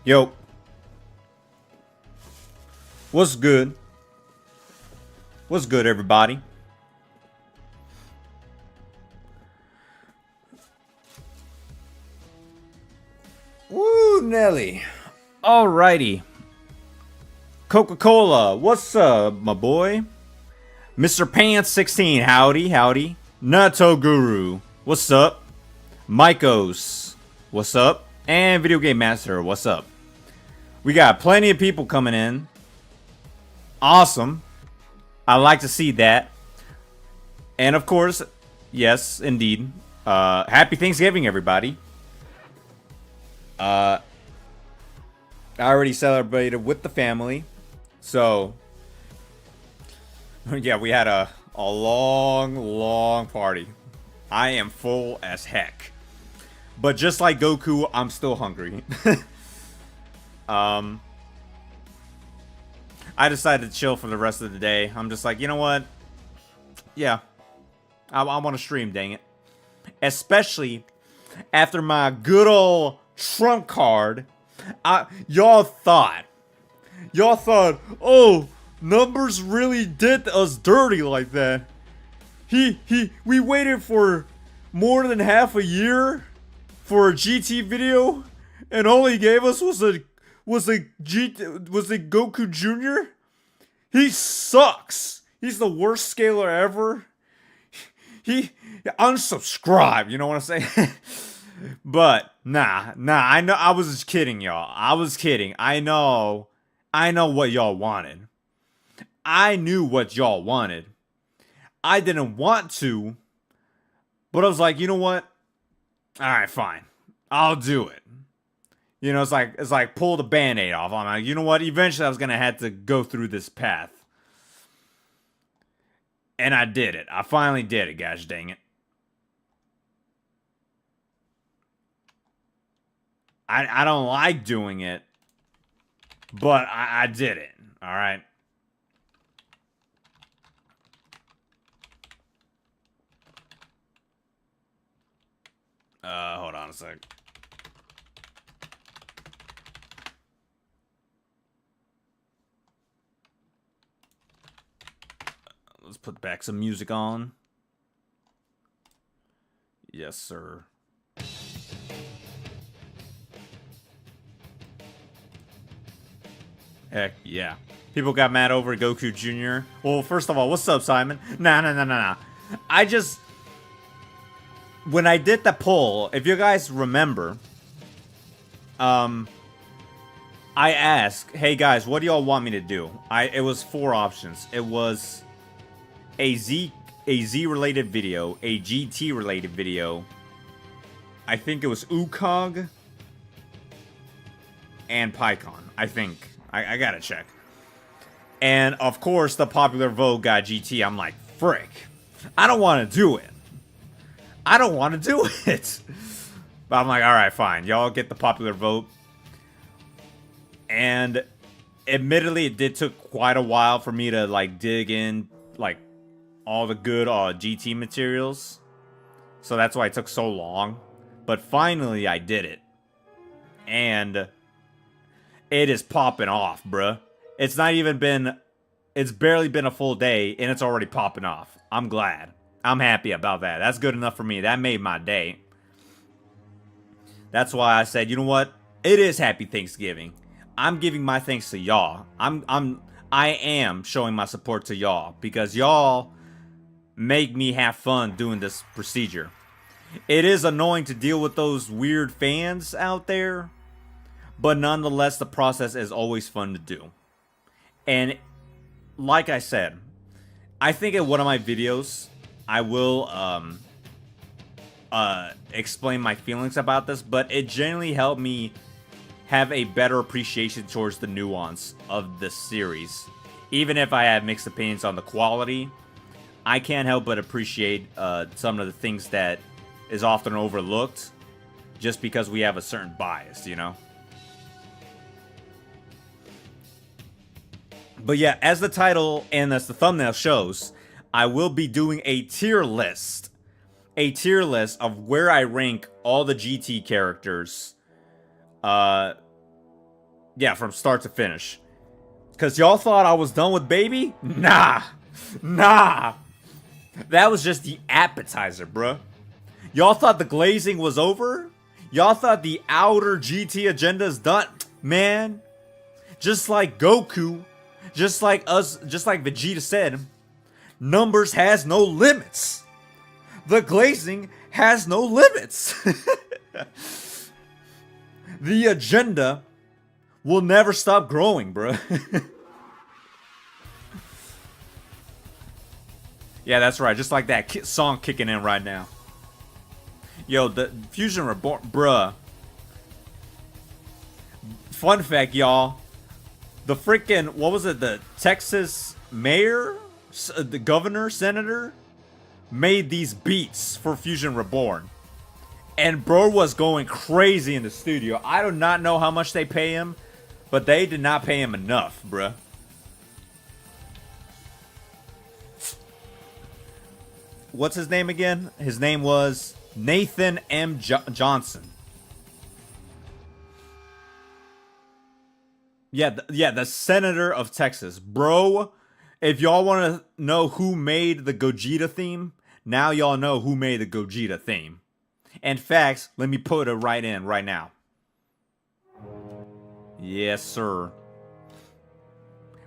Yo, what's good? What's good, everybody? Woo, Nelly. Alrighty. Coca-Cola, what's up, my boy? Mr. Pants 16, howdy, howdy. Nato Guru, what's up? Mycos, what's up? And Video Game Master, what's up? We got plenty of people coming in. Awesome. I like to see that. And of course, yes, indeed. Happy Thanksgiving, everybody. I already celebrated with the family. So, yeah, we had a long party. I am full as heck. But just like Goku, I'm still hungry. I decided to chill for the rest of the day. I'm just like, you know what? Yeah. I want to stream, dang it. Especially after my good old trump card. Y'all thought, oh, Numbers really did us dirty like that. We waited for more than half a year for a GT video, and all he gave us was a Goku Jr. He sucks. He's the worst scaler ever. He unsubscribe. You know what I'm saying? But nah. I know. I was just kidding, y'all. I was kidding. I know what y'all wanted. I knew what y'all wanted. I didn't want to, but I was like, you know what? All right, fine. I'll do it. You know, it's like pull the band-aid off. I'm like, you know what? Eventually I was gonna have to go through this path. And I did it. I finally did it, gosh dang it. I don't like doing it, but I did it. Alright. Hold on a sec. Let's put back some music on. Yes, sir. Heck, yeah. People got mad over Goku Jr. Well, first of all, what's up, Simon? Nah. I just... When I did the poll, if you guys remember, I asked, hey guys, what do y'all want me to do? It was 4 options. It was a Z related video, a GT related video. I think it was Ukog and PyCon. I think. I gotta check. And of course, the popular vote got GT. I'm like, frick. I don't want to do it. I don't want to do it. But I'm like, alright, fine. Y'all get the popular vote. And admittedly, it did took quite a while for me to like dig in like all the good GT materials. So that's why it took so long. But finally, I did it. And it is popping off, bruh. It's not even been... It's barely been a full day, and it's already popping off. I'm glad. I'm happy about that. That's good enough for me. That made my day. That's why I said, you know what? It is Happy Thanksgiving. I'm giving my thanks to y'all. I am showing my support to y'all because y'all make me have fun doing this procedure. It is annoying to deal with those weird fans out there, but nonetheless, the process is always fun to do. And like I said, I think in one of my videos, I will explain my feelings about this, but it generally helped me have a better appreciation towards the nuance of this series. Even if I have mixed opinions on the quality, I can't help but appreciate some of the things that is often overlooked just because we have a certain bias, you know? But yeah, as the title and as the thumbnail shows, I will be doing a tier list. A tier list of where I rank all the GT characters Yeah, from start to finish. Because y'all thought I was done with Baby? Nah. Nah. That was just the appetizer, bruh. Y'all thought the glazing was over? Y'all thought the outer GT agenda is done? Man, just like Goku, just like us, just like Vegeta said, numbers has no limits. The glazing has no limits. The agenda will never stop growing, bruh. Yeah, that's right. Just like that song kicking in right now. Yo, the Fusion Reborn, bruh. Fun fact, y'all. The freaking, what was it? The Texas mayor, the governor, senator, made these beats for Fusion Reborn. And bro was going crazy in the studio. I do not know how much they pay him, but they did not pay him enough, bruh. What's his name again? His name was Nathan M. Johnson. Yeah, the senator of Texas. Bro, if y'all want to know who made the Gogeta theme, now y'all know who made the Gogeta theme. In fact, let me put it right in right now. Yes, sir.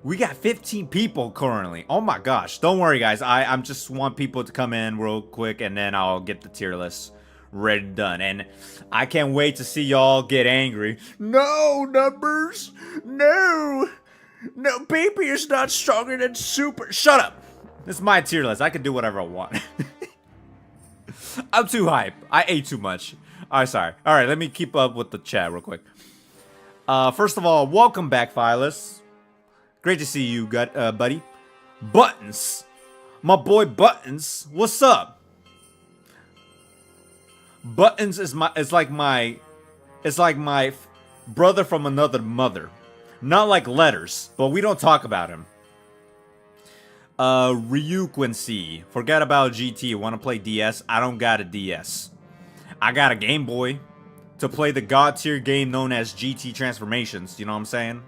We got 15 people currently. Oh my gosh. Don't worry, guys. I'm just want people to come in real quick, and then I'll get the tier list ready done. And I can't wait to see y'all get angry. No, numbers. No. No, Baby is not stronger than Super. Shut up. This is my tier list. I can do whatever I want. I'm too hype. I ate too much. Alright, sorry. Alright, let me keep up with the chat real quick. First of all, welcome back, Phyllis. Great to see you, buddy. Buttons. My boy Buttons. What's up? Buttons is like my brother from another mother. Not like Letters, but we don't talk about him. Ryuquincy. Forget about GT. Want to play DS? I don't got a DS. I got a Game Boy to play the god tier game known as GT Transformations. You know what I'm saying?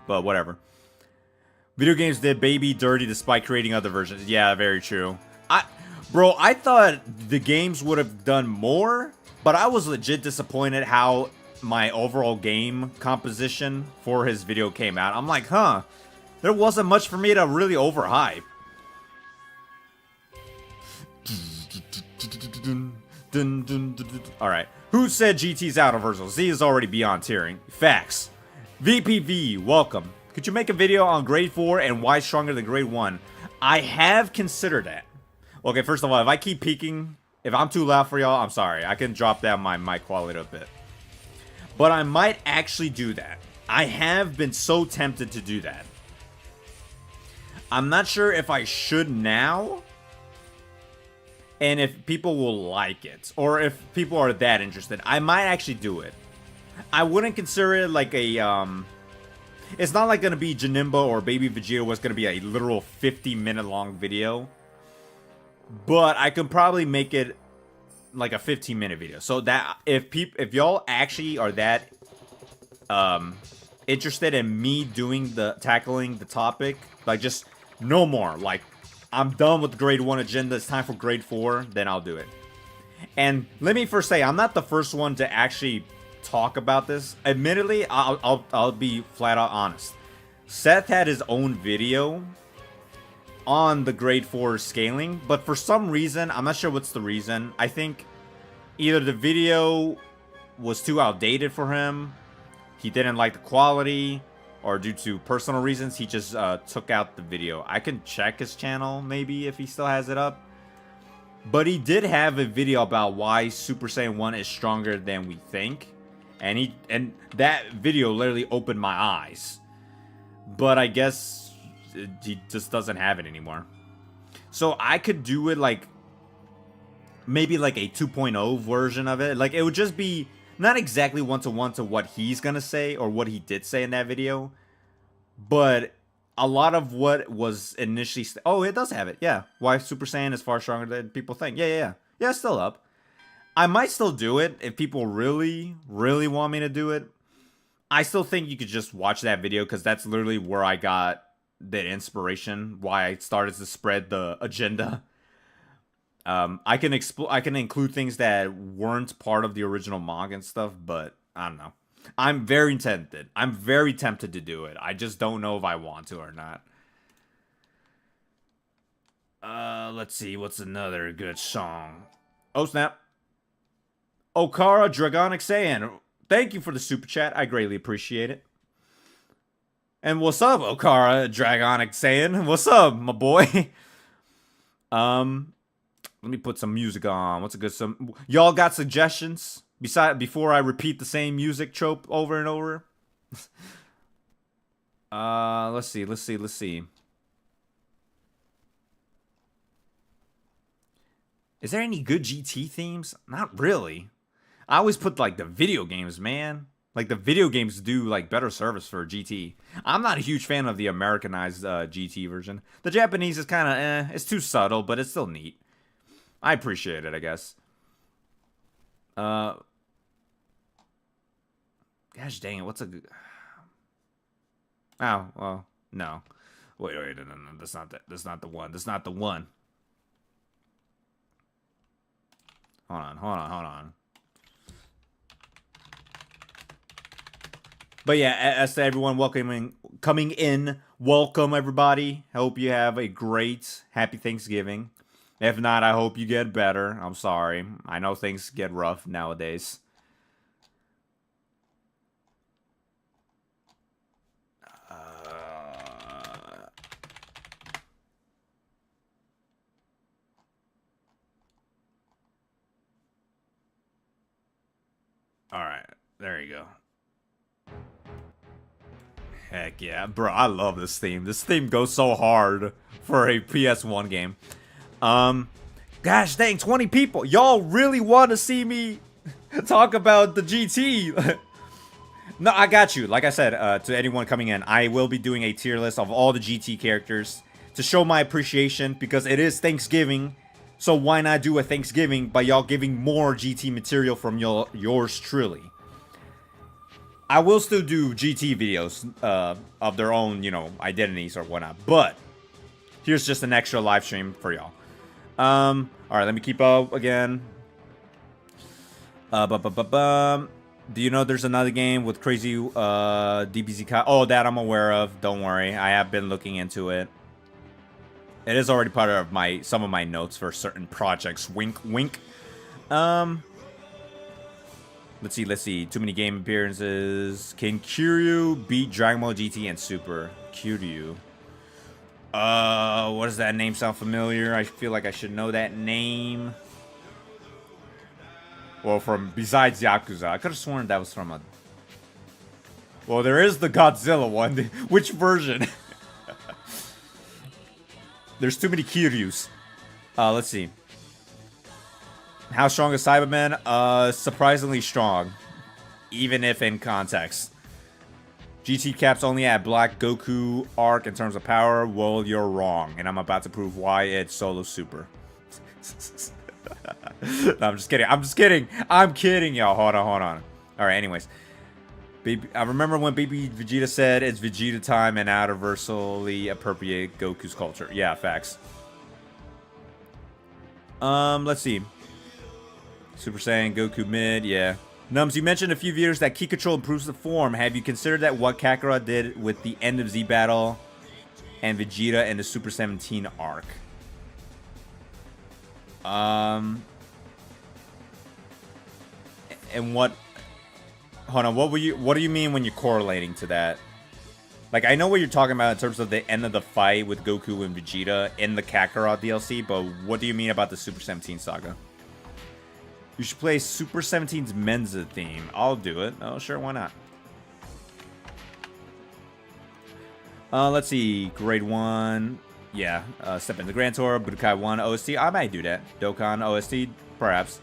But whatever. Video games did Baby dirty despite creating other versions. Yeah, very true. Bro, I thought the games would have done more, but I was legit disappointed how my overall game composition for his video came out. I'm like, huh, there wasn't much for me to really overhype. Alright, who said GT's out of Virtual? Z is already beyond tiering. Facts. VPV, welcome. Could you make a video on grade 4 and why stronger than grade 1? I have considered that. Okay, first of all, if I keep peeking, if I'm too loud for y'all, I'm sorry. I can drop down my mic quality a bit. But I might actually do that. I have been so tempted to do that. I'm not sure if I should now. And if people will like it. Or if people are that interested. I might actually do it. I wouldn't consider it like a, it's not like going to be Janemba or Baby Vegeta was going to be a literal 50-minute long video. But I could probably make it like a 15-minute video. So that if y'all actually are that interested in me tackling the topic, like just no more. Like I'm done with the grade 1 agenda. It's time for grade 4. Then I'll do it. And let me first say, I'm not the first one to actually talk about this. Admittedly, I'll be flat out honest. Seth had his own video on the grade 4 scaling, but for some reason, I'm not sure what's the reason. I think either the video was too outdated for him, he didn't like the quality, or due to personal reasons, he just took out the video. I can check his channel maybe if he still has it up. But he did have a video about why Super Saiyan 1 is stronger than we think. And that video literally opened my eyes. But I guess he just doesn't have it anymore. So I could do it like maybe like a 2.0 version of it. Like it would just be not exactly one-to-one to what he's gonna say or what he did say in that video. But a lot of what was initially... oh, it does have it. Yeah. Why Super Saiyan is far stronger than people think. Yeah, it's still up. I might still do it if people really, really want me to do it. I still think you could just watch that video because that's literally where I got the inspiration, why I started to spread the agenda. I can include things that weren't part of the original manga and stuff, but I don't know. I'm very tempted. I'm very tempted to do it. I just don't know if I want to or not. Let's see. What's another good song? Oh, snap. Okara Dragonic Saiyan. Thank you for the super chat. I greatly appreciate it. And what's up, Okara Dragonic Saiyan? What's up, my boy? Let me put some music on. What's a good some? Y'all got suggestions? Before I repeat the same music trope over and over. Let's see. Is there any good GT themes? Not really. I always put like the video games, man. Like the video games do like better service for GT. I'm not a huge fan of the Americanized GT version. The Japanese is kind of it's too subtle, but it's still neat. I appreciate it, I guess. Gosh dang it, what's a good... Oh, well, no. Wait, no, that's not that. That's not the one. That's not the one. Hold on. But yeah, as to everyone coming in, welcome everybody. Hope you have a great, happy Thanksgiving. If not, I hope you get better. I'm sorry. I know things get rough nowadays. Alright, there you go. Heck yeah, bro, I love this theme. This theme goes so hard for a PS1 game. Gosh dang, 20 people. Y'all really want to see me talk about the GT? No, I got you. Like I said, to anyone coming in, I will be doing a tier list of all the GT characters to show my appreciation because it is Thanksgiving. So why not do a Thanksgiving by y'all giving more GT material from yours truly? I will still do GT videos of their own, you know, identities or whatnot. But here's just an extra live stream for y'all. All right, let me keep up again. Do you know there's another game with crazy DBGT? Oh, that I'm aware of. Don't worry, I have been looking into it. It is already part of some of my notes for certain projects. Wink, wink. Let's see. Too many game appearances. Can Kiryu beat Dragon Ball GT and Super? Kiryu. What does that name sound familiar? I feel like I should know that name. Well, besides Yakuza. I could have sworn that was from a... Well, there is the Godzilla one. Which version? There's too many Kiryus. Let's see. How strong is Cyberman? Surprisingly strong. Even if in context. GT caps only at Black Goku arc in terms of power. Well, you're wrong. And I'm about to prove why it's Solo Super. No, I'm just kidding. I'm kidding, y'all. Hold on. Alright, anyways. I remember when Baby Vegeta said it's Vegeta time and now to universally appropriate Goku's culture. Yeah, facts. Let's see. Super Saiyan, Goku mid, yeah. Nums, you mentioned a few videos that key control improves the form. Have you considered that what Kakarot did with the end of Z battle and Vegeta in the Super 17 arc? And what... Hold on, what do you mean when you're correlating to that? Like, I know what you're talking about in terms of the end of the fight with Goku and Vegeta in the Kakarot DLC, but what do you mean about the Super 17 saga? You should play Super 17's Menza theme. I'll do it. Oh, sure, why not? Let's see. Grade 1. Yeah. Step into Grand Tour. Budokai 1 OST. I might do that. Dokkan OST. Perhaps.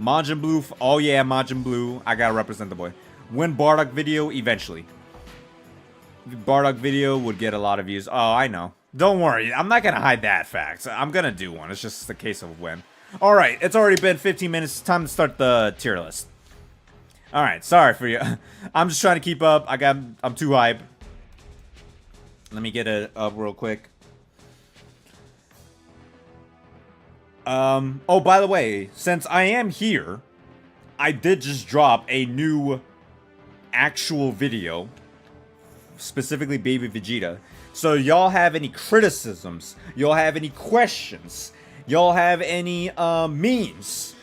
Majin Blue. Oh, yeah, Majin Blue. I gotta represent the boy. When Bardock video? Eventually. Bardock video would get a lot of views. Oh, I know. Don't worry. I'm not gonna hide that fact. I'm gonna do one. It's just a case of when. Alright, it's already been 15 minutes. It's time to start the tier list. All right, sorry for you. I'm just trying to keep up. I'm too hype. Let me get it up real quick. Oh, by the way, since I am here, I did just drop a new actual video, specifically Baby Vegeta. So y'all have any criticisms, y'all have any questions, y'all have any memes,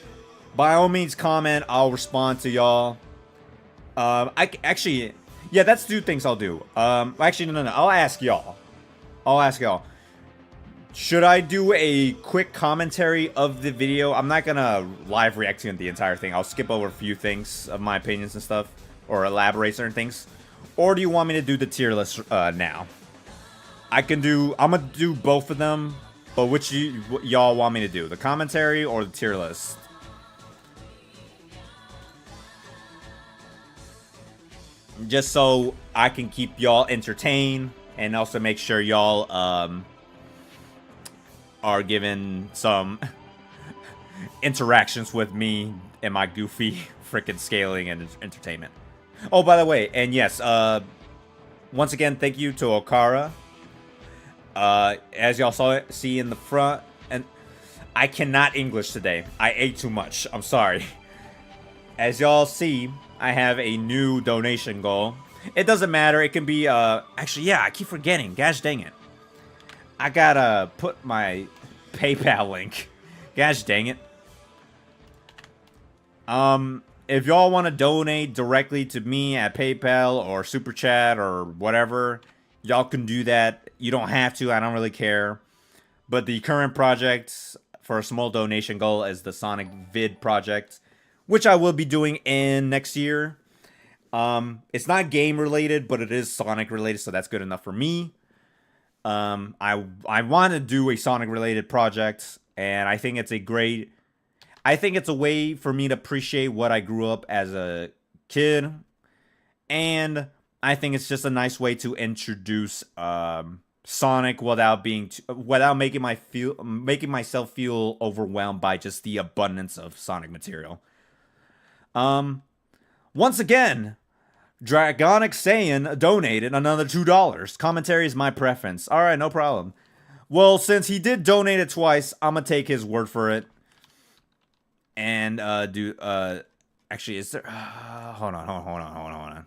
by all means comment. I'll respond to y'all. Yeah, that's two things I'll do. Actually, no, I'll ask y'all. Should I do a quick commentary of the video? I'm not gonna live react to the entire thing. I'll skip over a few things of my opinions and stuff, or elaborate certain things. Or do you want me to do the tier list now? I'm gonna do both of them, but which y'all want me to do? The commentary or the tier list? Just so I can keep y'all entertained and also make sure y'all are given some interactions with me and my goofy freaking scaling and entertainment. Oh, by the way, and yes, once again, thank you to Okara. As y'all see in the front, and I cannot English today. I ate too much. I'm sorry. As y'all see, I have a new donation goal. It doesn't matter. It can be, actually, yeah, I keep forgetting. Gosh dang it. I gotta put my PayPal link. Gosh dang it. If y'all want to donate directly to me at PayPal or Super Chat or whatever, y'all can do that. You don't have to. I don't really care. But the current project for a small donation goal is the Sonic Vid project, which I will be doing in next year. It's not game related, but it is Sonic related, so that's good enough for me. I want to do a Sonic related project, and I think it's a way for me to appreciate what I grew up as a kid, and I think it's just a nice way to introduce Sonic without making myself feel overwhelmed by just the abundance of Sonic material. Once again, Dragonic Saiyan donated another $2. Commentary is my preference. Alright, no problem. Well, since he did donate it twice, I'm gonna take his word for it. And, actually, is there, hold on.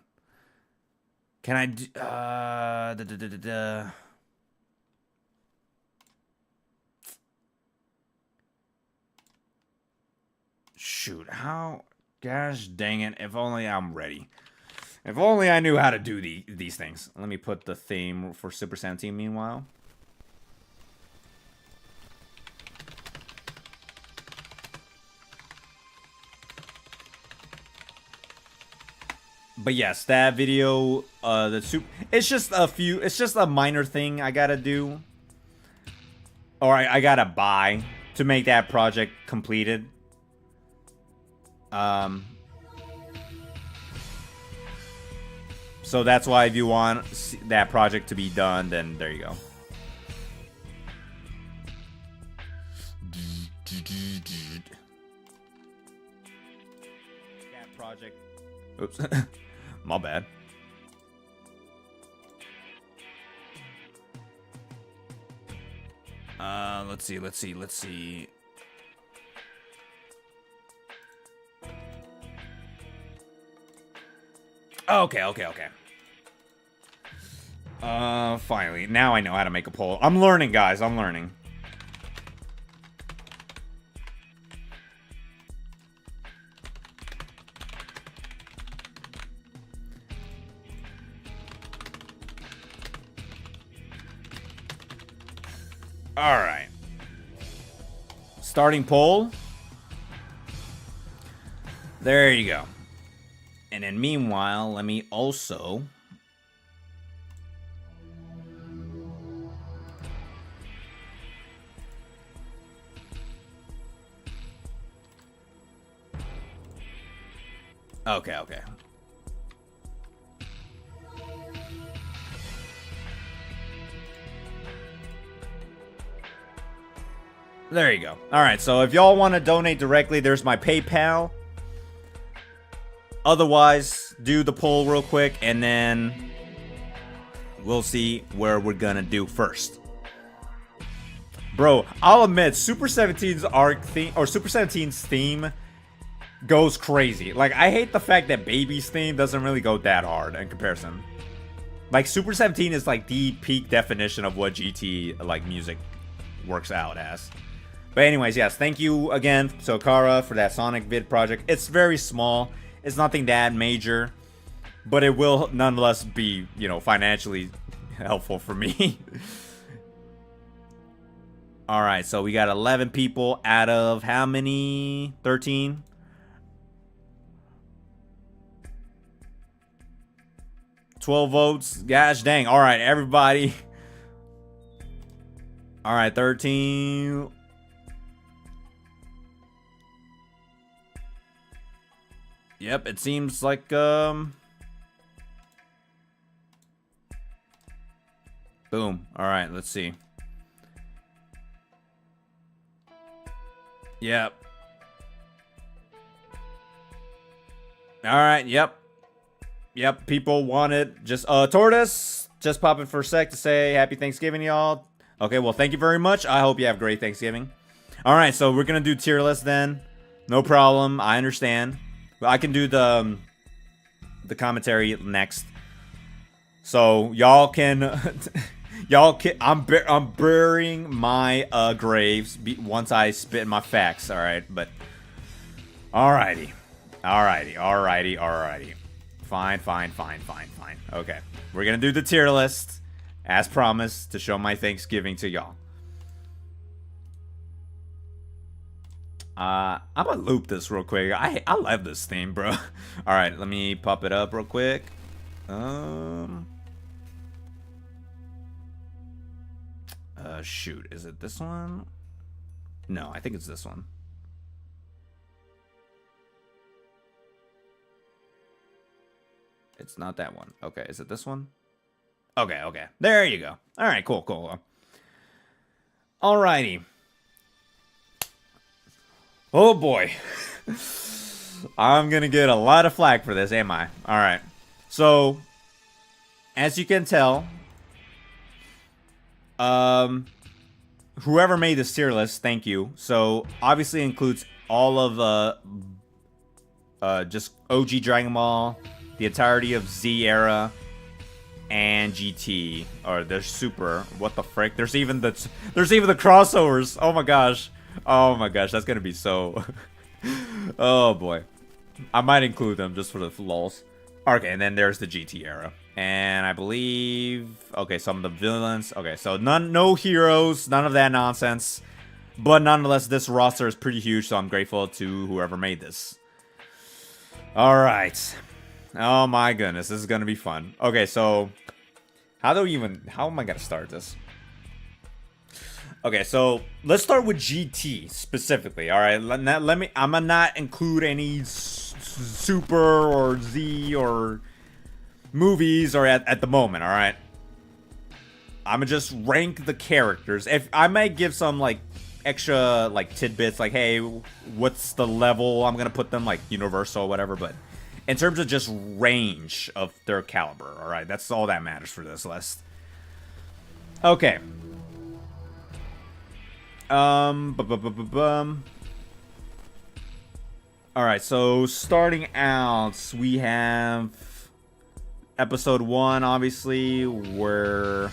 Can I do, shoot, how, gosh dang it, if only I'm ready. If only I knew how to do these things. Let me put the theme for Super Saiyan Team meanwhile. But yes, that video, it's just a minor thing I gotta do. Or I gotta buy to make that project completed. So that's why if you want that project to be done, then there you go. That project. Oops. My bad. Let's see. Okay. Finally. Now I know how to make a poll. I'm learning, guys. I'm learning. Alright. Starting poll. There you go. And then meanwhile, let me also... Okay. There you go. Alright, so if y'all want to donate directly, there's my PayPal. Otherwise, do the poll real quick, and then we'll see where we're gonna do first. Bro, I'll admit, Super 17's arc theme, or Super 17's theme, goes crazy. Like, I hate the fact that Baby's theme doesn't really go that hard in comparison. Like, Super 17 is like the peak definition of what GT like music works out as. But anyways, yes, thank you again, Sokara, for that Sonic vid project. It's very small. It's nothing that major, but it will nonetheless be, you know, financially helpful for me. All right, so we got 11 people out of how many? 13? $12 votes. Gosh dang. All right, everybody. All right, 13. Yep, it seems like boom. All right, let's see. Yep. All right, yep. Yep, people want it. Just Tortoise, just popping for a sec to say happy Thanksgiving, y'all. Okay, well, thank you very much. I hope you have a great Thanksgiving. All right, so we're gonna do tier list then. No problem. I understand. But I can do the commentary next. So y'all can I'm burying my graves once I spit my facts, all right? But alrighty. Fine. Okay. We're going to do the tier list as promised to show my Thanksgiving to y'all. I'm gonna loop this real quick. I love this theme, bro. All right, let me pop it up real quick. Shoot, is it this one? No, I think it's this one. It's not that one. Okay, is it this one? Okay. There you go. All right, cool. Alrighty. Oh boy. I'm gonna get a lot of flack for this, am I? Alright. So, as you can tell, whoever made this tier list, thank you. So, obviously includes all of just OG Dragon Ball, the entirety of Z era, and GT, or the Super. What the frick? There's even the crossovers. Oh my gosh, that's gonna be so. Oh boy, I might include them just for the lulz. Okay, and then there's the GT era, and I believe some of the villains. Okay, so no heroes, none of that nonsense. But nonetheless, this roster is pretty huge, so I'm grateful to whoever made this. All right. Oh my goodness, this is gonna be fun. Okay, so how am I gonna start this? Okay, so let's start with GT specifically. All right, I'm gonna not include any Super or Z or movies or at the moment. All right, I'm gonna just rank the characters. If I might give some like extra like tidbits, like hey, what's the level? I'm gonna put them like universal or whatever, but in terms of just range of their caliber, all right, that's all that matters for this list. Okay. All right, so starting out, we have episode 1, obviously, where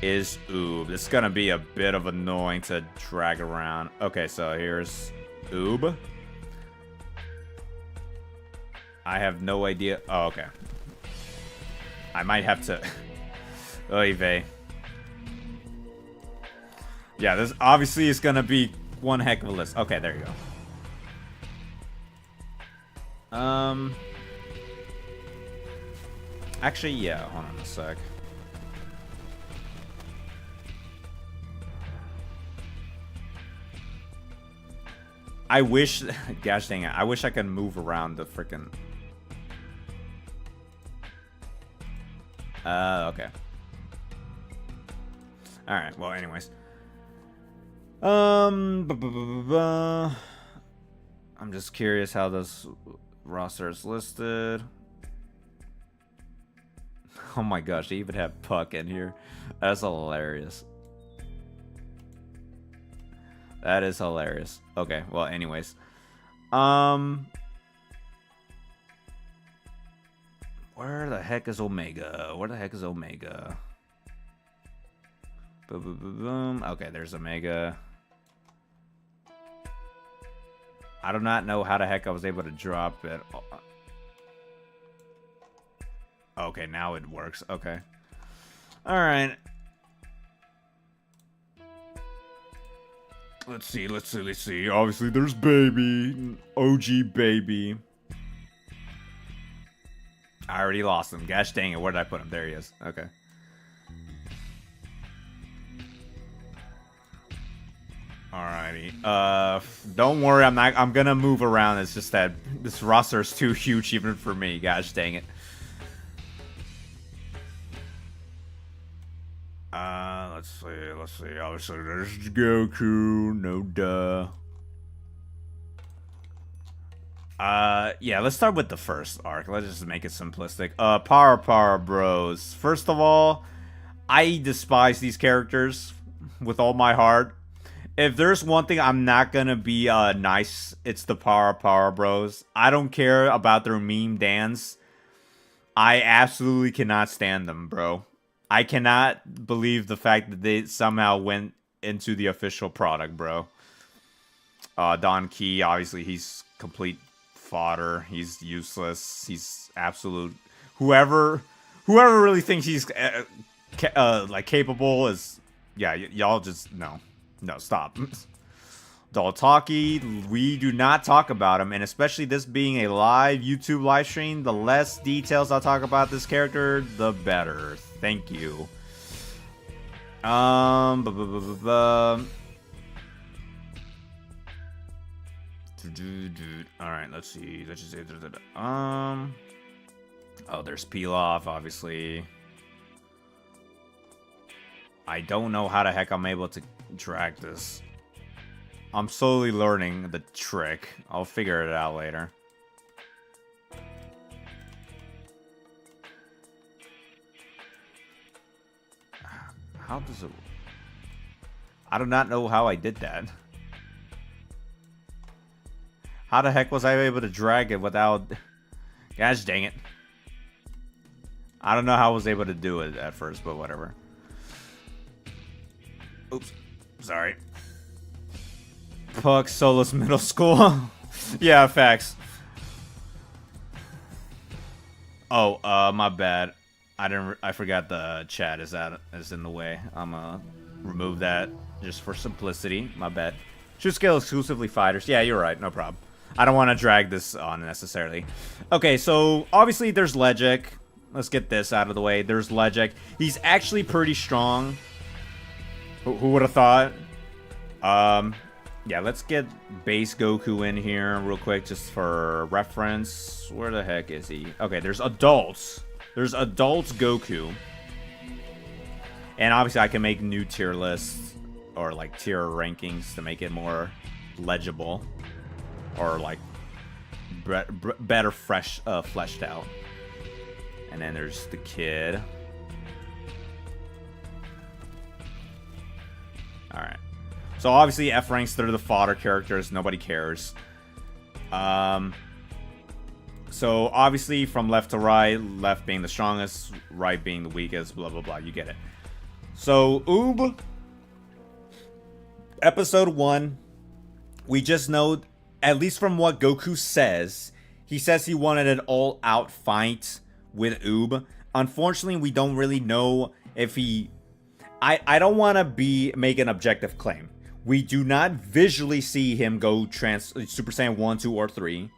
is Oob. It's gonna be a bit of annoying to drag around. Okay, so here's Oob. I have no idea. Oh, okay. I might have to. Oy vey. Yeah, this obviously is gonna be one heck of a list. Okay, there you go. Actually, yeah. Hold on a sec. I wish. Gosh dang it! I wish I could move around the frickin'. Okay. All right. Well, anyways. I'm just curious how this. roster is listed. Oh my gosh, they even have Puck in here. That's hilarious. That is hilarious. Okay, well, anyways. Where the heck is Omega? Where the heck is Omega? Boom, boom, boom, boom. Okay, there's Omega. I do not know how the heck I was able to drop it. Okay, now it works. Okay. Alright. Let's see. Obviously, there's Baby. OG Baby. I already lost him. Gosh dang it. Where did I put him? There he is. Okay. Alrighty. Don't worry. I'm gonna move around. It's just that this roster is too huge even for me. Gosh dang it. Let's see. Obviously, there's Goku. No duh. Yeah, let's start with the first arc. Let's just make it simplistic. Power Bros. First of all, I despise these characters with all my heart. If there's one thing I'm not gonna be nice, it's the Power Bros. I don't care about their meme dance. I absolutely cannot stand them, bro. I cannot believe the fact that they somehow went into the official product, bro. Don Key, obviously, he's complete fodder. He's useless. He's absolute. Whoever really thinks he's like capable is, yeah. Y'all just no, stop. Daltaki, we do not talk about him, and especially this being a live YouTube live stream, the less details I talk about this character, the better. Thank you. Alright, let's see. Let's just say oh, there's Pilaf, obviously. I don't know how the heck I'm able to drag this. I'm slowly learning the trick. I'll figure it out later. How does it... I do not know how I did that. How the heck was I able to drag it without... Gosh dang it. I don't know how I was able to do it at first, but whatever. Oops. Sorry. Puck, Solus Middle School. Yeah, facts. Oh, my bad. I forgot the chat is in the way. I'm gonna remove that just for simplicity. My bad. Should scale exclusively fighters. Yeah, you're right. No problem. I don't want to drag this on necessarily. Okay, so obviously there's Legic. Let's get this out of the way. There's Legic. He's actually pretty strong. Who would have thought? Yeah, let's get base Goku in here real quick just for reference. Where the heck is he? Okay, there's adults. There's adults Goku. And obviously I can make new tier lists or like tier rankings to make it more legible or like better fleshed out. And then there's the kid. Alright. So obviously F ranks, they're the fodder characters. Nobody cares. So obviously from left to right, left being the strongest, right being the weakest, blah, blah, blah. You get it. So Oob, episode 1, we just know, at least from what Goku says, he says he wanted an all-out fight with Oob. Unfortunately, we don't really know if he... I don't want to make an objective claim. We do not visually see him go Super Saiyan 1, 2, or 3.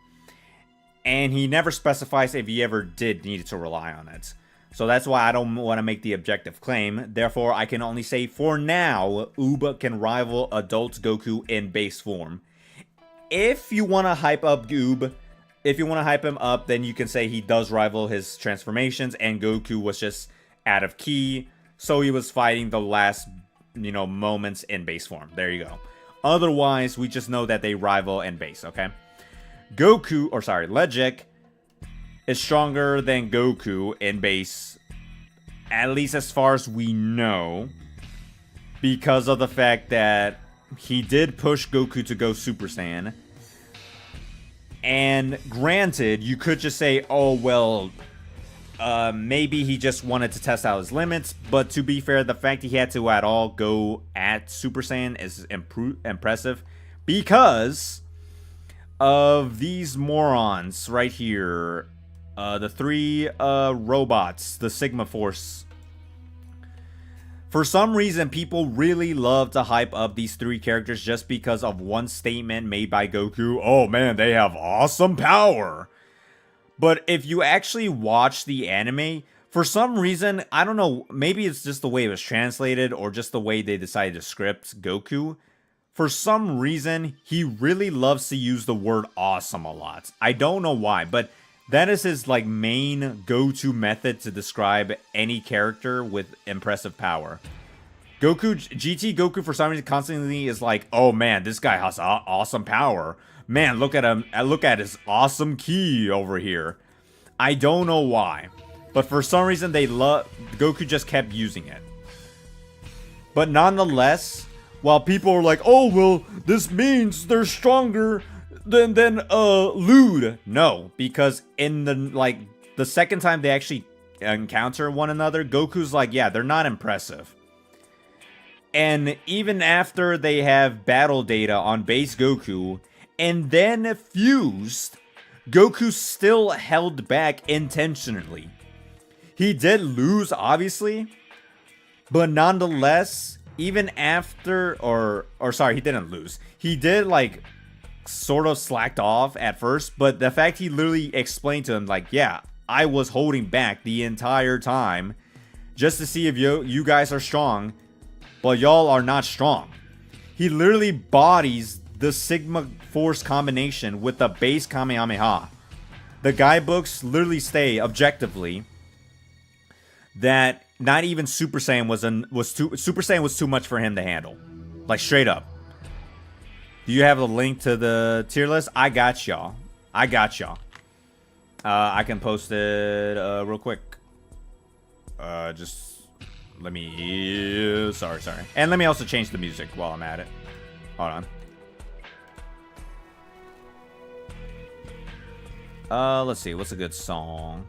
And he never specifies if he ever did need to rely on it. So that's why I don't want to make the objective claim. Therefore, I can only say for now, Oob can rival adult Goku in base form. If you want to hype up Oob, if you want to hype him up, then you can say he does rival his transformations and Goku was just out of key. So he was fighting the last, moments in base form. There you go. Otherwise, we just know that they rival in base, okay? Legic is stronger than Goku in base, at least as far as we know, because of the fact that he did push Goku to go Super Saiyan. And granted, you could just say, oh, well, maybe he just wanted to test out his limits. But to be fair, the fact he had to at all go at Super Saiyan is impressive because of these morons right here. The three robots, the Sigma Force. For some reason, people really love to hype up these three characters just because of one statement made by Goku. Oh man, they have awesome power. But if you actually watch the anime, for some reason, I don't know, maybe it's just the way it was translated or just the way they decided to script Goku. For some reason, he really loves to use the word awesome a lot. I don't know why, but that is his like main go-to method to describe any character with impressive power. GT Goku for some reason constantly is like, oh man, this guy has awesome power. Man, look at him. Look at his awesome ki over here. I don't know why, but for some reason Goku just kept using it. But nonetheless, while people are like, oh well, this means they're stronger than Lude. No, because in the second time they actually encounter one another, Goku's like, yeah, they're not impressive. And even after they have battle data on base Goku and then fused, Goku still held back intentionally. He did lose, obviously, but nonetheless, even after, he didn't lose. He did like sort of slacked off at first, but the fact he literally explained to him like, yeah, I was holding back the entire time just to see if you guys are strong, but y'all are not strong. He literally bodies the Sigma Force combination with the base Kamehameha. The guidebooks literally say objectively that not even Super Saiyan was too much for him to handle. Like straight up. Do you have a link to the tier list? I got y'all. I can post it real quick. Just let me... Sorry. And let me also change the music while I'm at it. Hold on. Let's see. What's a good song?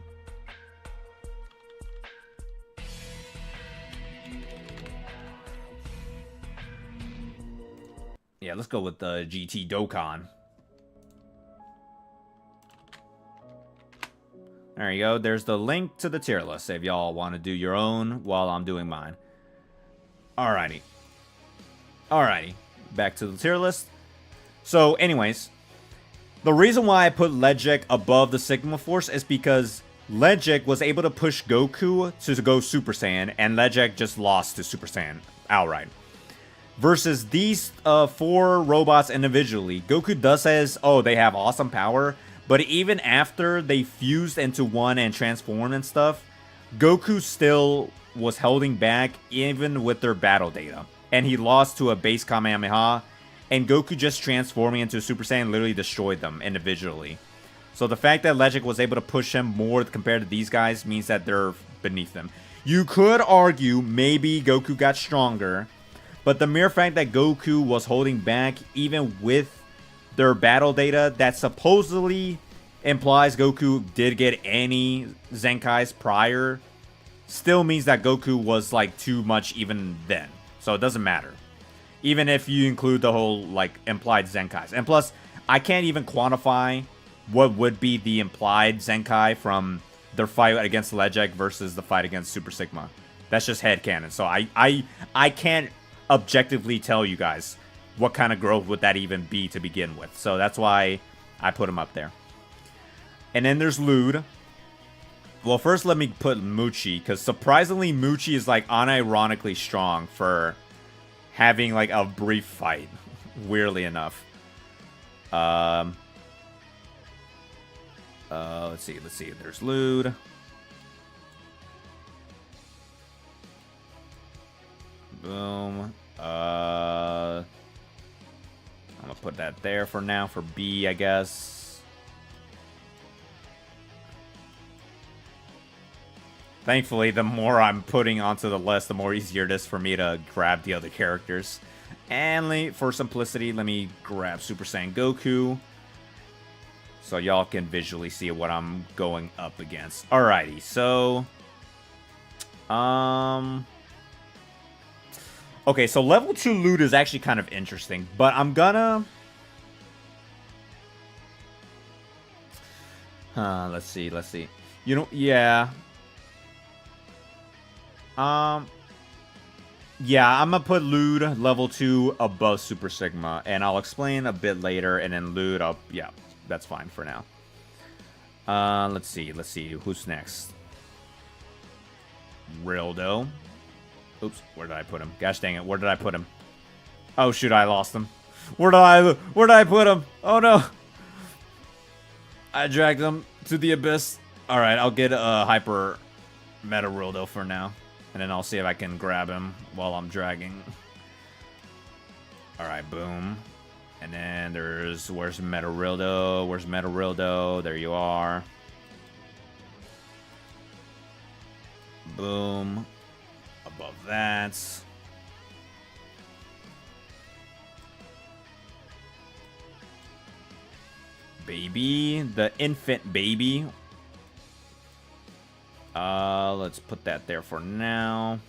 Yeah, let's go with the GT Dokkan. There you go. There's the link to the tier list if y'all want to do your own while I'm doing mine. Alrighty. Back to the tier list. So, anyways, the reason why I put Legic above the Sigma Force is because Legic was able to push Goku to go Super Saiyan, and Legic just lost to Super Saiyan outright. Versus these four robots individually, Goku does says, oh, they have awesome power, but even after they fused into one and transformed and stuff, Goku still was holding back even with their battle data. And he lost to a base Kamehameha, and Goku just transforming into Super Saiyan literally destroyed them individually. So the fact that Legic was able to push him more compared to these guys means that they're beneath them. You could argue maybe Goku got stronger, but the mere fact that Goku was holding back even with their battle data that supposedly implies Goku did get any Zenkais prior still means that Goku was like too much even then. So it doesn't matter. Even if you include the whole like implied Zenkais. And plus, I can't even quantify what would be the implied Zenkai from their fight against Legic versus the fight against Super Sigma. That's just headcanon. So I can't objectively tell you guys what kind of growth would that even be to begin with. So that's why I put him up there. And then there's Lude. Well, first let me put Muchi, because surprisingly Muchi is like unironically strong for having like a brief fight. Weirdly enough. Let's see. There's Lude. Boom. I'm gonna put that there for now for B, I guess. Thankfully, the more I'm putting onto the list, the more easier it is for me to grab the other characters. And for simplicity, let me grab Super Saiyan Goku, so y'all can visually see what I'm going up against. Alrighty, so... Okay, so level 2 loot is actually kind of interesting, but I'm gonna... let's see. You know, yeah. Yeah, I'm gonna put Lude level 2 above Super Sigma, and I'll explain a bit later, and then Lude up. Yeah, that's fine for now. Let's see, who's next? Rildo. Oops, where did I put him? Gosh dang it, where did I put him? Oh shoot, I lost him. Where did I put him? Oh no. I dragged him to the abyss. Alright, I'll get a Hyper Meta Rildo for now. And then I'll see if I can grab him while I'm dragging. Alright, boom. And then where's Meta Rildo? Where's Meta Rildo? There you are. Boom. Above that. Baby. The infant baby. Let's put that there for now.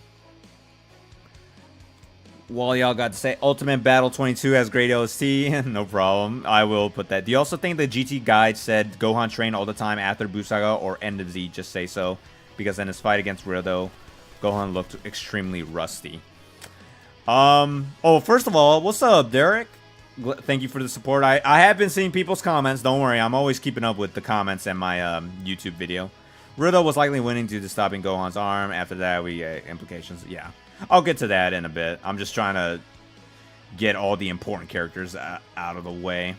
Well, y'all got to say, Ultimate Battle 22 has great OST. No problem. I will put that. Do you also think the GT guide said Gohan train all the time after Buu Saga or end of Z? Just say so. Because in his fight against Rildo, Gohan looked extremely rusty. Oh, first of all, what's up, Derek? Thank you for the support. I have been seeing people's comments. Don't worry, I'm always keeping up with the comments in my YouTube video. Rildo was likely winning due to stopping Gohan's arm. After that, we implications. Yeah, I'll get to that in a bit. I'm just trying to get all the important characters out of the way.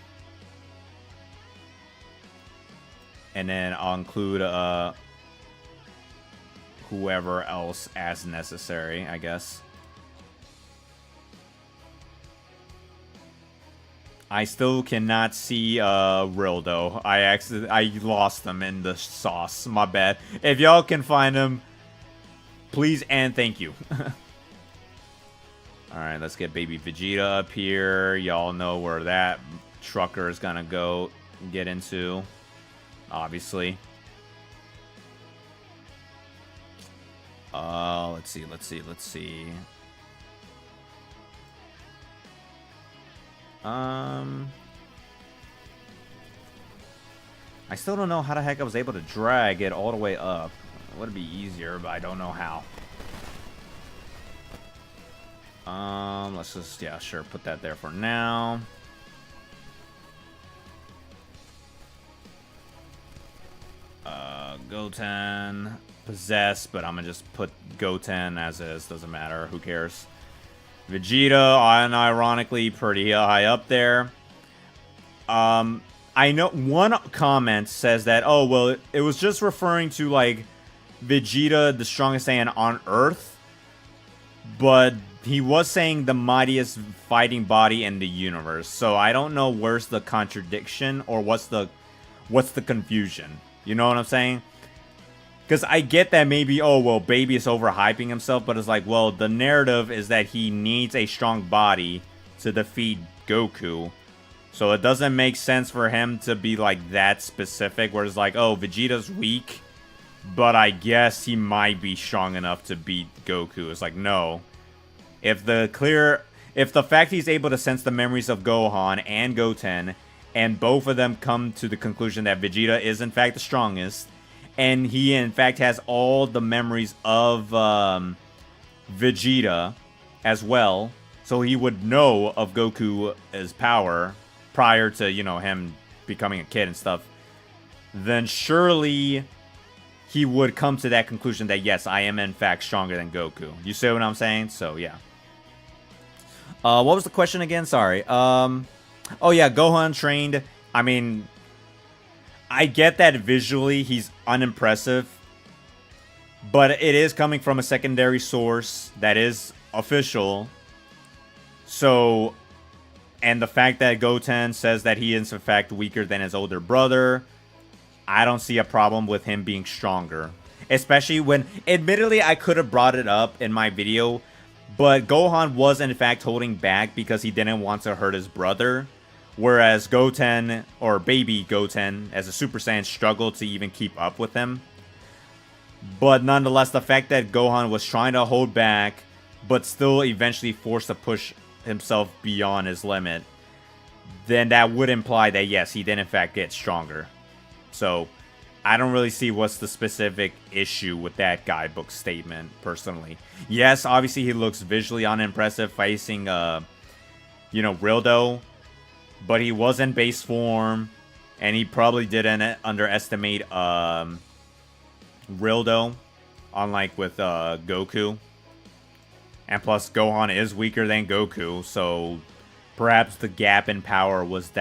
And then I'll include whoever else as necessary, I guess. I still cannot see Rildo. I lost him in the sauce. My bad. If y'all can find him, please and thank you. Alright, let's get baby Vegeta up here. Y'all know where that trucker is gonna go get into. Obviously. Let's see. I still don't know how the heck I was able to drag it all the way up. It would be easier, but I don't know how. Let's just, yeah, sure, put that there for now. Goten, Possess, but I'm gonna just put Goten as is, doesn't matter, who cares. Vegeta, unironically, pretty high up there. I know one comment says that, oh, well, it was just referring to, like, Vegeta, the strongest Saiyan on Earth. But he was saying the mightiest fighting body in the universe. So I don't know where's the contradiction or what's the confusion. You know what I'm saying? Because I get that maybe, oh, well, Baby is overhyping himself. But it's like, well, the narrative is that he needs a strong body to defeat Goku. So it doesn't make sense for him to be, like, that specific. Where it's like, oh, Vegeta's weak, but I guess he might be strong enough to beat Goku. It's like, no. If the fact he's able to sense the memories of Gohan and Goten, and both of them come to the conclusion that Vegeta is, in fact, the strongest, and he, in fact, has all the memories of Vegeta as well, so he would know of Goku's power prior to, you know, him becoming a kid and stuff, then surely he would come to that conclusion that, yes, I am, in fact, stronger than Goku. You see what I'm saying? So, yeah. What was the question again? Sorry. Oh, yeah, Gohan trained. I mean, I get that visually he's unimpressive, but it is coming from a secondary source that is official. So, and the fact that Goten says that he is in fact weaker than his older brother, I don't see a problem with him being stronger. Especially when, admittedly, I could have brought it up in my video, but Gohan was in fact holding back because he didn't want to hurt his brother. Whereas Goten, or baby Goten, as a Super Saiyan, struggled to even keep up with him. But nonetheless, the fact that Gohan was trying to hold back, but still eventually forced to push himself beyond his limit, then that would imply that, yes, he did in fact get stronger. So, I don't really see what's the specific issue with that guidebook statement, personally. Yes, obviously he looks visually unimpressive facing, Rildo, but he was in base form, and he probably didn't underestimate, Rildo, unlike with, Goku. And plus, Gohan is weaker than Goku, so perhaps the gap in power was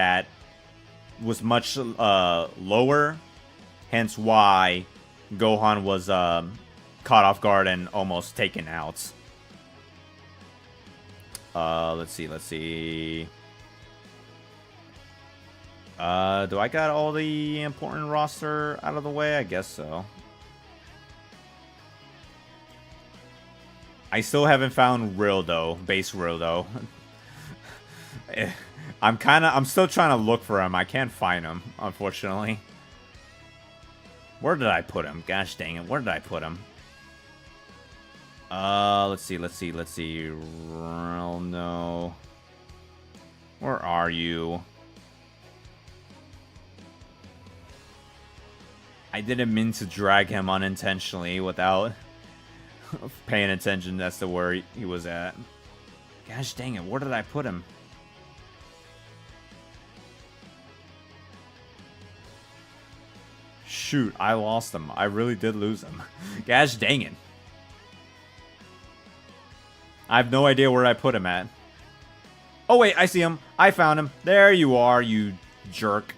much lower, hence why Gohan was caught off guard and almost taken out. Let's see. Do I got all the important roster out of the way? I guess so. I still haven't found Rildo, base Rildo. I'm still trying to look for him. I can't find him, unfortunately. Where did I put him? Gosh dang it, where did I put him? Let's see. No. Where are you? I didn't mean to drag him unintentionally without paying attention as to where he was at. Gosh dang it, where did I put him? Shoot, I lost him. I really did lose him. Gosh dang it. I have no idea where I put him at. Oh wait, I see him. I found him. There you are, you jerk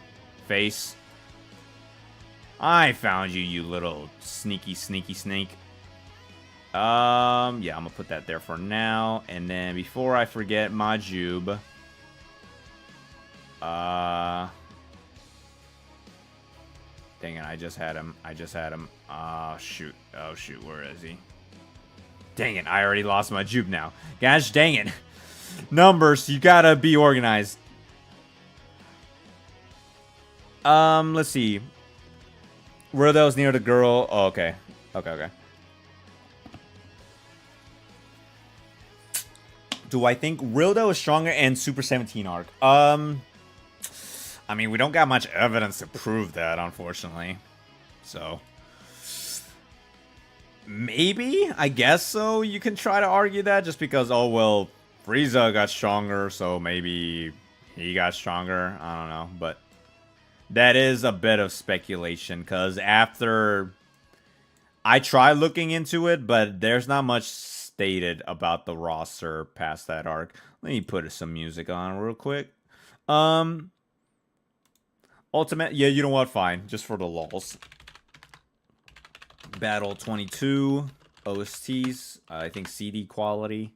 face. I found you, you little sneaky snake. Yeah, I'm gonna put that there for now. And then before I forget, Majub. Dang it, I just had him. Oh, shoot, where is he? Dang it, I already lost Majub now. Gosh dang it. Numbers, you gotta be organized. Let's see. Rildo's near the girl. Oh, okay. Okay. Do I think Rildo is stronger in Super 17 arc? I mean, we don't got much evidence to prove that, unfortunately. So, maybe? I guess so. You can try to argue that just because, oh, well, Frieza got stronger, so maybe he got stronger. I don't know, but that is a bit of speculation because after I tried looking into it, but there's not much stated about the roster past that arc. Let me put some music on real quick. Ultimate, yeah, you know what? Fine, just for the lulz. Battle 22 OSTs. I think CD quality.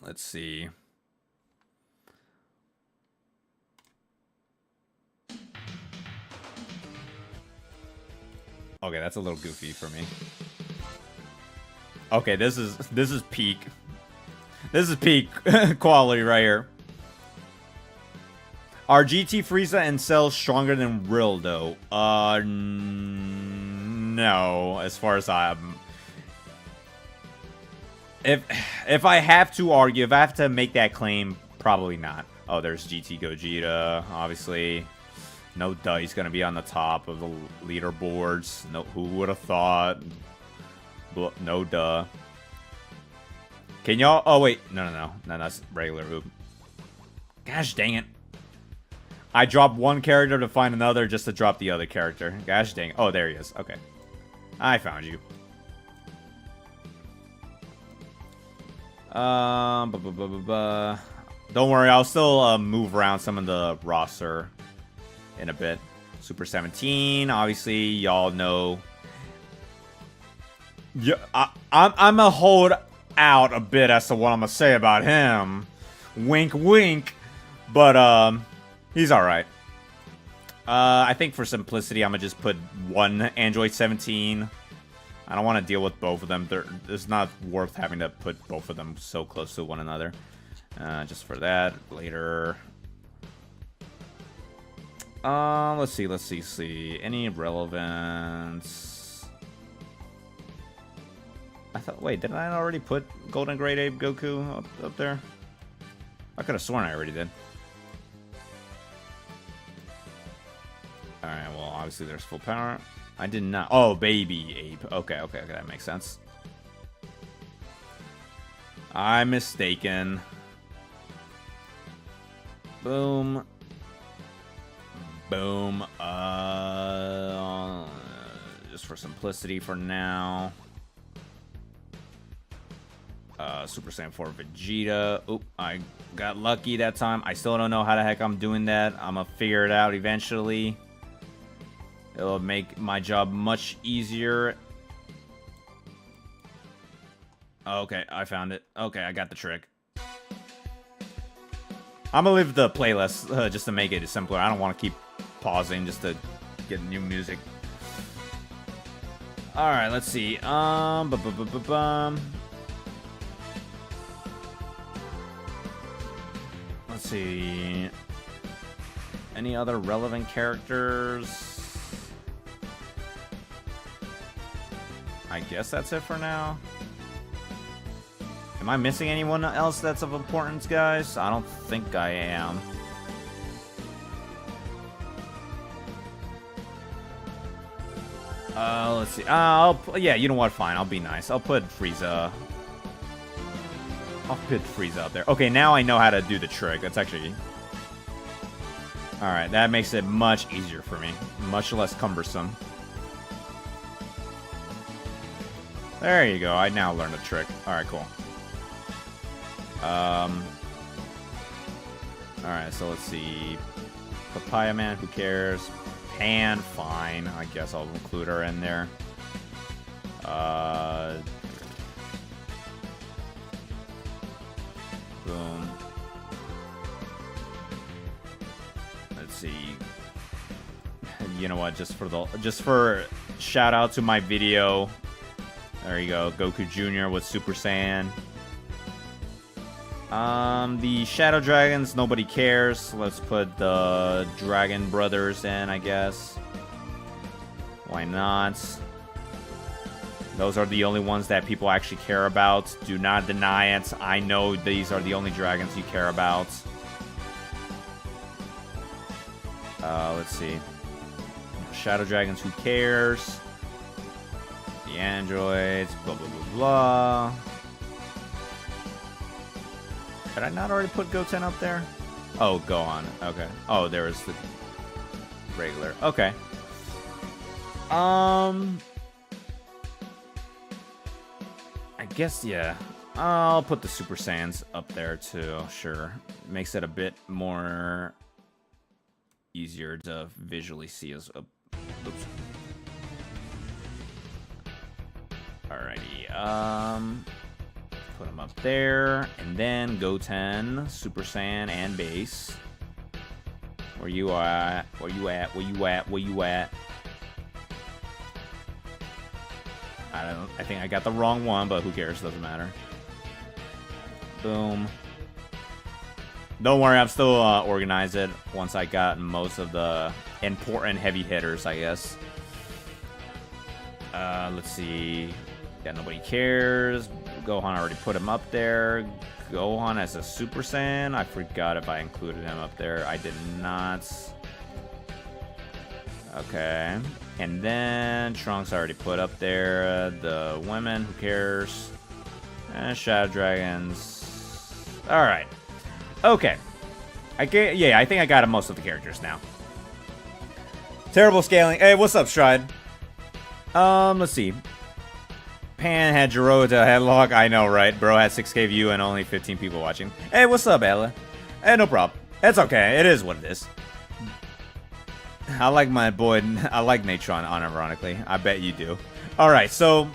Let's see. Okay, that's a little goofy for me. Okay, this is peak. This is peak quality right here. Are GT Frieza and Cell stronger than Rildo? No. As far as I'm... If I have to argue, if I have to make that claim, probably not. Oh, there's GT Gogeta, obviously. No duh, he's going to be on the top of the leaderboards. No, who would have thought? No duh. Can y'all... Oh, wait. No, that's regular Oob. Gosh dang it. I dropped one character to find another just to drop the other character. Gosh dang. Oh, there he is. Okay. I found you. Don't worry, I'll still move around some of the roster in a bit. Super 17, obviously, y'all know. Yeah, I'm a hold out a bit as to what I'm gonna say about him. Wink, wink. But he's all right. I think for simplicity, I'm gonna just put one Android 17. I don't want to deal with both of them. It's not worth having to put both of them so close to one another. Just for that, later. Let's see. Any relevance? I thought, wait, didn't I already put Golden Great Ape Goku up there? I could have sworn I already did. Alright, well, obviously there's full power. I did not. Oh, Baby Ape. Okay, that makes sense. I'm mistaken. Boom. Boom. Just for simplicity for now. Super Saiyan 4 Vegeta. Oop, I got lucky that time. I still don't know how the heck I'm doing that. I'm gonna figure it out eventually. It'll make my job much easier. Okay, I found it. Okay, I got the trick. I'm gonna leave the playlist just to make it simpler. I don't want to keep pausing just to get new music. All right, let's see. Let's see. Any other relevant characters? I guess that's it for now. Am I missing anyone else that's of importance, guys? I don't think I am. Let's see. Yeah, you know what? Fine, I'll be nice. I'll put Frieza. I'll put Frieza up there. Okay, now I know how to do the trick. That's actually... Alright, that makes it much easier for me. Much less cumbersome. There you go. I now learned the trick. Alright, cool. Alright, so let's see. Papaya Man, who cares? Pan, fine. I guess I'll include her in there. Boom. Let's see. You know what? Just for shout out to my video. There you go. Goku Jr. with Super Saiyan. The Shadow Dragons, nobody cares. Let's put the Dragon Brothers in, I guess. Why not? Those are the only ones that people actually care about. Do not deny it. I know these are the only dragons you care about. Let's see. Shadow Dragons, who cares? The androids, blah, blah, blah, blah. Did I not already put Goten up there? Oh, Gohan. Okay. Oh, there is the regular. Okay. I guess, yeah. I'll put the Super Saiyans up there, too. Sure. Makes it a bit more easier to visually see as a... Oops. Alrighty. Put them up there. And then Goten, Super Saiyan, and Base. Where you at? Where you at? Where you at? Where you at? I think I got the wrong one, but who cares? Doesn't matter. Boom. Don't worry, I'm still organize it once I got most of the important heavy hitters, I guess. Let's see. Yeah, nobody cares. Gohan already put him up there. Gohan as a Super Saiyan. I forgot if I included him up there. I did not. Okay. And then Trunks already put up there. The women, who cares? And Shadow Dragons. Alright. Okay. I think I got most of the characters now. Terrible scaling. Hey, what's up, Stride? Let's see. Pan had Jiro to headlock. I know, right? Bro had 6k view and only 15 people watching. Hey, what's up, Ella? Hey, no problem. It's okay. It is what it is. I like my boy. I like Natron, unironically. I bet you do. Alright, so...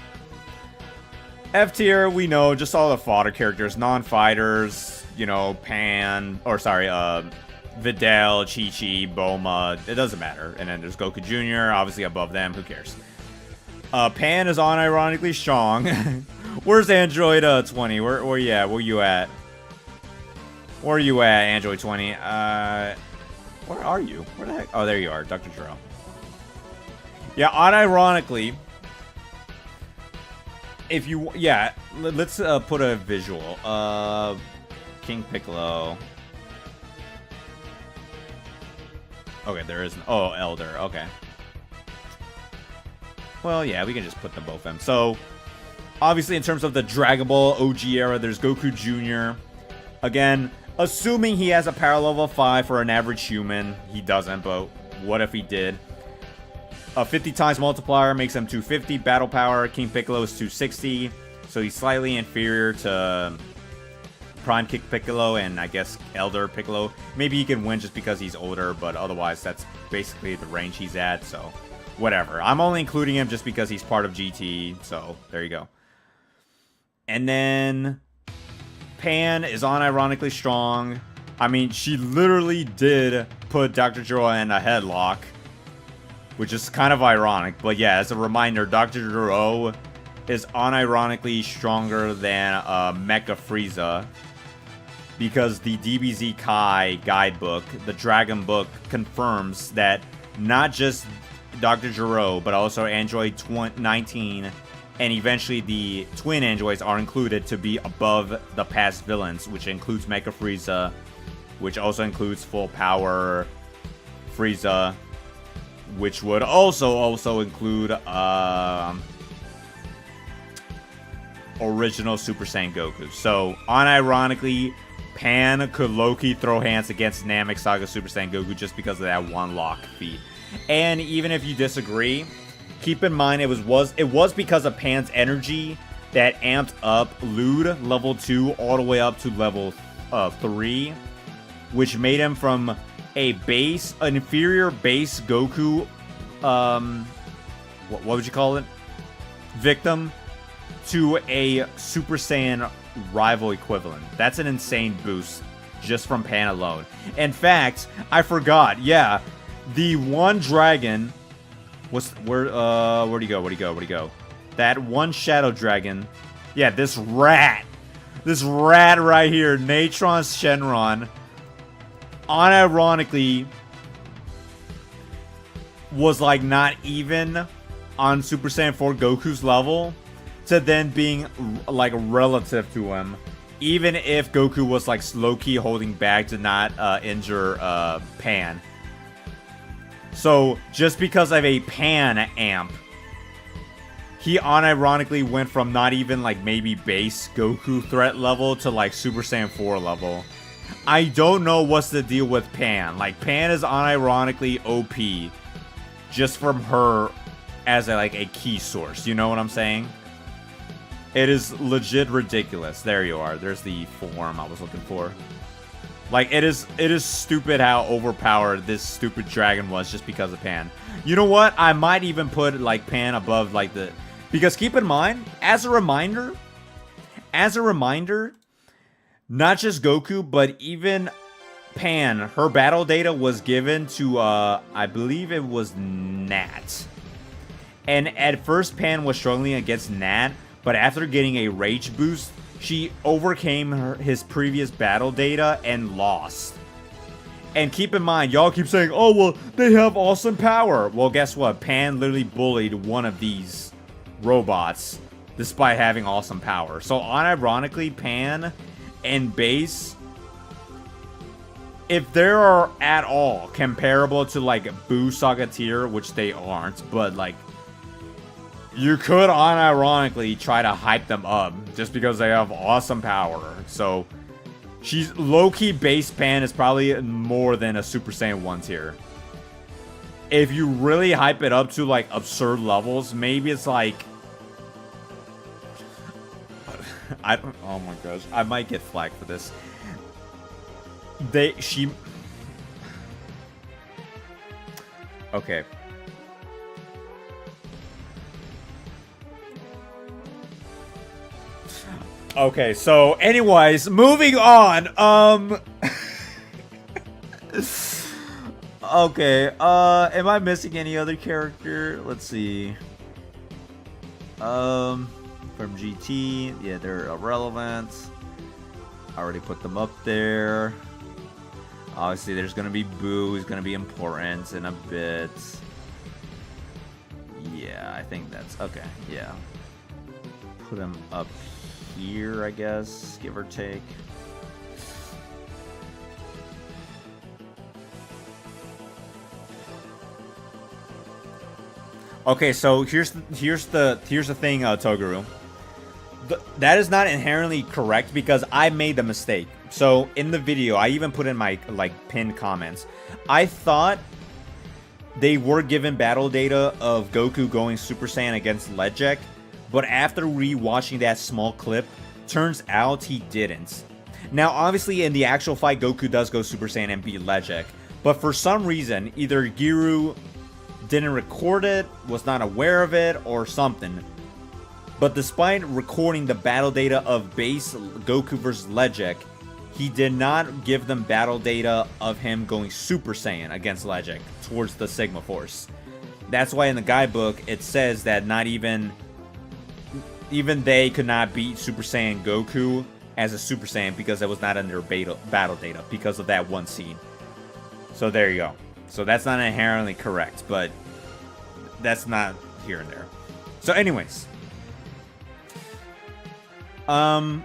F tier, we know, just all the fodder characters. Non-fighters, you know, Pan... Or, sorry, Videl, Chi-Chi, Bulma, it doesn't matter. And then there's Goku Jr., obviously above them, who cares? Pan is unironically strong. Where's Android 20? Where you at? Where you at? Where are you at, Android 20? Where are you? Where the heck? Oh, there you are, Dr. Jiro. Yeah, unironically, if you, yeah, let's put a visual. King Piccolo. Okay, there isn't. Oh, Elder. Okay. Well, yeah, we can just put them both in. So, obviously, in terms of the Dragon Ball OG era, there's Goku Jr. Again, assuming he has a power level of 5 for an average human. He doesn't, but what if he did? A 50 times multiplier makes him 250. Battle power, King Piccolo is 260. So he's slightly inferior to Prime Kick Piccolo and I guess Elder Piccolo. Maybe he can win just because he's older, but otherwise that's basically the range he's at, so whatever. I'm only including him just because he's part of GT, so there you go. And then Pan is unironically strong. I mean, she literally did put Dr. Gero in a headlock, which is kind of ironic. But yeah, as a reminder, Dr. Gero is unironically stronger than Mecha Frieza, because the DBZ Kai guidebook, the Dragon Book, confirms that not just Dr. Gero, but also Android 19 and eventually the twin androids are included to be above the past villains, which includes Mecha Frieza, which also includes Full Power Frieza, which would also include original Super Saiyan Goku. So, unironically, Pan could low-key throw hands against Namek Saga Super Saiyan Goku just because of that one lock feat. And even if you disagree, keep in mind it was because of Pan's energy that amped up Lude level 2 all the way up to level 3, which made him from an inferior base Goku, what would you call it? Victim, to a Super Saiyan rival equivalent. That's an insane boost just from Pan alone. In fact, I forgot. Yeah, the one dragon was where'd he go? That one shadow dragon. Yeah, this rat right here, Natron Shenron, unironically was like not even on Super Saiyan 4 Goku's level, to then being like relative to him, even if Goku was like low-key holding back to not injure Pan. So just because of a Pan amp, he unironically went from not even like maybe base Goku threat level to like Super Saiyan 4 level. I don't know what's the deal with Pan. Like, Pan is unironically OP just from her as a key source. You know what I'm saying? It is legit ridiculous. There you are. There's the form I was looking for. Like, it is stupid how overpowered this stupid dragon was just because of Pan. You know what? I might even put like Pan above like the, because keep in mind, as a reminder, not just Goku, but even Pan, her battle data was given to I believe it was Nat. And at first Pan was struggling against Nat, but after getting a rage boost, she overcame his previous battle data and lost. And keep in mind, y'all keep saying, oh, well, they have awesome power. Well, guess what? Pan literally bullied one of these robots despite having awesome power. So, unironically, Pan and base, if they are at all comparable to, like, Buu Saga tier, which they aren't, but, like, you could unironically try to hype them up just because they have awesome power. So, she's low-key base Pan is probably more than a Super Saiyan 1 tier. If you really hype it up to, like, absurd levels, maybe it's like, oh my gosh, I might get flagged for this. Okay. Okay, so anyways, moving on. Okay, am I missing any other character? Let's see. From GT, yeah, they're irrelevant. I already put them up there. Obviously, there's gonna be Boo, who's gonna be important in a bit. Yeah, I think that's okay. Yeah, put him up here, I guess, give or take. Okay, so here's the thing, Toguru. That is not inherently correct because I made the mistake. So in the video, I even put in my pinned comments. I thought they were given battle data of Goku going Super Saiyan against Ledgek, but after rewatching that small clip, turns out he didn't. Now, obviously, in the actual fight, Goku does go Super Saiyan and beat Ledgek, but for some reason, either Giru didn't record it, was not aware of it, or something. But despite recording the battle data of base Goku vs. Ledgek, he did not give them battle data of him going Super Saiyan against Ledgek towards the Sigma Force. That's why in the guidebook it says that not even they could not beat Super Saiyan Goku as a Super Saiyan because it was not in their battle data because of that one scene. So there you go. So that's not inherently correct, but that's not here and there. So anyways. Oh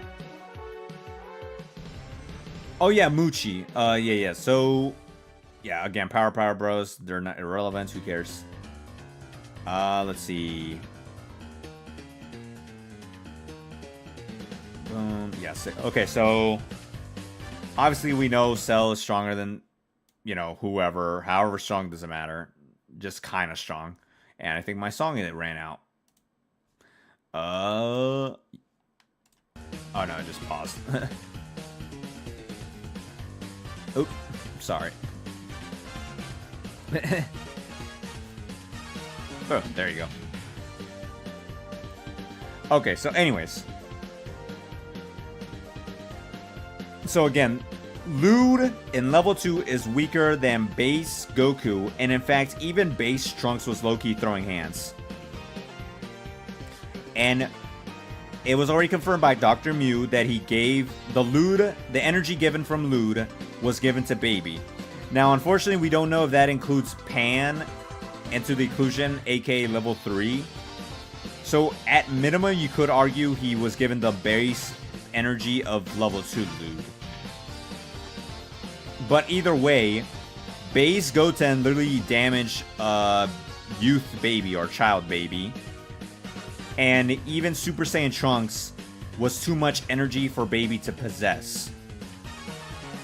yeah, Muchi. Yeah. So, yeah, again, Power Bros. They're not irrelevant. Who cares? Let's see. Boom. Yeah. Okay, so obviously we know Cell is stronger than, whoever. However strong doesn't matter. Just kind of strong. And I think my song ran out. Oh no, I just paused. Oops, sorry. Oh, there you go. Okay, so anyways. So again, Lude in level 2 is weaker than base Goku, and in fact, even base Trunks was low-key throwing hands. And it was already confirmed by Dr. Mew that he gave the energy given from Lude was given to Baby. Now, unfortunately, we don't know if that includes Pan into the inclusion, aka level 3. So, at minimum, you could argue he was given the base energy of level 2 Lude. But either way, base Goten literally damaged youth Baby or child Baby. And even Super Saiyan Trunks was too much energy for Baby to possess.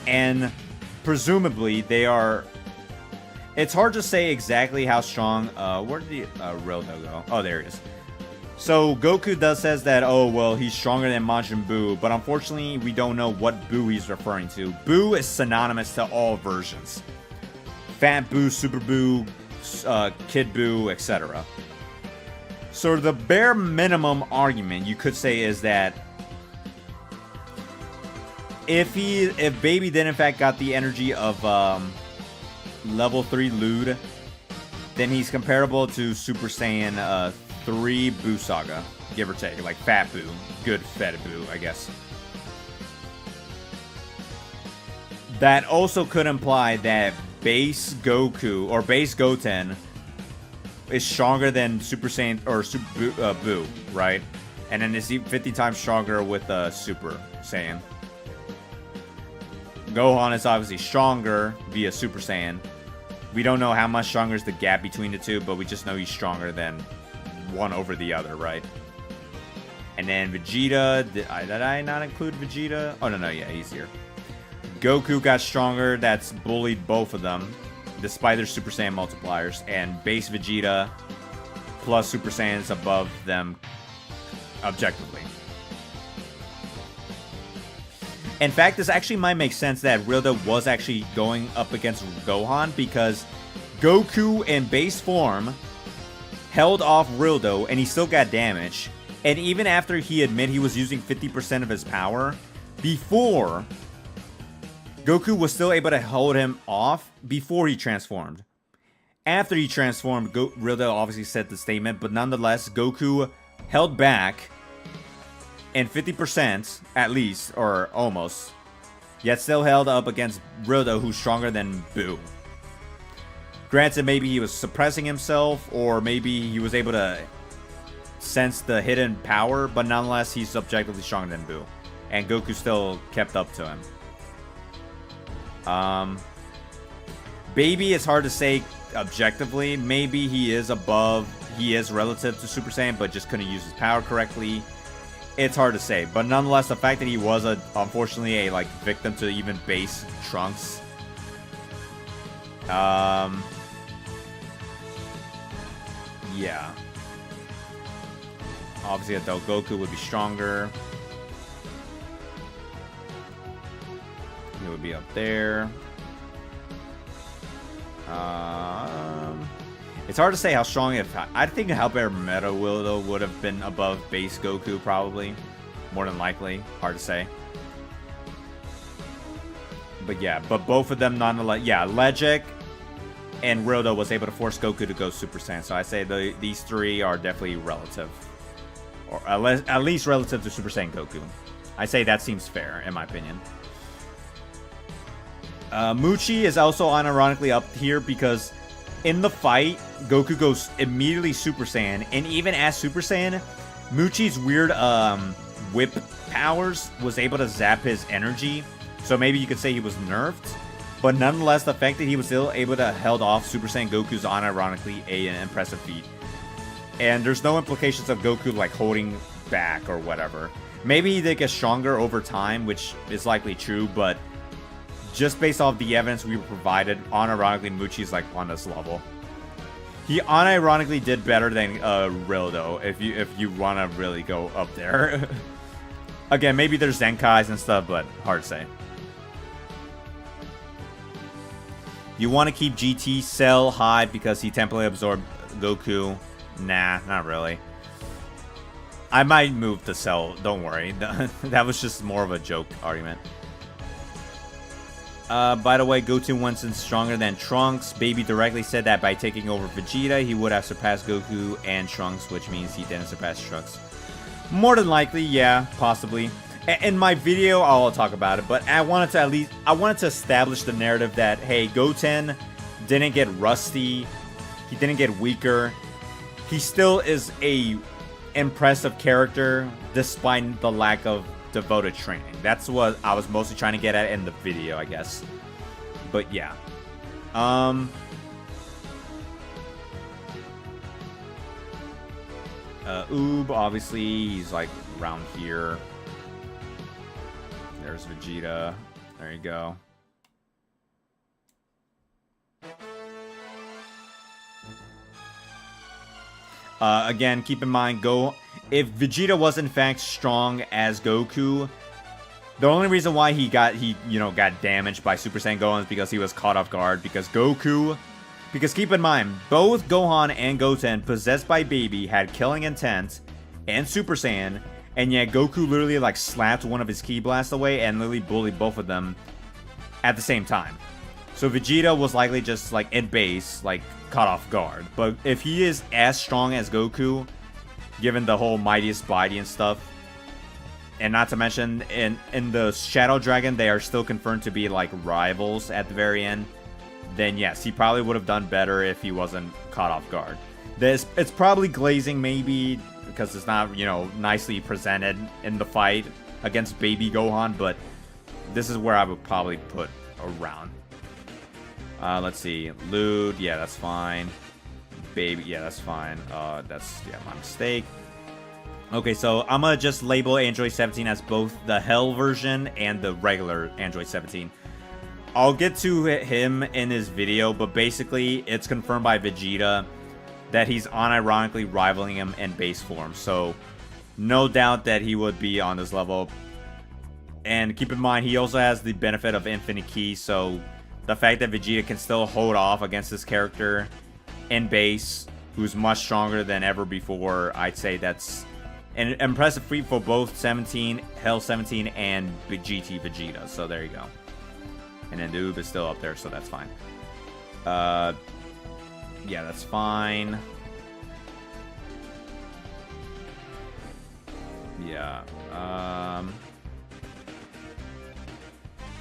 And presumably they are... It's hard to say exactly how strong... where did Rildo go? Oh, there he is. So Goku says that, oh, well, he's stronger than Majin Buu. But unfortunately, we don't know what Buu he's referring to. Buu is synonymous to all versions. Fat Buu, Super Buu, Kid Buu, etc. So the bare minimum argument you could say is that if Baby did in fact got the energy of level 3 Lude, then he's comparable to Super Saiyan 3 Buu Saga, give or take, like Fat Buu, good Fat Buu, I guess. That also could imply that base Goku or base Goten is stronger than Super Saiyan or Buu, right? And then is 50 times stronger with Super Saiyan. Gohan is obviously stronger via Super Saiyan. We don't know how much stronger is the gap between the two, but we just know he's stronger than one over the other, right? And then Vegeta, did I not include Vegeta? Oh, no, yeah, he's here. Goku got stronger, that's bullied both of them, despite their Super Saiyan multipliers, and base Vegeta plus Super Saiyans above them objectively. In fact, this actually might make sense that Rildo was actually going up against Gohan because Goku in base form held off Rildo and he still got damage. And even after he admitted he was using 50% of his power, before Goku was still able to hold him off before he transformed. After he transformed, Rildo obviously said the statement, but nonetheless, Goku held back in 50% at least, or almost, yet still held up against Rildo, who's stronger than Boo. Granted, maybe he was suppressing himself, or maybe he was able to sense the hidden power, but nonetheless, he's subjectively stronger than Boo. And Goku still kept up to him. Baby, it's hard to say objectively. Maybe he is relative to Super Saiyan, but just couldn't use his power correctly. It's hard to say, but nonetheless, the fact that he was unfortunately a victim to even base Trunks. Yeah. Obviously, adult Goku would be stronger. He would be up there. It's hard to say how strong. I think how better Meta would have been above base Goku, probably. More than likely. Hard to say. But yeah, but both of them nonetheless. Yeah, Legic and Rildo was able to force Goku to go Super Saiyan. So I say these three are definitely relative. Or at least relative to Super Saiyan Goku. I say that seems fair, in my opinion. Muchi is also unironically up here because in the fight, Goku goes immediately Super Saiyan. And even as Super Saiyan, Muchi's weird whip powers was able to zap his energy. So maybe you could say he was nerfed. But nonetheless, the fact that he was still able to held off Super Saiyan Goku's unironically an impressive feat. And there's no implications of Goku holding back or whatever. Maybe he did get stronger over time, which is likely true, but just based off the evidence we were provided, unironically, Muchi's on this level. He unironically did better than Rildo, if you want to really go up there. Again, maybe there's Zenkais and stuff, but hard to say. You want to keep GT Cell high because he temporarily absorbed Goku? Nah, not really. I might move to Cell, don't worry. That was just more of a joke argument. By the way, Goten Winston's stronger than Trunks. Baby directly said that by taking over Vegeta, he would have surpassed Goku and Trunks, which means he didn't surpass Trunks. More than likely, yeah, possibly. In my video, I'll talk about it, but I wanted to establish the narrative that, hey, Goten didn't get rusty. He didn't get weaker. He still is a impressive character despite the lack of devoted training. That's what I was mostly trying to get at in the video, I guess. But yeah. Oob, obviously, he's around here. There's Vegeta. There you go. Again, keep in mind, if Vegeta was in fact strong as Goku, the only reason why he got damaged by Super Saiyan Gohan is because he was caught off guard. Because keep in mind, both Gohan and Goten, possessed by Baby, had killing intent and Super Saiyan, and yet Goku literally slapped one of his Ki Blasts away and literally bullied both of them at the same time. So Vegeta was likely just in base, caught off guard. But if he is as strong as Goku, given the whole mightiest body and stuff, and not to mention in the Shadow Dragon they are still confirmed to be rivals at the very end, then yes, he probably would have done better if he wasn't caught off guard. It's probably glazing maybe because it's not nicely presented in the fight against Baby Gohan, but this is where I would probably put around. Let's see. Lewd, yeah, that's fine. Baby, yeah, that's fine. That's my mistake. Okay, so I'm gonna just label Android 17 as both the Hell version and the regular Android 17. I'll get to him in his video, but basically it's confirmed by Vegeta that he's unironically rivaling him in base form. So no doubt that he would be on this level. And keep in mind, he also has the benefit of Infinite Ki, so the fact that Vegeta can still hold off against this character in base, who's much stronger than ever before, I'd say that's an impressive feat for both Hell 17 and Big GT Vegeta. So there you go. And then the Oob is still up there, so that's fine. Yeah, that's fine. Yeah.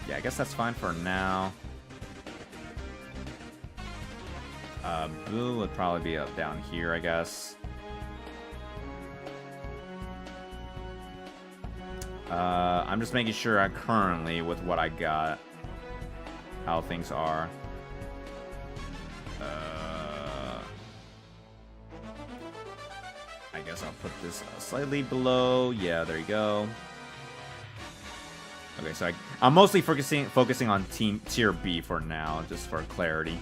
Yeah, I guess that's fine for now. Blue would probably be up down here, I guess. I'm just making sure I currently, with what I got, how things are. I guess I'll put this slightly below. Yeah, there you go. Okay, so I'm mostly focusing on tier B for now, just for clarity.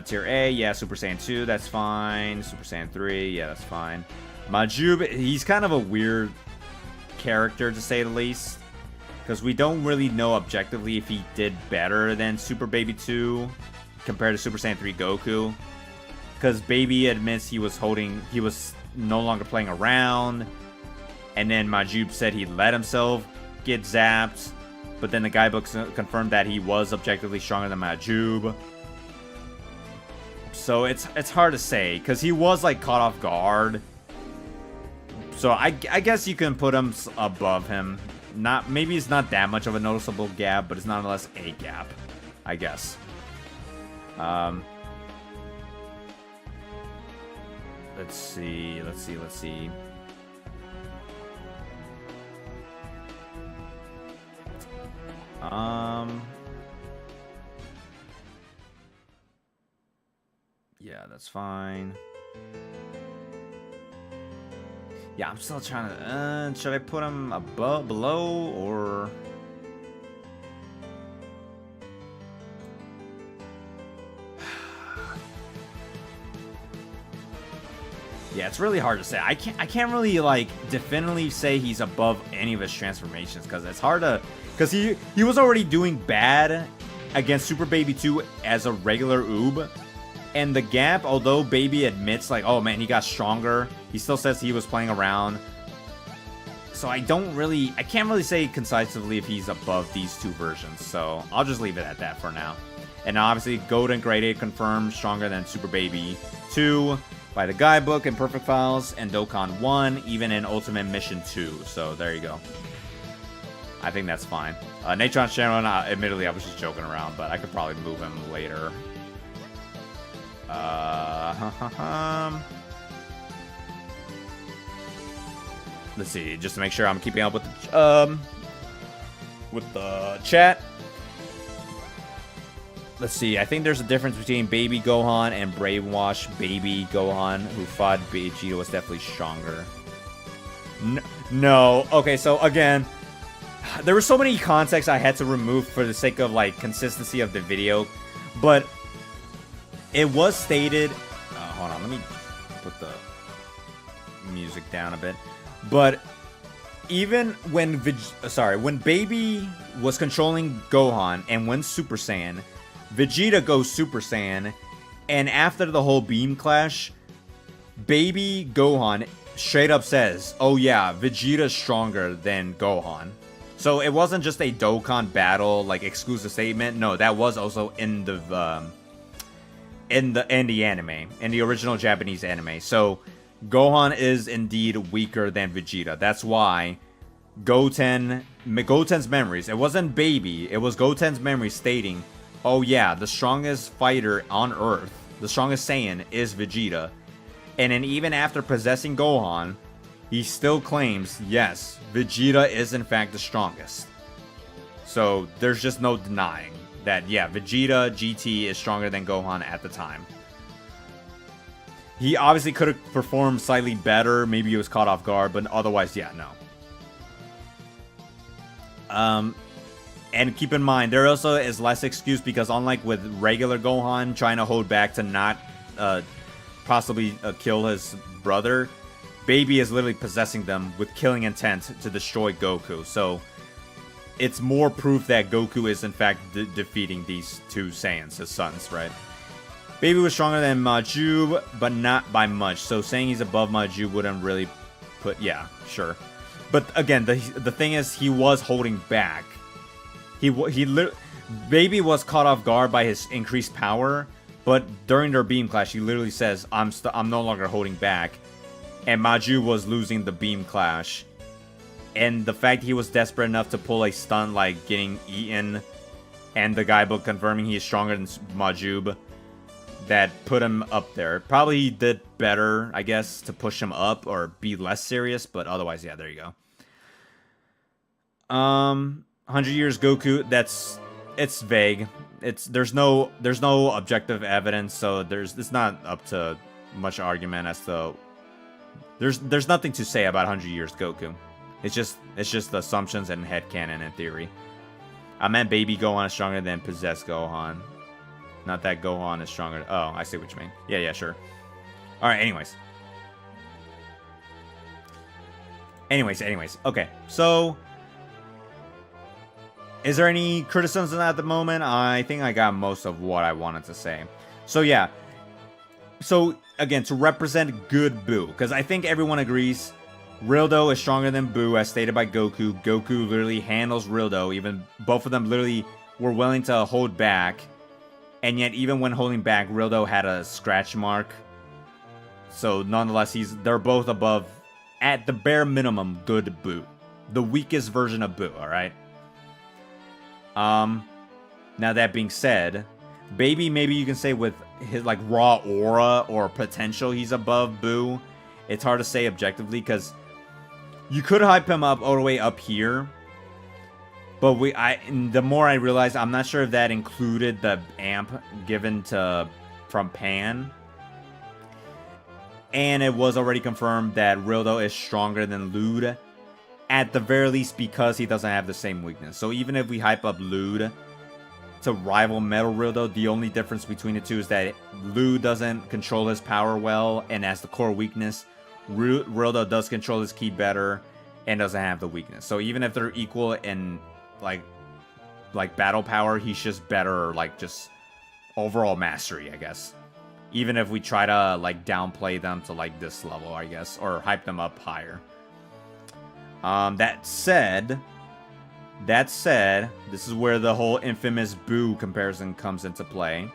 Tier A, yeah, Super Saiyan 2, that's fine. Super Saiyan 3, yeah, that's fine. Majub, he's kind of a weird character, to say the least. Because we don't really know objectively if he did better than Super Baby 2 compared to Super Saiyan 3 Goku. Because Baby admits he was no longer playing around. And then Majub said he let himself get zapped. But then the guidebook confirmed that he was objectively stronger than Majub. So it's hard to say, because he was like caught off guard. So I guess you can put him above him. Maybe it's not that much of a noticeable gap, but it's nonetheless a gap, I guess. Let's see. Yeah, that's fine. Yeah, I'm still trying to... should I put him above, below, or... Yeah, it's really hard to say. I can't really, like, definitively say he's above any of his transformations, because it's hard to... Because he was already doing bad against Super Baby 2 as a regular Oob. And the gap, although Baby admits, like, oh man, he got stronger, he still says he was playing around. So I can't really say concisely if he's above these two versions. So I'll just leave it at that for now. And obviously, Golden Grade 8 confirmed stronger than Super Baby 2 by the guidebook and Perfect Files, and Dokkan 1, even in Ultimate Mission 2. So there you go. I think that's fine. Natron's channel, admittedly, I was just joking around, but I could probably move him later. Let's see, just to make sure I'm keeping up with the chat. Let's see, I think there's a difference between Baby Gohan and Brainwash Baby Gohan, who fought Vegeta, was definitely stronger. No. Okay, so again, there were so many contexts I had to remove for the sake of, like, consistency of the video, but it was stated... hold on, let me put the music down a bit. But even when when Baby was controlling Gohan and went Super Saiyan, Vegeta goes Super Saiyan, and after the whole beam clash, Baby Gohan straight up says, oh yeah, Vegeta's stronger than Gohan. So it wasn't just a Dokkan battle, like, exclusive statement. No, that was also in the anime, in the original Japanese anime. So Gohan is indeed weaker than Vegeta. That's why Goten's memories, it wasn't Baby, it was Goten's memories stating, oh yeah, the strongest fighter on Earth, the strongest Saiyan is Vegeta. And then even after possessing Gohan, he still claims, yes, Vegeta is in fact the strongest. So there's just no denying that, yeah, Vegeta GT is stronger than Gohan at the time. He obviously could have performed slightly better. Maybe he was caught off guard, but otherwise, yeah, no. And keep in mind, there also is less excuse because unlike with regular Gohan trying to hold back to not possibly kill his brother, Baby is literally possessing them with killing intent to destroy Goku. So it's more proof that Goku is in fact defeating these two Saiyans, his sons, right? Baby was stronger than Majub, but not by much. So saying he's above Majub wouldn't really put... Yeah, sure. But again, the thing is, he was holding back. Baby was caught off guard by his increased power, but during their beam clash, he literally says, I'm no longer holding back. And Maju was losing the beam clash. And the fact he was desperate enough to pull a stunt like getting eaten, and the guidebook confirming he is stronger than Majub, that put him up there. Probably he did better, I guess, to push him up or be less serious, but otherwise, yeah, there you go. 100 Years Goku, it's vague. There's no objective evidence, so it's not up to much argument as to there's nothing to say about 100 Years Goku. It's just assumptions and headcanon and theory. I meant Baby Gohan is stronger than Possessed Gohan. Not that Gohan is stronger. Oh, I see what you mean. Yeah, sure. Alright, anyways. Okay, so is there any criticism at the moment? I think I got most of what I wanted to say. So yeah. So again, to represent good Buu, because I think everyone agrees Rildo is stronger than Buu, as stated by Goku. Goku literally handles Rildo. Even both of them literally were willing to hold back. And yet, even when holding back, Rildo had a scratch mark. So nonetheless, they're both above, at the bare minimum, good Buu. The weakest version of Buu, alright? Now that being said, Baby, maybe you can say with his like raw aura or potential, he's above Buu. It's hard to say objectively because you could hype him up all the way up here. But the more I realized, I'm not sure if that included the amp given from Pan. And it was already confirmed that Rildo is stronger than Lude. At the very least, because he doesn't have the same weakness. So even if we hype up Lude to rival Metal Rildo, the only difference between the two is that Lude doesn't control his power well, and as the core weakness, Rildo does control his ki better and doesn't have the weakness. So even if they're equal in like battle power, he's just better, like just overall mastery, I guess. Even if we try to like downplay them to like this level, I guess, or hype them up higher. That said, this is where the whole infamous Buu comparison comes into play.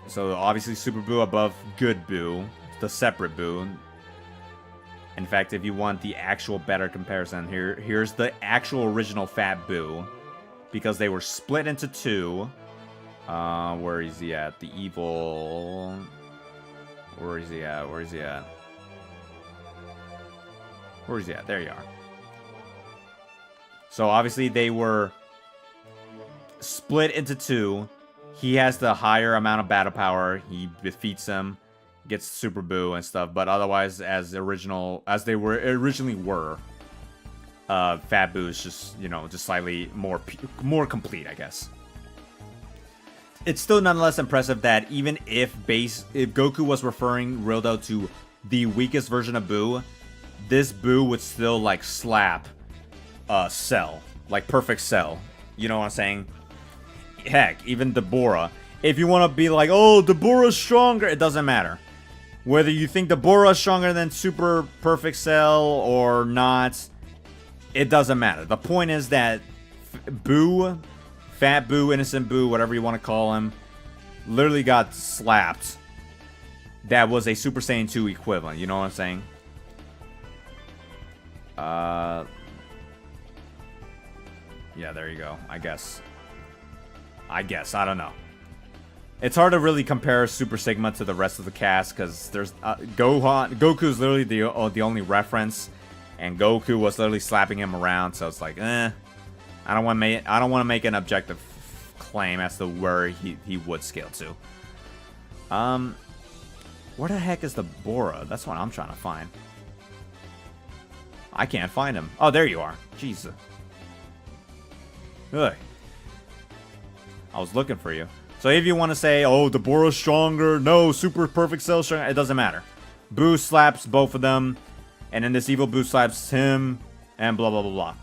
So obviously Super Buu above Good Buu, the separate Buu. In fact, if you want the actual better comparison, here's the actual original Fat Buu, because they were split into two. Where is he at? The evil. Where is he at? Where is he at? Where is he at? There you are. So obviously they were split into two. He has the higher amount of battle power. He defeats him, gets Super Buu and stuff. But otherwise, as they originally were, Fat Buu is just, just slightly more complete, I guess. It's still nonetheless impressive that even if Goku was referring Rildo to the weakest version of Buu, this Buu would still like slap Cell, like perfect Cell. You know what I'm saying? Heck, even Deborah. If you want to be like, oh, Deborah's stronger, it doesn't matter. Whether you think Deborah is stronger than Super Perfect Cell or not, it doesn't matter. The point is that Buu, Fat Buu, Innocent Buu, whatever you want to call him, literally got slapped. That was a Super Saiyan 2 equivalent. You know what I'm saying? Yeah, there you go. I guess. I don't know. It's hard to really compare Super Sigma to the rest of the cast because there's Goku's literally the only reference, and Goku was literally slapping him around. So it's like, I don't want to make an objective claim as to where he would scale to. Where the heck is the Bora? That's what I'm trying to find. I can't find him. Oh, there you are. Jesus. Ugh. I was looking for you. So if you want to say, oh, Deborah's stronger, no, Super Perfect Cell stronger, it doesn't matter. Buu slaps both of them, and then this evil Buu slaps him, and blah, blah, blah, blah.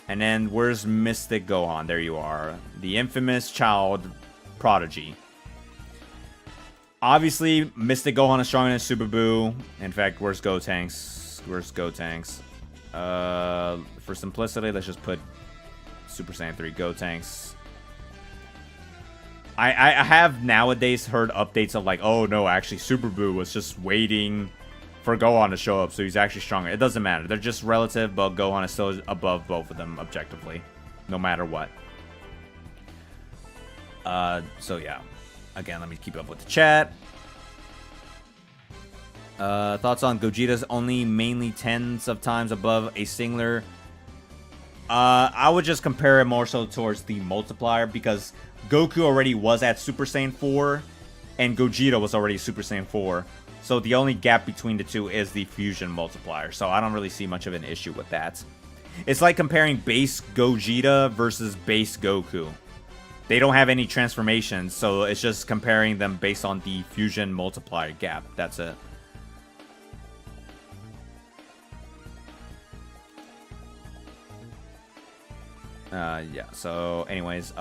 And then where's Mystic Gohan? There you are. The infamous child prodigy. Obviously, Mystic Gohan is stronger than Super Buu. In fact, where's Gotenks? Where's Gotenks? For simplicity, let's just put Super Saiyan 3 Gotenks. I have nowadays heard updates of like, oh no, actually Super Buu was just waiting for Gohan to show up, so he's actually stronger. It doesn't matter. They're just relative, but Gohan is still above both of them objectively, no matter what. So yeah. Again, let me keep up with the chat. Thoughts on Gogeta's only mainly tens of times above a singler? I would just compare it more so towards the multiplier, because Goku already was at Super Saiyan 4, and Gogeta was already Super Saiyan 4. So the only gap between the two is the fusion multiplier. So I don't really see much of an issue with that. It's like comparing base Gogeta versus base Goku. They don't have any transformations, so it's just comparing them based on the fusion multiplier gap. That's it. Yeah, so anyways,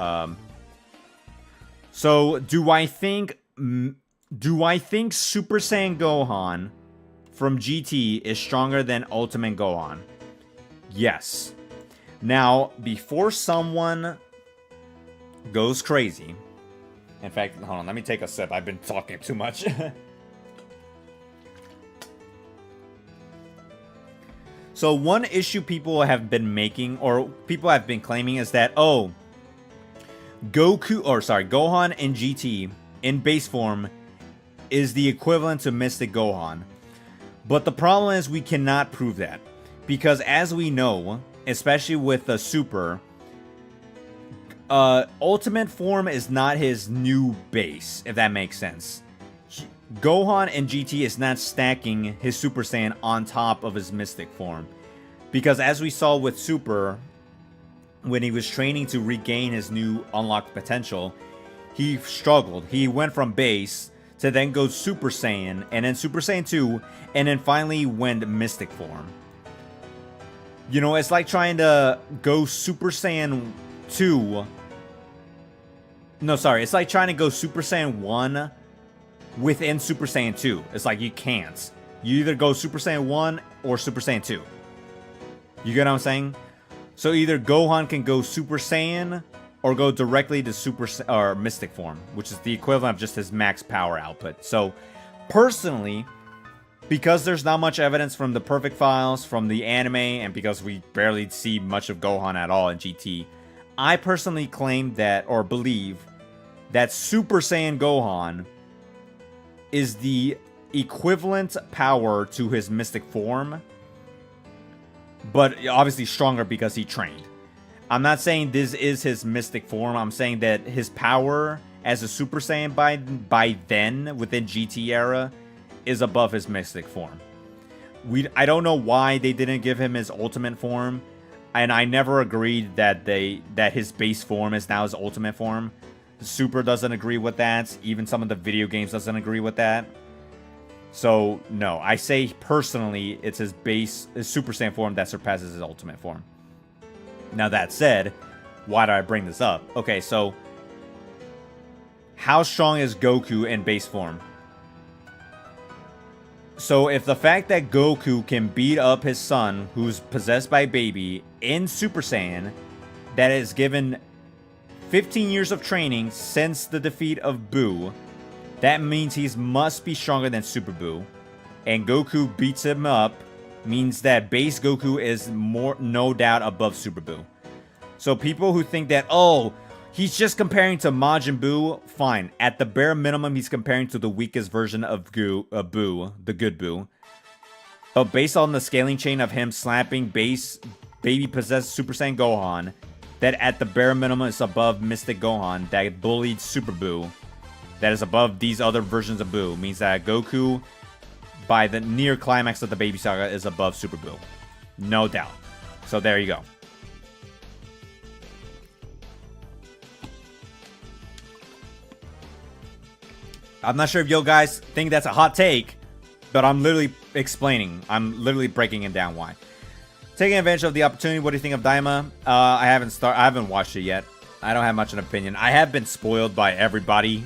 so do I think Super Saiyan Gohan from GT is stronger than Ultimate Gohan? Yes. Now, before someone goes crazy, in fact, hold on, let me take a sip. I've been talking too much. So one issue people have been making, or people have been claiming, is that, oh, Gohan in GT in base form is the equivalent to Mystic Gohan. But the problem is we cannot prove that, because as we know, especially with the Super, Ultimate form is not his new base, if that makes sense. Gohan in GT is not stacking his Super Saiyan on top of his Mystic form. Because as we saw with Super, when he was training to regain his new unlocked potential, he struggled. He went from base to then go Super Saiyan, and then Super Saiyan 2, and then finally went Mystic form. You know, it's like trying to go Super Saiyan 2. No, sorry. It's like trying to go Super Saiyan 1 within Super Saiyan 2. It's like you can't. You either go Super Saiyan 1 or Super Saiyan 2. You get what I'm saying? So either Gohan can go Super Saiyan or go directly to or Mystic form, which is the equivalent of just his max power output. So personally, because there's not much evidence from the Perfect Files, from the anime, and because we barely see much of Gohan at all in GT, I personally claim that, or believe, that Super Saiyan Gohan is the equivalent power to his Mystic form, but obviously stronger because he trained. I'm not saying this is his Mystic form. I'm saying that his power as a Super Saiyan by then, within GT era, is above his Mystic form. I don't know why they didn't give him his Ultimate form, and I never agreed that his base form is now his Ultimate form. Super doesn't agree with that. Even some of the video games doesn't agree with that. So, no. I say, personally, it's his Super Saiyan form that surpasses his Ultimate form. Now, that said, why do I bring this up? Okay, so, how strong is Goku in base form? So, if the fact that Goku can beat up his son, who's possessed by Baby, in Super Saiyan, that is given 15 years of training since the defeat of Buu, that means he must be stronger than Super Buu. And Goku beats him up, means that base Goku is no doubt above Super Buu. So people who think that, oh, he's just comparing to Majin Buu, fine. At the bare minimum, he's comparing to the weakest version of Buu, the good Buu. But based on the scaling chain of him slapping baby possessed Super Saiyan Gohan, that at the bare minimum is above Mystic Gohan, that bullied Super Buu, that is above these other versions of Buu, means that Goku, by the near climax of the Baby Saga, is above Super Buu. No doubt. So there you go. I'm not sure if you guys think that's a hot take, but I'm literally explaining. I'm literally breaking it down why. Taking advantage of the opportunity, what do you think of Daima? I haven't watched it yet. I don't have much of an opinion. I have been spoiled by everybody.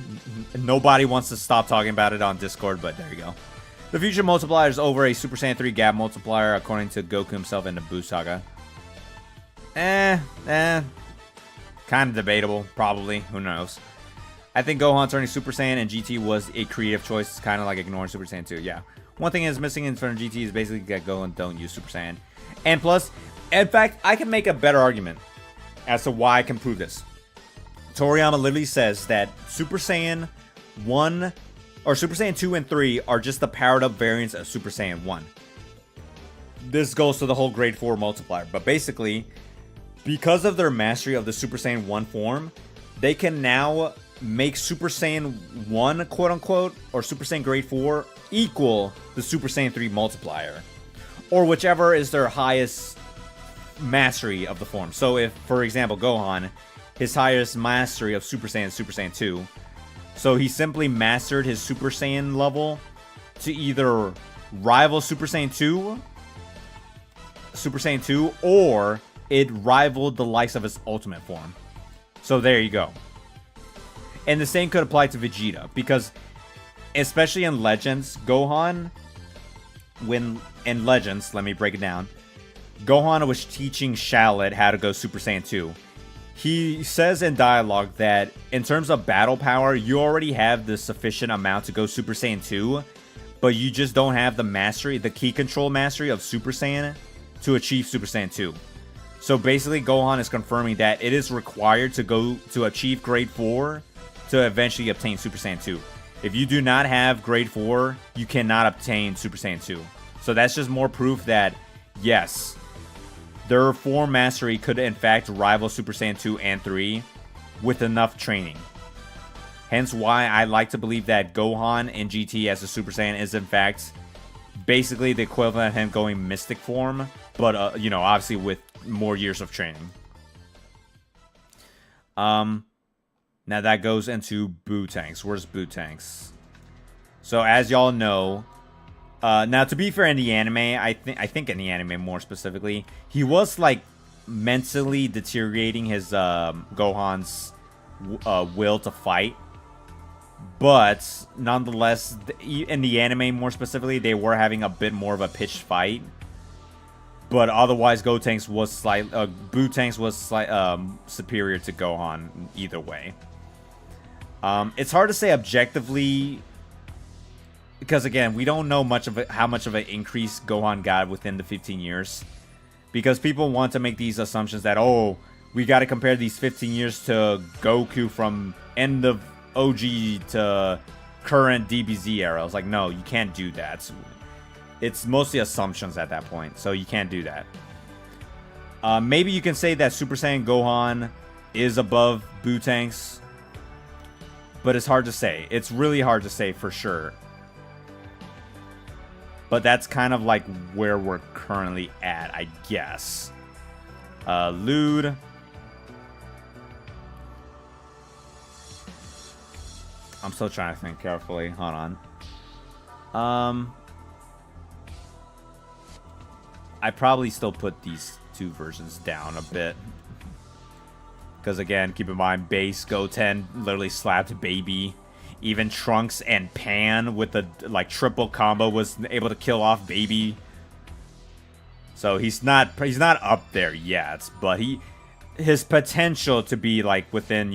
Nobody wants to stop talking about it on Discord, but there you go. The future multiplier is over a Super Saiyan 3 gap multiplier, according to Goku himself in the Buu Saga. Kind of debatable, probably. Who knows? I think Gohan turning Super Saiyan in GT was a creative choice. It's kind of like ignoring Super Saiyan 2. Yeah. One thing is missing in front of GT is basically that Gohan don't use Super Saiyan. And plus, in fact, I can make a better argument as to why I can prove this. Toriyama literally says that Super Saiyan 1 or Super Saiyan 2 and 3 are just the powered up variants of Super Saiyan 1. This goes to the whole grade 4 multiplier. But basically, because of their mastery of the Super Saiyan 1 form, they can now make Super Saiyan 1, quote unquote, or Super Saiyan grade 4 equal the Super Saiyan 3 multiplier. Or whichever is their highest mastery of the form. So if, for example, Gohan, his highest mastery of Super Saiyan is Super Saiyan 2. So he simply mastered his Super Saiyan level to either rival Super Saiyan 2, or it rivaled the likes of his ultimate form. So there you go. And the same could apply to Vegeta, because especially in Legends, Gohan, in Legends, let me break it down. Gohan was teaching Shallot how to go Super Saiyan 2. He says in dialogue that in terms of battle power, you already have the sufficient amount to go Super Saiyan 2, but you just don't have the mastery, the key control mastery of Super Saiyan to achieve Super Saiyan 2. So basically, Gohan is confirming that it is required to achieve grade 4 to eventually obtain Super Saiyan 2. If you do not have grade 4, you cannot obtain Super Saiyan 2. So that's just more proof that, yes, their form mastery could in fact rival Super Saiyan 2 and 3 with enough training. Hence why I like to believe that Gohan in GT as a Super Saiyan is in fact basically the equivalent of him going Mystic form, but obviously with more years of training. Now that goes into Buu-Tanks. Where's Buu-Tanks? So as y'all know, now to be fair, in the anime, I think in the anime more specifically, he was like mentally deteriorating his Gohan's will to fight. But nonetheless, in the anime more specifically, they were having a bit more of a pitched fight. But otherwise, Buu-Tanks was superior to Gohan either way. It's hard to say objectively, because again, we don't know how much of an increase Gohan got within the 15 years. Because people want to make these assumptions that, oh, we got to compare these 15 years to Goku from end of OG to current DBZ era. I was like, no, you can't do that. It's mostly assumptions at that point, so you can't do that. Maybe you can say that Super Saiyan Gohan is above Buu-Tanks, but it's hard to say. It's really hard to say for sure. But that's kind of like where we're currently at, I guess. Lude. I'm still trying to think carefully. Hold on. I probably still put these two versions down a bit. Because again, keep in mind, base Goten literally slapped Baby. Even Trunks and Pan with the triple combo was able to kill off Baby. So he's not up there yet, but his potential to be like within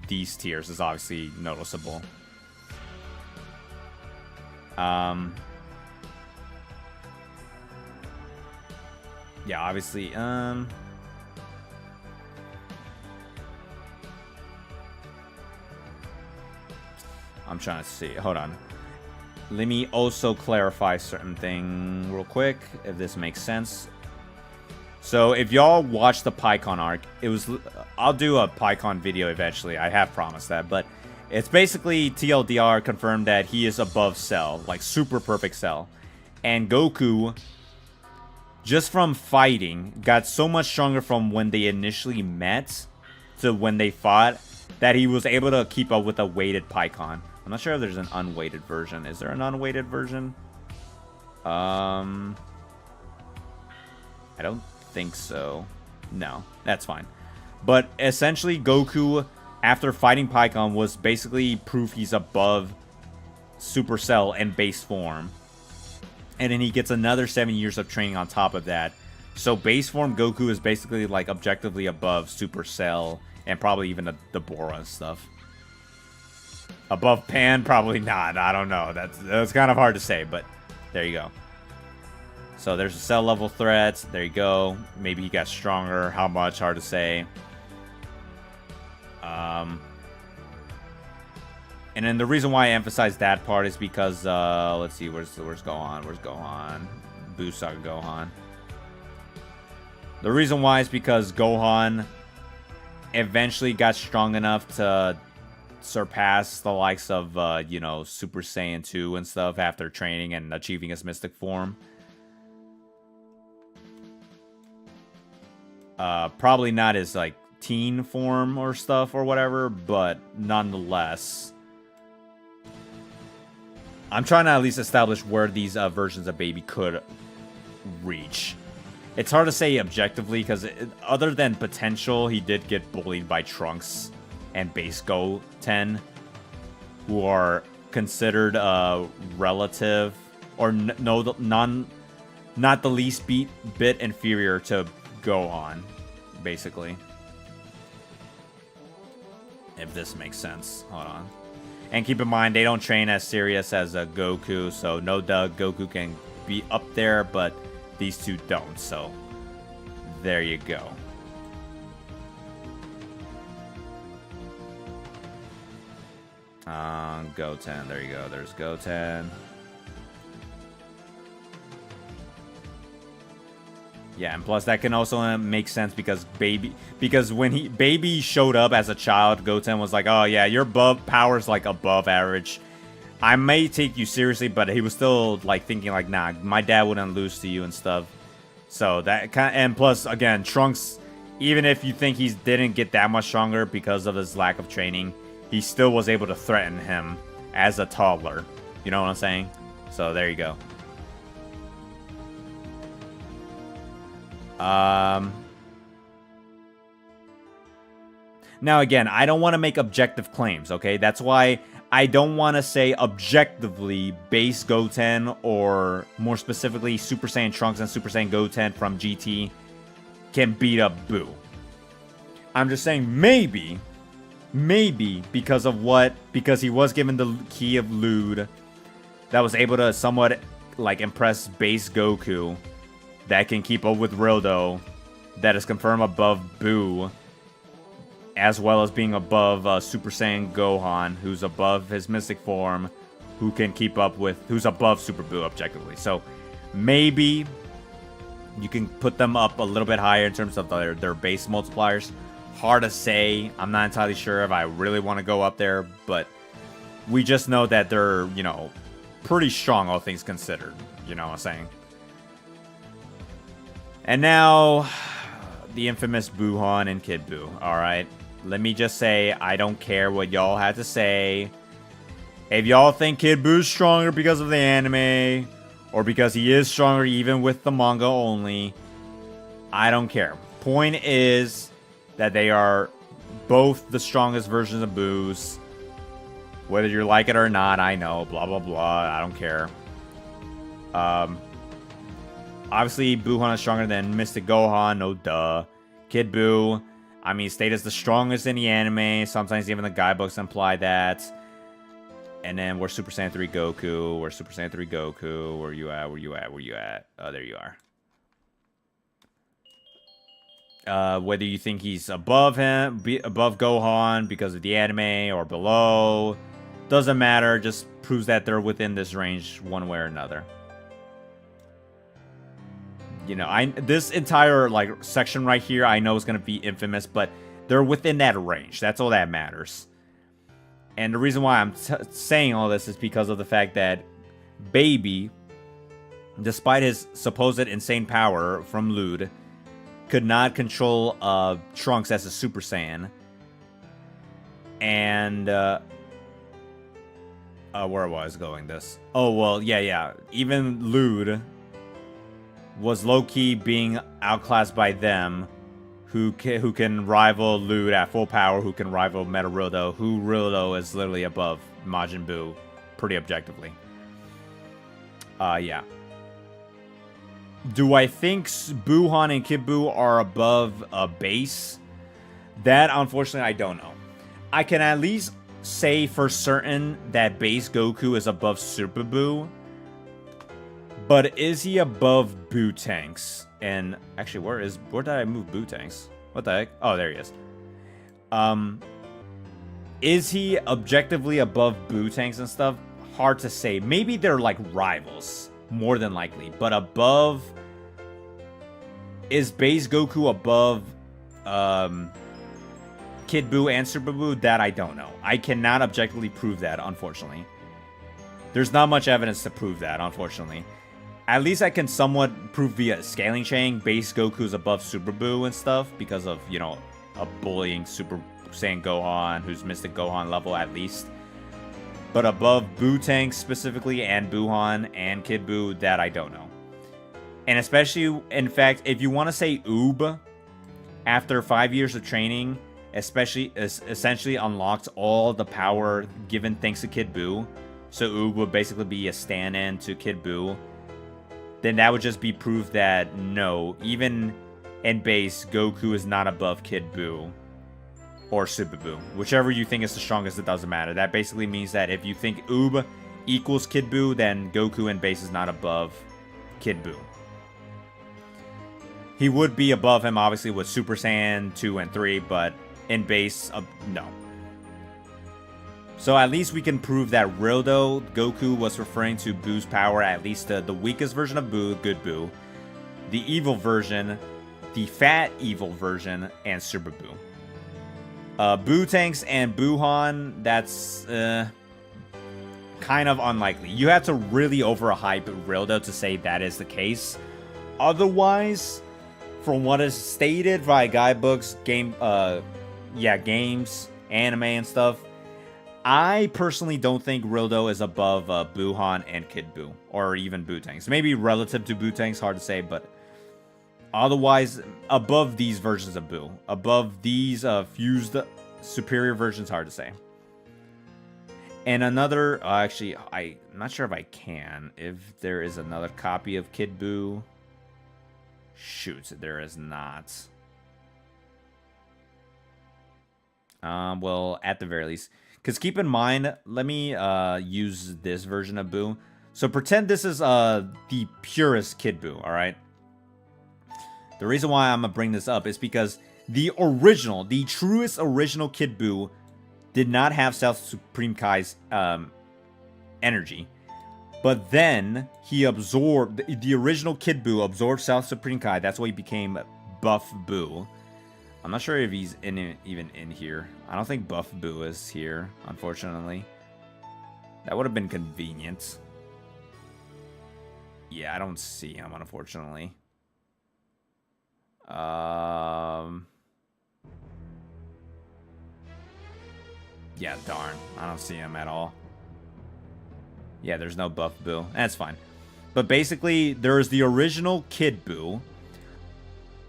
these tiers is obviously noticeable. Yeah, obviously, I'm trying to see. Hold on. Let me also clarify certain thing real quick, if this makes sense. So, if y'all watch the PyCon arc, I'll do a PyCon video eventually. I have promised that, but it's basically TLDR confirmed that he is above Cell, like super perfect Cell. And Goku, just from fighting, got so much stronger from when they initially met to when they fought that he was able to keep up with a weighted PyCon. I'm not sure if there's an unweighted version. Is there an unweighted version? I don't think so. No, that's fine. But essentially, Goku, after fighting PyCon, was basically proof he's above Supercell in base form. And then he gets another 7 years of training on top of that. So base form Goku is basically like objectively above Supercell and probably even the Bora and stuff. Above Pan, probably not. I don't know. That's kind of hard to say, but there you go. So there's a cell level threat. There you go. Maybe he got stronger. How much? Hard to say. And then the reason why I emphasize that part is because let's see, where's Gohan? Where's Gohan? Busaga Gohan. The reason why is because Gohan eventually got strong enough to surpass the likes of you know, Super Saiyan 2 and stuff after training and achieving his mystic form. Probably not his like teen form or stuff or whatever, but nonetheless, I'm trying to at least establish where these versions of Baby could reach. It's hard to say objectively because other than potential, he did get bullied by Trunks and Base Goten, who are considered relative or not the least bit inferior to Gohan, basically. If this makes sense. Hold on. And keep in mind, they don't train as serious as Goku, so no doubt Goku can be up there, but these two don't, so there you go. Goten, there you go. There's Goten. Yeah, and plus that can also make sense because when Baby showed up as a child, Goten was like, "Oh yeah, your power's like above average. I may take you seriously," but he was still like thinking like, "Nah, my dad wouldn't lose to you and stuff." So that and plus again, Trunks, even if you think he didn't get that much stronger because of his lack of training, he still was able to threaten him as a toddler. You know what I'm saying? So there you go. Now again, I don't want to make objective claims, okay? That's why I don't want to say objectively Base Goten or more specifically Super Saiyan Trunks and Super Saiyan Goten from GT can beat up Boo. I'm just saying maybe because he was given the key of Lud that was able to somewhat like impress Base Goku that can keep up with Rildo, that is confirmed above Boo, as well as being above Super Saiyan Gohan, who's above his mystic form, who can keep up with, who's above Super Boo objectively. So maybe you can put them up a little bit higher in terms of their base multipliers. Hard to say. I'm not entirely sure if I really want to go up there, but we just know that they're, you know, pretty strong, all things considered. You know what I'm saying? And now, the infamous Buhan and Kid Buu. Alright, let me just say, I don't care what y'all have to say. If y'all think Kid Buu's stronger because of the anime, or because he is stronger even with the manga only, I don't care. Point is that they are both the strongest versions of Buu's. Whether you like it or not, I know, blah blah blah, I don't care. Obviously, Buhan is stronger than Mystic Gohan, no duh. Kid Buu, I mean, stayed as the strongest in the anime. Sometimes even the guidebooks imply that. And then we're Super Saiyan 3 Goku. We're Super Saiyan 3 Goku. Where you at? Where you at? Where you at? Oh, there you are. Whether you think he's above above Gohan because of the anime or below, doesn't matter. Just proves that they're within this range one way or another. You know, this entire like section right here, I know is gonna be infamous, but they're within that range. That's all that matters. And the reason why I'm saying all this is because of the fact that Baby, despite his supposed insane power from Lud, could not control Trunks as a Super Saiyan. And where was going this? Oh well, yeah. Even Lud was low-key being outclassed by them, who can rival Lud at full power, who can rival Meta Rildo, who Rildo is literally above Majin Buu pretty objectively. Yeah. Do I think Buhan and Kid Buu are above base? That, unfortunately, I don't know. I can at least say for certain that base Goku is above Super Buu. But is he above Buu Tanks? And actually, where did I move Buu Tanks? What the heck? Oh, there he is. Is he objectively above Buu Tanks and stuff? Hard to say. Maybe they're like rivals, more than likely. But above... Is base Goku above Kid Buu and Super Buu? That I don't know. I cannot objectively prove that, unfortunately. There's not much evidence to prove that, unfortunately. At least I can somewhat prove via scaling chain base Goku is above Super Buu and stuff because of, you know, a bullying Super Saiyan Gohan who's Mystic Gohan level at least. But above Buu Tanks specifically and Buhan and Kid Buu, that I don't know. And especially, in fact, if you want to say Oob, after 5 years of training, essentially unlocks all the power given thanks to Kid Buu. So Oob would basically be a stand-in to Kid Buu. Then that would just be proof that, no, even in base, Goku is not above Kid Buu or Super Buu. Whichever you think is the strongest, it doesn't matter. That basically means that if you think Oob equals Kid Buu, then Goku in base is not above Kid Buu. He would be above him, obviously, with Super Saiyan 2 and 3, but in base, no. So at least we can prove that Rildo, Goku was referring to Buu's power, at least the weakest version of Buu, Good Buu, the evil version, the fat evil version, and Super Buu. Buu Tanks and Buhan, that's kind of unlikely. You have to really overhype Rildo to say that is the case. Otherwise, from what is stated via guidebooks, games, anime, and stuff, I personally don't think Rildo is above Buhan and Kid Buu, or even Buu Tanks. Maybe relative to Buu Tanks, hard to say, but otherwise, above these versions of Buu. Above these fused superior versions, hard to say. And another, actually, I'm not sure if I can. If there is another copy of Kid Buu. Shoot, there is not. Well, at the very least. Because keep in mind, let me use this version of Buu. So pretend this is the purest Kid Buu, alright? The reason why I'm going to bring this up is because the truest original Kid Buu did not have South Supreme Kai's energy. But then he absorbed, the original Kid Buu absorbed South Supreme Kai. That's why he became Buff Buu. I'm not sure if he's even in here. I don't think Buff Buu is here, unfortunately. That would have been convenient. Yeah, I don't see him, unfortunately. Yeah, darn. I don't see him at all. Yeah, there's no Buff Buu. That's fine. But basically, there's the original Kid Buu.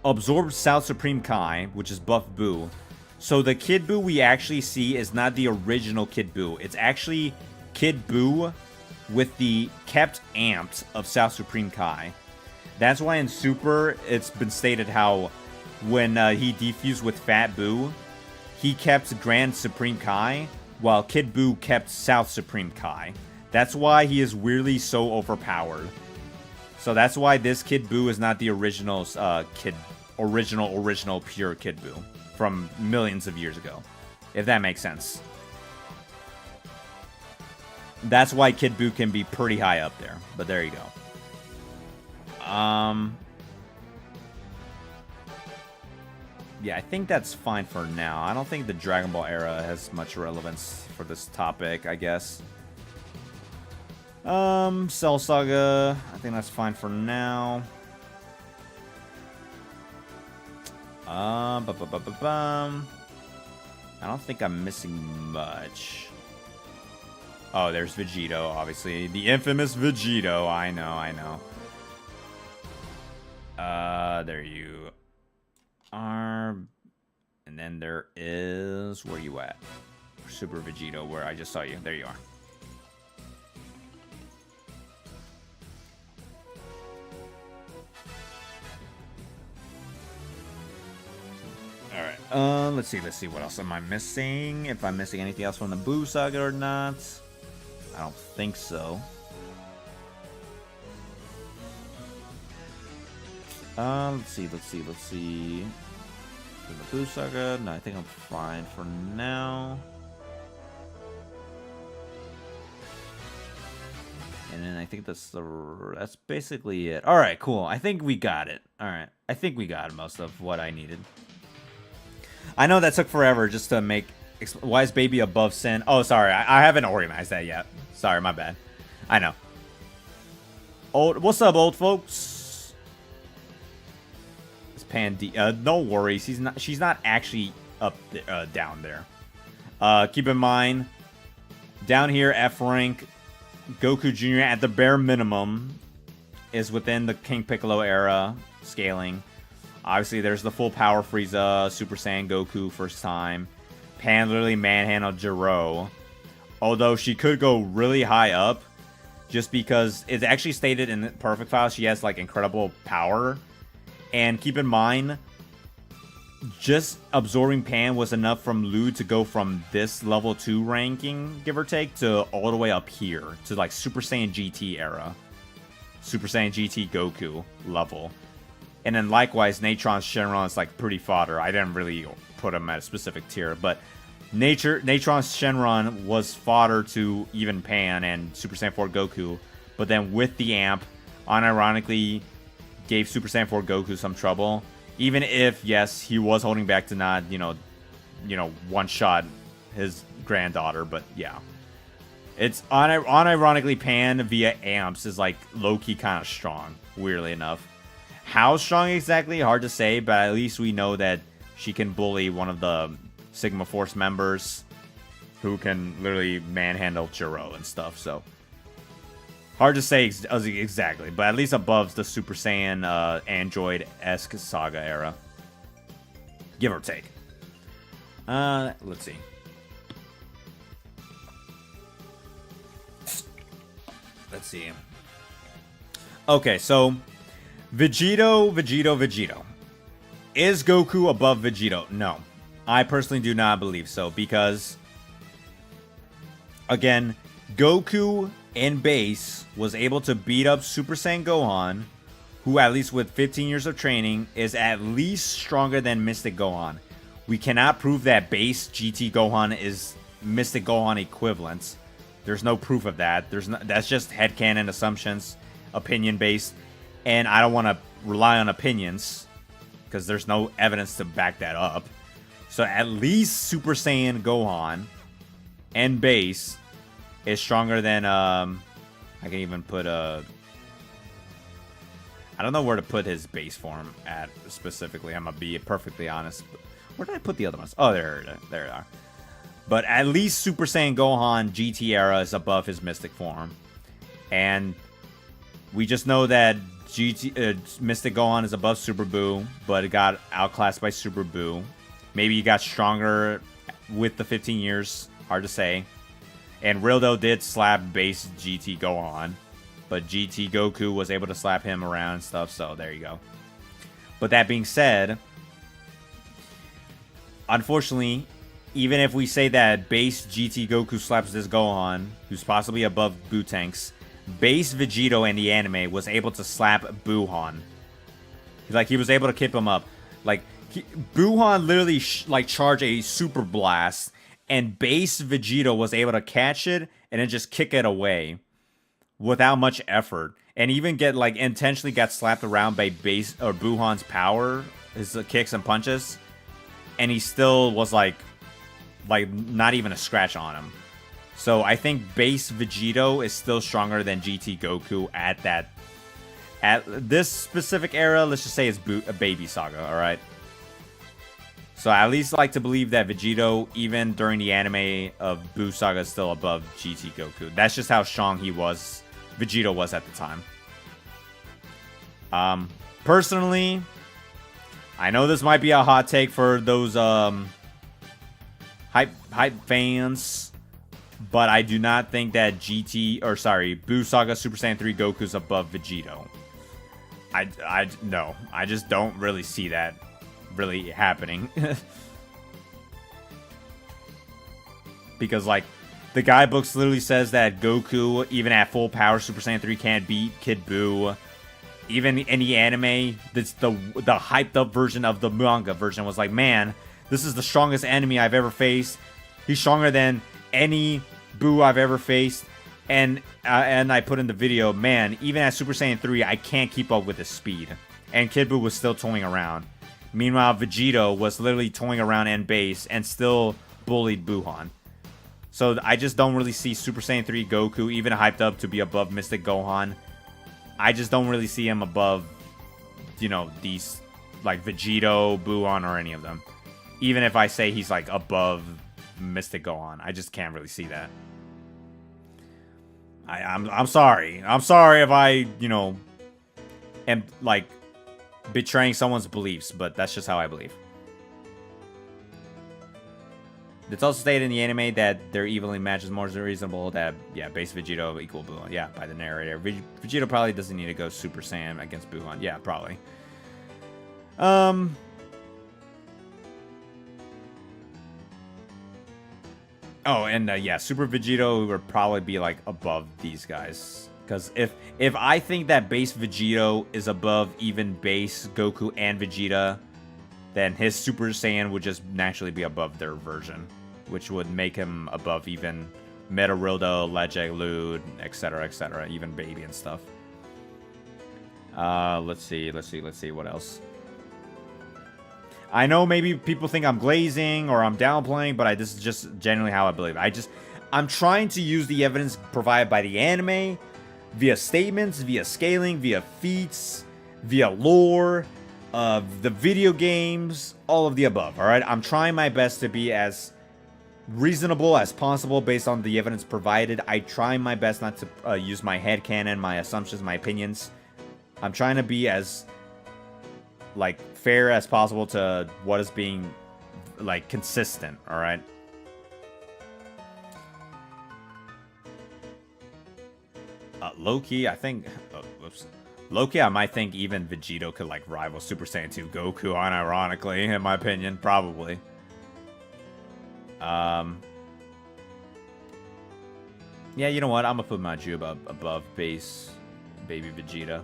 Absorbed South Supreme Kai, which is Buff Buu. So the Kid Buu we actually see is not the original Kid Buu. It's actually Kid Buu with the kept amped of South Supreme Kai. That's why in Super, it's been stated how when he defused with Fat Buu, he kept Grand Supreme Kai, while Kid Buu kept South Supreme Kai. That's why he is weirdly so overpowered. So that's why this Kid Buu is not the original original pure Kid Buu from millions of years ago. If that makes sense. That's why Kid Buu can be pretty high up there. But there you go. Yeah, I think that's fine for now. I don't think the Dragon Ball era has much relevance for this topic, I guess. Cell Saga, I think that's fine for now. I don't think I'm missing much. Oh, there's Vegito, obviously. The infamous Vegito. I know. There you are. And then there is... Where you at? Super Vegito, where I just saw you. There you are. Let's see what else am I missing? If I'm missing anything else from the Buu Saga or not. I don't think so. Let's see. For the Buu Saga, no, I think I'm fine for now. And then I think that's basically it. All right, cool. I think we got it. All right, I think we got most of what I needed. I know that took forever just to make. Why is baby above sin? Oh, sorry, I haven't organized that yet. Sorry, my bad. I know. What's up, old folks? It's Pandy. No worries. She's not actually up down there. Keep in mind, down here, F rank, Goku Jr. at the bare minimum is within the King Piccolo era scaling. Obviously, there's the full power Frieza, Super Saiyan Goku first time. Pan literally manhandled Jiro. Although she could go really high up, just because it's actually stated in the Perfect File she has like incredible power. And keep in mind, just absorbing Pan was enough from Lu to go from this level 2 ranking, give or take, to all the way up here to like Super Saiyan GT era, Super Saiyan GT Goku level. And then likewise, Natron Shenron is like pretty fodder. I didn't really put him at a specific tier, but Natron Shenron was fodder to even Pan and Super Saiyan 4 Goku. But then with the amp, unironically gave Super Saiyan 4 Goku some trouble. Even if, yes, he was holding back to not, one-shot his granddaughter, but yeah. It's unironically Pan via amps is like low-key kind of strong, weirdly enough. How strong exactly? Hard to say, but at least we know that she can bully one of the Sigma Force members who can literally manhandle Jiro and stuff, so. Hard to say exactly, but at least above the Super Saiyan Android-esque Saga era. Give or take. Let's see. Let's see. Okay, so Vegito. Is Goku above Vegito? No. I personally do not believe so, because again, Goku in base was able to beat up Super Saiyan Gohan, who at least with 15 years of training is at least stronger than Mystic Gohan. We cannot prove that base GT Gohan is Mystic Gohan equivalent. There's no proof of that. That's just headcanon assumptions, opinion based, and I don't want to rely on opinions because there's no evidence to back that up. So at least Super Saiyan Gohan and base is stronger than I can even put I don't know where to put his base form at specifically. I'm gonna be perfectly honest. Where did I put the other ones? Oh, there they are. But at least Super Saiyan Gohan GT era is above his Mystic form, and we just know that Mystic Gohan is above Super Buu, but it got outclassed by Super Buu. Maybe he got stronger with the 15 years. Hard to say. And Rildo did slap base GT Gohan, but GT Goku was able to slap him around and stuff, so there you go. But that being said, unfortunately, even if we say that base GT Goku slaps this Gohan, who's possibly above Buu-Tanks, base Vegito in the anime was able to slap Buuhan. Like, he was able to keep him up. Like, Buuhan literally charged a super blast, and base Vegito was able to catch it and then just kick it away without much effort, and even intentionally got slapped around by base or Buuhan's power, his kicks and punches, and he still was like not even a scratch on him. So I think base Vegito is still stronger than GT Goku at this specific era. Let's just say it's a baby saga, all right? So I at least like to believe that Vegito, even during the anime of Buu Saga, is still above GT Goku. That's just how strong Vegito was at the time. Personally, I know this might be a hot take for those hype fans, but I do not think that Buu Saga Super Saiyan 3 Goku's above Vegito. No, I just don't really see that really happening. because like the guidebooks literally says that Goku, even at full power Super Saiyan 3, can't beat Kid Buu. Even in the anime, that's the hyped up version of the manga version was like, man, this is the strongest enemy I've ever faced. He's stronger than any Buu I've ever faced. And I put in the video, man, even at Super Saiyan 3, I can't keep up with his speed. And Kid Buu was still toying around. Meanwhile, Vegito was literally toying around in base and still bullied Buuhan. So I just don't really see Super Saiyan 3 Goku even hyped up to be above Mystic Gohan. I just don't really see him above, you know, these, like, Vegito, Buuhan, or any of them. Even if I say he's, like, above Mystic Gohan. I just can't really see that. I'm sorry. I'm sorry if I, you know, am, like, betraying someone's beliefs, but that's just how I believe. It's also stated in the anime that their evenly matches more reasonable that, yeah, base Vegito equal Buuhan. Yeah, by the narrator. Vegito probably doesn't need to go Super Saiyan against Buuhan. Yeah, probably. Oh, and yeah, Super Vegito would probably be, like, above these guys. Because if I think that base Vegito is above even base Goku and Vegeta, then his Super Saiyan would just naturally be above their version, which would make him above even Metarildo, Ledge Lude, etc., even Baby and stuff. Let's see, what else? I know maybe people think I'm glazing or I'm downplaying, but this is just genuinely how I believe. I'm trying to use the evidence provided by the anime, via statements, via scaling, via feats, via lore, the video games, all of the above, alright? I'm trying my best to be as reasonable as possible based on the evidence provided. I try my best not to use my headcanon, my assumptions, my opinions. I'm trying to be as, like, fair as possible to what is being, like, consistent, alright? Low-key, I think... whoops. Low-key, I might think even Vegito could, like, rival Super Saiyan 2 Goku, unironically, in my opinion. Probably. Yeah, you know what? I'm gonna put Maju above base Baby Vegeta.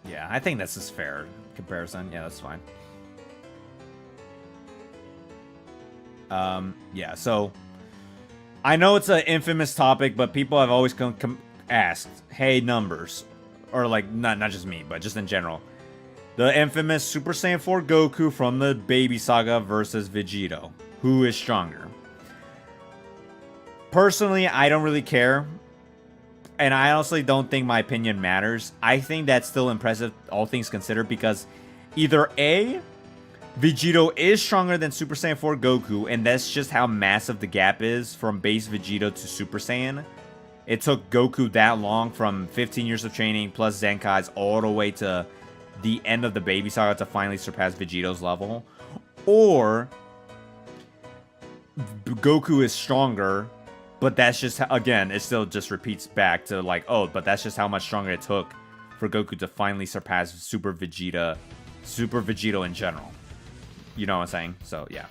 Yeah, I think this is fair comparison. Yeah, that's fine. Yeah, so I know it's an infamous topic, but people have always asked, hey, numbers, or like not just me, but just in general, the infamous Super Saiyan 4 Goku from the Baby Saga versus Vegito, who is stronger? Personally, I don't really care, and I honestly don't think my opinion matters. I think that's still impressive, all things considered, because either A, Vegito is stronger than Super Saiyan 4 Goku, and that's just how massive the gap is from base Vegito to Super Saiyan. It took Goku that long, from 15 years of training plus Zenkai's, all the way to the end of the Baby Saga to finally surpass Vegito's level. Or Goku is stronger, but that's just, again, it still just repeats back to like, oh, but that's just how much stronger it took for Goku to finally surpass Super Vegito in general. You know what I'm saying? So, yeah.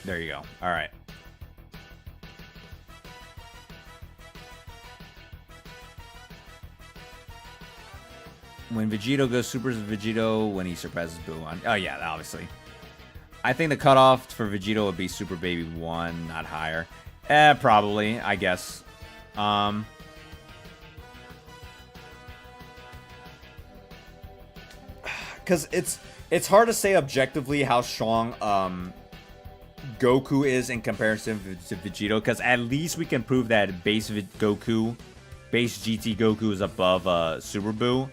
There you go. All right. When Vegito goes Super Vegito when he surpasses Buuhan. Oh, yeah, obviously. I think the cutoff for Vegito would be Super Baby 1, not higher. Probably, I guess. Because it's hard to say objectively how strong Goku is in comparison to Vegito, because at least we can prove that base GT Goku is above Super Buu.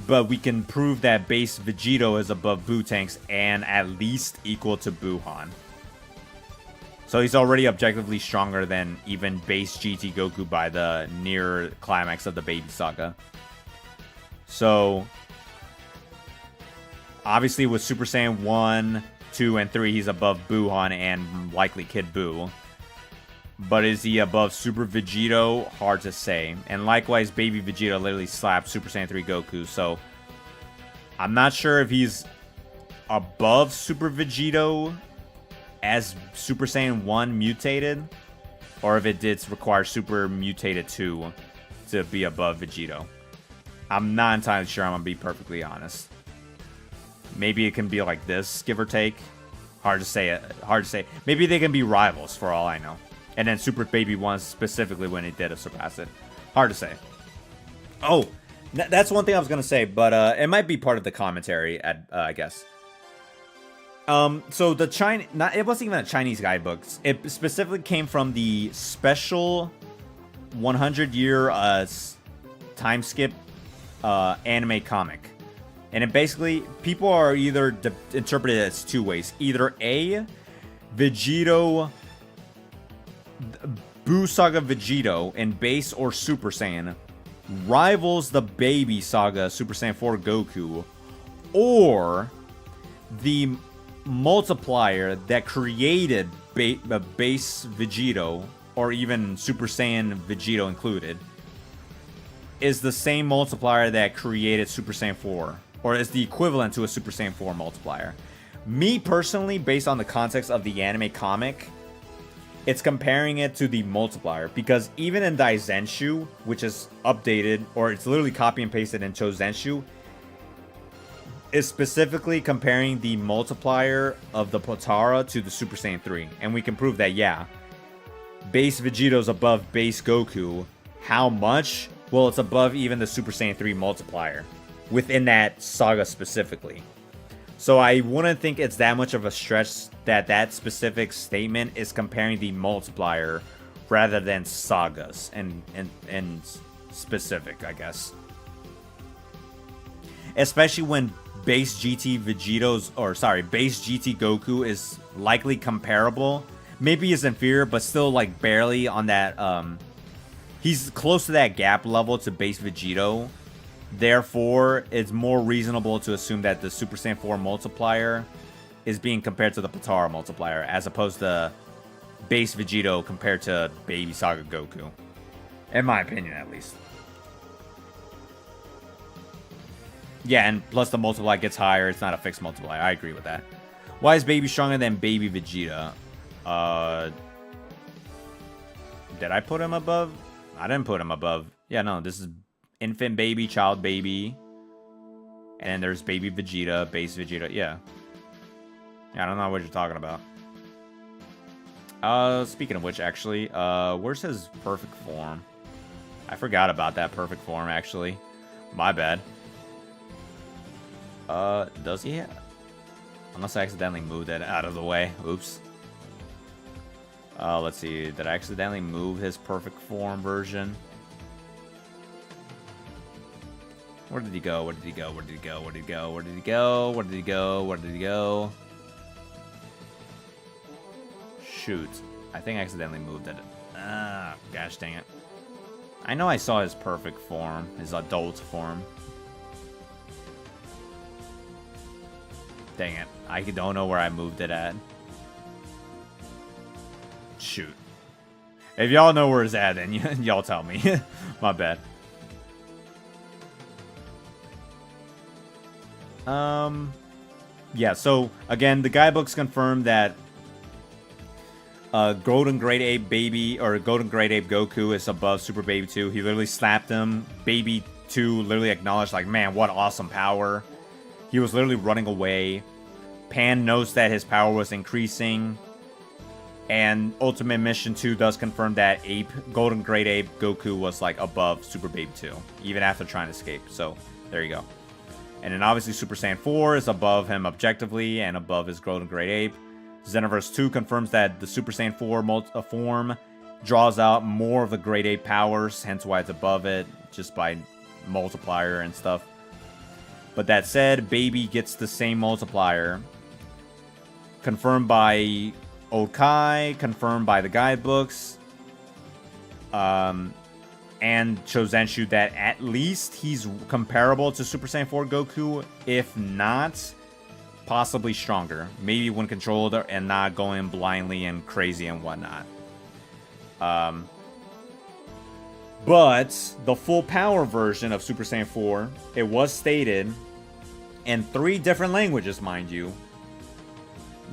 But we can prove that base Vegito is above Buu-Tanks and at least equal to Buuhan. So he's already objectively stronger than even base GT Goku by the near climax of the Baby Saga. So obviously with Super Saiyan 1, 2, and 3, he's above Buuhan and likely Kid Buu. But is he above Super Vegito? Hard to say. And likewise, Baby Vegito literally slapped Super Saiyan 3 Goku. So, I'm not sure if he's above Super Vegito as Super Saiyan 1 mutated, or if it did require Super Mutated 2 to be above Vegito. I'm not entirely sure, I'm going to be perfectly honest. Maybe it can be like this, give or take. Hard to say. Hard to say. Maybe they can be rivals for all I know. And then Super Baby 1 specifically when it did surpass it. Hard to say. Oh, that's one thing I was going to say, but it might be part of the commentary, I guess. So the it wasn't even a Chinese guidebook. It specifically came from the special 100-year time skip anime comic. And it basically, people are either interpreted as two ways. Either A, Vegito, Buu Saga Vegito in Base or Super Saiyan rivals the Baby Saga Super Saiyan 4 Goku, or the multiplier that created Base Vegito, or even Super Saiyan Vegito included, is the same multiplier that created Super Saiyan 4, or is the equivalent to a Super Saiyan 4 multiplier. Me personally, based on the context of the anime comic, it's comparing it to the multiplier, because even in Daizenshu, which is updated, or it's literally copy and pasted in Chozenshu, is specifically comparing the multiplier of the Potara to the Super Saiyan 3. And we can prove that, yeah, Base Vegito's above Base Goku. How much? Well, it's above even the Super Saiyan 3 multiplier within that saga specifically. So I wouldn't think it's that much of a stretch that that specific statement is comparing the multiplier rather than sagas and specific, I guess. Especially when Base GT Vegito's, or sorry, Base GT Goku is likely comparable. Maybe he's inferior, but still like barely on that, he's close to that gap level to Base Vegito. Therefore, it's more reasonable to assume that the Super Saiyan 4 multiplier is being compared to the Potara multiplier, as opposed to Base Vegito compared to Baby Saga Goku. In my opinion, at least. Yeah, and plus the multiplier gets higher. It's not a fixed multiplier. I agree with that. Why is Baby stronger than Baby Vegeta? Did I put him above? I didn't put him above. Yeah, no, this is infant baby, child baby. And then there's Baby Vegeta, Base Vegeta. Yeah. I don't know what you're talking about. Speaking of which, actually, where's his perfect form? I forgot about that perfect form, actually. My bad. Does he have... Unless I accidentally moved it out of the way. Oops. Let's see. Did I accidentally move his perfect form version? Where did he go? Where did he go? Where did he go? Where did he go? Where did he go? Where did he go? Where did he go? Shoot. I think I accidentally moved it. Ah, gosh dang it. I know I saw his perfect form. His adult form. Dang it. I don't know where I moved it at. Shoot. If y'all know where it's at, then y'all tell me. My bad. Yeah, so, again, the guidebooks confirm that Golden Great Ape Baby, or Golden Great Ape Goku is above Super Baby 2. He literally slapped him. Baby 2 literally acknowledged, like, man, what awesome power. He was literally running away. Pan notes that his power was increasing. And Ultimate Mission 2 does confirm that Golden Great Ape Goku was, like, above Super Baby 2, even after trying to escape. So, there you go. And then obviously Super Saiyan 4 is above him objectively and above his Golden Great Ape. Xenoverse 2 confirms that the Super Saiyan 4 form draws out more of the Great Ape powers, hence why it's above it, just by multiplier and stuff. But that said, Baby gets the same multiplier. Confirmed by Old Kai, confirmed by the guidebooks. And Chozenshu that at least he's comparable to Super Saiyan 4 Goku, if not, possibly stronger. Maybe when controlled and not going blindly and crazy and whatnot. But the full power version of Super Saiyan 4, it was stated in 3 different languages, mind you,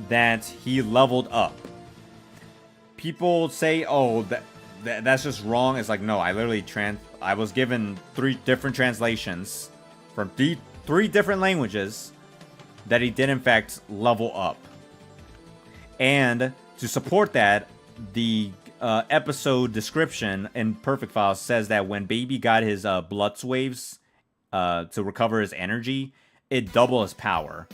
that he leveled up. People say, oh, that's just wrong. It's like, no, I was given 3 different translations from 3 different languages that he did in fact level up. And to support that, the episode description in Perfect Files says that when Baby got his blood waves to recover his energy, it doubled his power.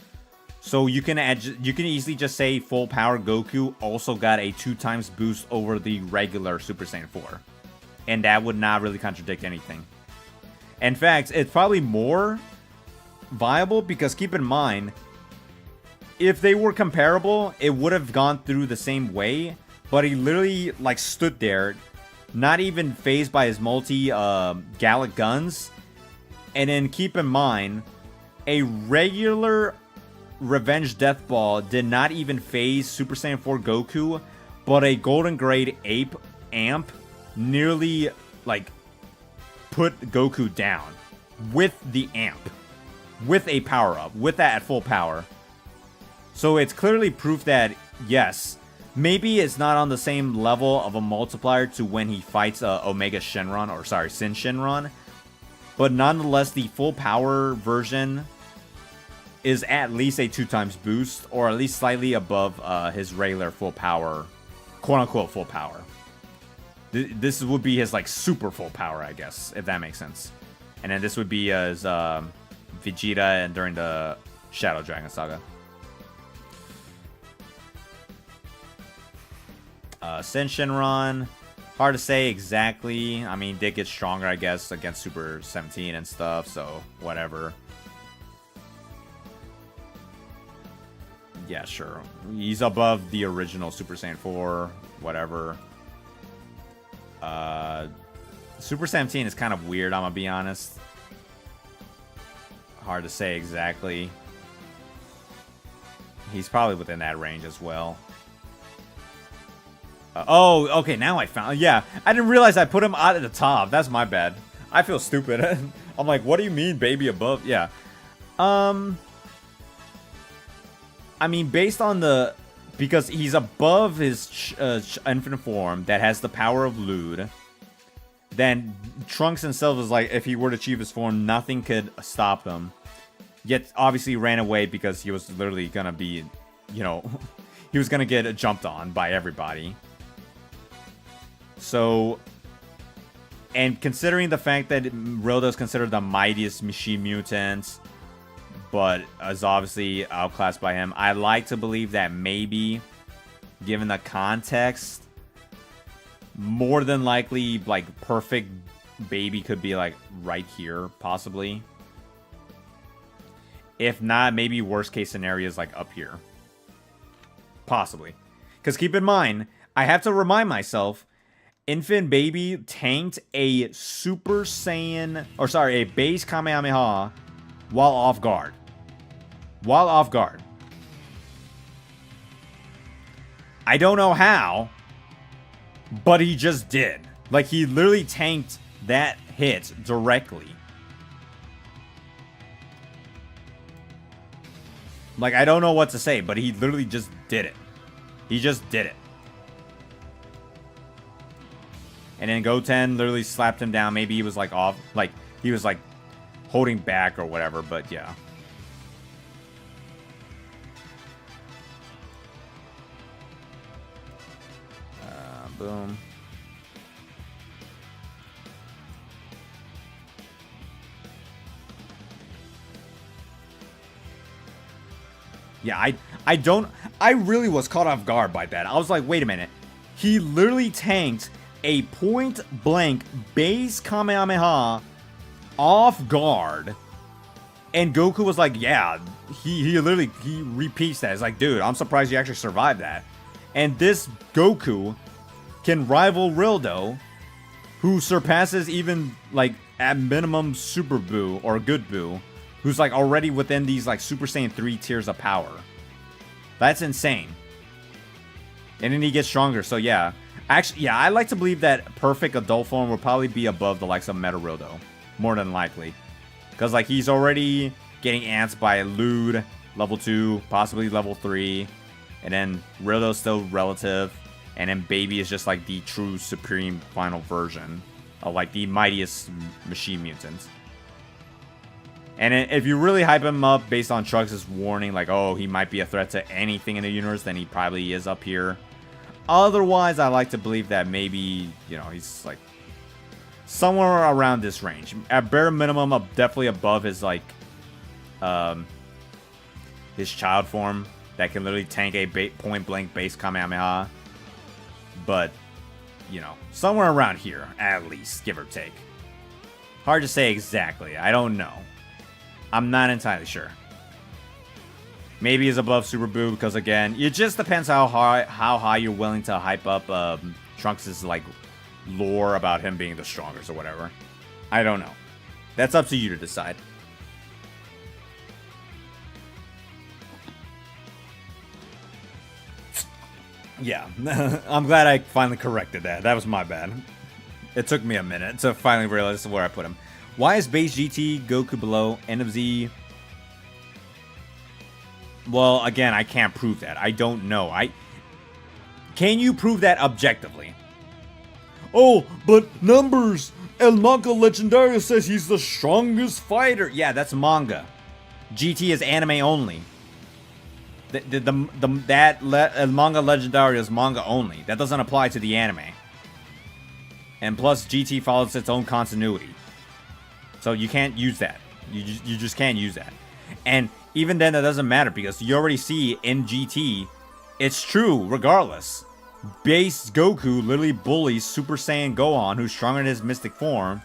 So you can easily just say full power Goku also got a 2 times boost over the regular Super Saiyan 4. And that would not really contradict anything. In fact, it's probably more viable because keep in mind, if they were comparable, it would have gone through the same way. But he literally like stood there, not even phased by his multi-Gallic guns. And then keep in mind, a regular Revenge Death Ball did not even phase Super Saiyan 4 Goku, but a Golden Grade Ape Amp nearly like put Goku down with the Amp, with a power up, with that at full power. So it's clearly proof that yes, maybe it's not on the same level of a multiplier to when he fights Omega Shenron, or sorry, Sin Shenron, but nonetheless the full power version is at least a 2 times boost, or at least slightly above his regular full power, quote-unquote full power. This would be his, like, super full power, I guess, if that makes sense. And then this would be his Vegeta and during the Shadow Dragon Saga. Sin Shenron, hard to say exactly. I mean, did get stronger, I guess, against Super 17 and stuff, so whatever. Yeah, sure. He's above the original Super Saiyan 4, whatever. Super 17 is kind of weird, I'm gonna be honest. Hard to say exactly. He's probably within that range as well. Oh, okay, now I found... Yeah, I didn't realize I put him out at the top. That's my bad. I feel stupid. I'm like, what do you mean, baby above? Yeah. I mean, based on the... Because he's above his infinite form that has the power of Lewd. Then Trunks himself is like, if he were to achieve his form, nothing could stop him. Yet, obviously, ran away because he was literally gonna be, you know... he was gonna get jumped on by everybody. So... And considering the fact that Rildo is considered the mightiest machine mutant, but is obviously outclassed by him, I like to believe that maybe, given the context, more than likely, like, perfect baby could be, like, right here, possibly. If not, maybe worst case scenario is, like, up here. Possibly. Because keep in mind, I have to remind myself, Infant Baby tanked a Super Saiyan, or sorry, a base Kamehameha while off guard. While off guard. I don't know how, but he just did. Like, he literally tanked that hit directly. Like, I don't know what to say, but he literally just did it. He just did it. And then Goten literally slapped him down. Maybe he was, like, off. Like, he was, like, holding back or whatever, but yeah. Boom. Yeah, I really was caught off guard by that. I was like, wait a minute. He literally tanked a point-blank base Kamehameha off guard. And Goku was like, yeah, he repeats that. It's like, dude, I'm surprised you actually survived that. And this Goku can rival Rildo, who surpasses even, like, at minimum Super Buu or Good Buu, who's, like, already within these, like, Super Saiyan 3 tiers of power. That's insane. And then he gets stronger, so yeah. Actually, yeah, I like to believe that perfect adult form will probably be above the likes of Metarodo. More than likely. Because, like, he's already getting ants by Lude, level 2, possibly level 3. And then Rildo's still relative. And then Baby is just, like, the true supreme final version of, like, the mightiest machine mutants. And if you really hype him up based on Trunks' warning, like, oh, he might be a threat to anything in the universe, then he probably is up here. Otherwise, I like to believe that maybe, you know, he's, like, somewhere around this range. At bare minimum, definitely above his, like, his child form that can literally tank a point-blank base Kamehameha. But, you know, somewhere around here, at least, give or take. Hard to say exactly. I don't know. I'm not entirely sure. Maybe he's above Super Boo because, again, it just depends how high you're willing to hype up Trunks' like lore about him being the strongest or whatever. I don't know. That's up to you to decide. Yeah, I'm glad I finally corrected that. That was my bad. It took me a minute to finally realize where I put him. Why is base GT Goku below End of Z? Well, again, I can't prove that. I don't know. Can you prove that objectively? Oh, but NumberZ! El Manga Legendario says he's the strongest fighter. Yeah, that's manga. GT is anime only. El Manga Legendario is manga only. That doesn't apply to the anime. And plus, GT follows its own continuity. So you can't use that. You just can't use that. And even then, that doesn't matter because you already see in GT, it's true regardless. Base Goku literally bullies Super Saiyan Gohan, who's stronger in his mystic form.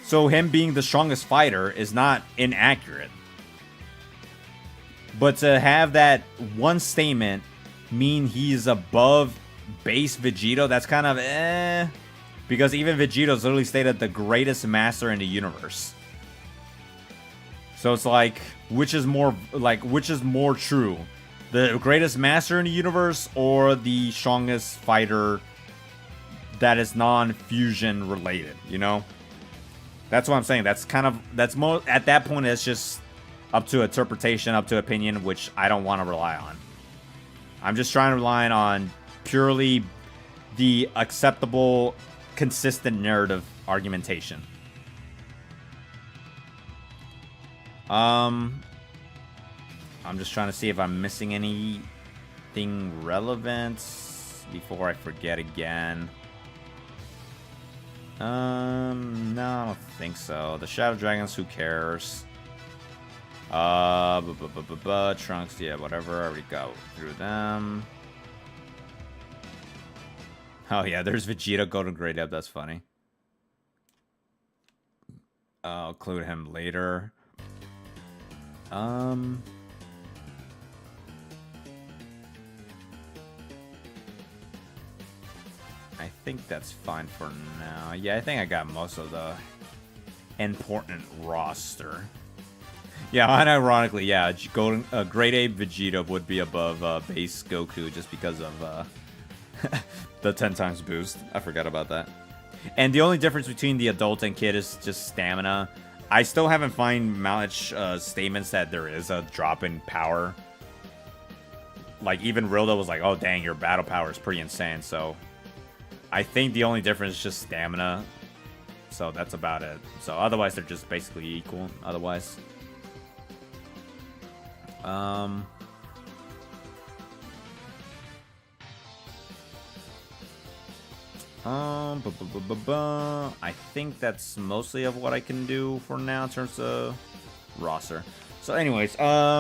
So him being the strongest fighter is not inaccurate. But to have that one statement mean he's above base Vegito, that's kind of eh. Because even Vegeto's literally stated the greatest master in the universe. So it's like, which is more true? The greatest master in the universe or the strongest fighter that is non-fusion related, you know? That's what I'm saying. That's more, at that point, it's just up to interpretation, up to opinion, which I don't want to rely on. I'm just trying to rely on purely the acceptable, consistent narrative argumentation. I'm just trying to see if I'm missing anything relevant before I forget again. No, I don't think so. The Shadow Dragons, who cares? Trunks, yeah, whatever. I already got through them. Oh yeah, there's Vegeta Golden Great Up. That's funny. I'll include him later. I think that's fine for now. Yeah, I think I got most of the important roster. Yeah, unironically, yeah, Grade A Vegeta would be above base Goku just because of the 10 times boost. I forgot about that. And the only difference between the adult and kid is just stamina. I still haven't found much statements that there is a drop in power. Like, even Rildo was like, oh, dang, your battle power is pretty insane. So, I think the only difference is just stamina. So, that's about it. So, otherwise, they're just basically equal. Otherwise. I think that's mostly of what I can do for now in terms of roster. So anyways,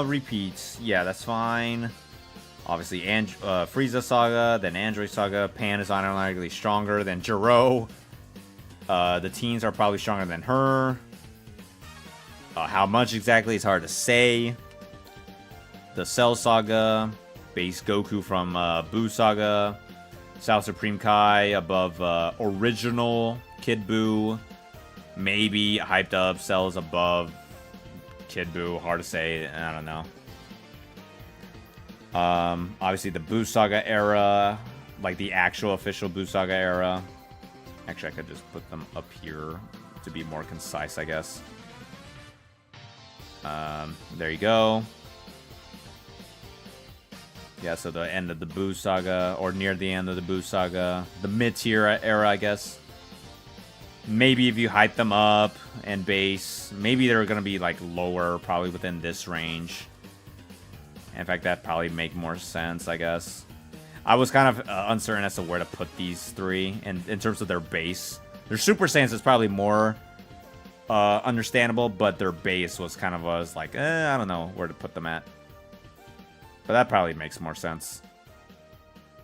repeats. Yeah, that's fine. Obviously, Frieza Saga, then Android Saga. Pan is unironically stronger than Jiro. The teens are probably stronger than her. How much exactly is hard to say. The Cell Saga, base Goku from Buu Saga. South Supreme Kai above original Kid Buu. Maybe hyped up Cells above Kid Buu. Hard to say. I don't know. Obviously the Buu Saga era, like the actual official Buu Saga era. Actually, I could just put them up here to be more concise, I guess. There you go. Yeah, so the end of the Buu Saga, or near the end of the Buu Saga. The mid-tier era, I guess. Maybe if you hype them up and base, maybe they're going to be, like, lower, probably within this range. In fact, that probably make more sense, I guess. I was kind of uncertain as to where to put these three in terms of their base. Their Super Saiyans is probably more understandable, but their base was kind of like, I don't know where to put them at. But that probably makes more sense.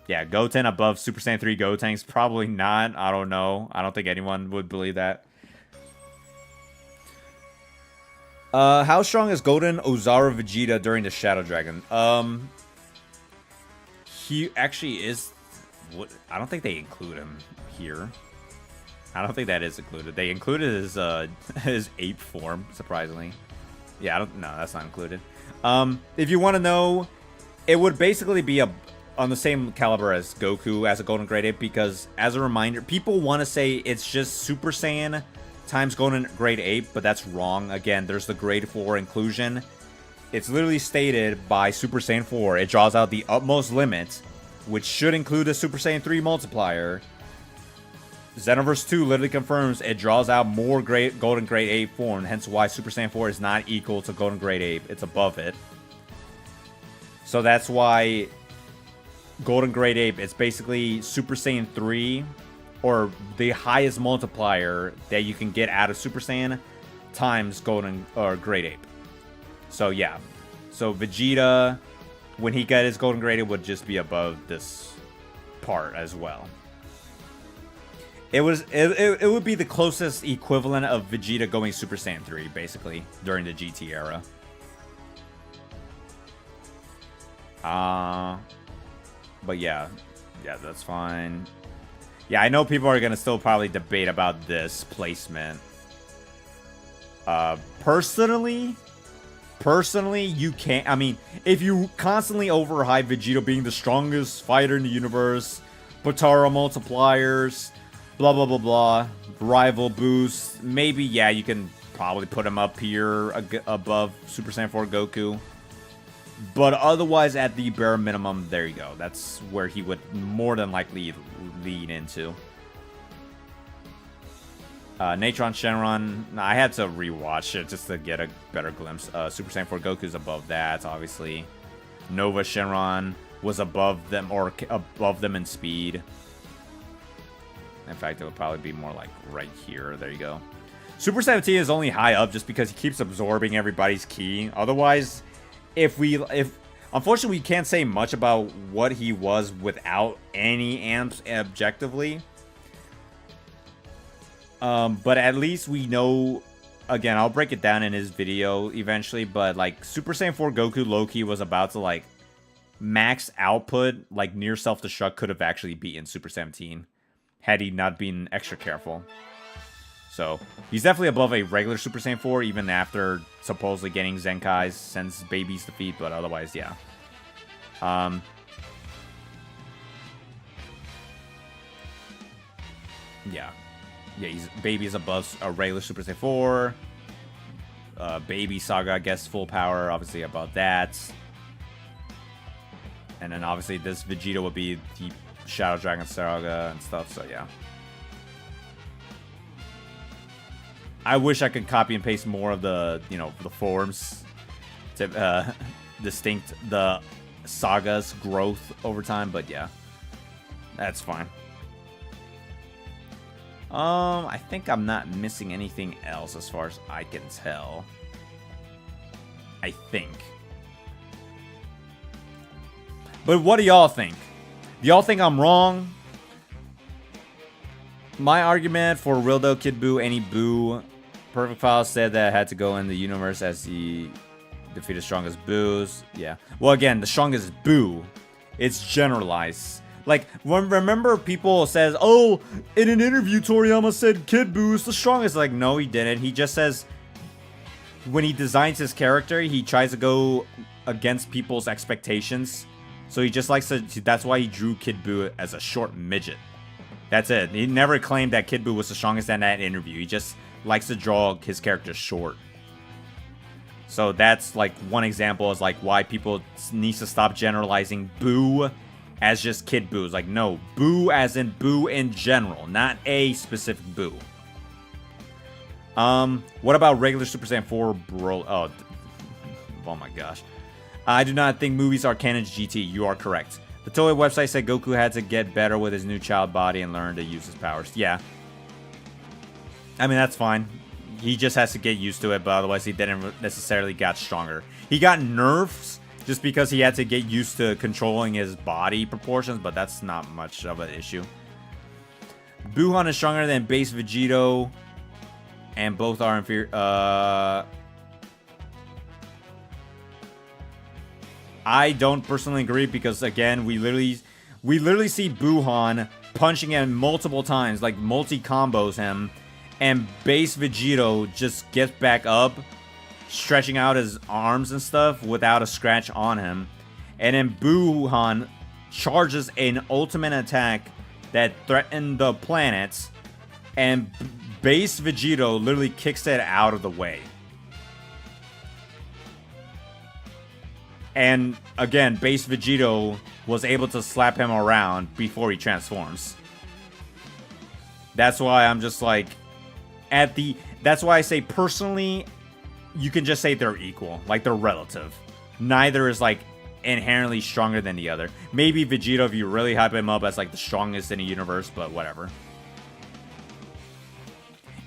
Yeah, Goten above Super Saiyan 3 Gotenks, probably not. I don't know. I don't think anyone would believe that. How strong is Golden Ozaru Vegeta during the Shadow Dragon? He actually is... I don't think they include him here. I don't think that is included. They included his his ape form, surprisingly. Yeah, no, that's not included. If you want to know, it would basically be on the same caliber as Goku as a Golden Grade Ape, because, as a reminder, people want to say it's just Super Saiyan times Golden Grade Ape, but that's wrong. Again, there's the Grade 4 inclusion. It's literally stated by Super Saiyan 4. It draws out the utmost limit, which should include a Super Saiyan 3 multiplier. Xenoverse 2 literally confirms it draws out more Golden Grade Ape form, hence why Super Saiyan 4 is not equal to Golden Grade Ape. It's above it. So that's why Golden Grade Ape, it's basically Super Saiyan 3, or the highest multiplier that you can get out of Super Saiyan times Golden or Grade Ape. So yeah, so Vegeta, when he got his Golden Grade Ape, would just be above this part as well. It would be the closest equivalent of Vegeta going Super Saiyan 3, basically, during the GT era. But yeah, that's fine. Yeah, I know people are gonna still probably debate about this placement. Personally, you can't. I mean, if you constantly overhype Vegeta being the strongest fighter in the universe, Potara multipliers, blah blah blah blah, rival boost, maybe yeah, you can probably put him up here above Super Saiyan 4 Goku. But otherwise, at the bare minimum, there you go. That's where he would more than likely lead into. Natron Shenron, I had to rewatch it just to get a better glimpse. Super Saiyan 4 Goku's above that, obviously. Nova Shenron was above them, or above them in speed. In fact, it would probably be more like right here. There you go. Super 17 is only high up just because he keeps absorbing everybody's ki. Otherwise, if unfortunately, we can't say much about what he was without any amps objectively. But at least we know, again, I'll break it down in his video eventually, but like Super Saiyan 4 Goku low-key was about to like max output, like near self-destruct, could have actually beaten Super 17 had he not been extra careful. So, he's definitely above a regular Super Saiyan 4, even after supposedly getting Zenkai's since Baby's defeat, but otherwise, yeah. Yeah, Baby's above a regular Super Saiyan 4. Baby Saga, I guess, full power, obviously above that. And then, obviously, this Vegeta would be the Shadow Dragon Saga and stuff, so yeah. I wish I could copy and paste more of the, the forms to distinct the saga's growth over time, but yeah, that's fine. I think I'm not missing anything else as far as I can tell. I think. But what do y'all think? Do y'all think I'm wrong? My argument for real though, Kid Buu, any Buu, Perfect File said that it had to go in the universe as he defeated strongest Boos. Yeah. Well, again, the strongest Buu, it's generalized. Like, remember people says, oh, in an interview, Toriyama said Kid Buu is the strongest. Like, no, he didn't. He just says when he designs his character, he tries to go against people's expectations So he just likes to, that's why he drew Kid Buu as a short midget. That's it. He never claimed that Kid Buu was the strongest in that interview. He just likes to draw his character short. So that's like one example is like why people need to stop generalizing Buu as just Kid Buu. It's like, no, Buu as in Buu in general, not a specific Buu. What about regular Super Saiyan 4 Broly? Oh my gosh. I do not think movies are canon to GT. You are correct. The Toei website said Goku had to get better with his new child body and learn to use his powers. Yeah. I mean, that's fine. He just has to get used to it, but otherwise he didn't necessarily got stronger. He got nerfs just because he had to get used to controlling his body proportions, but that's not much of an issue. Buhan is stronger than base Vegito, and both are inferior. I don't personally agree because, again, we literally see Buhan punching him multiple times, like multi-combos him, and base Vegito just gets back up, stretching out his arms and stuff without a scratch on him. And then Buhan charges an ultimate attack that threatened the planets, and base Vegito literally kicks it out of the way. And again, base Vegito was able to slap him around before he transforms. That's why I'm just like, that's why I say personally, you can just say they're equal. Like, they're relative. Neither is like inherently stronger than the other. Maybe Vegito, if you really hype him up as like the strongest in the universe, but whatever.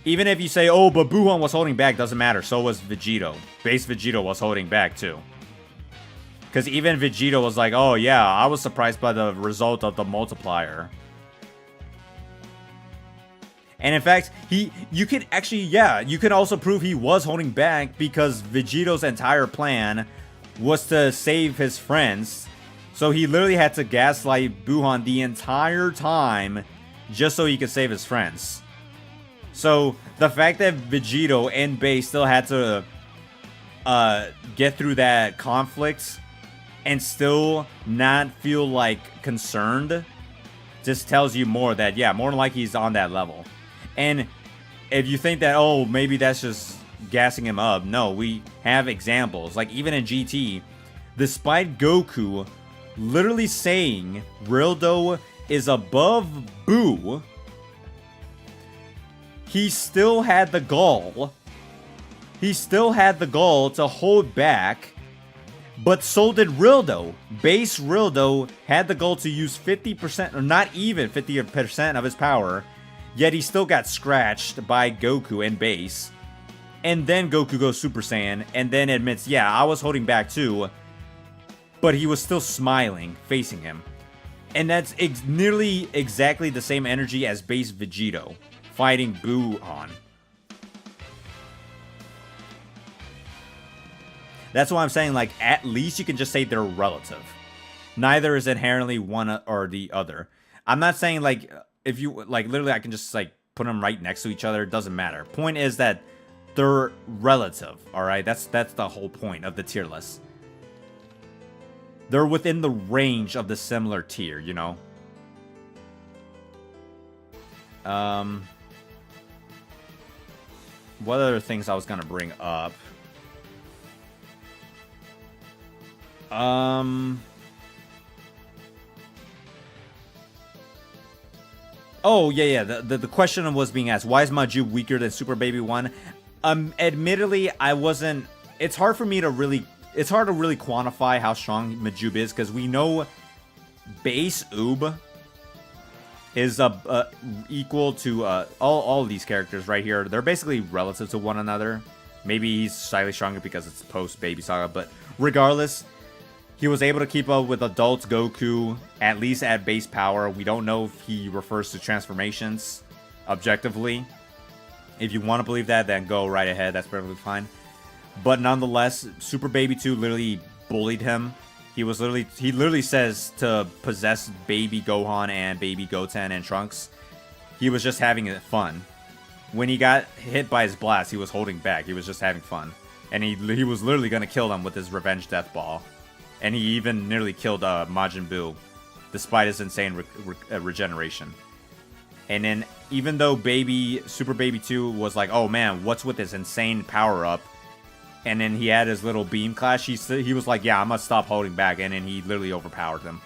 Even if you say, oh, but Buhan was holding back, doesn't matter. So was Vegito. Base Vegito was holding back too. Because even Vegito was like, oh yeah, I was surprised by the result of the multiplier. And in fact, you could actually, yeah, you could also prove he was holding back because Vegito's entire plan was to save his friends. So he literally had to gaslight Buhan the entire time just so he could save his friends. So the fact that Vegito and Base still had to get through that conflict and still not feel like concerned just tells you more that, yeah, more than likely he's on that level. And if you think that, oh, maybe that's just gassing him up, no, we have examples. Like, even in GT, despite Goku literally saying Rildo is above Buu, he still had the gall. He still had the gall to hold back, but so did Rildo. Base Rildo had the goal to use 50%, or not even 50% of his power, yet he still got scratched by Goku and Base. And then Goku goes Super Saiyan, and then admits, yeah, I was holding back too, but he was still smiling, facing him. And that's nearly exactly the same energy as Base Vegito fighting Buhan. That's why I'm saying, like, at least you can just say they're relative. Neither is inherently one or the other. I'm not saying, like, if you, like, literally I can just, like, put them right next to each other. It doesn't matter. Point is that they're relative, alright? That's the whole point of the tier list. They're within the range of the similar tier, you know? What other things I was gonna bring up? Oh, yeah. The question was being asked, why is Maju weaker than Super Baby 1? Admittedly, I wasn't... It's hard to really quantify how strong Majub is, because we know base Oob is equal to all of these characters right here. They're basically relative to one another. Maybe he's slightly stronger because it's post-Baby Saga, but regardless, he was able to keep up with adult Goku, at least at base power. We don't know if he refers to transformations objectively. If you want to believe that, then go right ahead. That's perfectly fine. But nonetheless, Super Baby 2 literally bullied him. He literally says to possess Baby Gohan and Baby Goten and Trunks. He was just having fun. When he got hit by his blast, he was holding back. He was just having fun. And he was literally going to kill them with his revenge death ball. And he even nearly killed Majin Buu, despite his insane regeneration. And then, even though Super Baby 2 was like, oh man, what's with this insane power-up? And then he had his little beam clash, he was like, yeah, I'm gonna stop holding back, and then he literally overpowered him.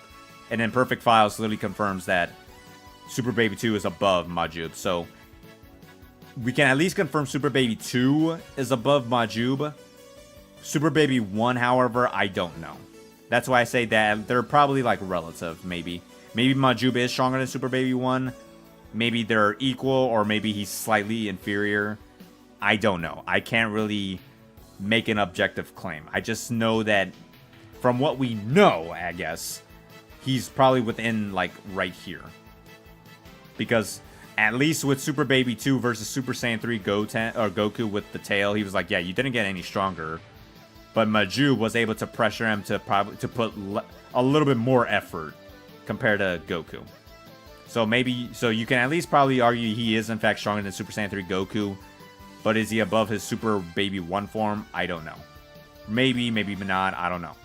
And then Perfect Files literally confirms that Super Baby 2 is above Majub. So, we can at least confirm Super Baby 2 is above Majub. Super Baby 1, however, I don't know. That's why I say that they're probably like relative, maybe. Maybe Majub is stronger than Super Baby 1. Maybe they're equal, or maybe he's slightly inferior. I don't know. I can't really make an objective claim. I just know that from what we know, I guess, he's probably within, like, right here. Because at least with Super Baby 2 versus Super Saiyan 3 Goku with the tail, he was like, yeah, you didn't get any stronger. But Majub was able to pressure him to put a little bit more effort compared to Goku. So you can at least probably argue he is in fact stronger than Super Saiyan 3 Goku. But is he above his Super Baby 1 form? I don't know. Maybe not. I don't know.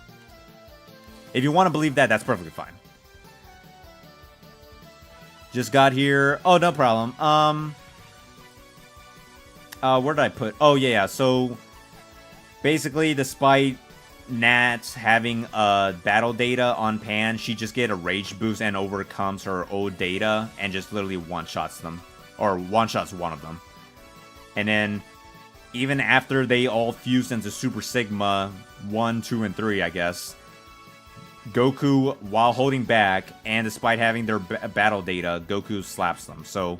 If you want to believe that, that's perfectly fine. Just got here. Oh, no problem. Where did I put? Oh, yeah. So, basically, despite Nat having battle data on Pan, she just get a rage boost and overcomes her old data and just literally one-shots them. Or one-shots one of them. And then, even after they all fused into Super Sigma 1, 2, and 3, I guess, Goku, while holding back, and despite having their battle data, Goku slaps them. So,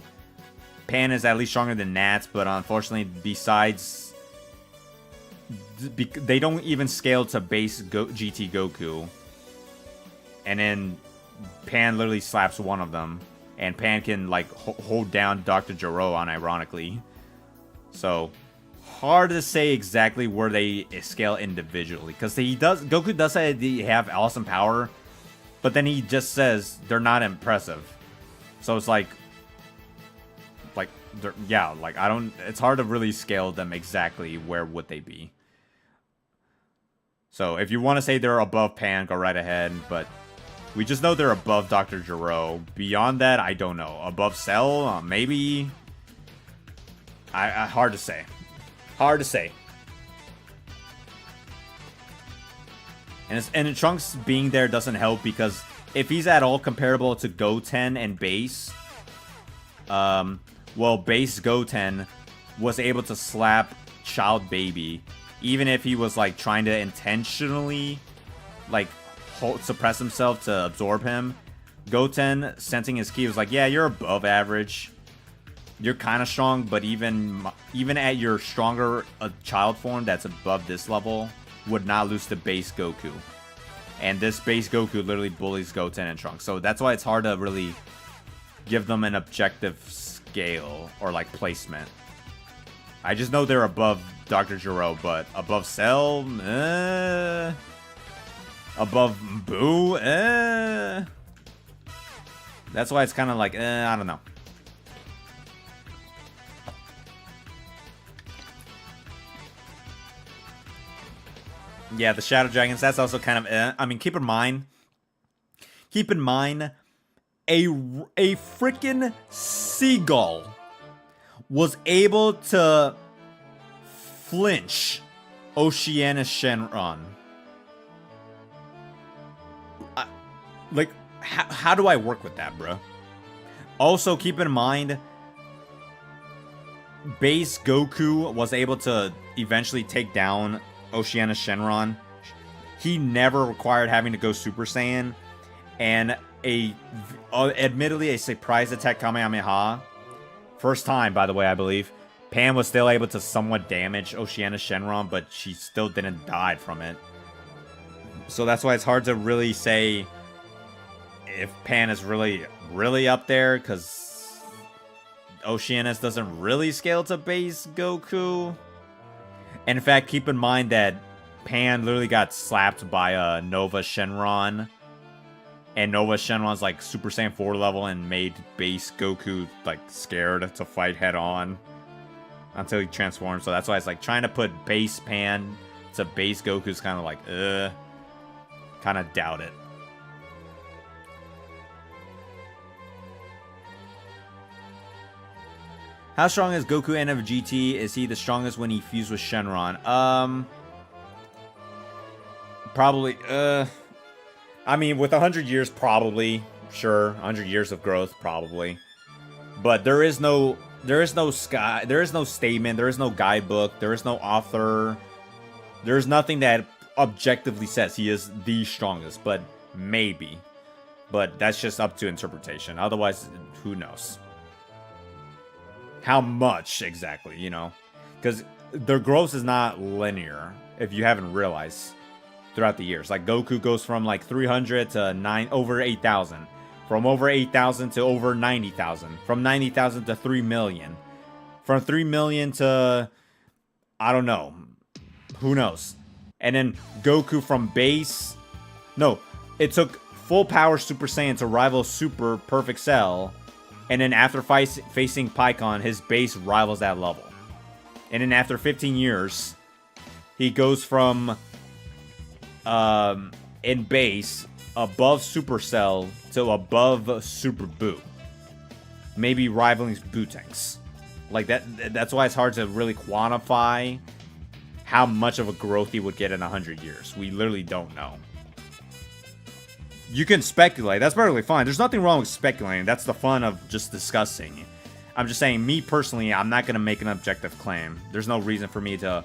Pan is at least stronger than Nat, but unfortunately, besides... they don't even scale to base GT Goku. And then Pan literally slaps one of them. And Pan can, like, hold down Dr. Gero, unironically. So, hard to say exactly where they scale individually. Because Goku does say they have awesome power. But then he just says they're not impressive. So it's like... yeah, like, I don't... it's hard to really scale them exactly where would they be. So, if you want to say they're above Pan, go right ahead, but we just know they're above Dr. Gero. Beyond that, I don't know. Above Cell? Maybe? Hard to say. Hard to say. And Trunks being there doesn't help, because if he's at all comparable to Goten and Base, well, Base Goten was able to slap Child Baby, even if he was, like, trying to intentionally, like, suppress himself to absorb him. Goten, sensing his ki, was like, yeah, you're above average. You're kind of strong, but even at your stronger child form that's above this level, would not lose to base Goku. And this base Goku literally bullies Goten and Trunks. So that's why it's hard to really give them an objective scale or, like, placement. I just know they're above Dr. Gero, but above Cell? Above Boo? That's why it's kind of like, I don't know. Yeah, the Shadow Dragons, that's also kind of, I mean, keep in mind, a freaking seagull was able to flinch Oceana Shenron. Like, how do I work with that, bro? Also, keep in mind, base Goku was able to eventually take down Oceana Shenron. He never required having to go Super Saiyan. And admittedly, a surprise attack Kamehameha. First time, by the way, I believe. Pan was still able to somewhat damage Oceana Shenron, but she still didn't die from it. So that's why it's hard to really say if Pan is really up there, because Oceanus doesn't really scale to base Goku. And in fact, keep in mind that Pan literally got slapped by Nova Shenron. And Nova Shenron's like Super Saiyan 4 level and made base Goku like scared to fight head on until he transformed. So that's why it's like trying to put base Pan to base Goku's kind of like, Kind of doubt it. How strong is Goku N of GT? Is he the strongest when he fused with Shenron? Probably, I mean, with 100 years, probably. Sure, 100 years of growth, probably. But there is no statement, there is no guidebook, there is no author. There's nothing that objectively says he is the strongest, but maybe. But that's just up to interpretation. Otherwise, who knows? How much exactly, you know? Because their growth is not linear, if you haven't realized, throughout the years. Like, Goku goes from, like, 300 to over 8,000. From over 8,000 to over 90,000. From 90,000 to 3 million. From 3 million to, I don't know. Who knows? And then Goku from base... No, it took full power Super Saiyan to rival Super Perfect Cell. And then after facing Pikkon, his base rivals that level. And then after 15 years, he goes from in base above Supercell to above Super Buu. Maybe rivaling Bootanks. Like that's why it's hard to really quantify how much of a growth he would get in 100 years. We literally don't know. You can speculate. That's perfectly fine. There's nothing wrong with speculating. That's the fun of just discussing. I'm just saying, me personally, I'm not going to make an objective claim. There's no reason for me to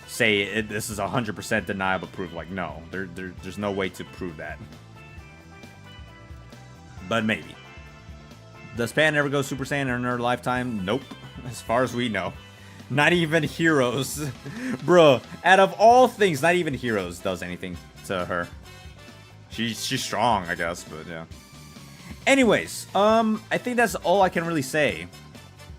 say this is 100% deniable proof. Like, no. There's no way to prove that. But maybe. Does Pan ever go Super Saiyan in her lifetime? Nope. As far as we know. Not even Heroes. Bro, out of all things, not even Heroes does anything to her. She's strong, I guess, but yeah. Anyways, I think that's all I can really say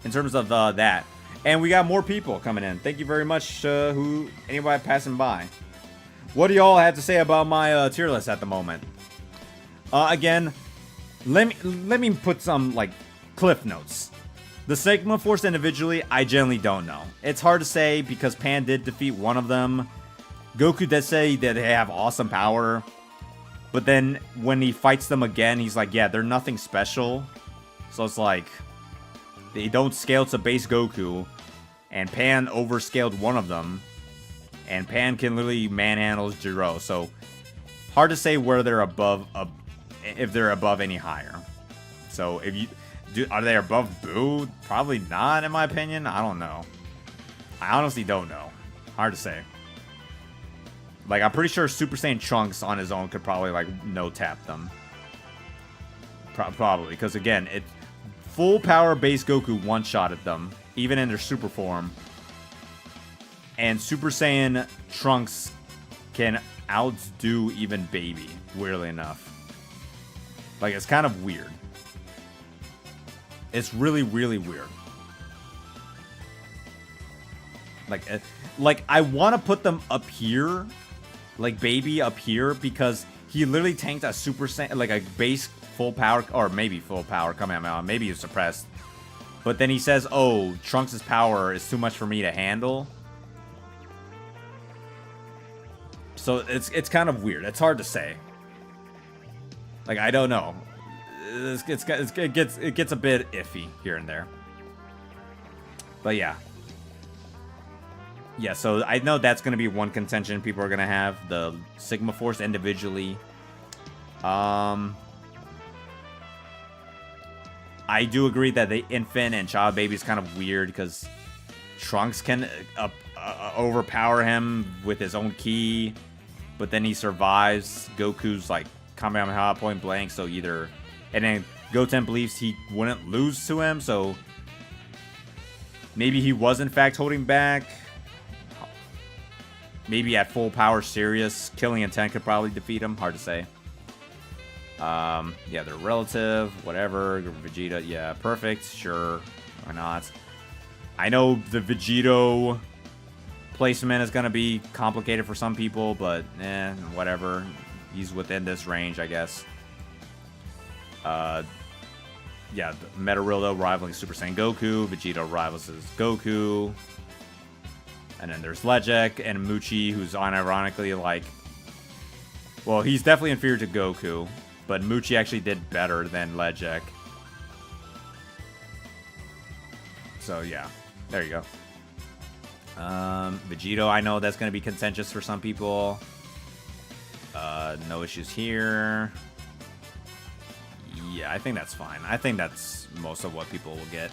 in terms of that. And we got more people coming in. Thank you very much, anybody passing by. What do y'all have to say about my tier list at the moment? Again, let me put some like cliff notes. The Sigma Force individually, I generally don't know. It's hard to say because Pan did defeat one of them. Goku did say that they have awesome power. But then when he fights them again, he's like, yeah, they're nothing special. So it's like, they don't scale to base Goku. And Pan overscaled one of them. And Pan can literally manhandle Jiro. So hard to say where they're above, if they're above any higher. So if you, are they above Buu? Probably not, in my opinion. I don't know. I honestly don't know. Hard to say. Like, I'm pretty sure Super Saiyan Trunks on his own could probably, like, no-tap them. Probably. Because, again, full power base Goku one-shotted them. Even in their super form. And Super Saiyan Trunks can outdo even Baby. Weirdly enough. Like, it's kind of weird. It's really, really weird. Like I want to put them up here. Like Baby up here, because he literally tanked a Super Saiyan, like a base full power, or maybe full power Kamehameha, maybe he's suppressed. But then he says, oh, Trunks' power is too much for me to handle. So it's kind of weird. It's hard to say. Like, I don't know. It gets a bit iffy here and there. But yeah. Yeah, so I know that's going to be one contention people are going to have. The Sigma Force individually. I do agree that the infant and child baby is kind of weird because Trunks can overpower him with his own ki. But then he survives Goku's like Kamehameha point blank. So either... And then Goten believes he wouldn't lose to him. So maybe he was in fact holding back. Maybe at full power, Sirius, killing intent could probably defeat him. Hard to say. Yeah, they're relative, whatever. Vegeta, yeah, perfect, sure, why not? I know the Vegito placement is going to be complicated for some people, but whatever. He's within this range, I guess. Yeah, Metarillo rivaling Super Saiyan Goku. Vegito rivals his Goku. And then there's Lejek and Muchi, who's unironically like Well, he's definitely inferior to Goku, but Muchi actually did better than Lejek. So, yeah. There you go. Vegito, I know that's going to be contentious for some people. No issues here. Yeah, I think that's fine. I think that's most of what people will get.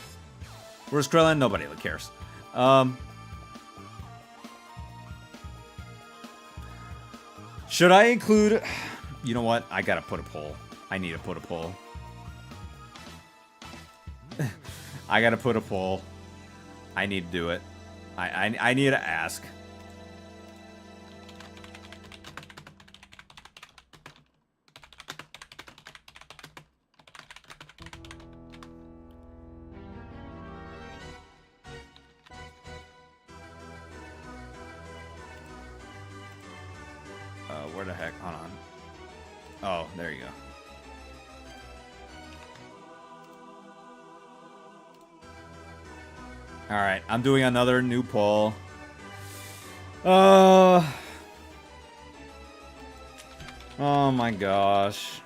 Where's Krillin? Nobody cares. Should I include... You know what? I gotta put a poll. I need to put a poll. I gotta put a poll. I need to do it. I need to ask. Where the heck? Hold on. Oh, there you go. Alright, I'm doing another new poll. Oh my gosh.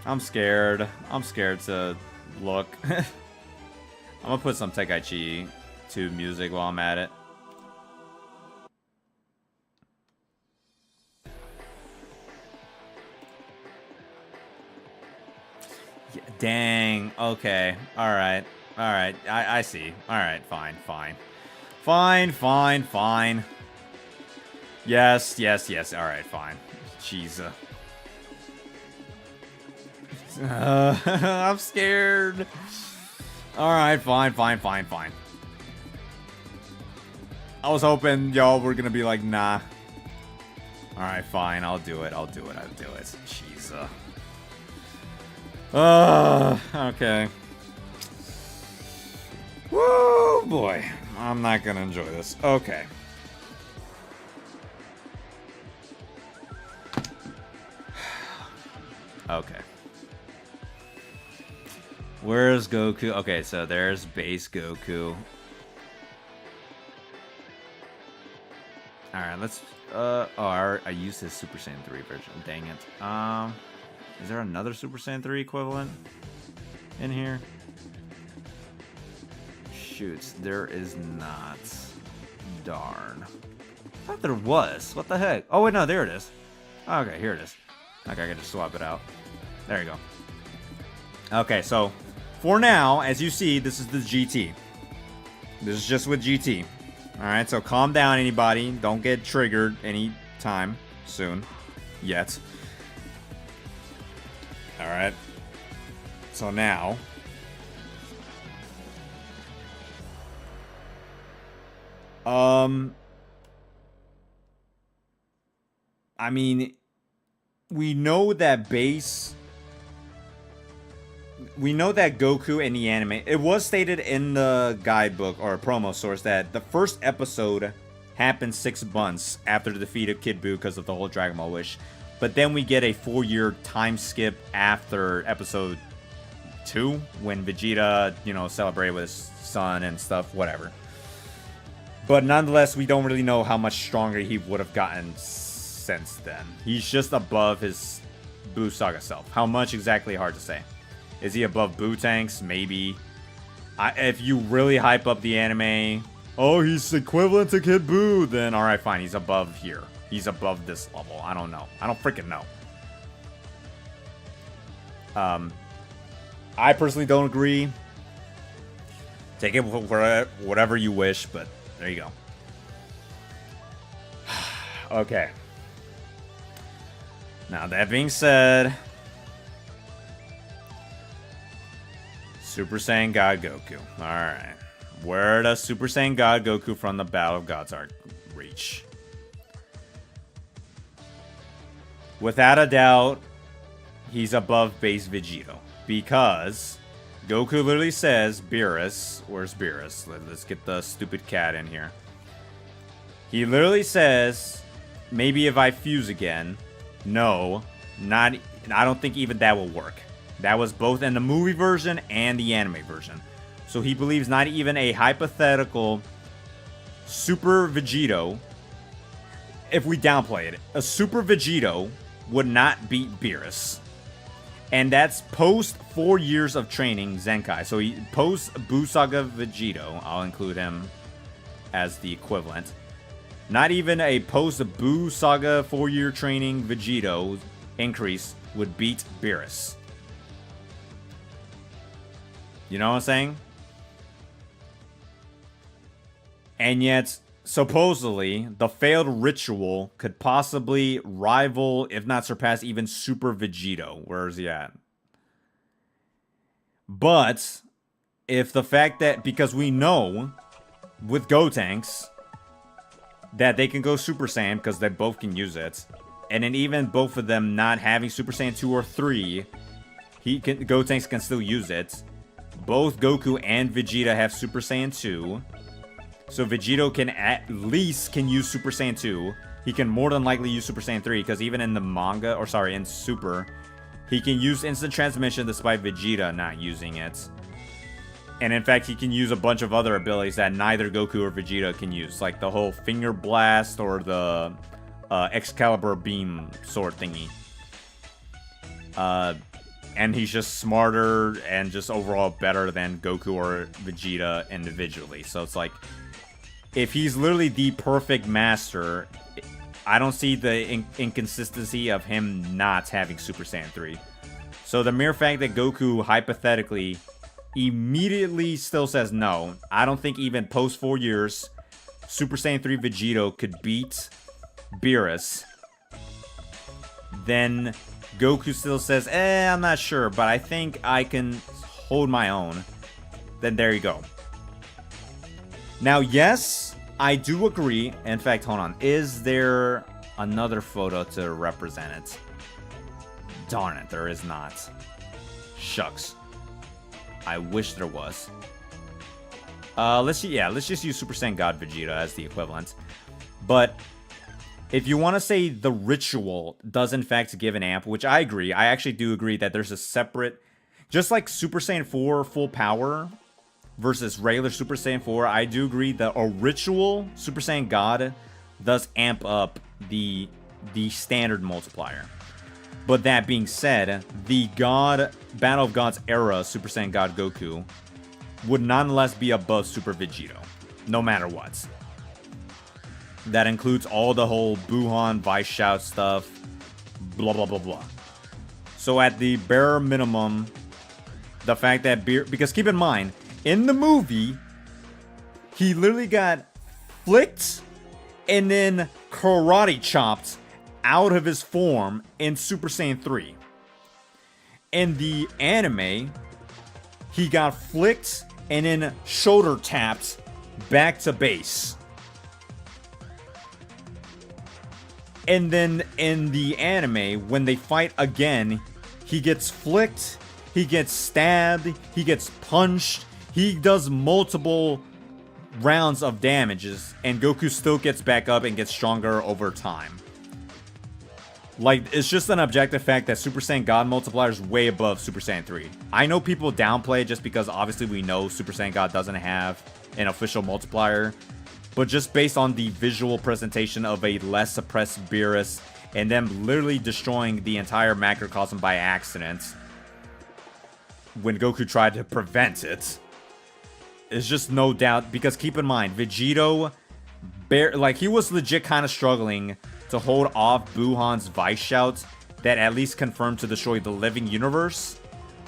I'm scared. I'm scared to look. I'm gonna put some Tekaichi 2 music while I'm at it. Dang. Okay. Alright. Alright. I see. Alright. Fine. Fine. Fine. Fine. Fine. Yes. Yes. Yes. Alright. Fine. Jeez. I'm scared. Alright. Fine. Fine. Fine. Fine. I was hoping y'all were gonna be like, nah. Alright. Fine. I'll do it. I'll do it. I'll do it. Jeez. Okay. Woo, boy. I'm not gonna enjoy this. Okay. Okay. Where's Goku? Okay, so there's base Goku. Alright, let's... oh, I used his Super Saiyan 3 version. Dang it. Is there another Super Saiyan 3 equivalent in here? Shoots, there is not. Darn. I thought there was. What the heck? Oh, wait, no, there it is. Okay, here it is. Okay, I can just swap it out. There you go. Okay, so for now, as you see, this is the GT. This is just with GT. Alright, so calm down, anybody. Don't get triggered anytime soon. Yet. Alright. So now... I mean, we know that base... We know that Goku in the anime... It was stated in the guidebook, or promo source, that the first episode happened 6 months after the defeat of Kid Buu because of the whole Dragon Ball wish. But then we get a 4-year time skip after episode 2, when Vegeta, you know, celebrated with his son and stuff, whatever. But nonetheless, we don't really know how much stronger he would have gotten since then. He's just above his Buu Saga self. How much exactly, hard to say. Is he above Buu Tanks? Maybe. If you really hype up the anime, oh, he's equivalent to Kid Buu, then alright, fine, he's above here. He's above this level. I don't know. I don't freaking know. I personally don't agree. Take it whatever you wish, but there you go. Okay. Now, that being said... Super Saiyan God Goku. Alright. Where does Super Saiyan God Goku from the Battle of Gods Arc reach? Without a doubt, he's above base Vegito. Because Goku literally says, Beerus, where's Beerus? Let's get the stupid cat in here. He literally says, maybe if I fuse again. No, not. I don't think even that will work. That was both in the movie version and the anime version. So he believes not even a hypothetical Super Vegito if we downplay it, a Super Vegito would not beat Beerus. And that's post 4 years of training Zenkai. So he post Buu Saga Vegito, I'll include him as the equivalent. Not even a post Buu Saga 4-year training Vegito increase would beat Beerus. You know what I'm saying? And yet, supposedly, the failed ritual could possibly rival, if not surpass, even Super Vegito. Where is he at? But, if the fact that, because we know, with Gotenks, that they can go Super Saiyan, because they both can use it. And then even both of them not having Super Saiyan 2 or 3, Gotenks can still use it. Both Goku and Vegeta have Super Saiyan 2. So Vegito can at least use Super Saiyan 2. He can more than likely use Super Saiyan 3, because even in the manga, or sorry, in Super, he can use instant transmission despite Vegeta not using it. And in fact, he can use a bunch of other abilities that neither Goku or Vegeta can use, like the whole Finger Blast or the Excalibur Beam sword thingy. And he's just smarter and just overall better than Goku or Vegeta individually. So it's like, if he's literally the perfect master, I don't see the inconsistency of him not having Super Saiyan 3. So the mere fact that Goku hypothetically immediately still says no, I don't think even post 4 years, Super Saiyan 3 Vegito could beat Beerus. Then Goku still says, I'm not sure, but I think I can hold my own. Then there you go. Now, yes, I do agree. In fact, hold on. Is there another photo to represent it? Darn it, there is not. Shucks. I wish there was. Let's just use Super Saiyan God Vegeta as the equivalent. But if you want to say the ritual does in fact give an amp, which I agree, I actually do agree that there's a separate, just like Super Saiyan 4 full power versus regular Super Saiyan 4, I do agree that a ritual Super Saiyan God does amp up the standard multiplier. But that being said, the Battle of Gods era Super Saiyan God Goku would nonetheless be above Super Vegito, no matter what. That includes all the whole Buhan Vice Shout stuff, blah blah blah blah. So at the bare minimum, the fact that because keep in mind, in the movie, he literally got flicked and then karate chopped out of his form in Super Saiyan 3. In the anime, he got flicked and then shoulder tapped back to base. And then in the anime, when they fight again, he gets flicked, he gets stabbed, he gets punched, he does multiple rounds of damages, and Goku still gets back up and gets stronger over time. Like, it's just an objective fact that Super Saiyan God multiplier is way above Super Saiyan 3. I know people downplay it just because obviously we know Super Saiyan God doesn't have an official multiplier. But just based on the visual presentation of a less suppressed Beerus and them literally destroying the entire macrocosm by accident when Goku tried to prevent it, it's just no doubt. Because keep in mind, Vegito, he was legit kind of struggling to hold off Buhan's Vice Shout that at least confirmed to destroy the living universe.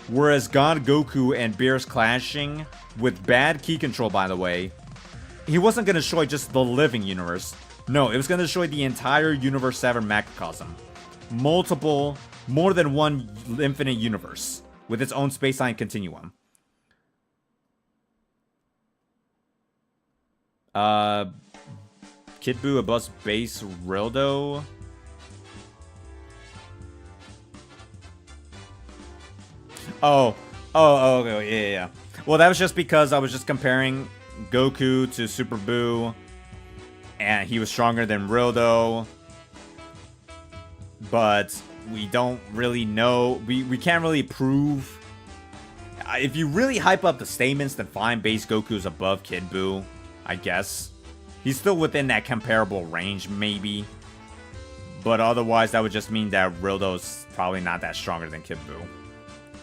Whereas God Goku and Beerus clashing with bad ki control, by the way, he wasn't going to destroy just the living universe. No, it was going to destroy the entire Universe 7 macrocosm. More than one infinite universe with its own space-time continuum. Kid Buu above base Rildo. Okay, yeah. Well, that was just because I was just comparing Goku to Super Buu, and he was stronger than Rildo, but we don't really know. We can't really prove. If you really hype up the statements, then fine, base Goku is above Kid Buu, I guess. He's still within that comparable range, maybe. But otherwise, that would just mean that Rildo's probably not that stronger than Kid Buu.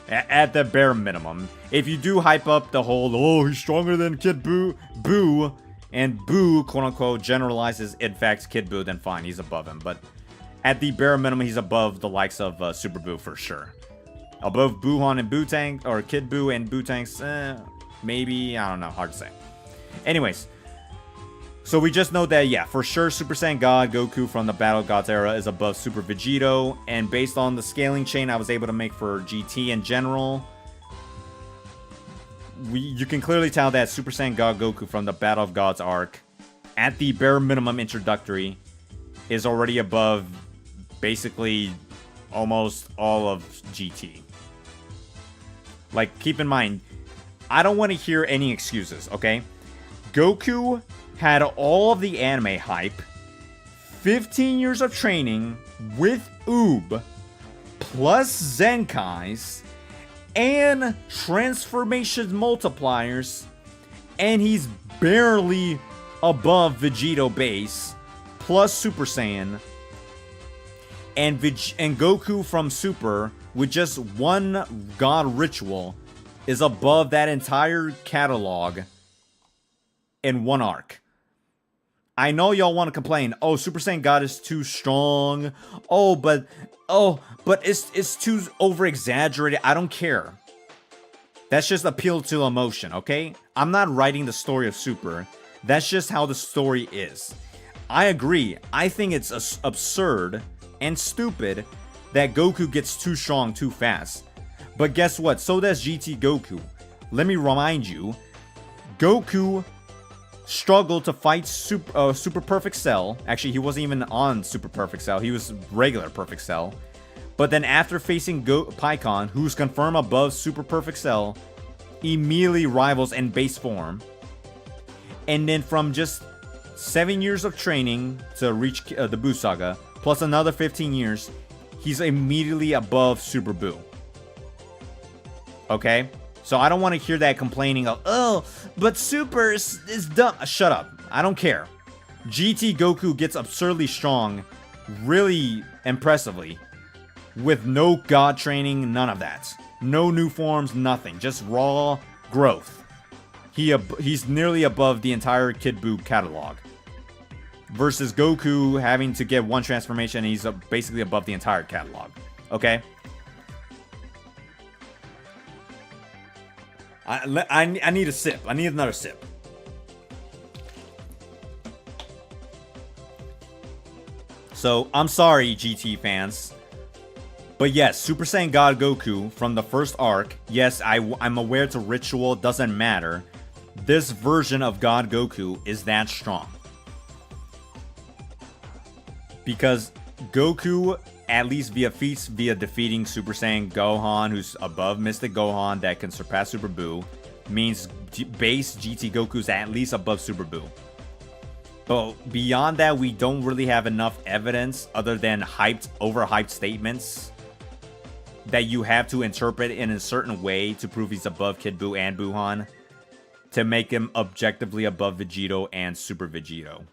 At the bare minimum. If you do hype up the whole, oh, he's stronger than Kid Buu, and Buu, quote-unquote, generalizes, in fact, Kid Buu, then fine, he's above him. But at the bare minimum, he's above the likes of Super Buu for sure. Above Buuhan and Bootang, or Kid Buu and Bootang's, maybe, I don't know, hard to say. Anyways, so we just know that, yeah, for sure, Super Saiyan God Goku from the Battle Gods era is above Super Vegito, and based on the scaling chain I was able to make for GT in general, you can clearly tell that Super Saiyan God Goku from the Battle of Gods arc, at the bare minimum introductory, is already above basically almost all of GT. Like, keep in mind, I don't want to hear any excuses, okay? Goku had all of the anime hype, 15 years of training with Oob, plus Zenkais, and transformation multipliers, and he's barely above Vegito base, plus Super Saiyan, and Goku from Super, with just one God ritual, is above that entire catalog in one arc. I know y'all want to complain. Oh, Super Saiyan God is too strong. But it's too over exaggerated. I don't care. That's just appeal to emotion, okay? I'm not writing the story of Super. That's just how the story is. I agree. I think it's absurd and stupid that Goku gets too strong too fast. But guess what? So does GT Goku. Let me remind you, Goku struggled to fight Super Perfect Cell. Actually, he wasn't even on Super Perfect Cell. He was regular Perfect Cell. But then after facing Pikkon, who's confirmed above Super Perfect Cell, immediately rivals in base form. And then from just 7 years of training to reach the Buu Saga, plus another 15 years, he's immediately above Super Buu. Okay? So I don't want to hear that complaining of, oh, but Super is dumb. Shut up. I don't care. GT Goku gets absurdly strong, really impressively, with no God training, none of that. No new forms, nothing. Just raw growth. He's nearly above the entire Kid Buu catalog. Versus Goku having to get one transformation, and he's basically above the entire catalog. Okay? I need a sip. I need another sip. So, I'm sorry, GT fans. But yes, Super Saiyan God Goku from the first arc. Yes, I'm aware it's a ritual. Doesn't matter. This version of God Goku is that strong. Because Goku, at least via feats, via defeating Super Saiyan Gohan, who's above Mystic Gohan, that can surpass Super Buu, means base GT Goku's at least above Super Buu. But beyond that, we don't really have enough evidence other than overhyped statements that you have to interpret in a certain way to prove he's above Kid Buu and Buuhan to make him objectively above Vegito and Super Vegito.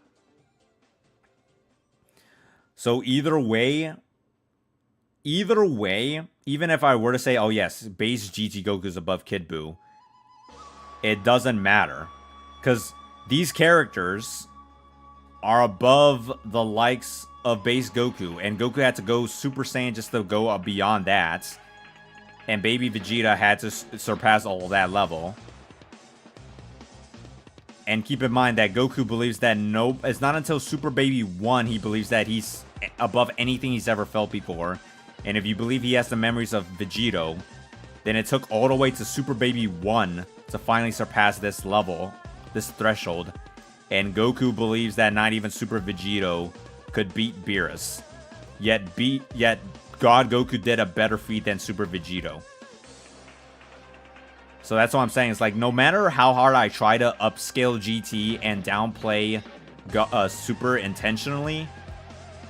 So either way, even if I were to say, oh yes, base GT Goku is above Kid Buu, it doesn't matter. Because these characters are above the likes of base Goku. And Goku had to go Super Saiyan just to go beyond that. And baby Vegeta had to surpass all of that level. And keep in mind that Goku believes that it's not until Super Baby 1 he believes that he's above anything he's ever felt before. And if you believe he has the memories of Vegito, then it took all the way to Super Baby 1 to finally surpass this level, this threshold. And Goku believes that not even Super Vegito could beat Beerus. Yet God Goku did a better feat than Super Vegito. So that's what I'm saying. It's like, no matter how hard I try to upscale GT and downplay Super intentionally,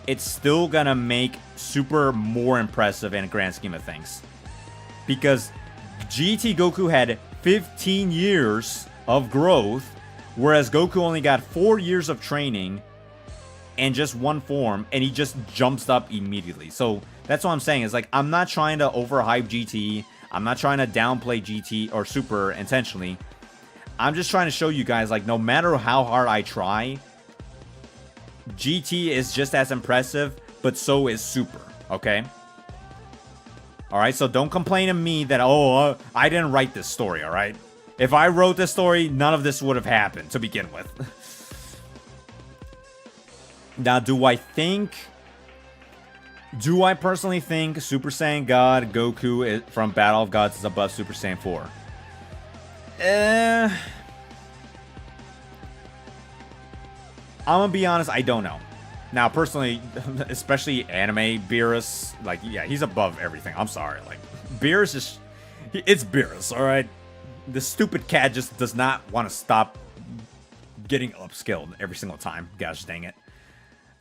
it's still gonna make Super more impressive in a grand scheme of things. Because GT Goku had 15 years of growth, whereas Goku only got 4 years of training and just one form, and he just jumps up immediately. So that's what I'm saying, is like, I'm not trying to overhype GT. I'm not trying to downplay GT or Super intentionally. I'm just trying to show you guys, like, no matter how hard I try, GT is just as impressive, but so is Super, okay? Alright, so don't complain to me that, oh, I didn't write this story, alright? If I wrote this story, none of this would have happened to begin with. Now, do I personally think Super Saiyan God Goku from Battle of Gods is above Super Saiyan 4? I'm gonna be honest, I don't know. Now, personally, especially anime Beerus, like, yeah, he's above everything. I'm sorry, like, Beerus is, it's Beerus, alright? The stupid cat just does not want to stop getting upskilled every single time. Gosh dang it.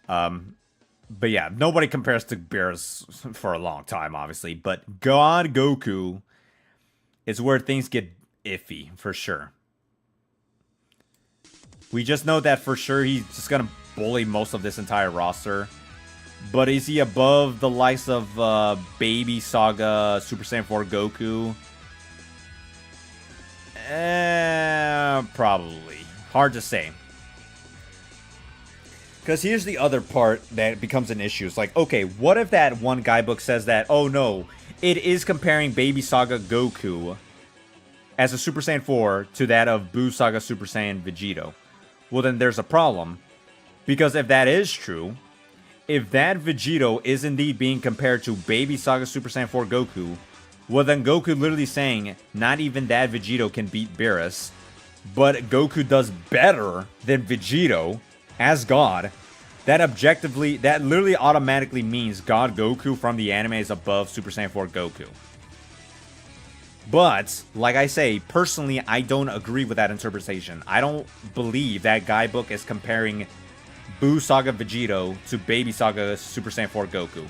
But yeah, nobody compares to Beerus for a long time, obviously. But God Goku is where things get iffy, for sure. We just know that for sure he's just gonna bully most of this entire roster. But is he above the likes of Baby Saga Super Saiyan 4 Goku? Probably. Hard to say. Because here's the other part that becomes an issue. It's like, okay, what if that one guidebook says that, oh no, it is comparing Baby Saga Goku as a Super Saiyan 4 to that of Buu Saga Super Saiyan Vegito? Well, then there's a problem. Because if that is true, if that Vegito is indeed being compared to Baby Saga Super Saiyan 4 Goku, well then Goku literally saying, not even that Vegito can beat Beerus, but Goku does better than Vegito as God, that literally automatically means God Goku from the anime is above Super Saiyan 4 Goku. But, like I say, personally, I don't agree with that interpretation. I don't believe that guidebook is comparing Buu Saga Vegito to Baby Saga Super Saiyan 4 Goku.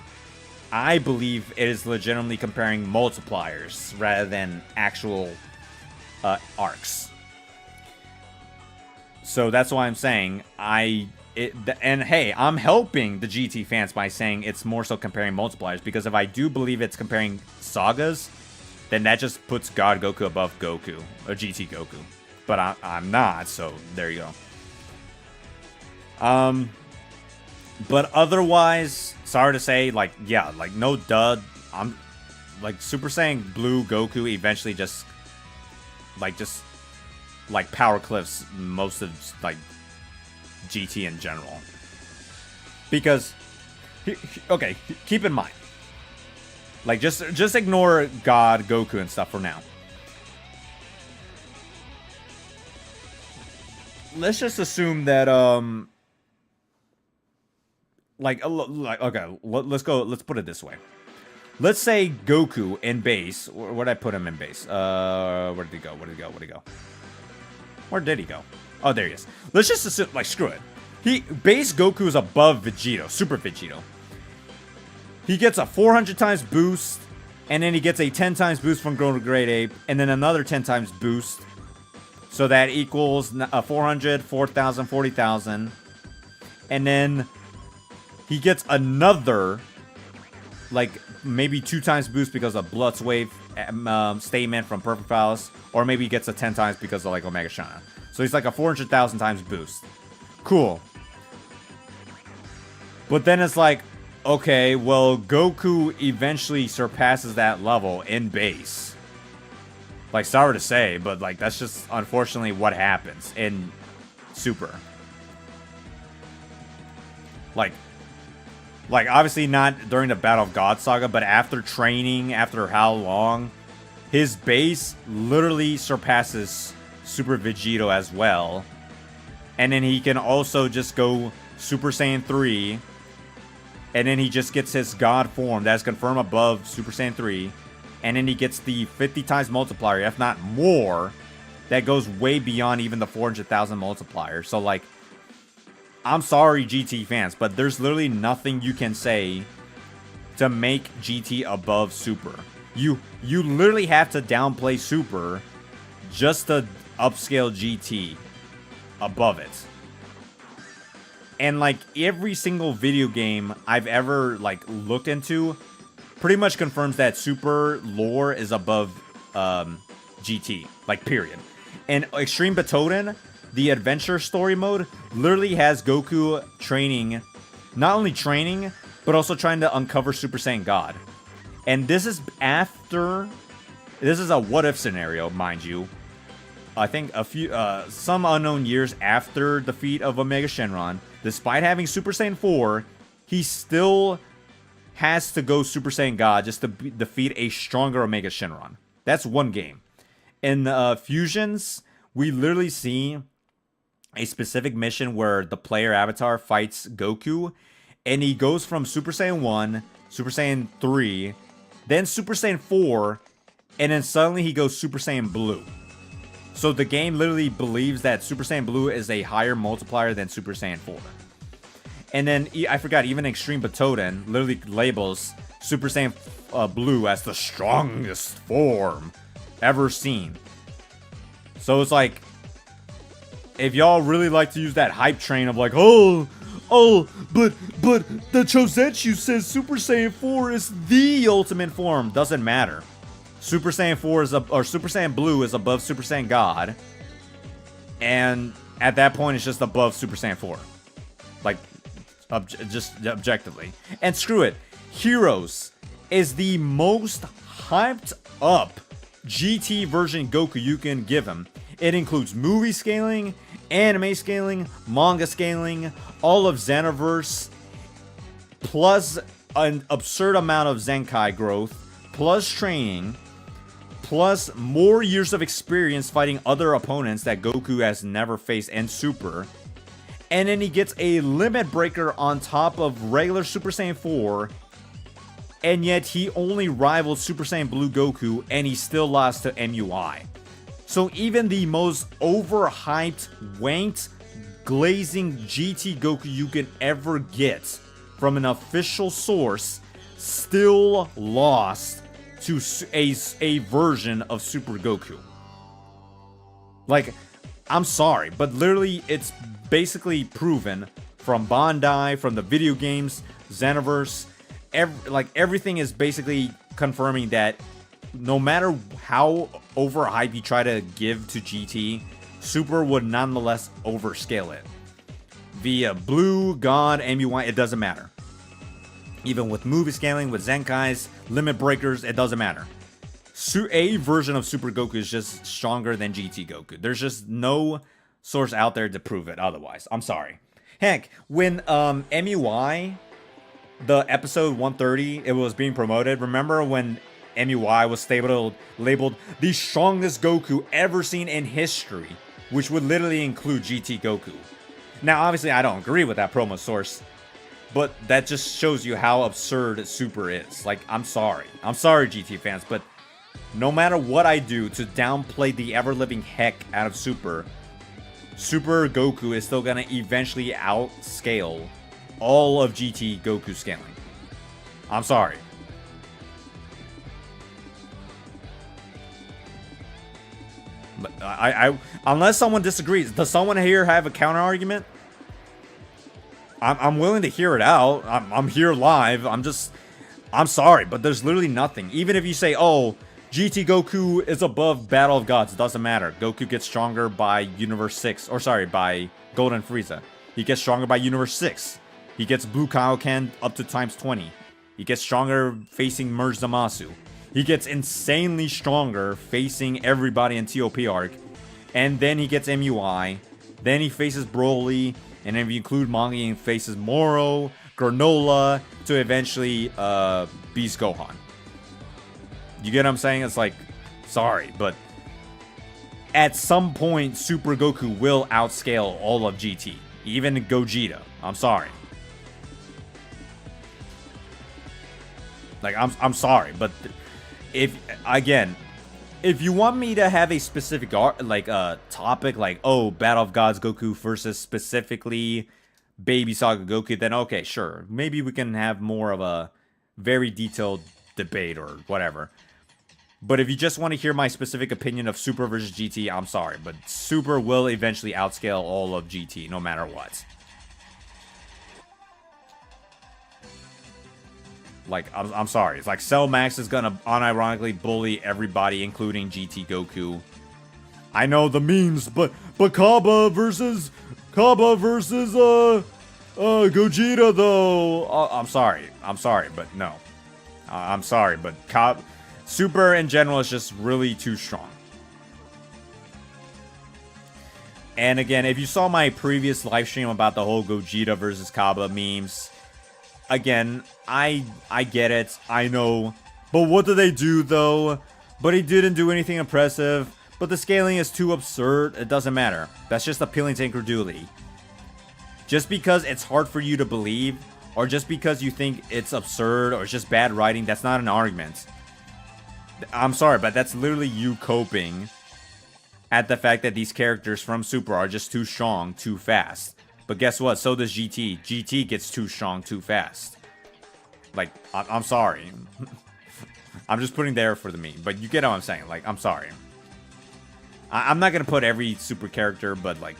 I believe it is legitimately comparing multipliers rather than actual arcs. So that's why I'm saying and hey, I'm helping the GT fans by saying it's more so comparing multipliers, because if I do believe it's comparing sagas, then that just puts God Goku above Goku, or GT Goku. But I'm not, so there you go. But otherwise, sorry to say, like, yeah, like, no dud. I'm, like, Super Saiyan Blue Goku eventually just power cliffs most of, like, GT in general. Because, okay, keep in mind, like, just ignore God Goku and stuff for now. Let's just assume that, okay, let's put it this way. Let's say Goku in base, where'd I put him in base? Where did he go? Where did he go? Oh, there he is. Let's just assume, like, screw it. Base Goku is above Vegito, Super Vegito. He gets a 400 times boost, and then he gets a 10 times boost from Grown to Great Ape, and then another 10 times boost. So that equals 400, 4,000, 40,000. And then he gets another, like, maybe 2 times boost because of Blood's Wave statement from Perfect Palace. Or maybe he gets a 10 times because of, like, Omega Shana. So he's like a 400,000 times boost. Cool. But then it's like, okay, well, Goku eventually surpasses that level in base. Like, sorry to say, but, like, that's just unfortunately what happens in Super. Like, obviously not during the Battle of God Saga, but after training, after how long, his base literally surpasses Super Vegito as well. And then he can also just go Super Saiyan 3. And then he just gets his God form that's confirmed above Super Saiyan 3. And then he gets the 50 times multiplier, if not more, that goes way beyond even the 400,000 multiplier. So, like, I'm sorry, GT fans, but there's literally nothing you can say to make GT above Super. You literally have to downplay Super just to upscale GT above it. And like every single video game I've ever like looked into pretty much confirms that Super lore is above GT, like period. And Extreme Batoden, the adventure story mode, literally has Goku training, not only training, but also trying to uncover Super Saiyan God. And this is after, this is a what if scenario, mind you. I think some unknown years after defeat of Omega Shenron, despite having Super Saiyan 4, he still has to go Super Saiyan God just to defeat a stronger Omega Shenron. That's one game. In Fusions, we literally see a specific mission where the player avatar fights Goku, and he goes from Super Saiyan 1, Super Saiyan 3, then Super Saiyan 4, and then suddenly he goes Super Saiyan Blue. So the game literally believes that Super Saiyan Blue is a higher multiplier than Super Saiyan 4. And then, I forgot, even Extreme Batoden literally labels Super Saiyan Blue as the strongest form ever seen. So it's like, if y'all really like to use that hype train of like, but the Chosetsu says Super Saiyan 4 is the ultimate form. Doesn't matter. Super Saiyan 4 is or Super Saiyan Blue is above Super Saiyan God. And at that point, it's just above Super Saiyan 4. Like, just objectively. And screw it. Heroes is the most hyped up GT version Goku you can give him. It includes movie scaling, anime scaling, manga scaling, all of Xenoverse, plus an absurd amount of Zenkai growth, plus training, plus more years of experience fighting other opponents that Goku has never faced and Super. And then he gets a limit breaker on top of regular Super Saiyan 4. And yet he only rivaled Super Saiyan Blue Goku, and he still lost to MUI. So even the most overhyped, wanked, glazing GT Goku you can ever get from an official source still lost to a version of Super Goku. Like, I'm sorry, but literally it's basically proven from Bandai, from the video games, Xenoverse, everything is basically confirming that no matter how overhyped you try to give to GT, Super would nonetheless overscale it. Via Blue, God, MUI, it doesn't matter. Even with movie scaling, with Zenkais, limit breakers, it doesn't matter. A version of Super Goku is just stronger than GT Goku. There's just no source out there to prove it otherwise. I'm sorry. Heck, when MUI, the episode 130, it was being promoted. Remember when MUI was labeled the strongest Goku ever seen in history, which would literally include GT Goku. Now, obviously, I don't agree with that promo source, but that just shows you how absurd Super is. Like, I'm sorry. I'm sorry, GT fans, but no matter what I do to downplay the ever-living heck out of Super Goku is still gonna eventually outscale all of GT Goku scaling. I'm sorry. But I unless someone disagrees, does someone here have a counter argument? I'm willing to hear it out. I'm here live. I'm sorry, but there's literally nothing. Even if you say, oh, GT Goku is above Battle of Gods, it doesn't matter. Goku gets stronger by Universe 6, or sorry, by Golden Frieza. He gets stronger by Universe 6. He gets Blue Kaioken up to times 20. He gets stronger facing Merge Zamasu. He gets insanely stronger facing everybody in TOP arc. And then he gets MUI. Then he faces Broly. And then if you include manga, he faces Moro, Granola, to eventually Beast Gohan. You get what I'm saying? It's like, sorry, but at some point, Super Goku will outscale all of GT. Even Gogeta. I'm sorry. Like, I'm sorry, but if you want me to have a specific topic, like, oh, Battle of Gods Goku versus specifically Baby Saga Goku, then okay, sure. Maybe we can have more of a very detailed debate or whatever. But if you just want to hear my specific opinion of Super versus GT, I'm sorry, but Super will eventually outscale all of GT, no matter what. Like, I'm sorry. It's like Cell Max is gonna unironically bully everybody, including GT Goku. I know the memes, but Kaba versus Gogeta though. I'm sorry, but no. I'm sorry, but Super in general is just really too strong. And again, if you saw my previous live stream about the whole Gogeta versus Kaba memes, again, I get it, I know, but what did they do though? But he didn't do anything impressive. But the scaling is too absurd. It doesn't matter. That's just appealing to incredulity. Just because it's hard for you to believe, or just because you think it's absurd, or it's just bad writing, that's not an argument. I'm sorry, but that's literally you coping at the fact that these characters from Super are just too strong, too fast. But guess what? So does GT. GT gets too strong, too fast. Like, I'm sorry. I'm just putting there for the meme. But you get what I'm saying. Like, I'm sorry. I'm not gonna put every Super character, but like,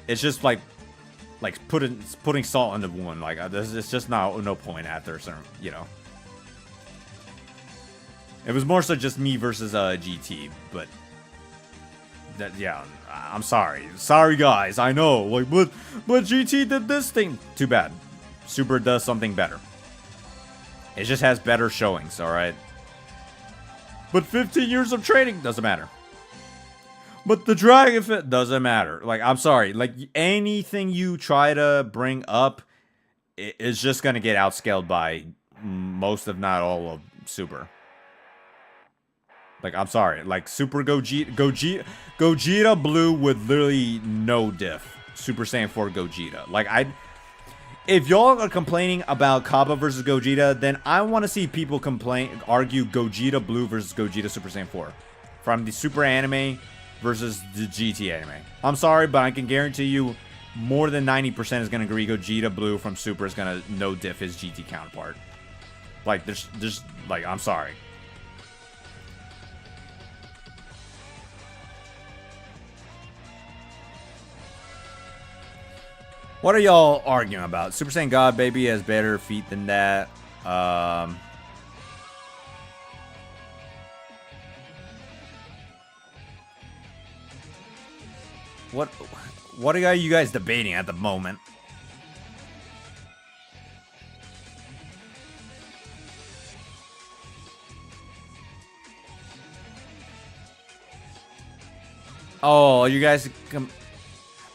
it's just like putting salt in the wound. Like, it's just no point after a certain, you know. It was more so just me versus GT, but yeah, I'm sorry. Sorry guys, I know. Like, but GT did this thing. Too bad. Super does something better. It just has better showings, alright? But 15 years of training doesn't matter. But the Dragon Fit doesn't matter. Like, I'm sorry. Like, anything you try to bring up is just going to get outscaled by most, if not all, of Super. Like, I'm sorry. Like, Super Gogeta Blue with literally no diff. Super Saiyan 4 Gogeta. Like, if y'all are complaining about Kaba versus Gogeta, then I want to see people argue Gogeta Blue versus Gogeta Super Saiyan 4. From the Super anime versus the GT anime. I'm sorry, but I can guarantee you more than 90% is going to agree Gogeta Blue from Super is going to no diff his GT counterpart. Like, there's like, I'm sorry. What are y'all arguing about? Super Saiyan God Baby has better feet than that. What are you guys debating at the moment? Oh, you guys...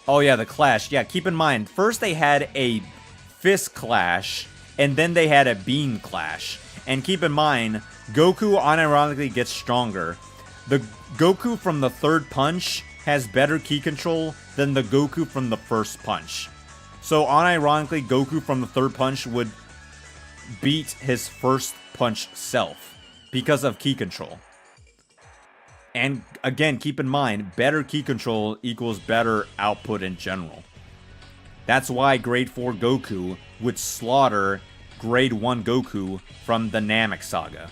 Oh yeah, the clash. Yeah, keep in mind, first they had a fist clash, and then they had a beam clash. And keep in mind, Goku unironically gets stronger. The Goku from the third punch has better ki control than the Goku from the first punch. So unironically, Goku from the third punch would beat his first punch self because of ki control. And again, keep in mind, better ki control equals better output in general. That's why Grade 4 Goku would slaughter Grade 1 Goku from the Namek Saga.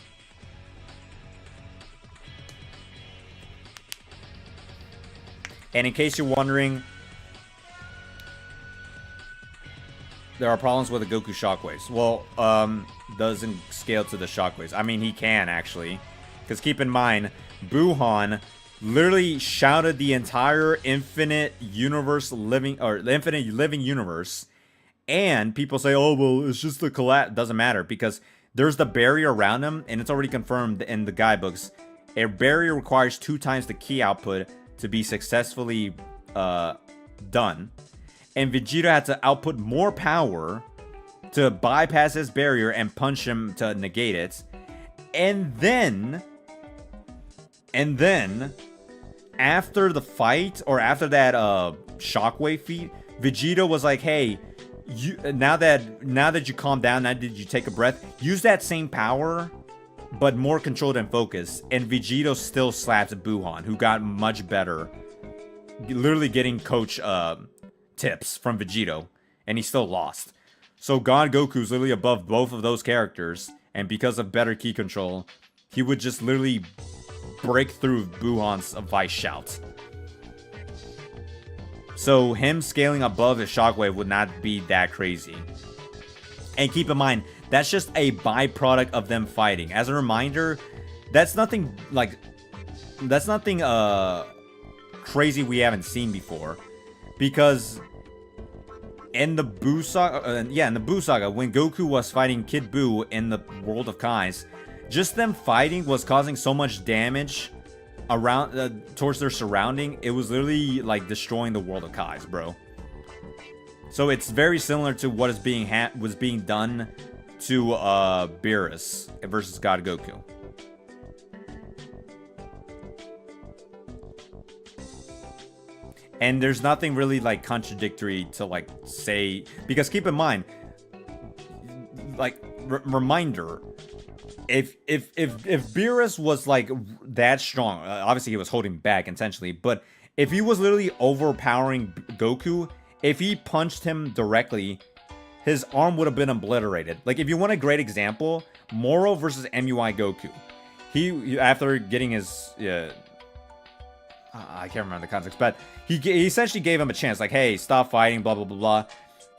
And in case you're wondering, there are problems with the Goku Shockwaves. Well, doesn't scale to the Shockwaves. I mean, he can, actually. Because keep in mind, Buhan literally shouted the entire infinite living universe. And people say, oh, well, it's just the collapse. Doesn't matter, because there's the barrier around him, and it's already confirmed in the guidebooks. A barrier requires 2 times the ki output to be successfully done. And Vegeta had to output more power to bypass this barrier and punch him to negate it. And then after the fight, or after that shockwave feat, Vegeta was like, hey, now that you calm down, now that you take a breath, use that same power, but more controlled and focused. And Vegeta still slaps Buhan, who got much better, literally getting coach tips from Vegeta, and he still lost. So God Goku's literally above both of those characters, and because of better ki control, he would just literally break through Buhan's vice shout. So him scaling above his shockwave would not be that crazy. And keep in mind, That's just a byproduct of them fighting. As a reminder, that's nothing crazy we haven't seen before. Because in the Buu Saga, when Goku was fighting Kid Buu in the world of Kais, just them fighting was causing so much damage around towards their surrounding. It was literally like destroying the world of Kais, bro. So it's very similar to what is was being done to Beerus versus God Goku. And there's nothing really like contradictory to like say, because keep in mind, like reminder, if Beerus was like that strong, obviously he was holding back intentionally, but if he was literally overpowering Goku, if he punched him directly, his arm would have been obliterated. Like, if you want a great example, Moro versus MUI Goku. He after getting his I can't remember the context, but he essentially gave him a chance, like, hey, stop fighting, blah, blah, blah, blah.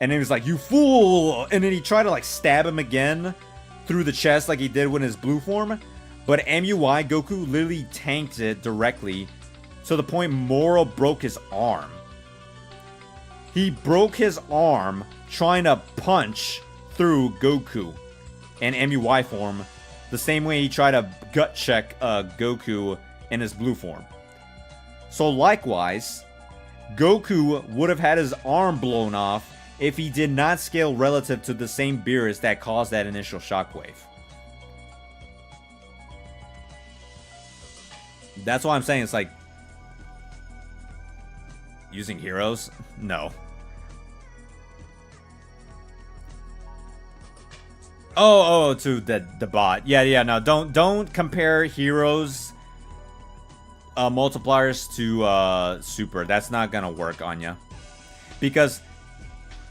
And he was like, you fool! And then he tried to, like, stab him again through the chest like he did with his blue form. But MUI Goku literally tanked it directly to the point Moro broke his arm. He broke his arm trying to punch through Goku in MUI form, the same way he tried to gut check Goku in his blue form. So likewise, Goku would have had his arm blown off if he did not scale relative to the same Beerus that caused that initial shockwave. That's why I'm saying it's like using heroes? No. Oh, to the bot. Yeah, no, don't compare heroes multipliers to super. That's not gonna work on you. Because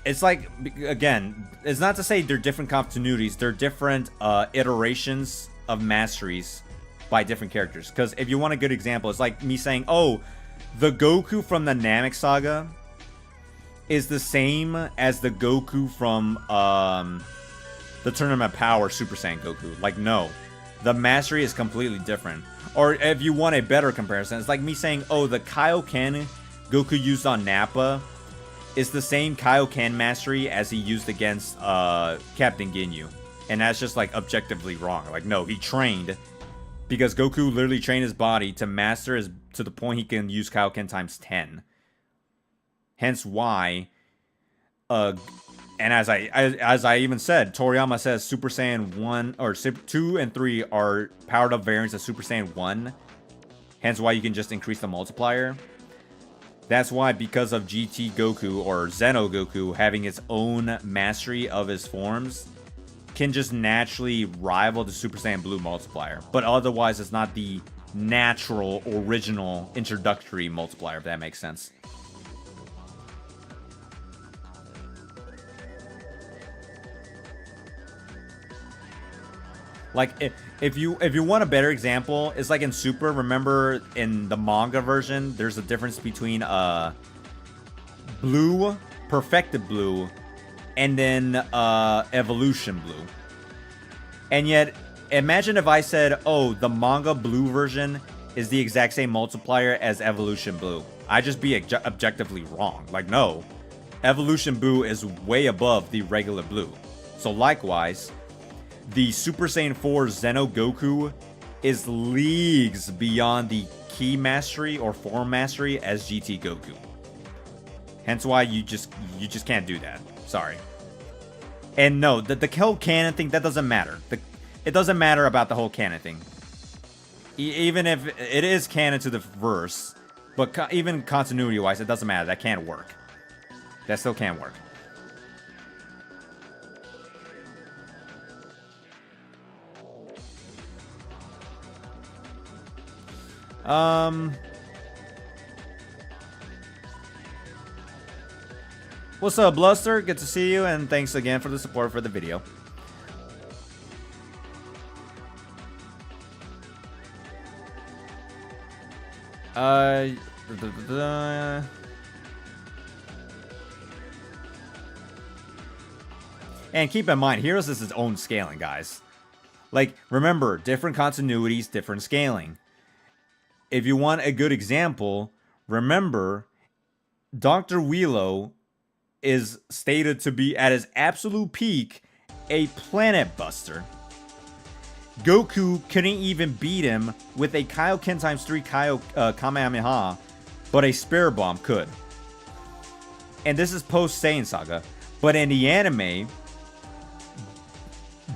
it's like, again, it's not to say they're different continuities, they're different iterations of masteries by different characters. Because if you want a good example, it's like me saying, oh, the Goku from the Namek Saga is the same as the Goku from the Tournament of Power Super Saiyan Goku. Like, no. The mastery is completely different. Or if you want a better comparison, it's like me saying, oh, the Kaioken Goku used on Nappa is the same Kaioken mastery as he used against Captain Ginyu. And that's just, like, objectively wrong. Like, no, he trained, because Goku literally trained his body to master his, to the point he can use Kaioken times 10. Hence why, and as I even said, Toriyama says Super Saiyan 1 or 2 and 3 are powered up variants of Super Saiyan 1. Hence why you can just increase the multiplier. That's why, because of GT Goku or Xeno Goku having its own mastery of his forms, can just naturally rival the Super Saiyan Blue multiplier. But otherwise, it's not the natural, original, introductory multiplier, if that makes sense. Like, if you want a better example, it's like in Super. Remember, in the manga version, there's a difference between Blue, Perfected Blue, and then Evolution Blue. And yet, imagine if I said, oh, the manga Blue version is the exact same multiplier as Evolution Blue. I'd just be objectively wrong. Like, no. Evolution Blue is way above the regular Blue. So likewise, the Super Saiyan 4 Xeno Goku is leagues beyond the key mastery or form mastery as GT Goku. Hence why you just can't do that. Sorry. And no, the whole canon thing, that doesn't matter. It doesn't matter about the whole canon thing. Even if it is canon to the verse, but even continuity-wise, it doesn't matter. That can't work. That still can't work. What's up, Bluster? Good to see you, and thanks again for the support for the video. And keep in mind, Heroes is its own scaling, guys. Like, remember, different continuities, different scaling. If you want a good example, remember, Dr. Wheelo is stated to be at his absolute peak a planet buster. Goku couldn't even beat him with a Kaioken times 3 Kamehameha, but a Spirit Bomb could. And this is post Saiyan Saga. But in the anime,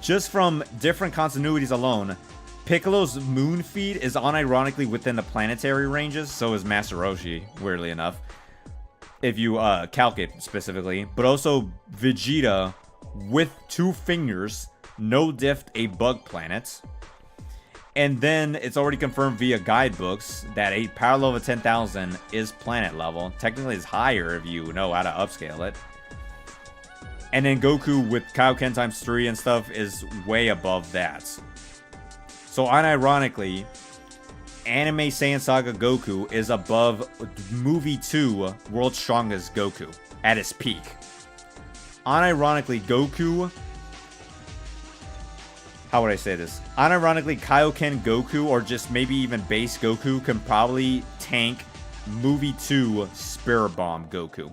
just from different continuities alone, Piccolo's moon feed is unironically within the planetary ranges, so is Master Roshi, weirdly enough, if you calc it specifically. But also Vegeta with 2 fingers, no diff a bug planet. And then it's already confirmed via guidebooks that a power level of 10,000 is planet level. Technically it's higher if you know how to upscale it. And then Goku with Kaioken times 3 and stuff is way above that. So unironically, anime Saiyan Saga Goku is above movie 2 World's Strongest Goku at its peak. Unironically, Goku... How would I say this? Unironically, Kaioken Goku, or just maybe even base Goku, can probably tank movie 2 Spirit Bomb Goku.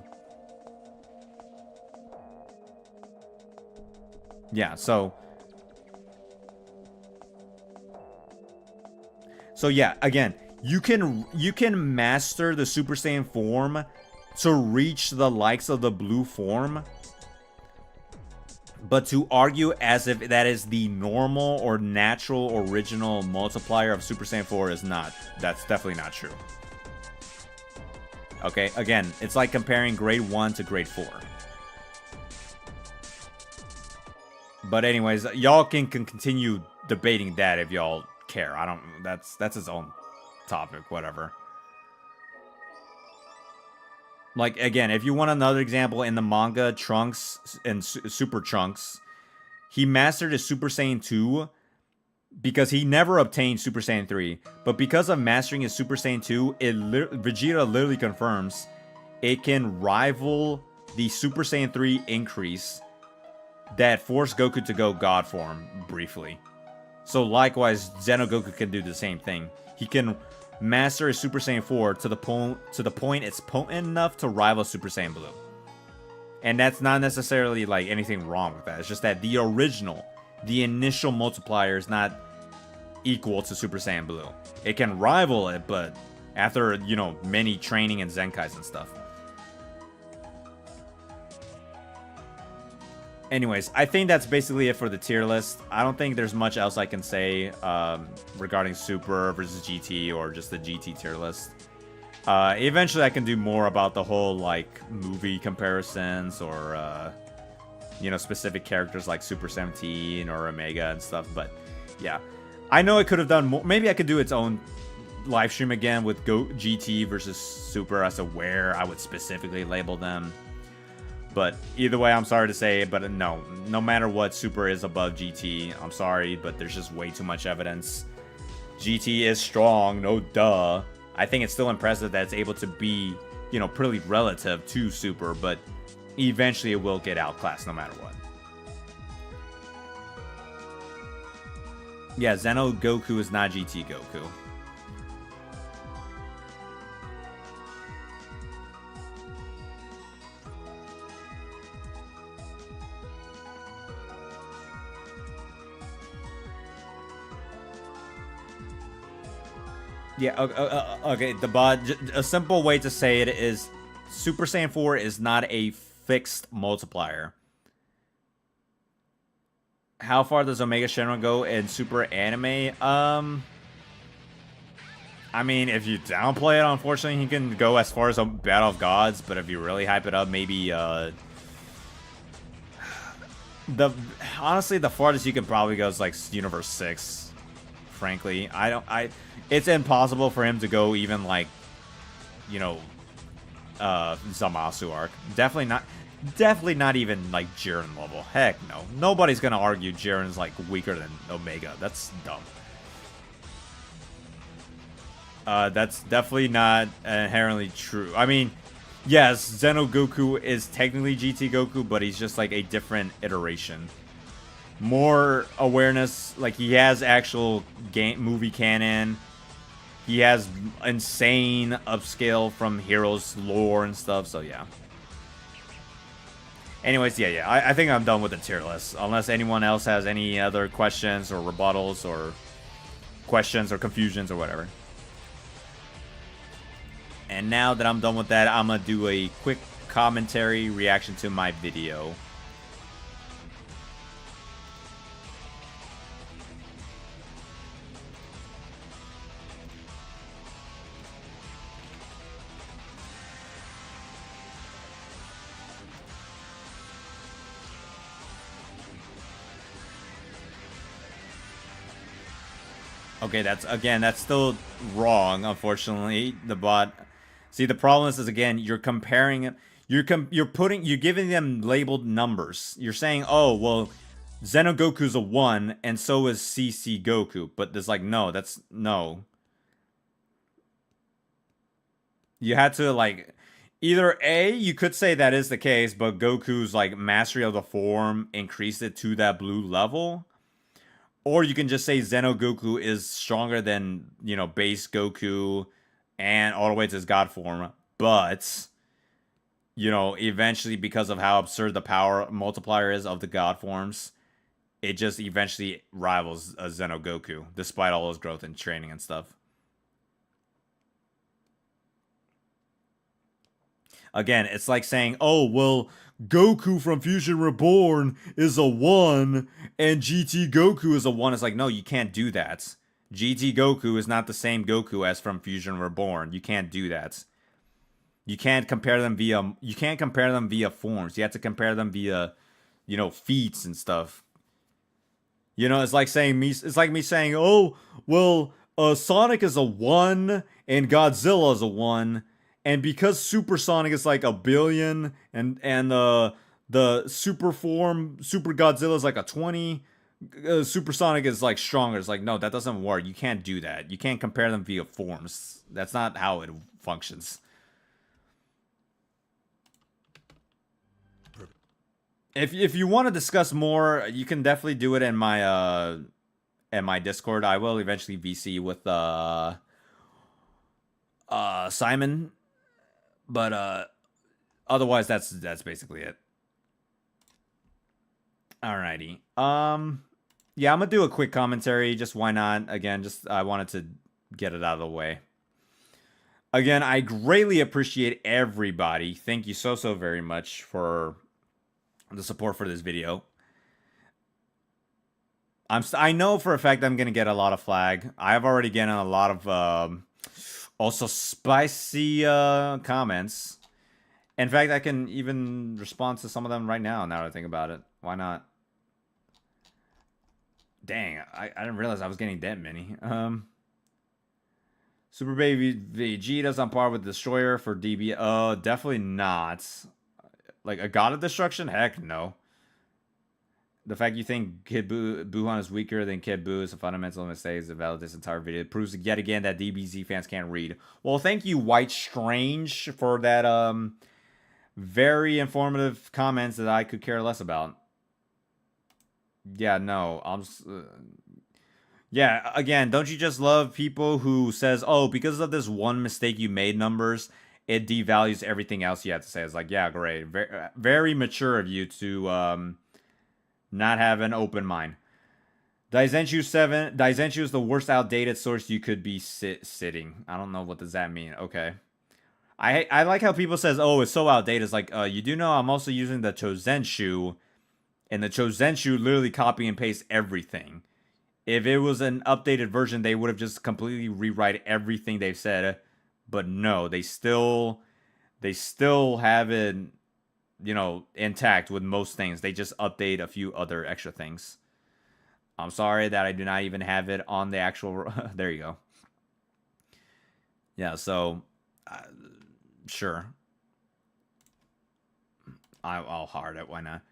Yeah, so yeah, again, you can master the Super Saiyan form to reach the likes of the blue form, but to argue as if that is the normal or natural original multiplier of Super Saiyan 4 is not. That's definitely not true. Okay, again, it's like comparing grade 1 to grade 4. But anyways, y'all can continue debating that if y'all care. I don't... That's its own topic, whatever. Like, again, if you want another example, in the manga, Trunks and Super Trunks, he mastered his Super Saiyan 2 because he never obtained Super Saiyan 3. But because of mastering his Super Saiyan 2, Vegeta literally confirms it can rival the Super Saiyan 3 increase that forced Goku to go God form briefly. So likewise, Xenogoku can do the same thing. He can master his Super Saiyan 4 to the point it's potent enough to rival Super Saiyan Blue. And that's not necessarily like anything wrong with that. It's just that the initial multiplier is not equal to Super Saiyan Blue. It can rival it, but after, you know, many training and Zenkais and stuff. Anyways, I think that's basically it for the tier list. I don't think there's much else I can say regarding Super versus GT or just the GT tier list. Eventually, I can do more about the whole, like, movie comparisons or, you know, specific characters like Super 17 or Omega and stuff. But, yeah. I know I could have done more. Maybe I could do its own live stream again with GT versus Super as to where I would specifically label them. But either way, I'm sorry to say it, but no matter what, Super is above GT. I'm sorry, but there's just way too much evidence. GT is strong, no duh. I think it's still impressive that it's able to be, you know, pretty relative to Super, but eventually it will get outclassed no matter what. Yeah, Xeno Goku is not GT Goku. Yeah, okay, a simple way to say it is Super Saiyan 4 is not a fixed multiplier. How far does Omega Shenron go in Super Anime? I mean, if you downplay it, unfortunately, he can go as far as Battle of Gods, but if you really hype it up, maybe, honestly, the farthest you can probably go is, like, Universe 6, frankly. It's impossible for him to go even, like, you know, Zamasu arc. Definitely not even, like, Jiren level. Heck no. Nobody's gonna argue Jiren's, like, weaker than Omega. That's dumb. That's definitely not inherently true. I mean, Yes, Zeno Goku is technically GT Goku, but he's just like a different iteration. More awareness, like he has actual movie canon. He has insane upscale from Heroes lore and stuff, so yeah. Anyways, yeah. I think I'm done with the tier list. Unless anyone else has any other questions or rebuttals or questions or confusions or whatever. And now that I'm done with that, I'm going to do a quick commentary reaction to my video. Okay, that's still wrong, unfortunately. The bot. See, the problem is again, you're comparing it. You're giving them labeled numbers. You're saying, oh, well, Xenogoku's a 1, and so is CC Goku. But there's like, no, that's no. You had to like either A, you could say that is the case, but Goku's like mastery of the form increased it to that blue level. Or you can just say Xenogoku is stronger than, you know, base Goku and all the way to his God form. But, you know, eventually, because of how absurd the power multiplier is of the God forms, it just eventually rivals a Xenogoku, despite all his growth and training and stuff. Again, it's like saying, oh, well, Goku from Fusion Reborn is a 1 and GT Goku is a 1. It's like, no, you can't do that. GT Goku is not the same Goku as from Fusion Reborn. You can't do that. You can't compare them via forms. You have to compare them via, you know, feats and stuff. You know, it's like me saying, oh, well, Sonic is a 1 and Godzilla is a 1. And because Super Sonic is like a billion, and the Super form Super Godzilla is like a 20, Super Sonic is like stronger. It's like, no, that doesn't work. You can't do that. You can't compare them via forms. That's not how it functions. If you want to discuss more, you can definitely do it in my Discord. I will eventually VC with Simon. But otherwise that's basically it. Alrighty. Yeah, I'm gonna do a quick commentary. Just why not? Again, just I wanted to get it out of the way. Again, I greatly appreciate everybody. Thank you so very much for the support for this video. I know for a fact I'm gonna get a lot of flag. I have already gotten a lot of also spicy comments. In fact, I can even respond to some of them right now that I think about it. Why not? Dang, I didn't realize I was getting that many. Super Baby Vegeta's on par with Destroyer for DB. Definitely not. Like a God of Destruction? Heck no. The fact you think Kid Buhan is weaker than Kid Buu is a fundamental mistake that validates this entire video. It proves yet again that DBZ fans can't read. Well, thank you, White Strange, for that very informative comments that I could care less about. Yeah, no, yeah, again, don't you just love people who says, oh, because of this one mistake you made, numbers, it devalues everything else you have to say. It's like, yeah, great. Very, very mature of you to not have an open mind. Daizenshuu 7. Daizenshuu is the worst outdated source you could be sitting. I don't know, what does that mean? Okay. I like how people says, oh, it's so outdated. It's like, you do know I'm also using the Chozenshu, and the Chozenshu literally copy and paste everything. If it was an updated version, they would have just completely rewrite everything they've said. But no, they still have it, you know, intact with most things. They just update a few other extra things. I'm sorry that I do not even have it on the actual... there you go. Yeah, so... sure. I'll hard it, why not?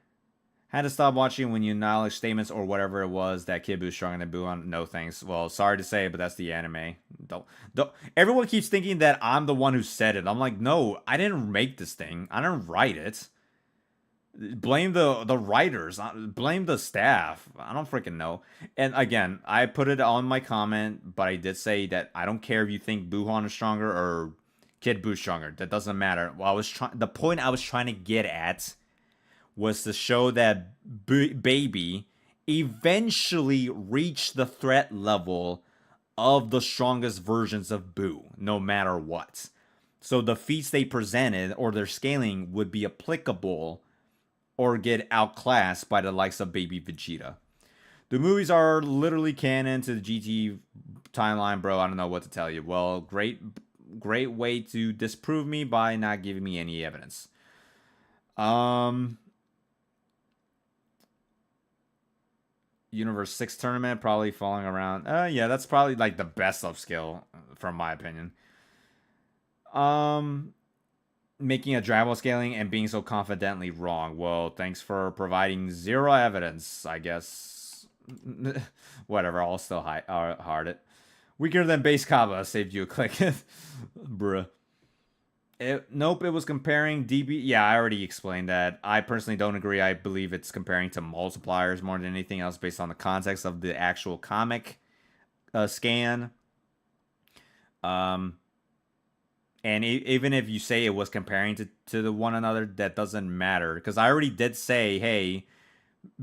Had to stop watching when you acknowledge statements or whatever it was that Kid Boo's stronger than Boo on. No thanks. Well, sorry to say, but that's the anime. Don't. Everyone keeps thinking that I'm the one who said it. I'm like, no, I didn't make this thing. I didn't write it. Blame the writers. Blame the staff. I don't freaking know. And again, I put it on my comment, but I did say that I don't care if you think Buhan is stronger or Kid Boo's stronger. That doesn't matter. Well, the point I was trying to get at was to show that Baby eventually reached the threat level of the strongest versions of Boo, no matter what. So the feats they presented or their scaling would be applicable or get outclassed by the likes of Baby Vegeta. The movies are literally canon to the GT timeline, bro. I don't know what to tell you. Well, great way to disprove me by not giving me any evidence. Universe 6 tournament probably falling around. Yeah, that's probably like the best upscale from my opinion. Making a Dragon Ball scaling and being so confidently wrong. Well, thanks for providing zero evidence, I guess. Whatever, I'll still hard it. Weaker than base Kaba saved you a click. Bruh. Nope, it was comparing DB. Yeah, I already explained that. I personally don't agree. I believe it's comparing to multipliers more than anything else based on the context of the actual comic scan. And even if you say it was comparing to the one another, that doesn't matter. Because I already did say, hey,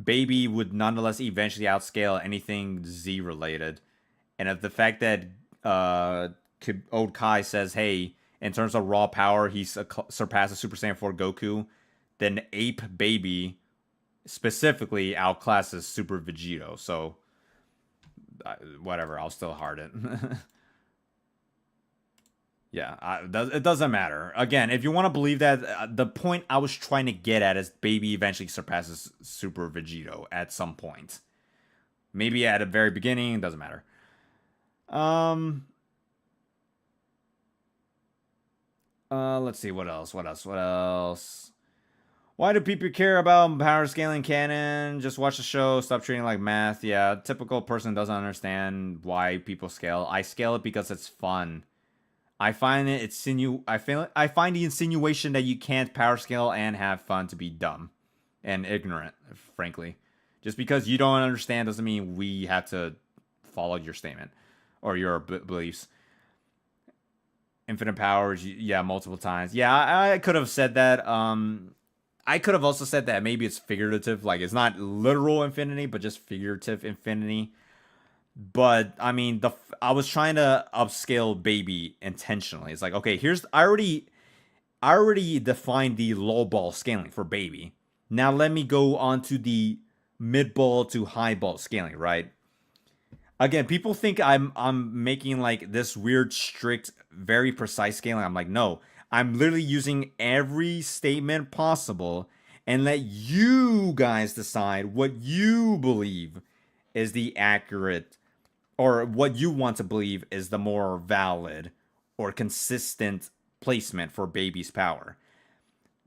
Baby would nonetheless eventually outscale anything Z related. And if the fact that Old Kai says, hey, in terms of raw power, he surpasses Super Saiyan 4 Goku, then Ape Baby specifically outclasses Super Vegito. So, whatever, I'll still hard it. Yeah, it doesn't matter. Again, if you want to believe that, the point I was trying to get at is Baby eventually surpasses Super Vegito at some point. Maybe at the very beginning, doesn't matter. Let's see, what else? Why do people care about power scaling canon? Just watch the show, stop treating it like math. Yeah, typical person doesn't understand why people scale. I scale it because it's fun. I find I find the insinuation that you can't power scale and have fun to be dumb and ignorant, frankly. Just because you don't understand doesn't mean we have to follow your statement or your beliefs. Infinite powers, yeah, multiple times. Yeah, I could have said that. I could have also said that maybe it's figurative, like it's not literal infinity, but just figurative infinity. But I mean, I was trying to upscale Baby intentionally. It's like, okay, I already defined the low ball scaling for Baby. Now let me go on to the mid ball to high ball scaling, right? Again, people think I'm making like this weird, strict, very precise scaling. I'm like, no, I'm literally using every statement possible and let you guys decide what you believe is the accurate or what you want to believe is the more valid or consistent placement for Baby's power.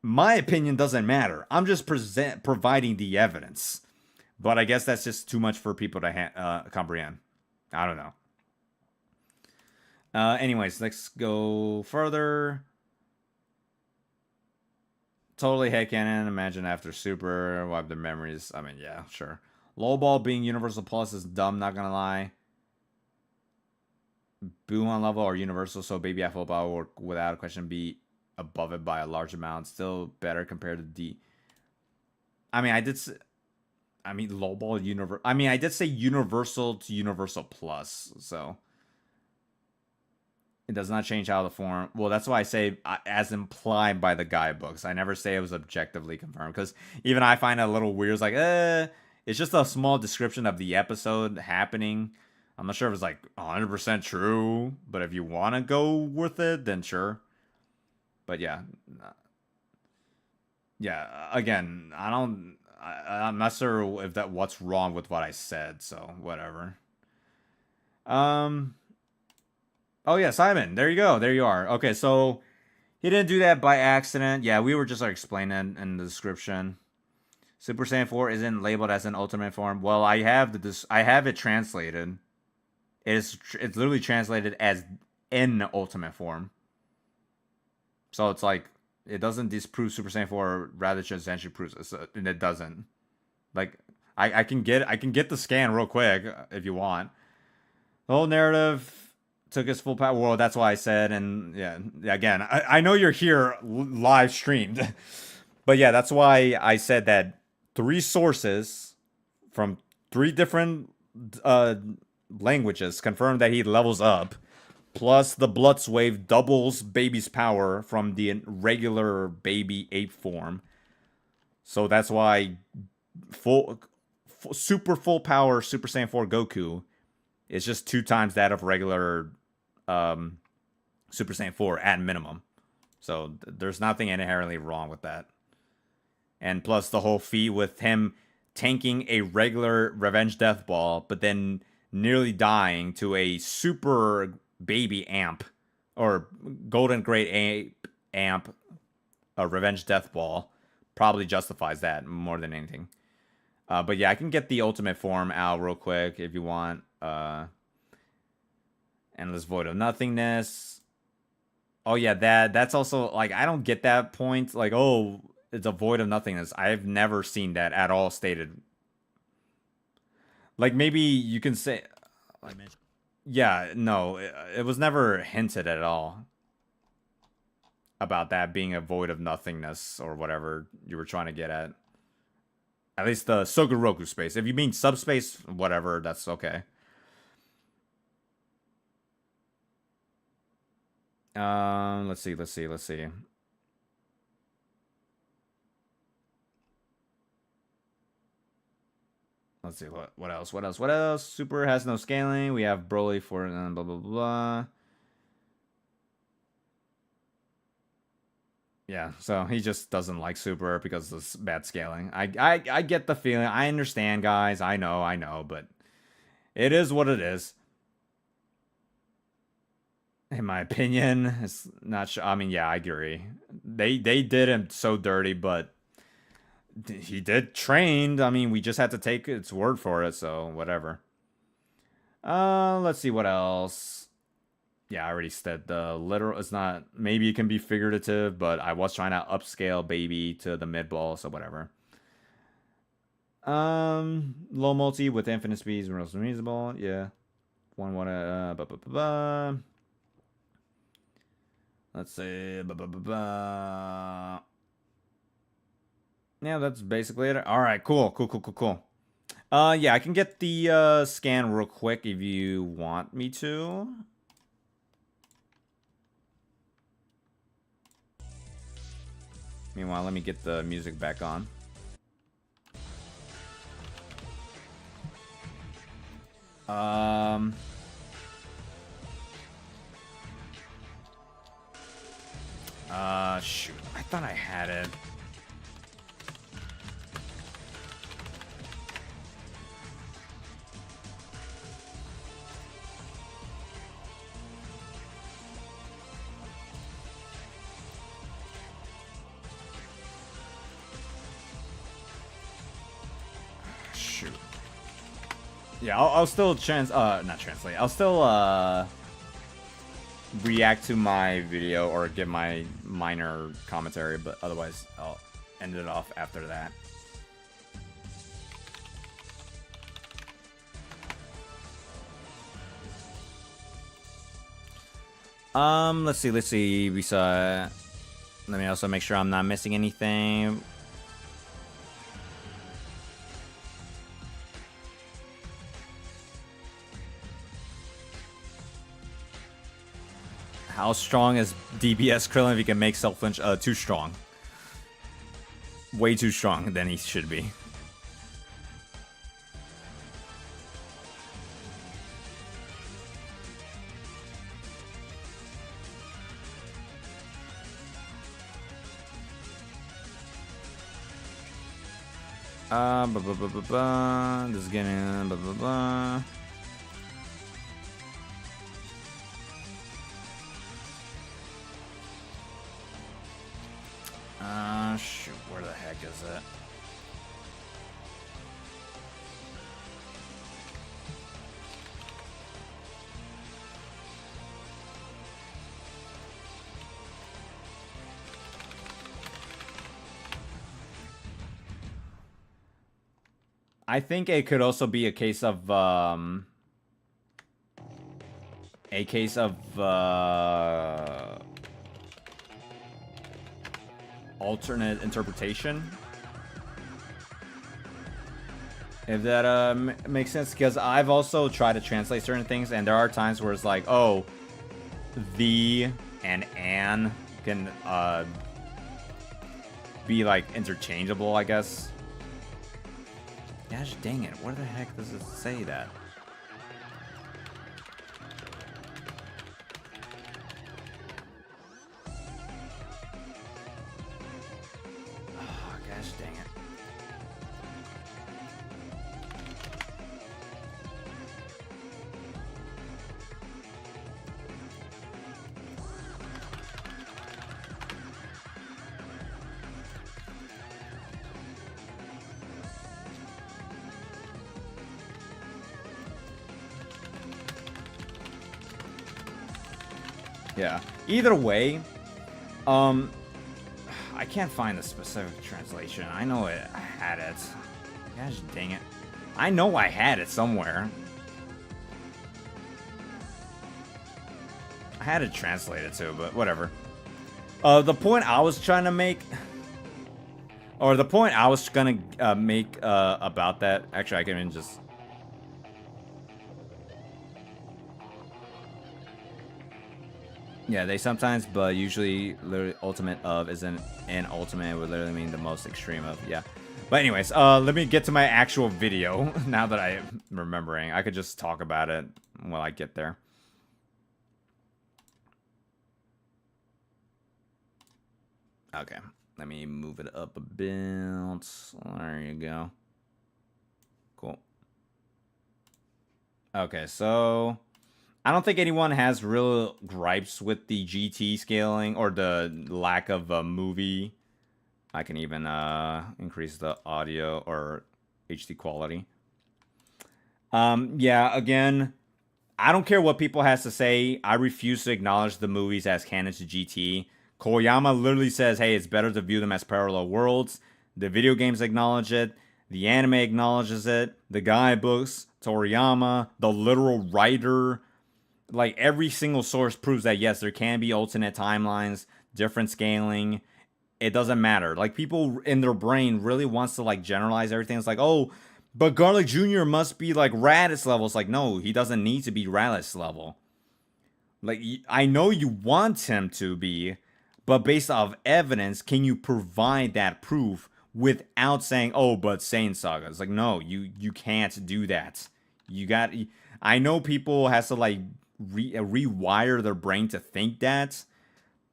My opinion doesn't matter. I'm just providing the evidence. But I guess that's just too much for people to comprehend. I don't know. Anyways, let's go further. Totally headcanon. Imagine after Super, wipe their memories. I mean, yeah, sure. Low ball being Universal Plus is dumb, not gonna lie. Boo on level or Universal, so Baby at full power will without a question be above it by a large amount. Still better compared to D. I mean, low ball universe. I mean, I did say Universal to Universal Plus, so it does not change how the form. Well, that's why I say as implied by the guidebooks. I never say it was objectively confirmed because even I find it a little weird. It's like, it's just a small description of the episode happening. I'm not sure if it's like 100% true, but if you want to go with it, then sure. But yeah, again, I'm not sure if what's wrong with what I said, so whatever. Oh yeah, Simon, there you go, there you are. Okay, so he didn't do that by accident. Yeah, we were just like explaining in the description. Super Saiyan 4 isn't labeled as an ultimate form. Well, I have it translated. It's literally translated as in ultimate form. So it's like it doesn't disprove Super Saiyan 4, rather just essentially proves it, and it doesn't. Like I can get the scan real quick if you want. The whole narrative took its full power. Well, that's why I said, and yeah, again, I know you're here live streamed, but yeah, that's why I said that 3 sources from 3 different languages confirm that he levels up. Plus, the Bloods Wave doubles baby's power from the regular baby ape form. So that's why super full power Super Saiyan 4 Goku is just 2 times that of regular Super Saiyan 4 at minimum. So there's nothing inherently wrong with that. And plus the whole feat with him tanking a regular Revenge Death Ball, but then nearly dying to a super baby amp or golden great amp, a Revenge Death Ball, probably justifies that more than anything. But yeah, I can get the ultimate form out real quick if you want. Endless Void of Nothingness. Oh yeah, that's also like I don't get that point. Like, oh, it's a void of nothingness. I've never seen that at all stated. Like maybe you can say, like, yeah, no, it was never hinted at all about that being a void of nothingness or whatever you were trying to get at. At least the Sogoroku space. If you mean subspace, whatever, that's okay. Let's see. Let's see what else. Super has no scaling. We have Broly for blah blah blah. Yeah, so he just doesn't like Super because of bad scaling. I get the feeling. I understand, guys. I know, but it is what it is. In my opinion, it's not sure. I mean, yeah, I agree. They did him so dirty, but he did train. I mean, we just had to take its word for it, so whatever. Let's see what else. Yeah, I already said the literal. It's not. Maybe it can be figurative, but I was trying to upscale baby to the mid ball, so whatever. Low multi with infinite speeds, reasonable. Yeah, one. Let's see. Yeah, that's basically it. All right, cool. Yeah, I can get the scan real quick if you want me to. Meanwhile, let me get the music back on. Shoot. I thought I had it. Shoot. Yeah, I'll still not translate. I'll still react to my video or give my minor commentary, but otherwise I'll end it off after that. Let's see. We saw. Let me also make sure I'm not missing anything. How strong is DBS Krillin if he can make self-flinch? Too strong. Way too strong than he should be. This is getting shoot, where the heck is it? I think it could also be a case of alternate interpretation. If that makes sense, because I've also tried to translate certain things, and there are times where it's like, oh, the and an can be like interchangeable, I guess. Gosh dang it, where the heck does it say that? Oh, gosh dang it. Yeah. Either way, I can't find the specific translation. I know I had it. Gosh dang it. I know I had it somewhere. I had it translated too, but whatever. The point I was trying to make, or the point I was gonna make about that. Actually, I can even just. Yeah, they sometimes, but usually, literally, ultimate of isn't an ultimate. Would literally mean the most extreme of. Yeah. But anyways, let me get to my actual video. Now that I'm remembering, I could just talk about it while I get there. Okay, let me move it up a bit. There you go. Cool. Okay, so I don't think anyone has real gripes with the GT scaling or the lack of a movie. I can even increase the audio or HD quality. Yeah, again, I don't care what people has to say. I refuse to acknowledge the movies as canon to GT. Koyama literally says, hey, it's better to view them as parallel worlds. The video games acknowledge it. The anime acknowledges it. The guidebooks, Toriyama, the literal writer. Like, every single source proves that, yes, there can be alternate timelines, different scaling. It doesn't matter. Like, people in their brain really wants to, like, generalize everything. It's like, oh, but Garlic Jr. must be, like, Raditz level. It's like, no, he doesn't need to be Raditz level. Like, I know you want him to be, but based off evidence, can you provide that proof without saying, oh, but Saiyan Saga? It's like, no, you can't do that. You got... I know people has to, like, rewire their brain to think that,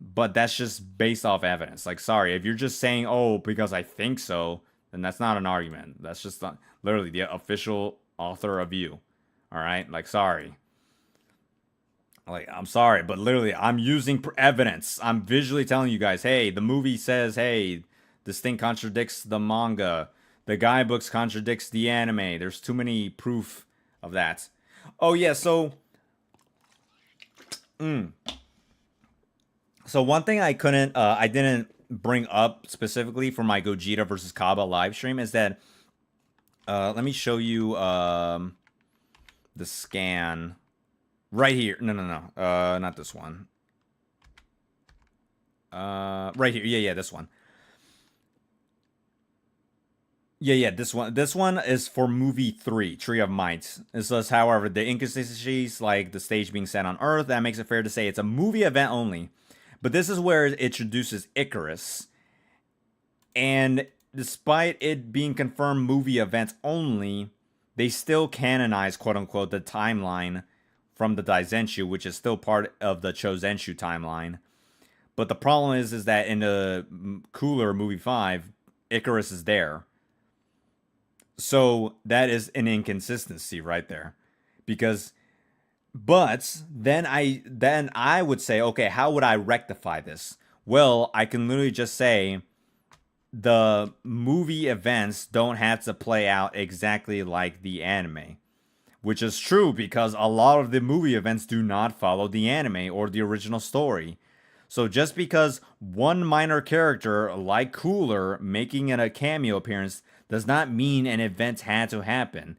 but that's just based off evidence. Like, sorry, if you're just saying, oh, because I think so, then that's not an argument. That's just literally the official author of you. All right? Like, sorry. Like, I'm sorry, but literally, I'm using evidence. I'm visually telling you guys, hey, the movie says, hey, this thing contradicts the manga. The guidebooks contradicts the anime. There's too many proof of that. Oh, yeah, so... So one thing I didn't bring up specifically for my Gogeta versus Kaba live stream is that, let me show you the scan right here. No, not this one. Right here. Yeah, this one. Yeah, this one. This one is for movie 3, Tree of Might. It says, however, the inconsistencies, like the stage being set on Earth, that makes it fair to say it's a movie event only. But this is where it introduces Icarus. And despite it being confirmed movie events only, they still canonize, quote-unquote, the timeline from the Daizenshu, which is still part of the Chozenshu timeline. But the problem is that in the cooler movie 5, Icarus is there. So that is an inconsistency right there. Because... But then I would say, okay, how would I rectify this? Well, I can literally just say the movie events don't have to play out exactly like the anime. Which is true because a lot of the movie events do not follow the anime or the original story. So just because one minor character like Cooler making a cameo appearance does not mean an event had to happen.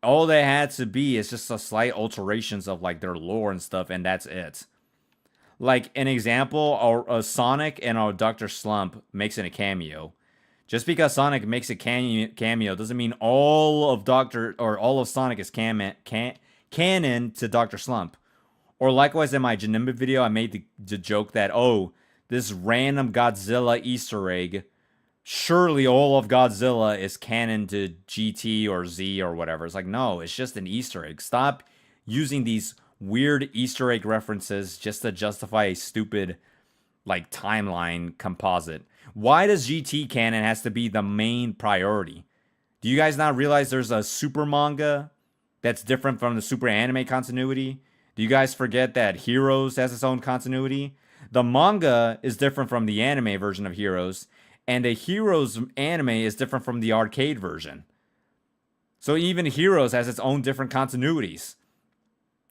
All they had to be is just a slight alterations of like their lore and stuff, and that's it. Like an example, a Sonic and our Dr. Slump makes it a cameo. Just because Sonic makes a cameo doesn't mean all of Sonic is canon to Dr. Slump. Or likewise, in my Janemba video, I made the joke that, oh, this random Godzilla Easter egg, surely all of Godzilla is canon to GT or Z or whatever. It's like, no, it's just an Easter egg. Stop using these weird Easter egg references just to justify a stupid, like, timeline composite. Why does GT canon has to be the main priority? Do you guys not realize there's a super manga that's different from the super anime continuity? Do you guys forget that Heroes has its own continuity? The manga is different from the anime version of Heroes, and the Heroes anime is different from the arcade version. So even Heroes has its own different continuities.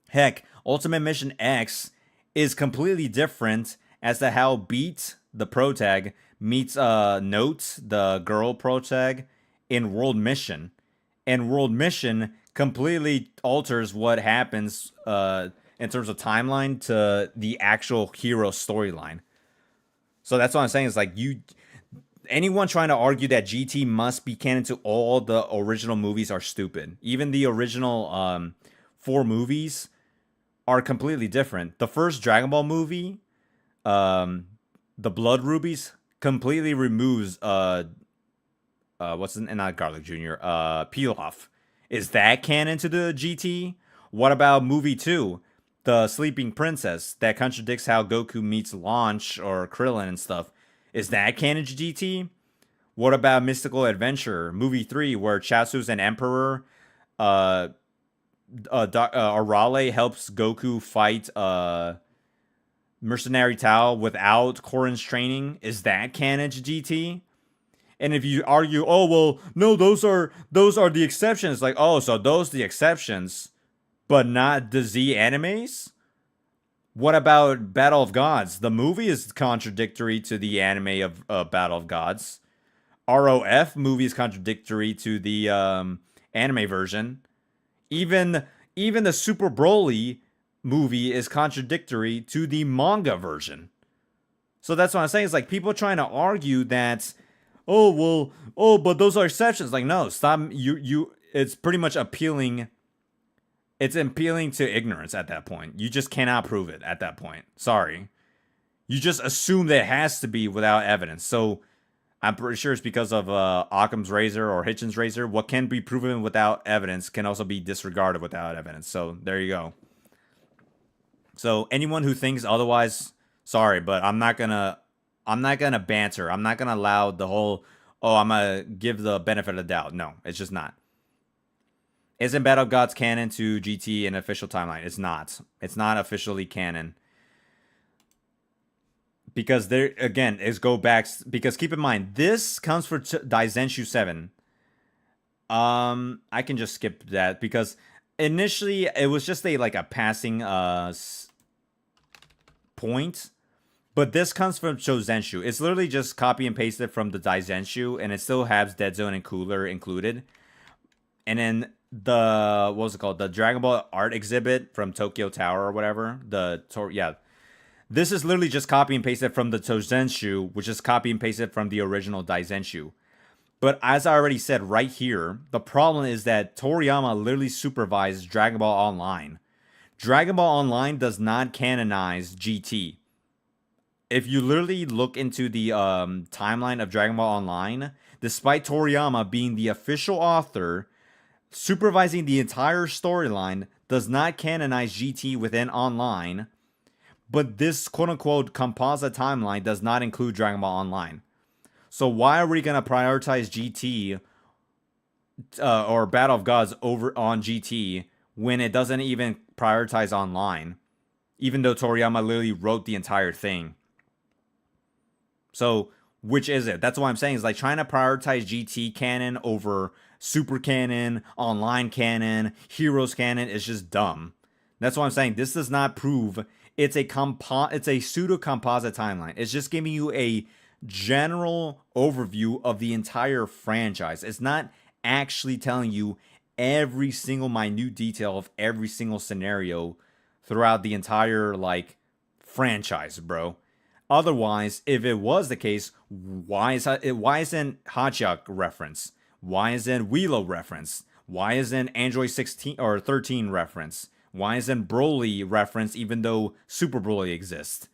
Heck, Ultimate Mission X is completely different as to how Beat, the protag, meets Note, the girl protag, in World Mission. And World Mission completely alters what happens in terms of timeline to the actual hero storyline. So that's what I'm saying. Is like anyone trying to argue that GT must be canon to all the original movies are stupid. Even the original 4 movies are completely different. The first Dragon Ball movie, the Blood Rubies, completely removes not Garlic Jr. Pilaf. Is that canon to the GT? What about movie 2, the Sleeping Princess, that contradicts how Goku meets Launch or Krillin and stuff? Is that canon to GT? What about Mystical Adventure, movie 3, where Chasu's an emperor? Arale helps Goku fight Mercenary Tao without Korin's training. Is that canon to GT? And if you argue, oh well, no, those are the exceptions. Like, oh, so those are the exceptions, but not the Z animes? What about Battle of Gods? The movie is contradictory to the anime of Battle of Gods. ROF movie is contradictory to the anime version. Even the Super Broly movie is contradictory to the manga version. So that's what I'm saying. It's like people trying to argue that, but those are exceptions. Like, no, stop. It's pretty much appealing. It's appealing to ignorance at that point. You just cannot prove it at that point. Sorry. You just assume that it has to be without evidence. So I'm pretty sure it's because of Occam's razor or Hitchens' razor. What can be proven without evidence can also be disregarded without evidence. So there you go. So anyone who thinks otherwise, sorry, but I'm not gonna banter. I'm not gonna allow the whole, I'm gonna give the benefit of the doubt. No, it's just not. Isn't Battle of Gods canon to GT an official timeline? It's not. It's not officially canon. Because there, again, is go back. Because keep in mind, this comes for Daizenshu 7. I can just skip that because initially it was just a passing point. But this comes from Chozenshu. It's literally just copy and pasted from the Daizenshu, and it still has Dead Zone and Cooler included. And then what was it called? The Dragon Ball art exhibit from Tokyo Tower or whatever. This is literally just copy and pasted from the Chozenshu, which is copy and pasted from the original Daizenshu. But as I already said right here, the problem is that Toriyama literally supervised Dragon Ball Online. Dragon Ball Online does not canonize GT. If you literally look into the timeline of Dragon Ball Online, despite Toriyama being the official author, supervising the entire storyline does not canonize GT within Online, but this quote-unquote composite timeline does not include Dragon Ball Online. So why are we going to prioritize GT or Battle of Gods over on GT when it doesn't even prioritize Online, even though Toriyama literally wrote the entire thing? So which is it? That's what I'm saying, is like trying to prioritize GT canon over Super canon, Online canon, Heroes canon is just dumb. That's what I'm saying. This does not prove it's a pseudo composite timeline. It's just giving you a general overview of the entire franchise. It's not actually telling you every single minute detail of every single scenario throughout the entire like franchise, bro. Otherwise, if it was the case, why isn't Hotchuk reference? Why isn't Wheelo reference? Why isn't Android 16 or 13 reference? Why isn't Broly reference even though Super Broly exists?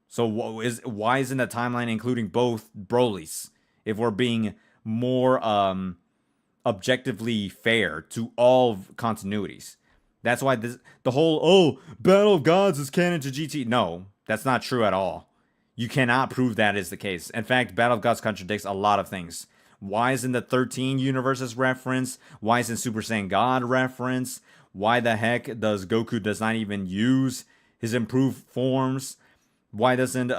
So why isn't the timeline including both Brolys? If we're being more objectively fair to all continuities. That's why the whole Battle of Gods is canon to GT. No, that's not true at all. You cannot prove that is the case. In fact, Battle of Gods contradicts a lot of things. Why isn't the 13 universes reference? Why isn't Super Saiyan God reference? Why the heck does Goku does not even use his improved forms? Why doesn't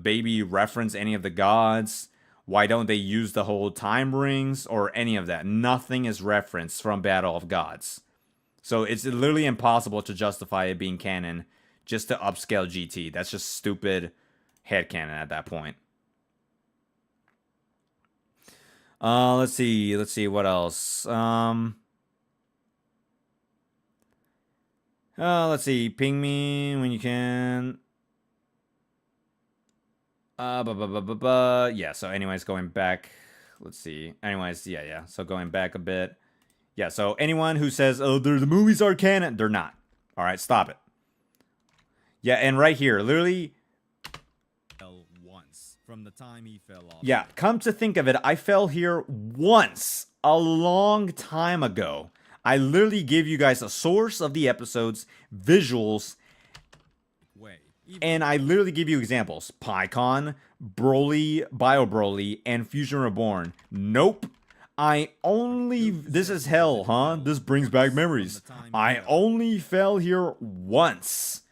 Baby reference any of the gods? Why don't they use the whole time rings or any of that? Nothing is referenced from Battle of Gods. So it's literally impossible to justify it being canon just to upscale GT. That's just stupid headcanon at that point. Let's see what else. Let's see. Ping me when you can. Yeah, so anyways, going back. Let's see. Anyways, yeah. So going back a bit. Yeah, so anyone who says, oh, the movies are canon, they're not. All right, stop it. Yeah, and right here, literally. Once from the time he fell off. Yeah, come to think of it, I fell here once a long time ago. I literally give you guys a source of the episodes, visuals, and I literally give you examples. PyCon, Broly, Bio Broly, and Fusion Reborn. Nope. This is hell, huh? This brings back memories. I only fell here once.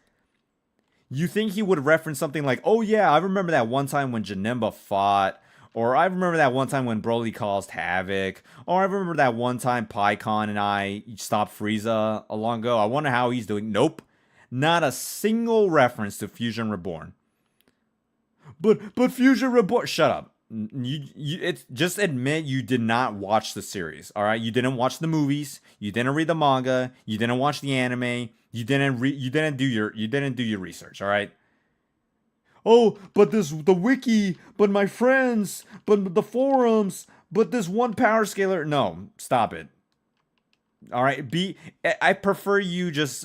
You think he would reference something like, oh yeah, I remember that one time when Janemba fought, or I remember that one time when Broly caused havoc, or I remember that one time PyCon and I stopped Frieza a long ago. I wonder how he's doing. Nope. Not a single reference to Fusion Reborn. But Fusion Reborn, shut up. Just admit you did not watch the series. All right, you didn't watch the movies. You didn't read the manga. You didn't watch the anime. You didn't do your research. All right. Oh, but the wiki, but my friends, but the forums, but this one power scaler. No, stop it. All right. I prefer you just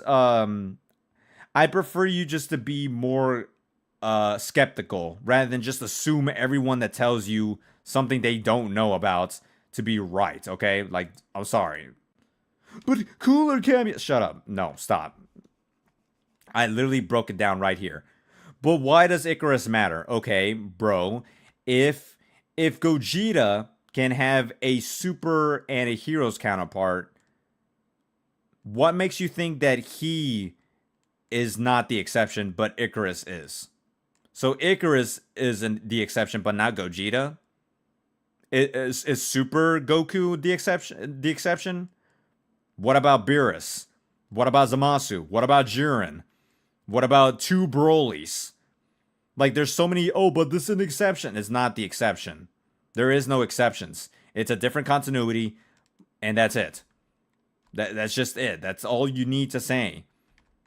to be more skeptical rather than just assume everyone that tells you something they don't know about to be right, okay? Like, I'm sorry. But cooler cameo. Shut up. No, stop. I literally broke it down right here. But why does Icarus matter? Okay, bro. If Gogeta can have a super and a hero's counterpart, what makes you think that he is not the exception, but Icarus is? So Icarus is the exception, but not Gogeta? Is Super Goku the exception? What about Beerus? What about Zamasu? What about Jiren? What about two Brolys? Like, there's so many, but this is an exception. It's not the exception. There is no exceptions. It's a different continuity, and that's it. That's just it. That's all you need to say.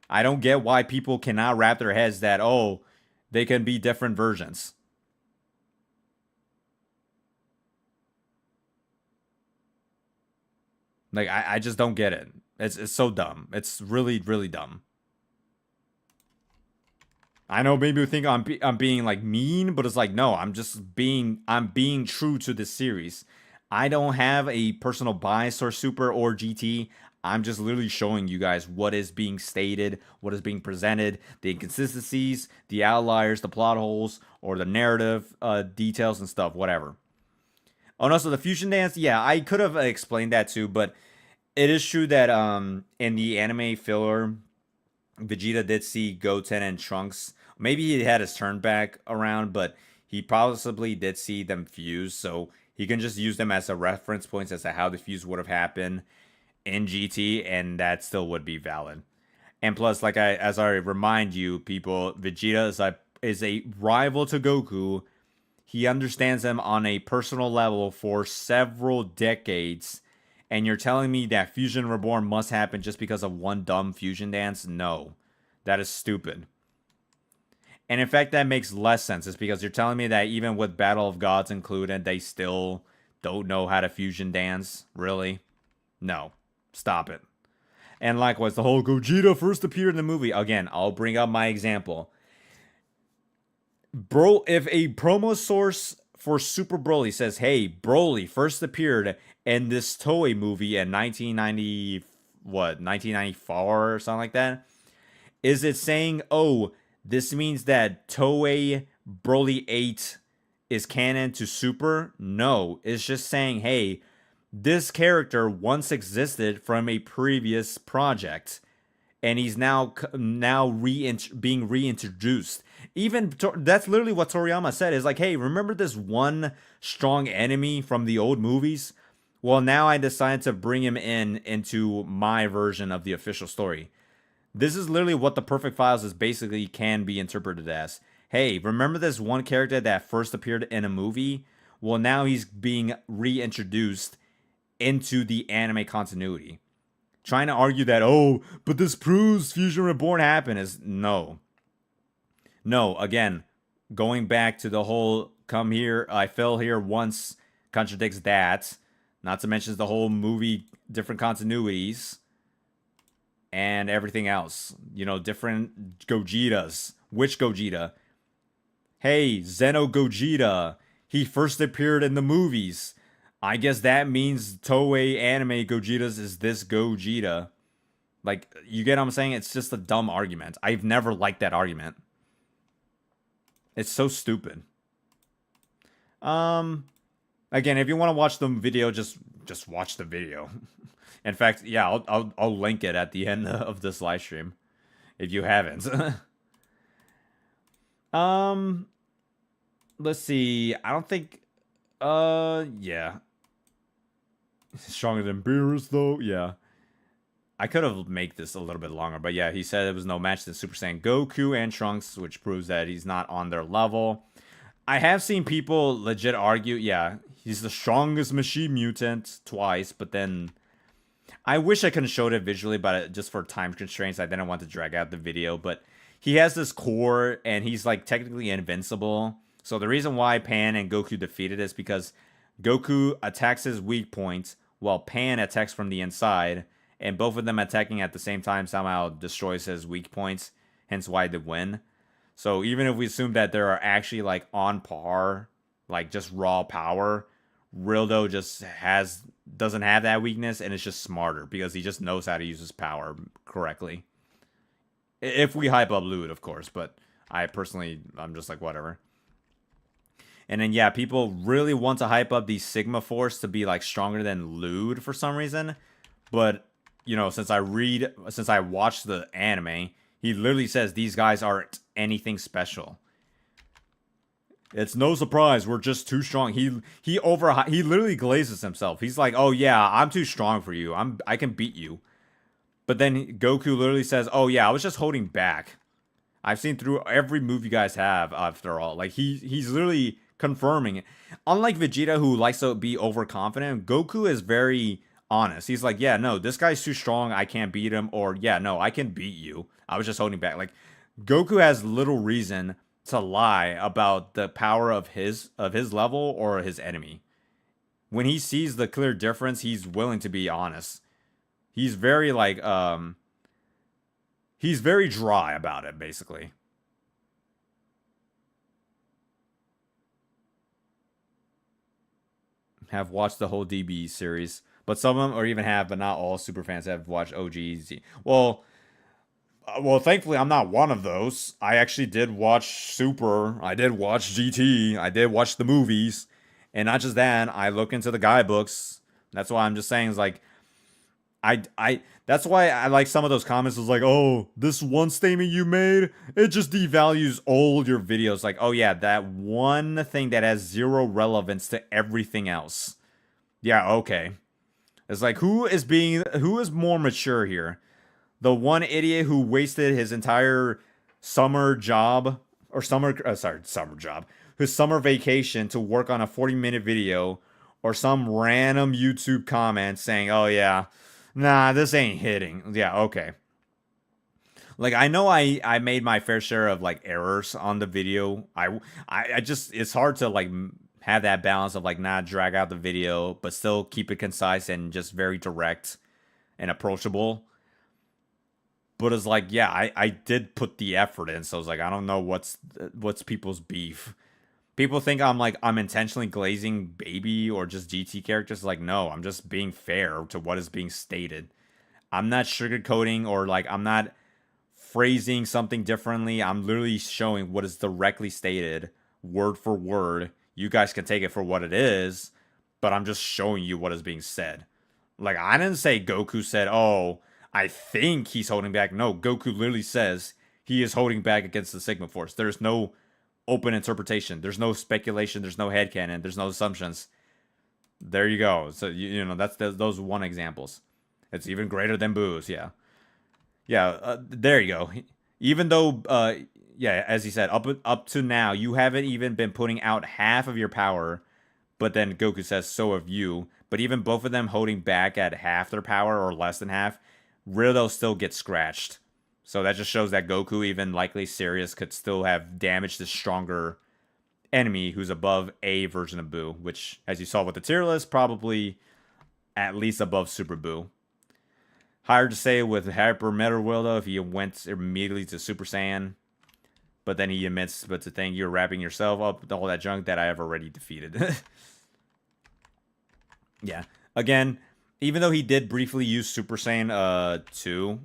I don't get why people cannot wrap their heads that, they can be different versions. Like, I just don't get it. It's so dumb. It's really, really dumb. I know maybe you think I'm being like mean, but it's like, no, I'm being true to this series. I don't have a personal bias or Super or GT. I'm just literally showing you guys what is being stated, what is being presented, the inconsistencies, the outliers, the plot holes, or the narrative details and stuff, whatever. Oh no, so the fusion dance, yeah, I could have explained that too, but it is true that in the anime filler, Vegeta did see Goten and Trunks. Maybe he had his turn back around, but he possibly did see them fuse, so he can just use them as a reference points as to how the fuse would have happened in GT, and that still would be valid. And plus, like as I remind you, people, Vegeta is a rival to Goku. He understands him on a personal level for several decades. And you're telling me that Fusion Reborn must happen just because of one dumb fusion dance? No. That is stupid. And in fact, that makes less sense. It's because you're telling me that even with Battle of Gods included, they still don't know how to fusion dance? Really? No. Stop it. And likewise, the whole Gogeta first appeared in the movie. Again, I'll bring up my example. Bro, if a promo source for Super Broly says, hey, Broly first appeared in this Toei movie in 1994 or something like that, is it saying, oh, this means that Toei Broly 8 is canon to Super? No, it's just saying, hey, this character once existed from a previous project, and he's now being reintroduced. Even that's literally what Toriyama said. Is like, hey, remember this one strong enemy from the old movies? Well, now I decided to bring him into my version of the official story. This is literally what the Perfect Files is basically can be interpreted as. Hey, remember this one character that first appeared in a movie? Well, now he's being reintroduced into the anime continuity. Trying to argue that, oh, but this proves Fusion Reborn happened is no. No, again, going back to the whole come here, I fell here once contradicts that. Not to mention the whole movie, different continuities and everything else. You know, different Gogetas. Which Gogeta? Hey, Zeno Gogeta. He first appeared in the movies. I guess that means Toei anime Gogetas is this Gogeta. Like, you get what I'm saying? It's just a dumb argument. I've never liked that argument. It's so stupid. Again, if you want to watch the video, just watch the video. In fact, yeah, I'll link it at the end of this live stream if you haven't. Let's see. I don't think yeah. Stronger than Beerus though. Yeah. I could have made this a little bit longer, but yeah, he said it was no match to Super Saiyan Goku and Trunks, which proves that he's not on their level. I have seen people legit argue, yeah, he's the strongest machine mutant twice, but then I wish I could have showed it visually, but just for time constraints, I didn't want to drag out the video. But he has this core, and he's like technically invincible. So the reason why Pan and Goku defeated is because Goku attacks his weak point, while Pan attacks from the inside, and both of them attacking at the same time somehow destroys his weak points, hence why they win. So even if we assume that they are actually like on par, like just raw power, Rildo just doesn't have that weakness, and it's just smarter because he just knows how to use his power correctly. If we hype up Lewd, of course, but I'm just like, whatever. And then, yeah, people really want to hype up the Sigma Force to be, like, stronger than Lewd for some reason. But, you know, since I watched the anime, he literally says these guys aren't anything special. It's no surprise, we're just too strong. He literally glazes himself. He's like, oh, yeah, I'm too strong for you. I can beat you. But then Goku literally says, oh, yeah, I was just holding back. I've seen through every move you guys have, after all. Like, he's literally confirming it. Unlike Vegeta, who likes to be overconfident, Goku is very honest. He's like, yeah, no, this guy's too strong, I can't beat him. Or, yeah, no, I can beat you. I was just holding back. Like, Goku has little reason to lie about the power of his level or his enemy. When he sees the clear difference, he's willing to be honest. He's very, like, he's very dry about it, basically. Have watched the whole DB series, but some of them, or even have, but not all super fans have watched OGZ. Well, thankfully I'm not one of those. I actually did watch Super. I did watch GT. I did watch the movies, and not just that. I look into the guidebooks. That's why I'm just saying is like, that's why I like some of those comments is like, oh, this one statement you made, it just devalues all your videos. Like, oh yeah, that one thing that has zero relevance to everything else. Yeah, okay. It's like, who is more mature here? The one idiot who wasted his entire summer job or summer job, his summer vacation to work on a 40-minute video, or some random YouTube comment saying, "Oh yeah, nah, this ain't hitting." Yeah, okay. Like I know I made my fair share of like errors on the video. I just it's hard to like have that balance of like not drag out the video but still keep it concise and just very direct and approachable. But it's like, yeah, I did put the effort in, so it's like I don't know what's people's beef. People think I'm intentionally glazing baby or just GT characters. Like, no, I'm just being fair to what is being stated. I'm not sugarcoating or like I'm not phrasing something differently. I'm literally showing what is directly stated, word for word. You guys can take it for what it is, but I'm just showing you what is being said. Like, I didn't say Goku said, "Oh, I think he's holding back." No, Goku literally says he is holding back against the Sigma Force. There's no open interpretation. There's no speculation. There's no headcanon. There's no assumptions. There you go. So, you know, that's those one examples. It's even greater than Boo's, yeah. Yeah, there you go. Even though, yeah, as he said, up to now, you haven't even been putting out half of your power. But then Goku says, "So have you." But even both of them holding back at half their power or less than half, Riddle still gets scratched. So that just shows that Goku, even likely serious, could still have damaged the stronger enemy who's above a version of Boo, which, as you saw with the tier list, probably at least above Super Boo. Hard to say with Hyper Metal Will, though, if he went immediately to Super Saiyan. But then he admits, but to think you're wrapping yourself up with all that junk that I have already defeated. Yeah. Again, even though he did briefly use Super Saiyan 2,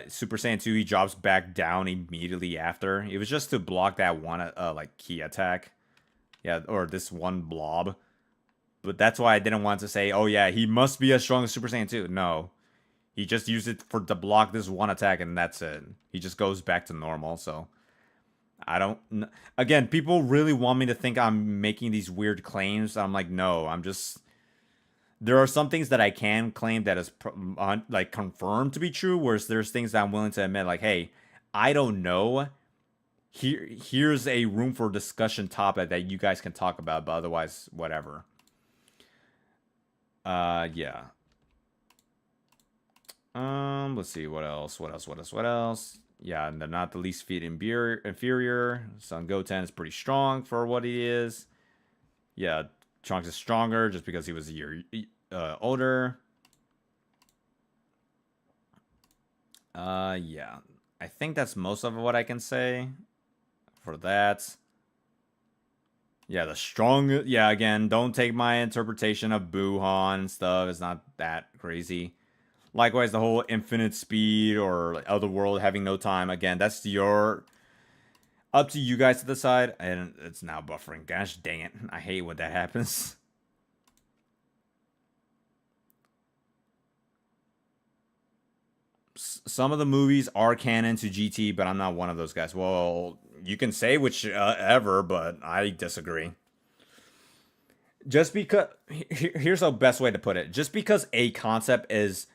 Super Saiyan 2, he drops back down immediately after. It was just to block that one like key attack. Yeah, or this one blob. But that's why I didn't want to say, "Oh yeah, he must be as strong as Super Saiyan 2." No. He just used it to block this one attack and that's it. He just goes back to normal, so I don't. Again, people really want me to think I'm making these weird claims. I'm like, no, I'm just. There are some things that I can claim that is like confirmed to be true, whereas there's things that I'm willing to admit, like, hey, I don't know. Here's a room for discussion topic that you guys can talk about, but otherwise, whatever. Yeah. Let's see what else. What else? Yeah, and they're not the least feat inferior. Son Goten is pretty strong for what he is. Yeah, Trunks is stronger just because he was a year older. Yeah. I think that's most of what I can say for that. Yeah, the strong. Yeah, again, don't take my interpretation of Buhan and stuff. It's not that crazy. Likewise, the whole infinite speed or Otherworld having no time. Again, that's your up to you guys to decide. And it's now buffering. Gosh dang it. I hate when that happens. Some of the movies are canon to GT, but I'm not one of those guys. Well, you can say whichever, but I disagree. Just because here's the best way to put it. Just because a concept is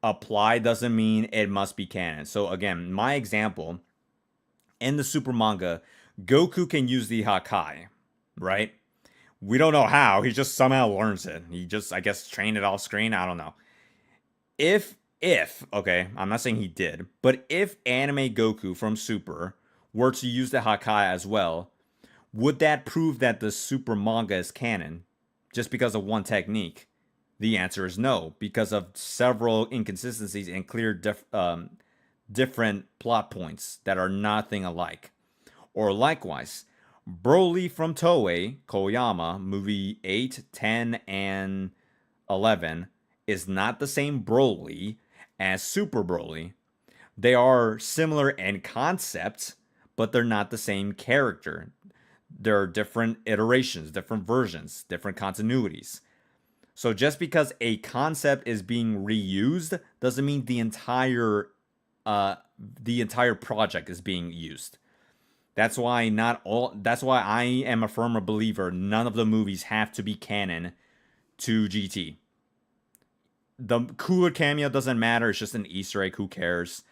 applied doesn't mean it must be canon. So again, my example in the Super manga, Goku can use the Hakai, right? We don't know how. He just somehow learns it. He just, I guess, trained it off screen. I don't know. If okay, I'm not saying he did, but if anime Goku from Super were to use the Hakai as well, would that prove that the Super manga is canon just because of one technique? The answer is no, because of several inconsistencies and clear different plot points that are nothing alike. Or likewise, Broly from Toei, Koyama, movie 8, 10, and 11, is not the same Broly as Super Broly. They are similar in concept, but they're not the same character. There are different iterations, different versions, different continuities. So just because a concept is being reused doesn't mean the entire project is being used. That's why I am a firm believer none of the movies have to be canon to GT. The Cooler cameo doesn't matter. It's just an Easter egg. Who cares?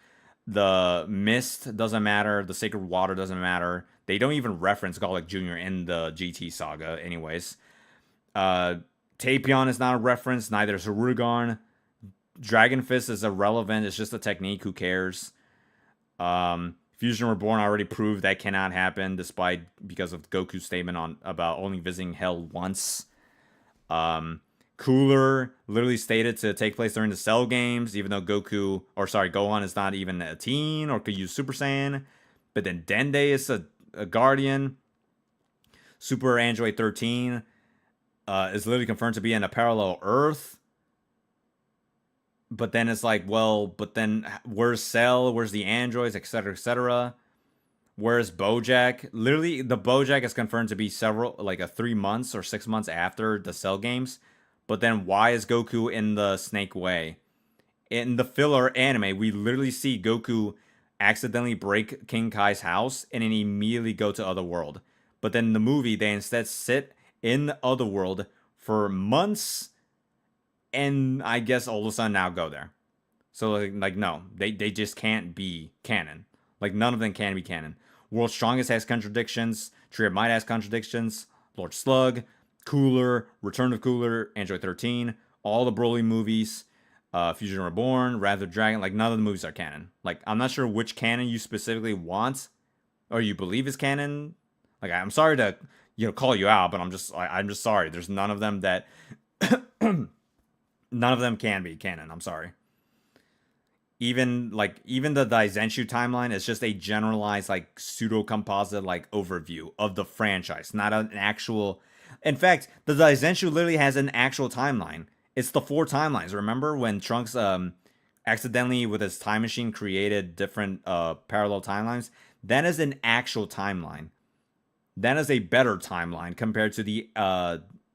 The Mist doesn't matter. The Sacred Water doesn't matter. They don't even reference Garlic Jr. in the GT saga, anyways. Uh, Tapion is not a reference. Neither is Harugarn. Dragon Fist is irrelevant. It's just a technique. Who cares? Fusion Reborn already proved that cannot happen, despite because of Goku's statement on about only visiting Hell once. Cooler literally stated to take place during the Cell games, even though Gohan is not even a teen or could use Super Saiyan. But then Dende is a guardian. Super Android 13 is literally confirmed to be in a parallel Earth. But then it's like, well, but then where's Cell? Where's the androids, etc., etc.? Where's Bojack? Literally, the Bojack is confirmed to be like a 3 months or 6 months after the Cell games. But then why is Goku in the Snake Way? In the filler anime, we literally see Goku accidentally break King Kai's house and then immediately go to Otherworld. But then in the movie, they instead sit in the Otherworld for months and I guess all of a sudden now go there. So like no, they just can't be canon. Like none of them can be canon. World's Strongest has contradictions. Tree of Might has contradictions. Lord Slug, Cooler, Return of Cooler, Android 13, all the Broly movies, Fusion Reborn, Wrath of Dragon. Like none of the movies are canon. Like I'm not sure which canon you specifically want or you believe is canon. Like I'm sorry to call you out, but I'm just sorry. There's none of them that none of them can be canon. I'm sorry. Even the Daizenshu timeline is just a generalized like pseudo composite like overview of the franchise, not an actual. In fact, the Daizenshu literally has an actual timeline. It's the 4 timelines. Remember when Trunks accidentally with his time machine created different parallel timelines? That is an actual timeline. That is a better timeline compared to the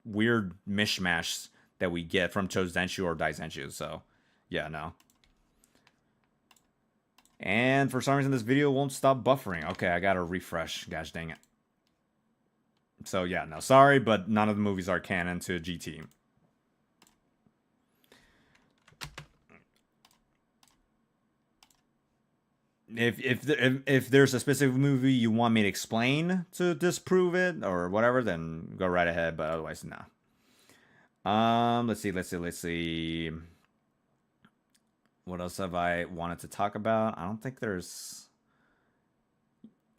weird mishmash that we get from Chozenshu or Daizenshu. So, yeah, no. And for some reason, this video won't stop buffering. Okay, I gotta refresh. Gosh dang it. So, yeah, no. Sorry, but none of the movies are canon to GT. If there's a specific movie you want me to explain to disprove it or whatever, then go right ahead. But otherwise, nah. Let's see. What else have I wanted to talk about? I don't think there's,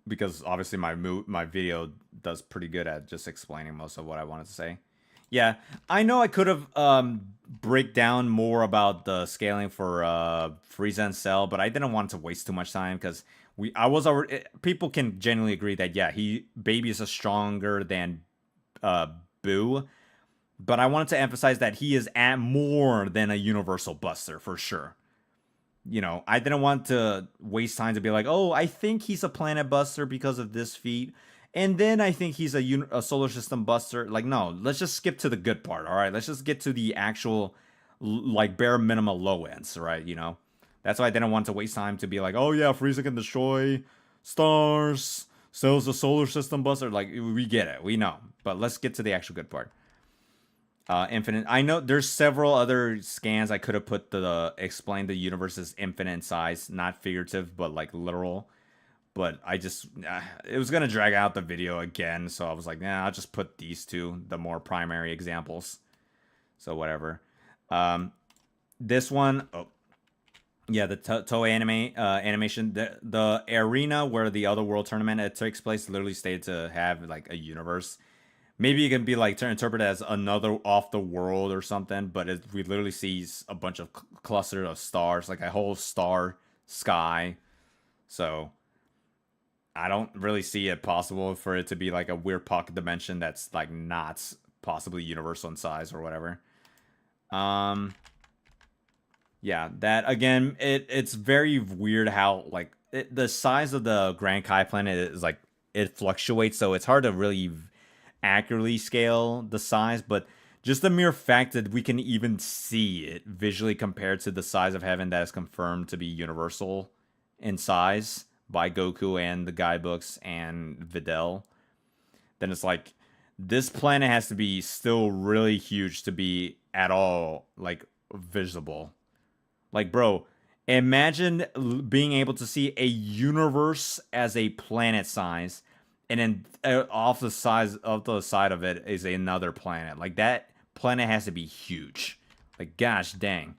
because obviously my video does pretty good at just explaining most of what I wanted to say. Yeah, I know I could have break down more about the scaling for Frieza and Cell, but I didn't want to waste too much time because people can genuinely agree that yeah, Baby is stronger than Boo. But I wanted to emphasize that he is at more than a universal buster for sure. I didn't want to waste time to be like, oh, I think he's a planet buster because of this feat. And then I think he's a solar system buster. Like, no, let's just skip to the good part, all right? Let's just get to the actual, like, bare minimum low ends, right? That's why I didn't want to waste time to be like, oh, yeah, Frieza can destroy stars, Cell's a solar system buster. Like, we get it. We know. But let's get to the actual good part. Infinite. I know there's several other scans I could have put explain the universe's infinite size, not figurative, but like literal. But I just, it was going to drag out the video again. So I was like, nah, I'll just put these two, the more primary examples. So whatever. This one, oh, yeah, the Toei animation, the arena where the Otherworld tournament it takes place literally stated to have like a universe. Maybe it can be like interpreted as another off the world or something, but we literally see a bunch of cluster of stars, like a whole star sky. So I don't really see it possible for it to be like a weird pocket dimension that's like not possibly universal in size or whatever. Yeah, that again, it's very weird how like the size of the Grand Kai planet is like it fluctuates, so it's hard to really accurately scale the size, but just the mere fact that we can even see it visually compared to the size of heaven that is confirmed to be universal in size by Goku and the guidebooks and Videl, then it's like this planet has to be still really huge to be at all like visible. Like, bro, imagine being able to see a universe as a planet size, and then off the side of it is another planet. Like, that planet has to be huge. Like, gosh dang.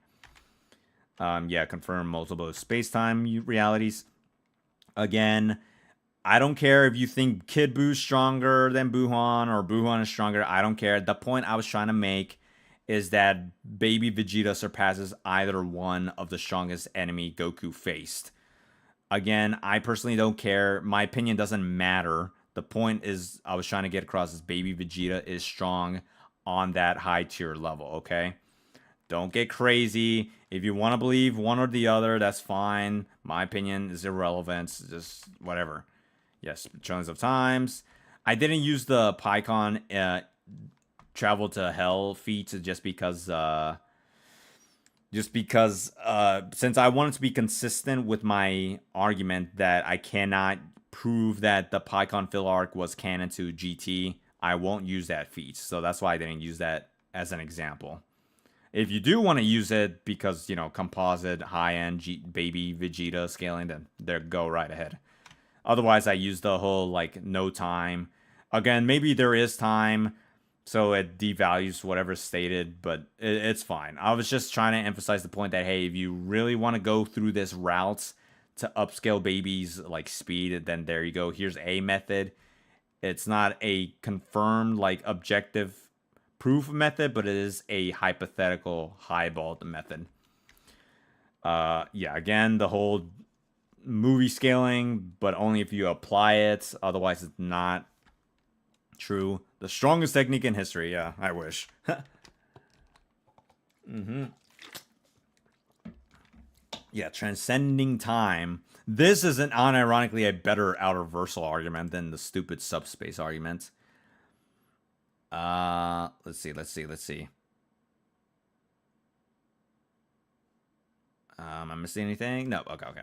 Yeah, confirm multiple space-time realities. Again, I don't care if you think Kid Boo's stronger than Buuhan or Buuhan is stronger. I don't care. The point I was trying to make is that baby Vegeta surpasses either one of the strongest enemy Goku faced. Again, I personally don't care. My opinion doesn't matter. The point is I was trying to get across is baby Vegeta is strong on that high tier level, okay? Don't get crazy. If you want to believe one or the other, that's fine. My opinion is irrelevant. It's just whatever. Yes, trillions of times. I didn't use the PyCon travel to hell feat just because since I wanted to be consistent with my argument that I cannot prove that the PyCon fill arc was canon to GT, I won't use that feat. So that's why I didn't use that as an example. If you do want to use it because, you know, composite, high-end baby Vegeta scaling, then there, go right ahead. Otherwise, I use the whole, like, no time. Again, maybe there is time, so it devalues whatever's stated, but it's fine. I was just trying to emphasize the point that, hey, if you really want to go through this route to upscale babies, like, speed, then there you go. Here's a method. It's not a confirmed, like, objective proof method, but it is a hypothetical highballed method. Yeah, again, the whole movie scaling, but only if you apply it. Otherwise, it's not true. The strongest technique in history. Yeah, I wish. Yeah, transcending time. This is unironically a better outer-versal argument than the stupid subspace argument. Let's see. Am I missing anything? No, okay.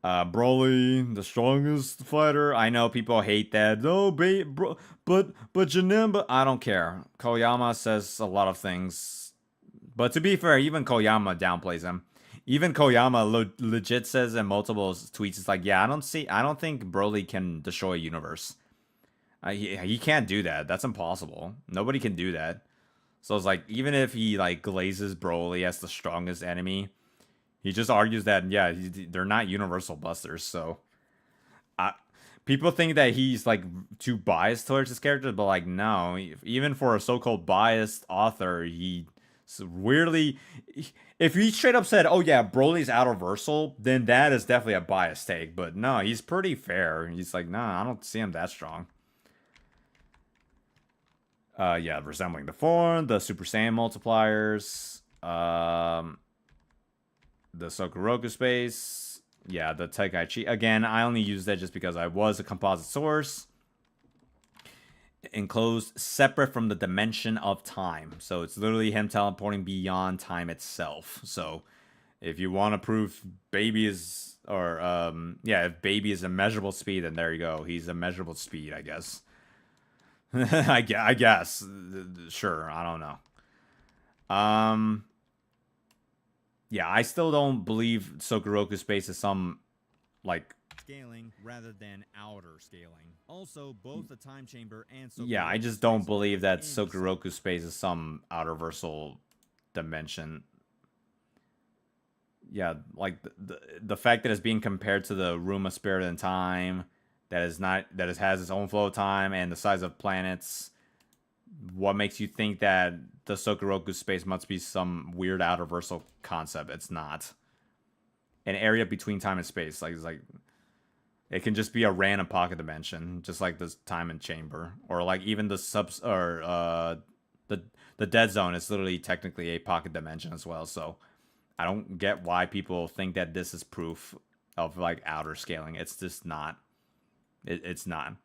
Broly, the strongest fighter. I know people hate that. No, but Janemba, I don't care. Koyama says a lot of things. But to be fair, even Koyama downplays him. Even Koyama legit says in multiple tweets, it's like, yeah, I don't think Broly can destroy a universe. He can't do that. That's impossible. Nobody can do that. So it's like, even if he like glazes Broly as the strongest enemy, he just argues that, yeah, they're not universal busters. So people think that he's like too biased towards his character, but like, no, even for a so-called biased author, he weirdly, if he straight up said, oh yeah, Broly's outer-versal, then that is definitely a biased take. But no, he's pretty fair. He's like, nah, I don't see him that strong. Yeah, resembling the form, the Super Saiyan multipliers, the Sokuroku space, yeah, the Tenkaichi. Again, I only use that just because I was a composite source. Enclosed, separate from the dimension of time. So it's literally him teleporting beyond time itself. So if you want to prove baby is, or, yeah, if baby is a measurable speed, then there you go. He's a measurable speed, I guess. I guess. Sure, I don't know. Yeah, I still don't believe Sokuroku space is some, like, scaling rather than outer scaling. Also, both the time chamber and Sokuroku yeah, I just don't believe that Sokuroku space is some outer-versal dimension. Yeah, like, the fact that it's being compared to the Room of Spirit and Time, that it has its own flow of time and the size of planets. What makes you think that the Sokuroku space must be some weird outer-versal concept? It's not. An area between time and space, like, it's like, it can just be a random pocket dimension, just like this time and chamber, or like even the the dead zone is literally technically a pocket dimension as well. So I don't get why people think that this is proof of like outer scaling. It's just not. It's not.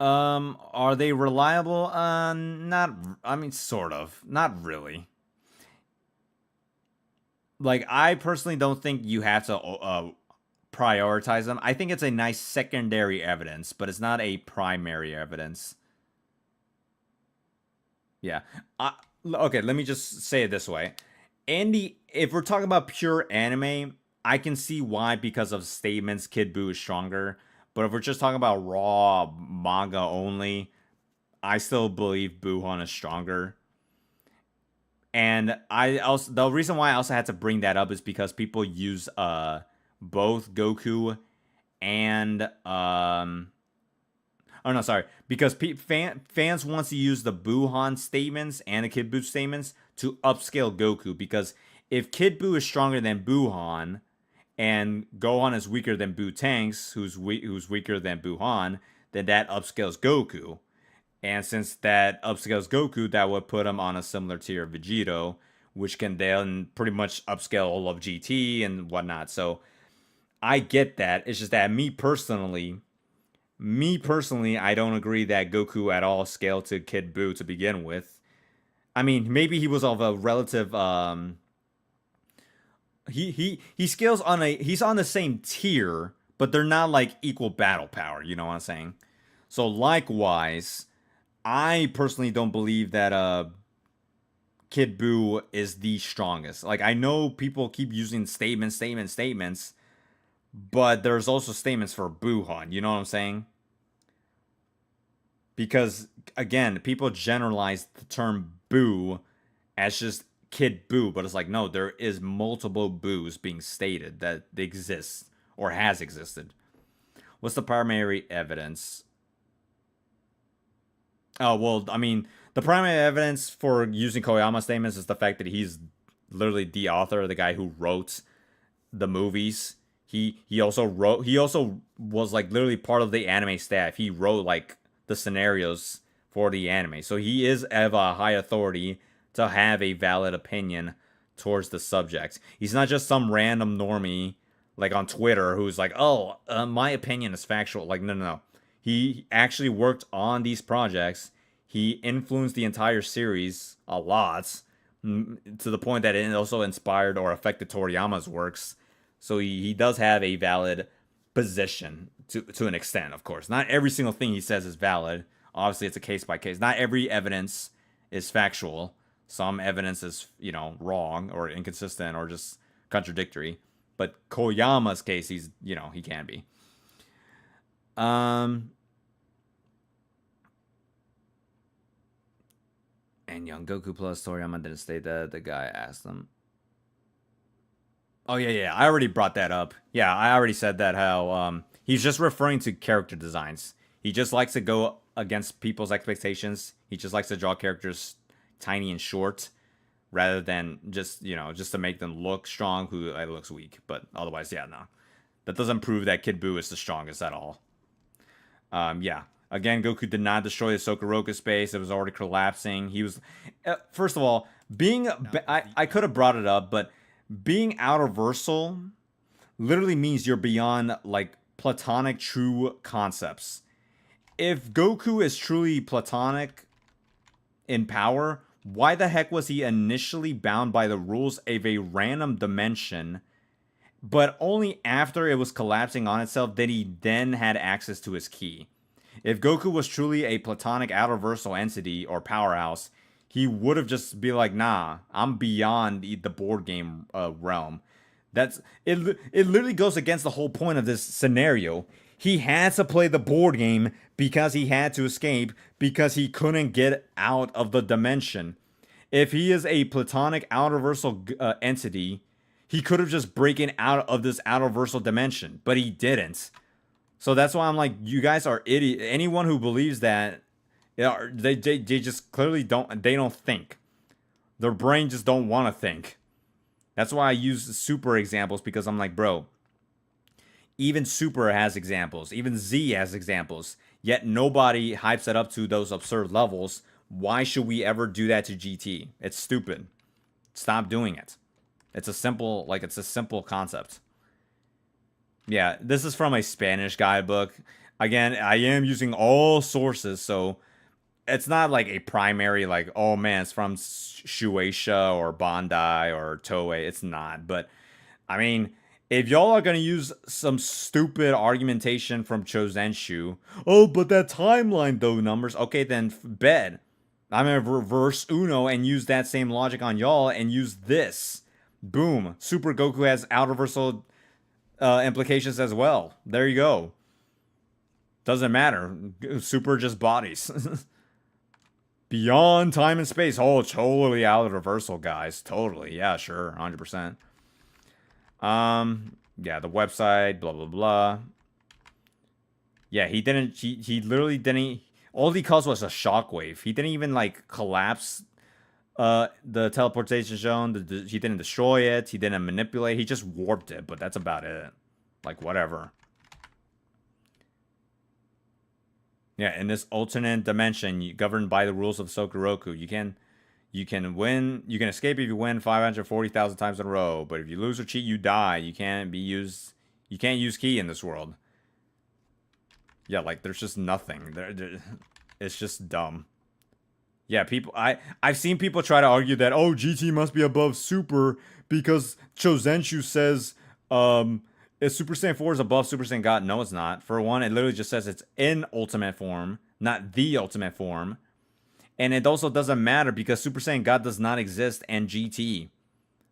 Are they reliable? Not. I mean, sort of. Not really. Like, I personally don't think you have to prioritize them. I think it's a nice secondary evidence, but it's not a primary evidence. Yeah. Okay, let me just say it this way. If we're talking about pure anime, I can see why, because of statements, Kid Buu is stronger. But if we're just talking about raw manga only, I still believe Buuhan is stronger. And I also, the reason why I also had to bring that up is because people use both Goku and oh no, sorry, because fans wants to use the Buuhan statements and the Kid Buu statements to upscale Goku, because if Kid Buu is stronger than Buuhan and Gohan is weaker than Buu who's weaker than Buuhan, then that upscales Goku. And since that upscales Goku, that would put him on a similar tier of Vegito, which can then pretty much upscale all of GT and whatnot. So I get that. It's just that me personally, I don't agree that Goku at all scaled to Kid Buu to begin with. I mean, maybe he was of a relative. He scales on he's on the same tier, but they're not like equal battle power. You know what I'm saying? So likewise, I personally don't believe that Kid Buu is the strongest. Like, I know people keep using statements, but there's also statements for Buuhan. You know what I'm saying? Because again, people generalize the term Buu as just Kid Buu, but it's like, no, there is multiple Boos being stated that exists or has existed. What's the primary evidence? Oh, well, I mean, the primary evidence for using Koyama statements is the fact that he's literally the author, the guy who wrote the movies. He also wrote, he also was like literally part of the anime staff. He wrote like the scenarios for the anime. So he is of a high authority to have a valid opinion towards the subject. He's not just some random normie like on Twitter who's like, "Oh, my opinion is factual." Like, no, no, no. He actually worked on these projects. He influenced the entire series a lot, to the point that it also inspired or affected Toriyama's works. So he does have a valid position to an extent, of course. Not every single thing he says is valid. Obviously, it's a case by case. Not every evidence is factual. Some evidence is, wrong or inconsistent or just contradictory. But Koyama's case, he can be. And Young Goku plus Toriyama didn't state that. The guy asked them. Oh yeah. I already brought that up. Yeah, I already said that, how he's just referring to character designs. He just likes to go against people's expectations. He just likes to draw characters tiny and short, rather than just to make them look strong who looks weak. But otherwise, yeah, no. That doesn't prove that Kid Buu is the strongest at all. Yeah. Again, Goku did not destroy the Sokoroku space. It was already collapsing. He was, first of all, I could have brought it up, but being outerversal literally means you're beyond like platonic true concepts. If Goku is truly platonic in power, why the heck was he initially bound by the rules of a random dimension, but only after it was collapsing on itself did he then had access to his ki? If Goku was truly a platonic outerversal entity or powerhouse, he would have just be like, nah, I'm beyond the board game realm. That's it. It literally goes against the whole point of this scenario. He had to play the board game because he had to escape, because he couldn't get out of the dimension. If he is a platonic outerversal entity, he could have just broken out of this outerversal dimension, but he didn't. So that's why I'm like, you guys are idiot. Anyone who believes that, they just clearly don't think. Their brain just don't want to think. That's why I use Super examples, because I'm like, bro, even Super has examples. Even Z has examples. Yet nobody hypes it up to those absurd levels. Why should we ever do that to GT? It's stupid. Stop doing it. It's a simple concept. Yeah, this is from a Spanish guidebook. Again, I am using all sources, so it's not like a primary, like, oh man, it's from Shueisha or Bandai or Toei. It's not. But, I mean, if y'all are going to use some stupid argumentation from Chozenshu, oh, but that timeline, though, numbers, okay, then bed. I'm gonna reverse Uno and use that same logic on y'all and use this. Boom. Super Goku has out reversal implications as well. There you go. Doesn't matter. Super just bodies. Beyond time and space. Oh, totally out of reversal, guys. Totally. Yeah, sure. 100%. Yeah, the website, blah, blah, blah. Yeah, he didn't, he literally didn't, all he caused was a shockwave. He didn't even, like, collapse the teleportation zone. He didn't destroy it. He didn't manipulate. He just warped it, but that's about it. Like, whatever. Yeah, in this alternate dimension, governed by the rules of Sokuroku, you can win, you can escape if you win 540,000 times in a row, but if you lose or cheat, you die. You can't use ki in this world. Yeah, like there's just nothing. It's just dumb. Yeah, I've seen people try to argue that GT must be above Super because Chozenshu says if Super Saiyan 4 is above Super Saiyan God. No, it's not. For one, it literally just says it's in ultimate form, not the ultimate form. And it also doesn't matter because Super Saiyan God does not exist in GT.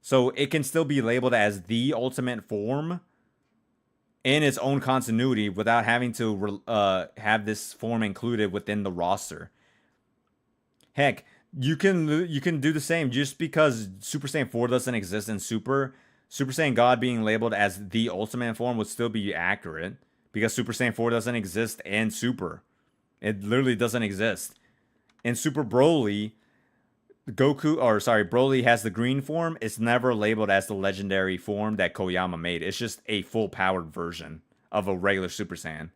So it can still be labeled as the ultimate form in its own continuity without having to have this form included within the roster. Heck, you can do the same. Just because Super Saiyan 4 doesn't exist in Super Saiyan God being labeled as the ultimate form would still be accurate because Super Saiyan 4 doesn't exist in Super. It literally doesn't exist. In Super Broly, Broly has the green form. It's never labeled as the legendary form that Koyama made. It's just a full powered version of a regular Super Saiyan.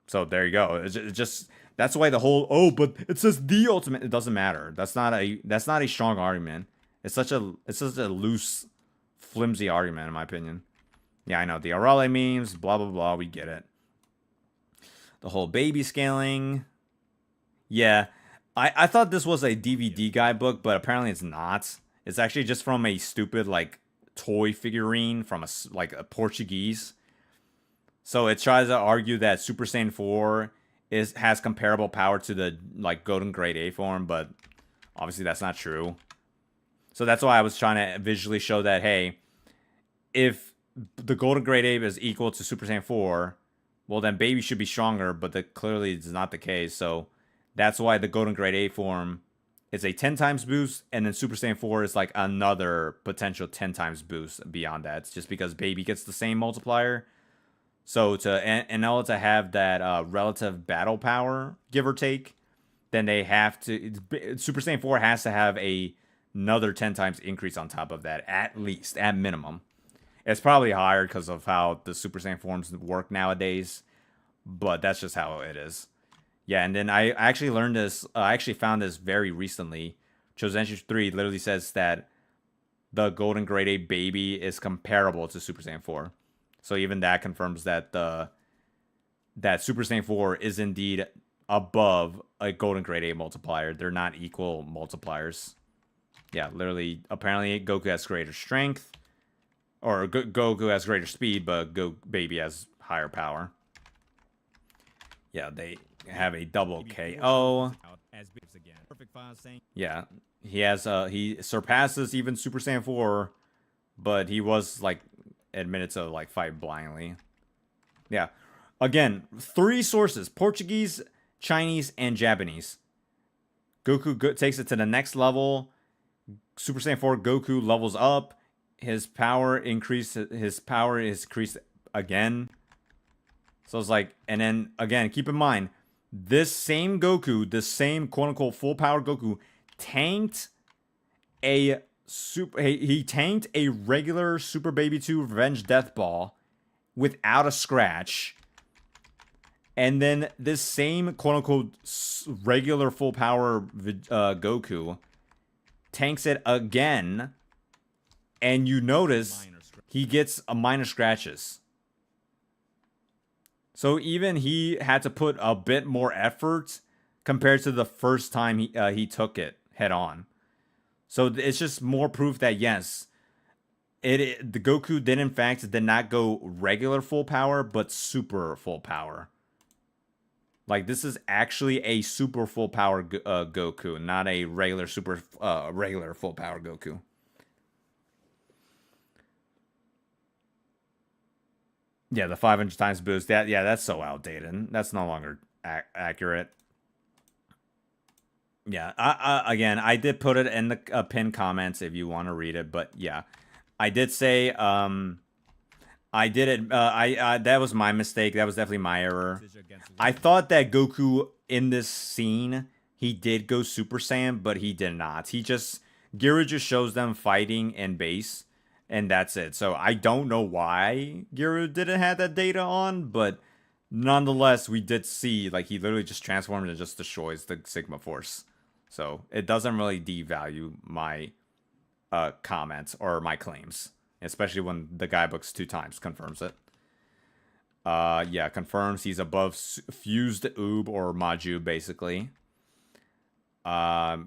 So there you go. It's just that's why the whole but it says the ultimate. It doesn't matter. That's not a strong argument. It's such a loose, flimsy argument in my opinion. Yeah, I know the Arale memes. Blah blah blah. We get it. The whole baby scaling. Yeah. I thought this was a DVD guidebook, but apparently it's not. It's actually just from a stupid, like, toy figurine from a Portuguese. So it tries to argue that Super Saiyan 4 has comparable power to the, like, Golden Grade A form, but obviously that's not true. So that's why I was trying to visually show that, hey, if the Golden Grade A is equal to Super Saiyan 4, well, then Baby should be stronger, but that clearly is not the case, so that's why the Golden Grade A form is a 10 times boost, and then Super Saiyan 4 is like another potential 10 times boost beyond that. It's just because Baby gets the same multiplier. So in order to have that relative battle power, give or take, then they have to... Super Saiyan 4 has to have another 10 times increase on top of that, at least, at minimum. It's probably higher because of how the Super Saiyan forms work nowadays, but that's just how it is. Yeah, and then I actually learned this. I actually found this very recently. Chozenshu 3 literally says that the Golden Grade A baby is comparable to Super Saiyan 4. So even that confirms that that Super Saiyan 4 is indeed above a Golden Grade A multiplier. They're not equal multipliers. Yeah, literally. Apparently, Goku has greater strength, or Goku has greater speed, but Baby has higher power. Yeah, they have a double KO. Yeah, he surpasses even Super Saiyan 4, but he was like admitted to like fight blindly. Yeah, again, 3 sources: Portuguese, Chinese, and Japanese. Goku takes it to the next level. Super Saiyan 4 Goku levels up. His power increased again. So it's like, and then again, keep in mind, this same Goku, this same quote-unquote full-power Goku, tanked he tanked a regular Super Baby 2 Revenge Death Ball without a scratch. And then this same quote-unquote regular full-power Goku tanks it again, and you notice he gets a minor scratches. So even he had to put a bit more effort compared to the first time he took it head on. So it's just more proof that yes, the Goku did not go regular full power, but super full power. Like, this is actually a super full power Goku, not a regular regular full power Goku. Yeah, the 500 times boost. That's so outdated. That's no longer accurate. Yeah, again, I did put it in the pinned comments if you want to read it, but yeah, I did say I did it. That was my mistake. That was definitely my error. I thought that Goku in this scene he did go Super Saiyan, but he did not. Gira just shows them fighting in base, and that's it. So I don't know why Gira didn't have that data on, but nonetheless, we did see like he literally just transformed and just destroys the Sigma Force. So it doesn't really devalue my comments or my claims, especially when the guidebook's 2 times confirms it. Yeah, confirms he's above fused Oob or Maju, basically. Yeah,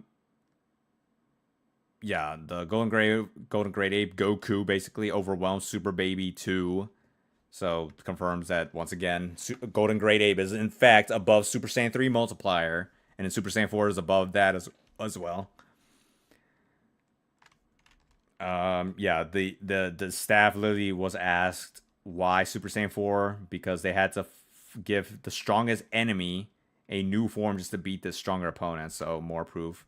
the Golden Great Ape Goku basically overwhelms Super Baby 2. So confirms that once again, Golden Great Ape is in fact above Super Saiyan 3 multiplier, and then Super Saiyan 4 is above that as well. Yeah, the staff literally was asked why Super Saiyan 4, because they had to give the strongest enemy a new form just to beat the stronger opponent. So more proof.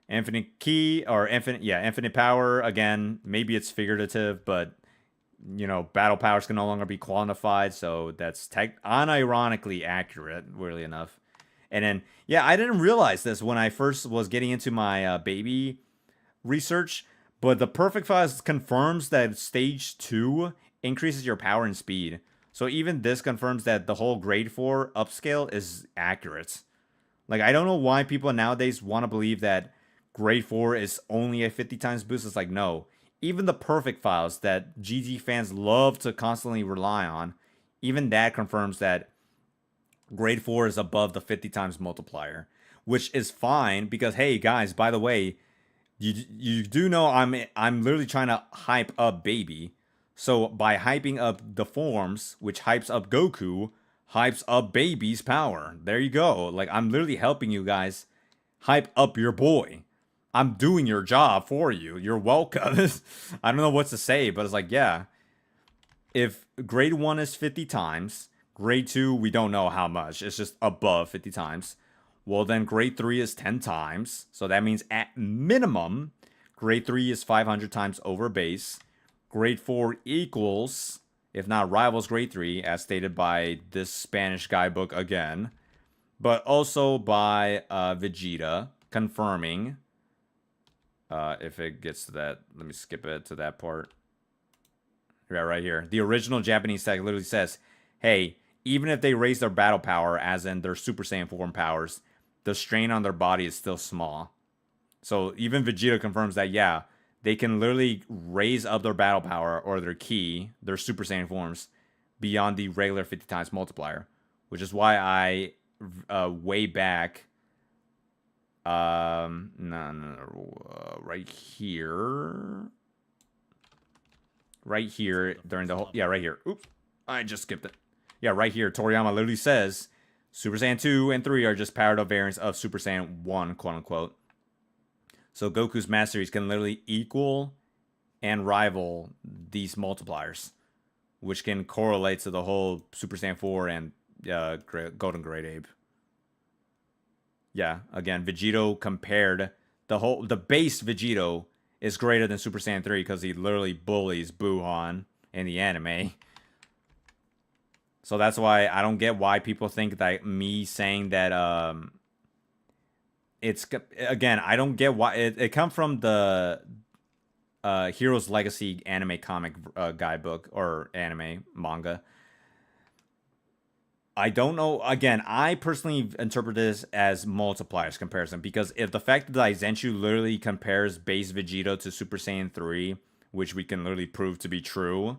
Infinite key or infinite power. Again, maybe it's figurative, but you know, battle powers can no longer be quantified, so that's unironically accurate, weirdly enough. And then, yeah, I didn't realize this when I first was getting into my baby research, but the perfect files confirms that stage 2 increases your power and speed. So even this confirms that the whole grade 4 upscale is accurate. Like, I don't know why people nowadays want to believe that grade 4 is only a 50 times boost. It's like, no. Even the perfect files that GT fans love to constantly rely on, even that confirms that grade 4 is above the 50 times multiplier, which is fine because, hey, guys, by the way, you do know I'm literally trying to hype up Baby. So by hyping up the forms, which hypes up Goku, hypes up Baby's power. There you go. Like, I'm literally helping you guys hype up your boy. I'm doing your job for you. You're welcome. I don't know what to say, but it's like, yeah. If grade 1 is 50 times, grade 2, we don't know how much. It's just above 50 times. Well, then grade 3 is 10 times. So that means at minimum, grade 3 is 500 times over base. Grade 4 equals, if not rivals grade 3, as stated by this Spanish guidebook again. But also by Vegeta, confirming. If it gets to that, let me skip it to that part. Yeah, right here. The original Japanese text literally says, hey, even if they raise their battle power, as in their Super Saiyan form powers, the strain on their body is still small. So even Vegeta confirms that, yeah, they can literally raise up their battle power or their ki, their Super Saiyan forms, beyond the regular 50 times multiplier. Which is why I, way back, right here during the whole, yeah, right here. Oops, I just skipped it. Yeah, right here, Toriyama literally says Super Saiyan 2 and 3 are just powered up variants of Super Saiyan 1, quote unquote. So Goku's masteries can literally equal and rival these multipliers, which can correlate to the whole Super Saiyan 4 and Golden Great Ape. Yeah, again, Vegito compared the base Vegito is greater than Super Saiyan 3 because he literally bullies Buhan in the anime. So that's why I don't get why people think that me saying that it's, again, I don't get why it come from the Heroes Legacy anime comic guidebook or anime manga. I don't know. Again, I personally interpret this as multipliers comparison because if the fact that Daizenshu literally compares base Vegito to Super Saiyan 3, which we can literally prove to be true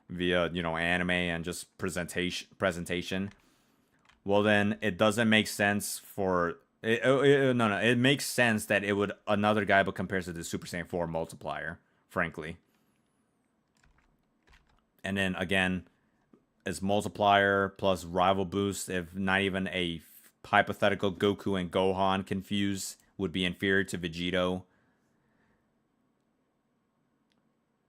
via, you know, anime and just presentation, well then it doesn't make sense for it makes sense that it would another guidebook compares it to Super Saiyan 4 multiplier, frankly. And then again, is multiplier plus rival boost. If not even a hypothetical Goku and Gohan confused would be inferior to Vegito.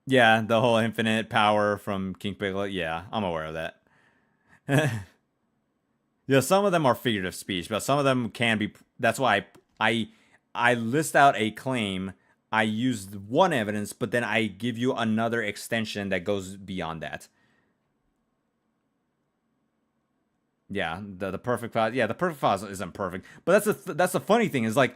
Yeah, the whole infinite power from King Piglet. Yeah, I'm aware of that. Yeah, some of them are figurative speech, but some of them can be. That's why I list out a claim. I use one evidence, but then I give you another extension that goes beyond that. Yeah, the perfect file. Yeah, the perfect file isn't perfect, but that's the funny thing is like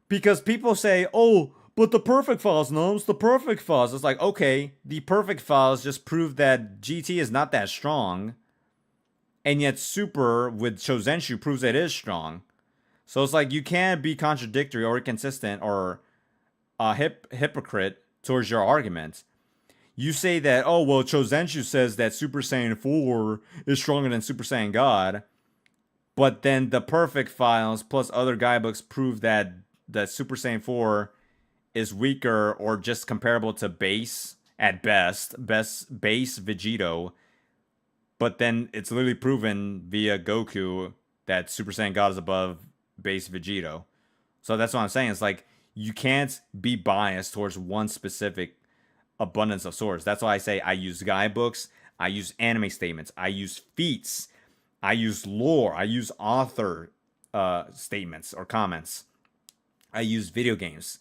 because people say, oh, but the perfect files, no, it's the perfect files. It's like okay, the perfect files just prove that GT is not that strong, and yet Super with Shozenshu proves it is strong. So it's like you can't be contradictory or inconsistent or a hypocrite towards your argument. You say that, oh, well, Chozenshu says that Super Saiyan 4 is stronger than Super Saiyan God, but then the perfect files plus other guidebooks prove that Super Saiyan 4 is weaker or just comparable to base at base Vegito, but then it's literally proven via Goku that Super Saiyan God is above base Vegito. So that's what I'm saying. It's like you can't be biased towards one specific abundance of source. That's why I say I use guidebooks, I use anime statements, I use feats, I use lore, I use author statements or comments, I use video games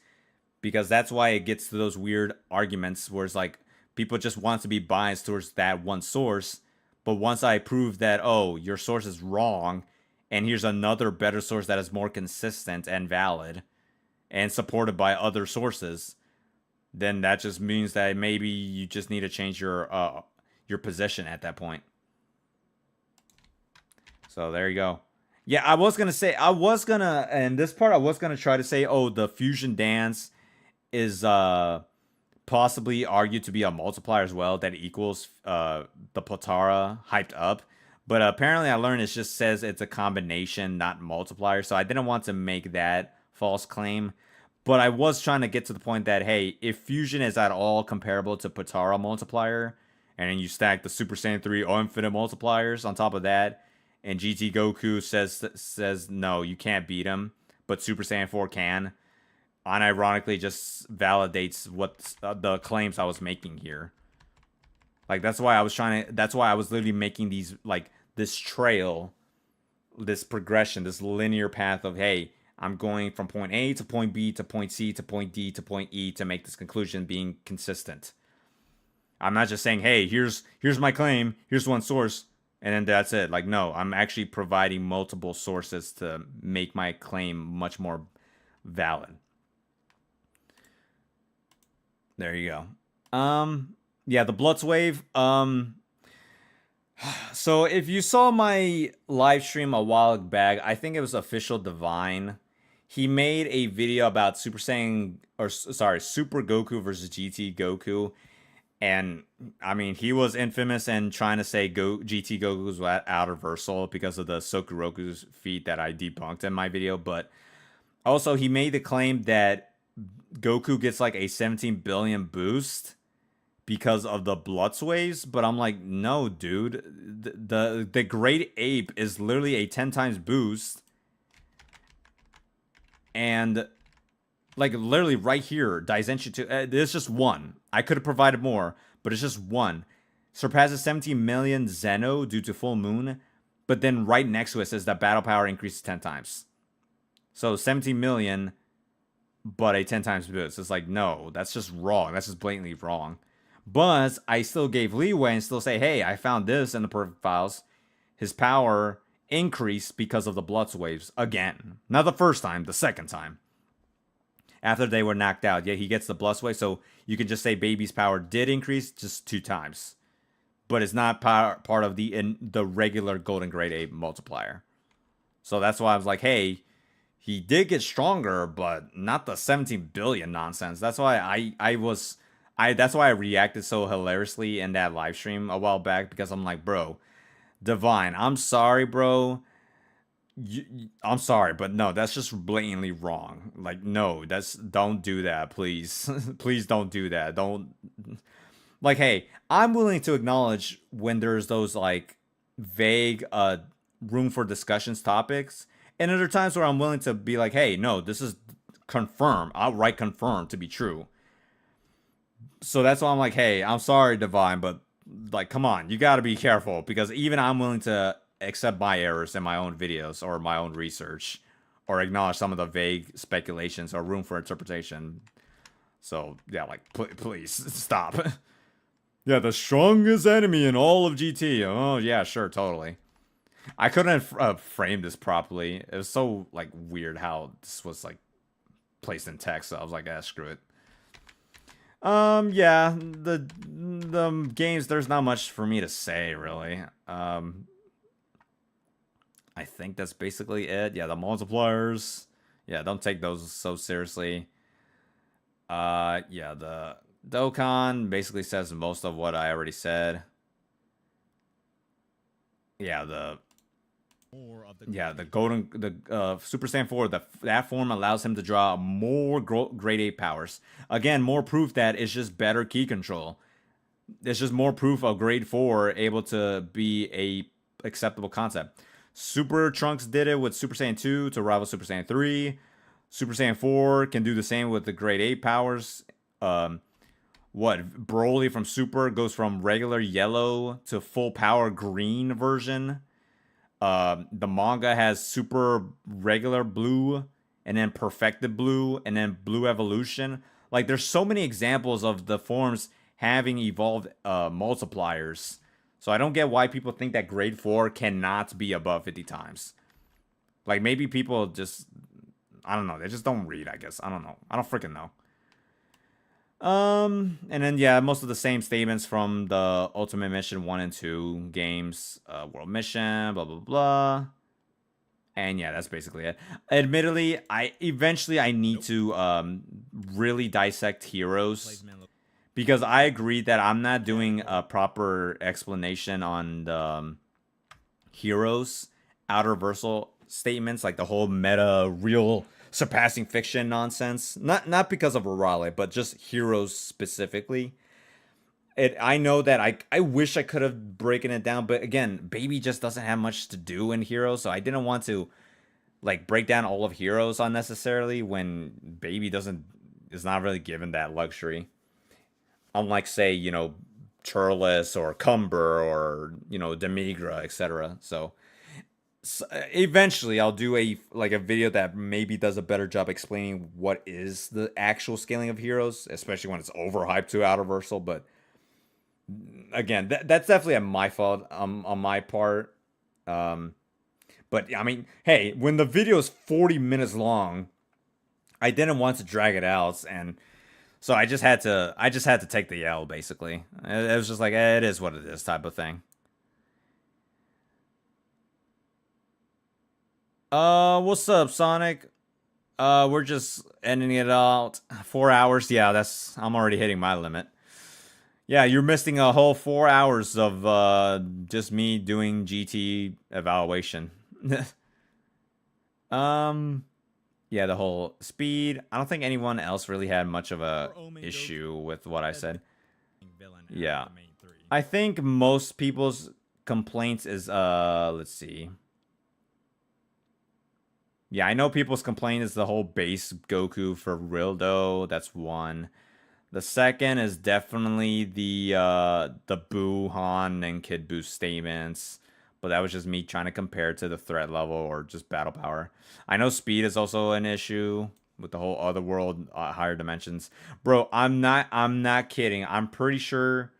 because that's why it gets to those weird arguments where it's like people just want to be biased towards that one source. But once I prove that, oh, your source is wrong, and here's another better source that is more consistent and valid and supported by other sources, then that just means that maybe you just need to change your position at that point. So there you go. Yeah, I was gonna in this part I was gonna try to say, oh, the fusion dance is possibly argued to be a multiplier as well that equals the Potara hyped up. But apparently I learned it just says it's a combination, not multiplier. So I didn't want to make that false claim. But I was trying to get to the point that, hey, if fusion is at all comparable to Potara multiplier, and then you stack the Super Saiyan 3 infinite multipliers on top of that, and GT Goku says no, you can't beat him, but Super Saiyan 4 can, unironically just validates what the claims I was making here. Like that's why I was literally making these like this trail, this progression, this linear path of, hey, I'm going from point A to point B to point C to point D to point E to make this conclusion being consistent. I'm not just saying, hey, here's my claim, here's one source, and then that's it. Like, no, I'm actually providing multiple sources to make my claim much more valid. There you go. Yeah, the Bloods wave. So if you saw my live stream a while back, I think it was Official Divine. He made a video about Super Goku versus GT Goku. And I mean, he was infamous in trying to say GT Goku was out of reversal because of the Sokuroku's feat that I debunked in my video. But also, he made the claim that Goku gets like a 17 billion boost because of the Bloods waves. But I'm like, no, dude. The Great Ape is literally a 10 times boost. And like literally right here, Daizenshu 2, there's just one. I could have provided more, but it's just one. Surpasses 17 million Zeno due to full moon, but then right next to it says that battle power increases 10 times. So 17 million, but a 10 times boost. It's like, no, that's just wrong. That's just blatantly wrong. But I still gave leeway and still say, hey, I found this in the perfect files. His power increased because of the Bloods waves again. Not the first time, the second time. After they were knocked out. Yeah, he gets the Bloods wave, so you can just say Baby's power did increase just 2 times. But it's not part of the regular Golden Great Ape multiplier. So that's why I was like, hey, he did get stronger, but not the 17 billion nonsense. That's why that's why I reacted so hilariously in that live stream a while back, because I'm like, bro, Divine, I'm sorry, bro. I'm sorry, but no, that's just blatantly wrong. Like, no, don't do that, please. Please don't do that. Like, hey, I'm willing to acknowledge when there's those like vague room for discussions topics, and there are times where I'm willing to be like, hey, no, this is confirmed, outright confirmed to be true. So that's why I'm like, hey, I'm sorry, Divine, but like, come on, you got to be careful, because even I'm willing to accept my errors in my own videos or my own research, or acknowledge some of the vague speculations or room for interpretation. So yeah, like, please stop. Yeah, the strongest enemy in all of GT. Oh yeah, sure, totally. I couldn't frame this properly. It was so like weird how this was like placed in text. So I was like, ah, screw it. Yeah, the games, there's not much for me to say really. I think that's basically it. Yeah, the multipliers. Yeah, don't take those so seriously. Yeah, the Dokkan basically says most of what I already said. Yeah, the golden, Super Saiyan 4, that form allows him to draw more grade 8 powers. Again, more proof that it's just better key control. It's just more proof of grade 4 able to be a acceptable concept. Super Trunks did it with Super Saiyan 2 to rival Super Saiyan 3. Super Saiyan 4 can do the same with the grade 8 powers. Broly from Super goes from regular yellow to full power green version. The manga has Super regular blue, and then perfected blue, and then blue evolution. Like, there's so many examples of the forms having evolved multipliers. So I don't get why people think that grade 4 cannot be above 50 times. Like, maybe people just, I don't know, they just don't read, I guess. I don't know. I don't freaking know. And then yeah, most of the same statements from the Ultimate Mission 1 and 2 games, World Mission, blah blah blah. And yeah, that's basically it. Admittedly, I need to really dissect heroes, because I agree that I'm not doing a proper explanation on the heroes outer versal statements, like the whole meta real surpassing fiction nonsense. Not because of Raleigh, but just heroes specifically. I know that I wish I could have broken it down, but again, Baby just doesn't have much to do in Heroes, so I didn't want to like break down all of Heroes unnecessarily when Baby is not really given that luxury. Unlike, say, Turles or Cumber or Demigra, etc. So eventually I'll do a video that maybe does a better job explaining what is the actual scaling of heroes, especially when it's overhyped to Outerversal. But again, that's definitely my fault on my part. But I mean, hey, when the video is 40 minutes long, I didn't want to drag it out, and so I just had to take the L, basically. It was just like, it is what it is type of thing. What's up, Sonic? We're just ending it out. 4 hours. Yeah, I'm already hitting my limit. Yeah, you're missing a whole 4 hours of just me doing GT evaluation. Yeah, the whole speed. I don't think anyone else really had much of a issue with what I said. Yeah. I think most people's complaints is let's see. Yeah, I know people's complaint is the whole base Goku for Rildo. That's one. The second is definitely the Boo, Han, and Kid Buu statements. But that was just me trying to compare to the threat level or just battle power. I know speed is also an issue with the whole other world, higher dimensions. Bro, I'm not kidding. I'm pretty sure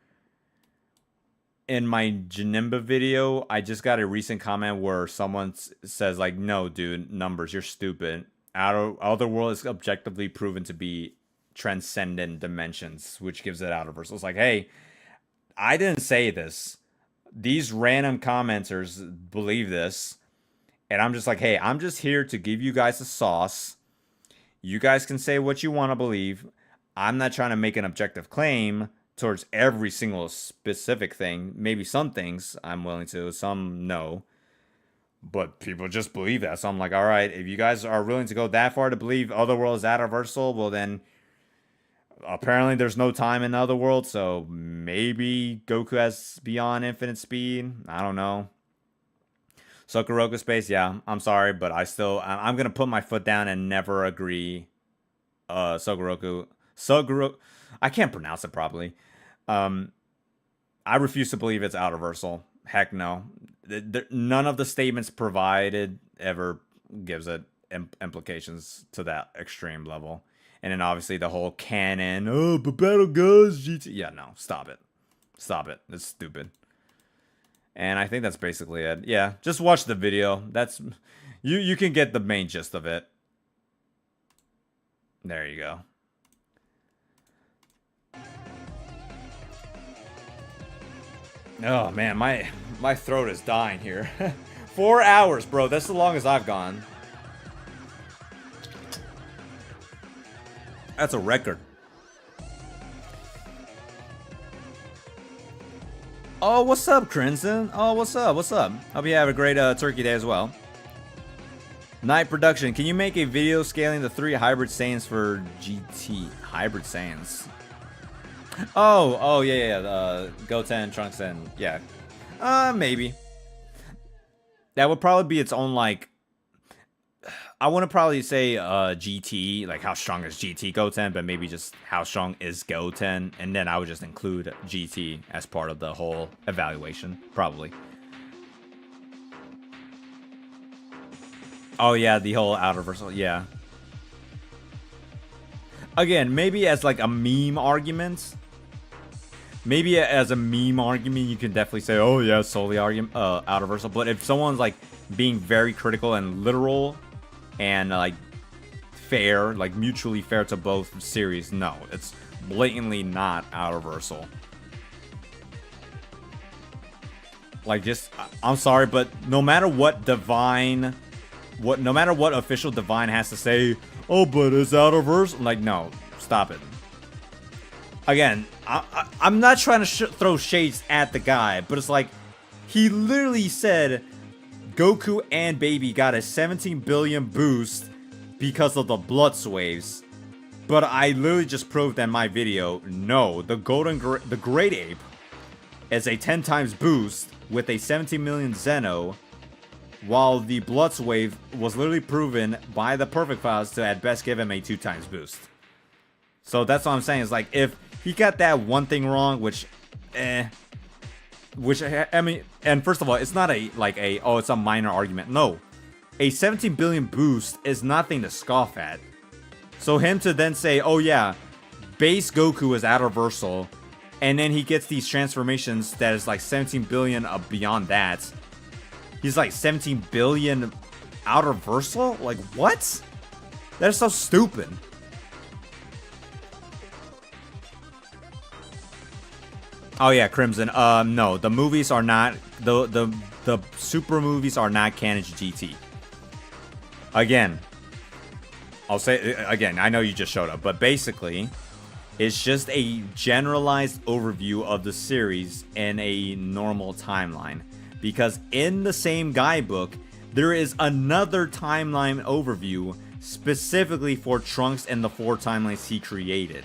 in my Janimba video, I just got a recent comment where someone says like, "No, dude, numbers, you're stupid. Outer world is objectively proven to be transcendent dimensions, which gives it Outerverse." It's like, hey, I didn't say this. These random commenters believe this, and I'm just like, hey, I'm just here to give you guys the sauce. You guys can say what you want to believe. I'm not trying to make an objective claim towards every single specific thing. Maybe some things I'm willing to, some no. But people just believe that. So I'm like, all right, if you guys are willing to go that far to believe Otherworld is Outerversal, well then, Apparently, there's no time in the other world, so maybe Goku has beyond infinite speed. I don't know. Sokuroku space, yeah. I'm sorry, but I'm gonna put my foot down and never agree. Soguro, I can't pronounce it properly. Um, I refuse to believe it's out reversal. Heck no. None of the statements provided ever gives it implications to that extreme level. And then obviously the whole canon, oh, but battle goes GT. Yeah, no, stop it. Stop it. It's stupid. And I think that's basically it. Yeah, just watch the video. That's you can get the main gist of it. There you go. Oh man, my throat is dying here. 4 hours, bro. That's the longest I've gone. That's a record. Oh, what's up, Crimson? Oh, what's up? What's up? Hope you have a great Turkey Day as well. Night Production, can you make a video scaling the 3 hybrid Saiyans for GT? Hybrid Saiyans. Oh, yeah. Goten, Trunks, and yeah. Maybe. That would probably be its own, like, I wouldn't probably say GT, like how strong is GT Goten, but maybe just how strong is Goten, and then I would just include GT as part of the whole evaluation, probably. Oh yeah, the whole outer versal, yeah. Again, maybe as like a meme argument. Maybe as a meme argument, you can definitely say, oh yeah, solely argument, outer versal. But if someone's like being very critical and literal, and like fair, like mutually fair to both series, no, it's blatantly not outer versal. Like, just, I'm sorry, but no matter what Divine, no matter what official Divine has to say, oh, but it's outer versal, like, no, stop it. Again, I'm not trying to throw shades at the guy, but it's like, he literally said Goku and Baby got a 17 billion boost because of the blood waves. But I literally just proved in my video, no, the Great Ape is a 10 times boost with a 17 million Zeno, while the blood wave was literally proven by the Perfect Files to at best give him a 2 times boost. So that's what I'm saying, is like, if he got that one thing wrong, which, I mean, and first of all, it's not oh, it's a minor argument. No, a 17 billion boost is nothing to scoff at. So him to then say, oh yeah, base Goku is outer versal, and then he gets these transformations that is like 17 billion beyond that. He's like 17 billion outer versal? Like, what? That's so stupid. Oh yeah, Crimson. No, the movies are not the super movies are not canon to GT. Again, I'll say again. I know you just showed up, but basically, it's just a generalized overview of the series in a normal timeline. Because in the same guidebook, there is another timeline overview specifically for Trunks and the 4 timelines he created.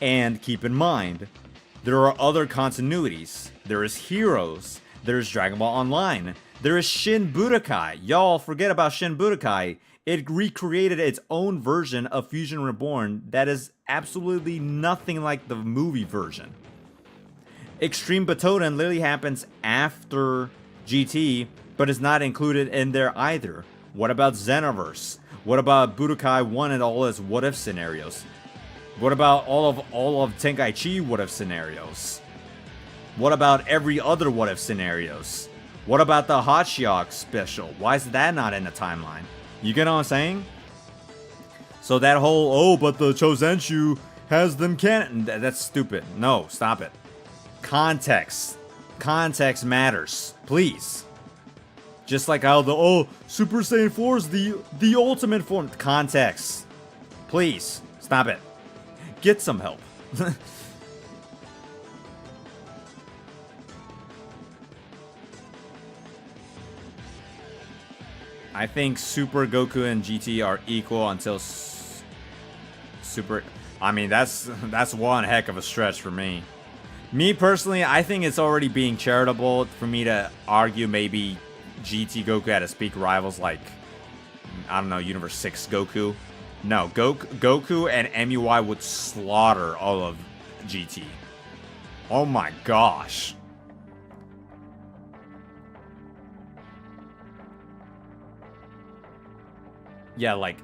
And keep in mind, there are other continuities. There is Heroes. There is Dragon Ball Online. There is Shin Budokai. Y'all forget about Shin Budokai. It recreated its own version of Fusion Reborn that is absolutely nothing like the movie version. Extreme Batoden literally happens after GT, but is not included in there either. What about Xenoverse? What about Budokai 1 and all its what-if scenarios? What about all of Tenkaichi what-if scenarios? What about every other what-if scenarios? What about the Hachiok special? Why is that not in the timeline? You get what I'm saying? So that whole, oh, but the Chosenshu has them canon. That's stupid. No, stop it. Context. Context matters. Please. Just like how the, oh, Super Saiyan 4 is the ultimate form. Context. Please. Stop it. Get some help. I think Super Goku and GT are equal until Super... I mean, that's one heck of a stretch for me. Me personally, I think it's already being charitable for me to argue maybe GT Goku had to peak rivals like, I don't know, Universe 6 Goku. No, Goku and MUI would slaughter all of GT. Oh my gosh. Yeah, like,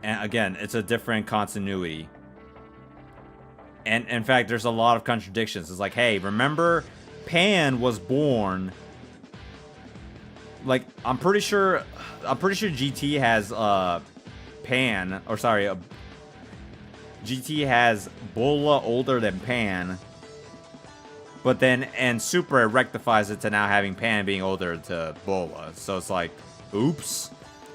and again, it's a different continuity. And in fact, there's a lot of contradictions. It's like, hey, remember Pan was born, like, I'm pretty sure GT has Pan, or sorry, GT has Bola older than Pan, but then and Super rectifies it to now having Pan being older to Bola. So it's like, oops.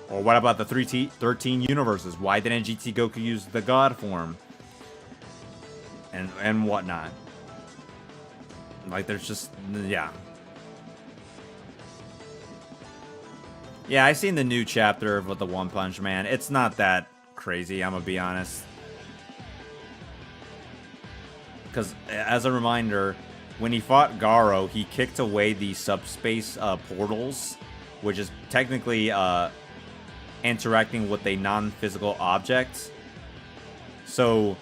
Or what about the 13 universes? Why didn't GT Goku use the God form? And whatnot. Like, there's just, yeah. Yeah, I've seen the new chapter of the One Punch Man. It's not that crazy, I'm gonna be honest. Because, as a reminder, when he fought Garo, he kicked away the subspace portals, which is technically interacting with a non-physical object. So,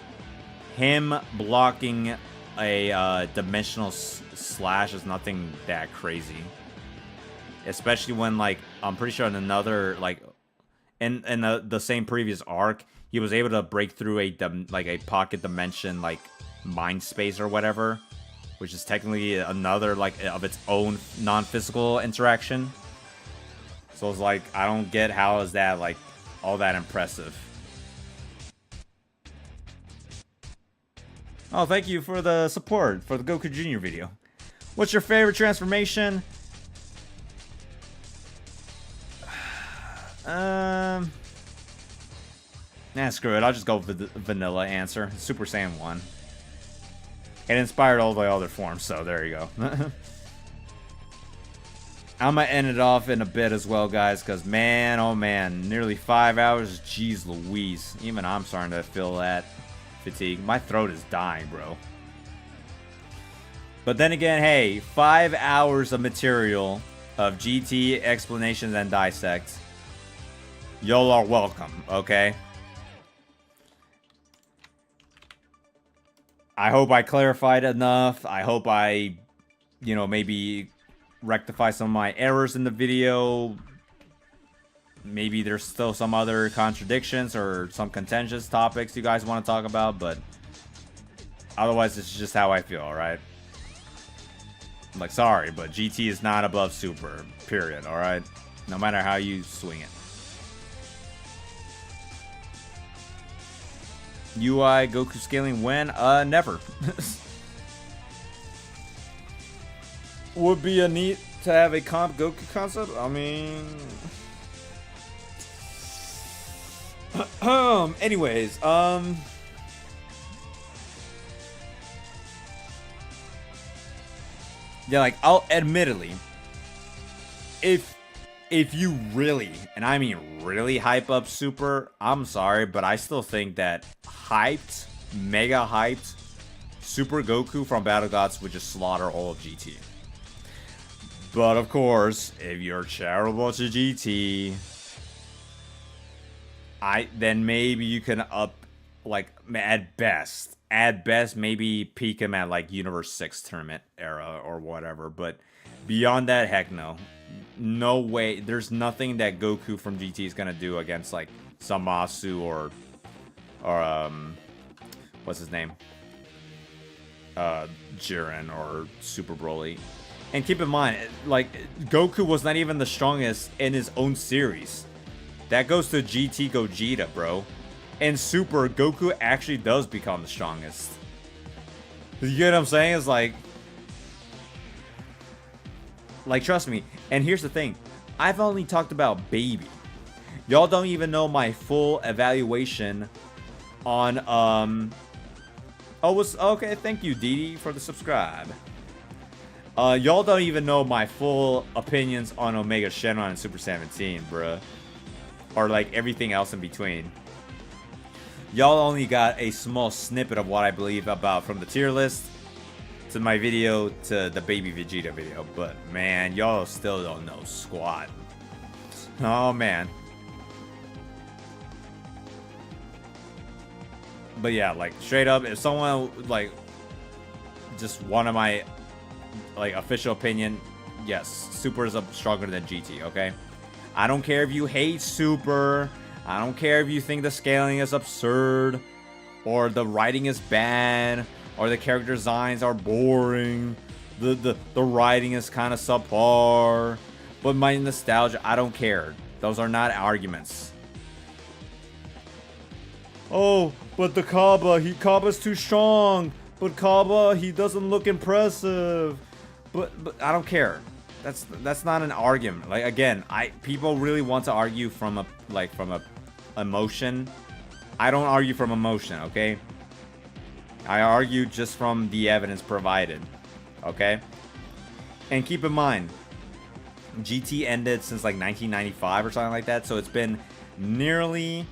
him blocking a dimensional slash is nothing that crazy. Especially when, like, I'm pretty sure in another, like, in the same previous arc, he was able to break through a pocket dimension, like, mind space or whatever, which is technically another, like, of its own non-physical interaction. So it's like, I don't get how is that, like, all that impressive. Oh, thank you for the support for the Goku Jr. video. What's your favorite transformation? Nah, screw it. I'll just go with the vanilla answer. Super Saiyan 1. It inspired all the other forms, so there you go. I'm gonna end it off in a bit as well, guys, because man, oh man, nearly 5 hours. Jeez Louise. Even I'm starting to feel that fatigue. My throat is dying, bro. But then again, hey, 5 hours of material of GT explanations and dissect. Y'all are welcome, okay? I hope I clarified enough. I hope I, you know, maybe rectify some of my errors in the video. Maybe there's still some other contradictions or some contentious topics you guys want to talk about, but otherwise it's just how I feel, alright? Like, sorry, but GT is not above Super, period, alright? No matter how you swing it. UI Goku scaling when? Never. Would be a neat to have a comp Goku concept. I mean, anyways, yeah, like, I'll admittedly, if you really, and I mean really hype up Super, I'm sorry, but I still think that hyped, mega hyped Super Goku from Battle Gods would just slaughter all of GT. But of course, if you're charitable to GT, then maybe you can up, like, at best, maybe peak him at, like, Universe 6 tournament era or whatever. But beyond that, heck no. No way. There's nothing that Goku from GT is gonna do against, like, Zamasu or what's his name? Jiren or Super Broly. And keep in mind, like, Goku was not even the strongest in his own series. That goes to GT Gogeta, bro. In Super, Goku actually does become the strongest. You get what I'm saying? It's like, trust me. And here's the thing. I've only talked about Baby. Y'all don't even know my full evaluation on, okay, thank you, Didi, for the subscribe. Y'all don't even know my full opinions on Omega Shenron and Super 17, bruh. Or, like, everything else in between. y'all only got a small snippet of what I believe about from the tier list to my video to the Baby Vegeta video. But man, y'all still don't know squat. Oh man. But yeah, like straight up, if someone like just one of my like official opinion, yes, Super is stronger than GT, okay? I don't care if you hate Super. I don't care if you think the scaling is absurd, or the writing is bad, or the character designs are boring, the writing is kind of subpar. But my nostalgia, I don't care. Those are not arguments. Oh, but the Kaba's too strong. But Kaba, he doesn't look impressive. But I don't care. That's not an argument. Like again, people really want to argue from a emotion. I don't argue from emotion, okay? I argue just from the evidence provided, okay? And keep in mind, GT ended since like 1995 or something like that, so it's been nearly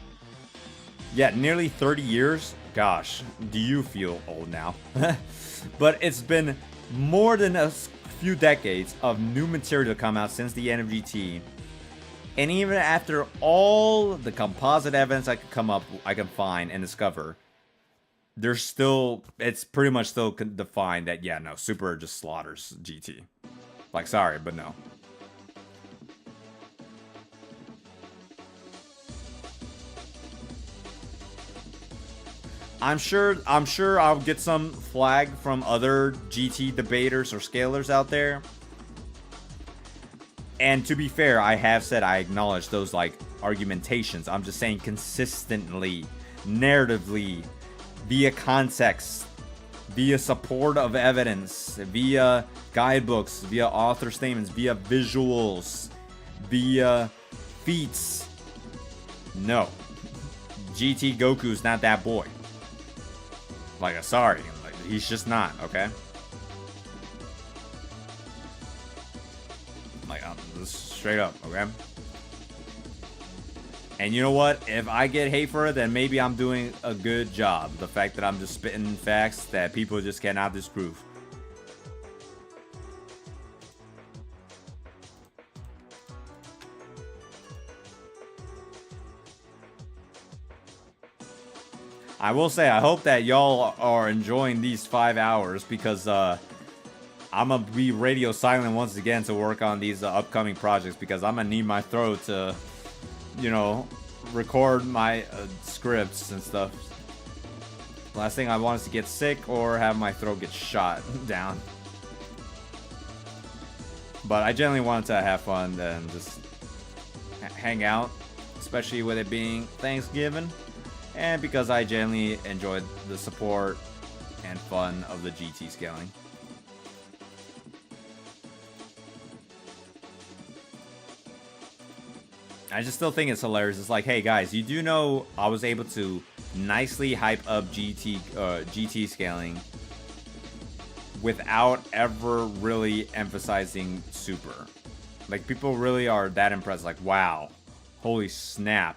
30 years. Gosh, do you feel old now? But it's been more than a few decades of new material to come out since the end of GT. And even after all the composite evidence I can find and discover, it's pretty much still defined that, yeah, no, Super just slaughters GT. Like, sorry, but no. I'm sure I'll get some flag from other GT debaters or scalers out there. And to be fair, I have said I acknowledge those like argumentations. I'm just saying consistently, narratively, via context, via support of evidence, via guidebooks, via author statements, via visuals, via feats. No. GT Goku's not that boy. Like, sorry. Like, he's just not, okay? Like, just straight up, okay? And you know what? If I get hate for it, then maybe I'm doing a good job. The fact that I'm just spitting facts that people just cannot disprove. I will say, I hope that y'all are enjoying these 5 hours because I'm going to be radio silent once again to work on these upcoming projects because I'm going to need my throat to, you know, record my scripts and stuff. Last thing I want is to get sick or have my throat get shot down. But I generally wanted to have fun and just hang out, especially with it being Thanksgiving. And because I generally enjoyed the support and fun of the GT scaling. I just still think it's hilarious. It's like, hey guys, you do know I was able to nicely hype up GT scaling without ever really emphasizing Super. Like, people really are that impressed. Like, wow, holy snap.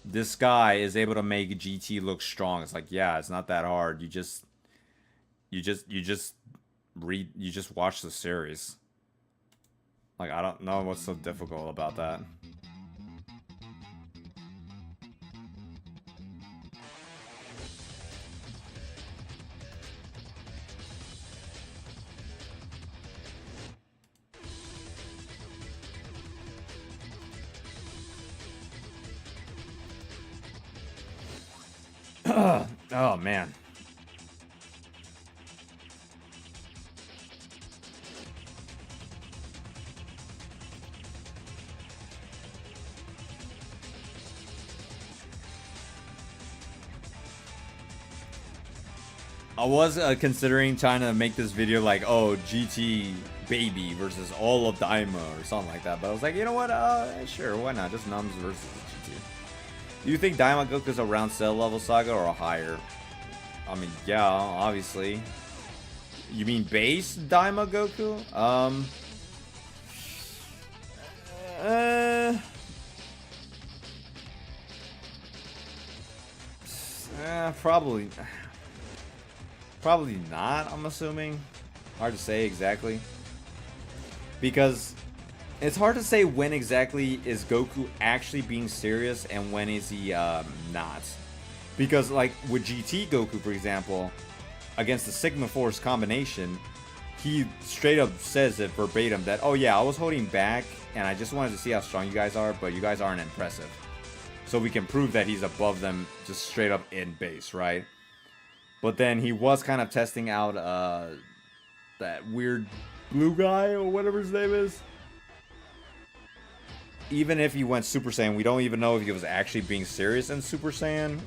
This guy is able to make GT look strong. It's like, yeah, it's not that hard. You just watch the series. Like, I don't know what's so difficult about that. Oh man. I was considering trying to make this video like, oh, GT Baby versus all of Daima or something like that, but I was like, you know what, sure, why not, just NumberZ versus GT. Do you think Daima Goku's around Cell level Saga or higher? I mean, yeah, obviously. You mean base Daima Goku? Probably. Probably not, I'm assuming. Hard to say exactly. Because it's hard to say when exactly is Goku actually being serious and when is he not. Because like with GT Goku, for example, against the Sigma Force combination, he straight up says it verbatim that, oh yeah, I was holding back and I just wanted to see how strong you guys are, but you guys aren't impressive. So we can prove that he's above them just straight up in base, right? But then he was kind of testing out that weird blue guy or whatever his name is. Even if he went Super Saiyan, we don't even know if he was actually being serious in Super Saiyan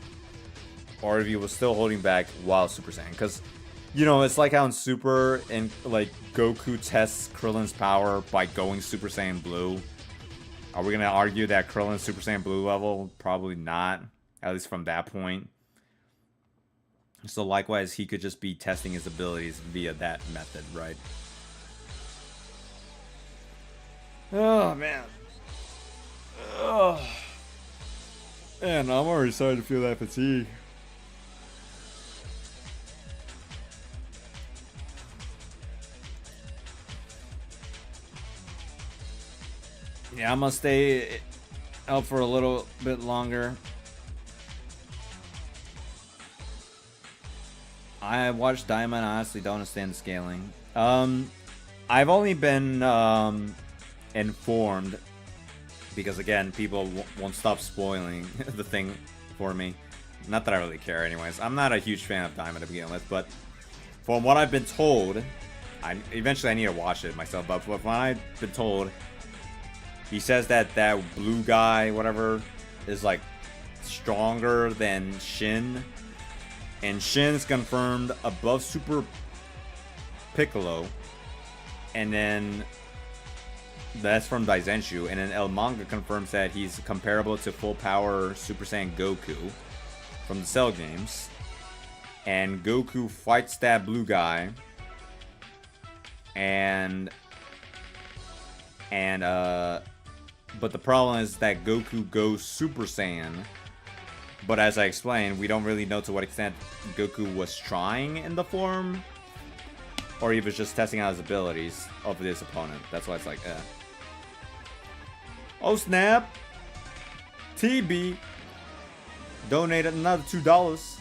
or if he was still holding back while Super Saiyan. Because, you know, it's like how in Super and like Goku tests Krillin's power by going Super Saiyan Blue. Are we going to argue that Krillin's Super Saiyan Blue level? Probably not, at least from that point. So likewise, he could just be testing his abilities via that method, right? Oh, man. Ugh. Man, I'm already starting to feel that fatigue. Yeah, I'm gonna stay up for a little bit longer. I watched Diamond. I honestly don't understand the scaling. I've only been informed because again, people won't stop spoiling the thing for me. Not that I really care, anyways. I'm not a huge fan of Diamond to begin with, but from what I've been told, eventually I need to watch it myself. But from what I've been told, he says that that blue guy, whatever, is like stronger than Shin. And Shin's confirmed above Super Piccolo. And then that's from Daizenshu. And then El Manga confirms that he's comparable to full power Super Saiyan Goku from the Cell games. And Goku fights that blue guy. But the problem is that Goku goes Super Saiyan. But as I explained, we don't really know to what extent Goku was trying in the form. Or he was just testing out his abilities of this opponent. That's why it's like, eh. Oh snap! TB donated another $2.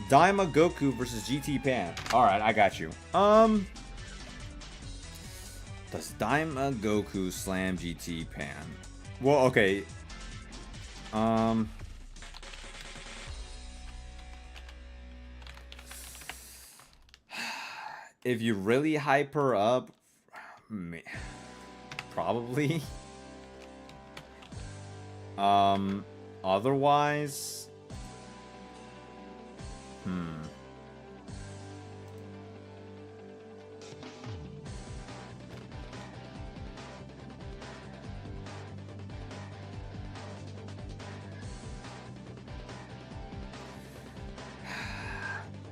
Daima Goku versus GT Pan. Alright, I got you. Does Daima Goku slam GT Pan? Well, okay. If you really hype her up, probably. Otherwise,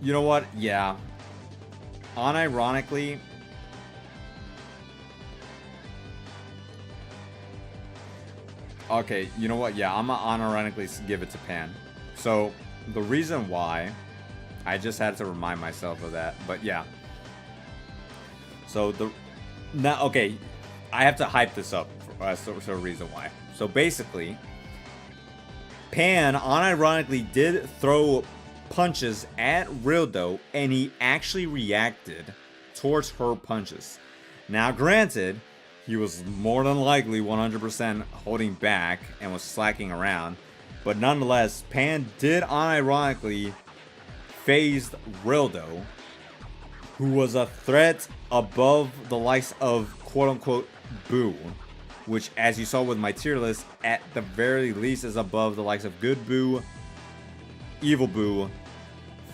you know what? Yeah. Unironically, okay, you know what? Yeah, I'm gonna unironically give it to Pan. So, the reason why, I just had to remind myself of that, but yeah. So, okay, I have to hype this up for a reason why. So, basically, Pan unironically did throw punches at Rildo, and he actually reacted towards her punches. Now, granted, he was more than likely 100% holding back and was slacking around, but nonetheless, Pan did unironically phase Rildo, who was a threat above the likes of quote-unquote Boo, which, as you saw with my tier list, at the very least is above the likes of Good Boo, Evil Boo,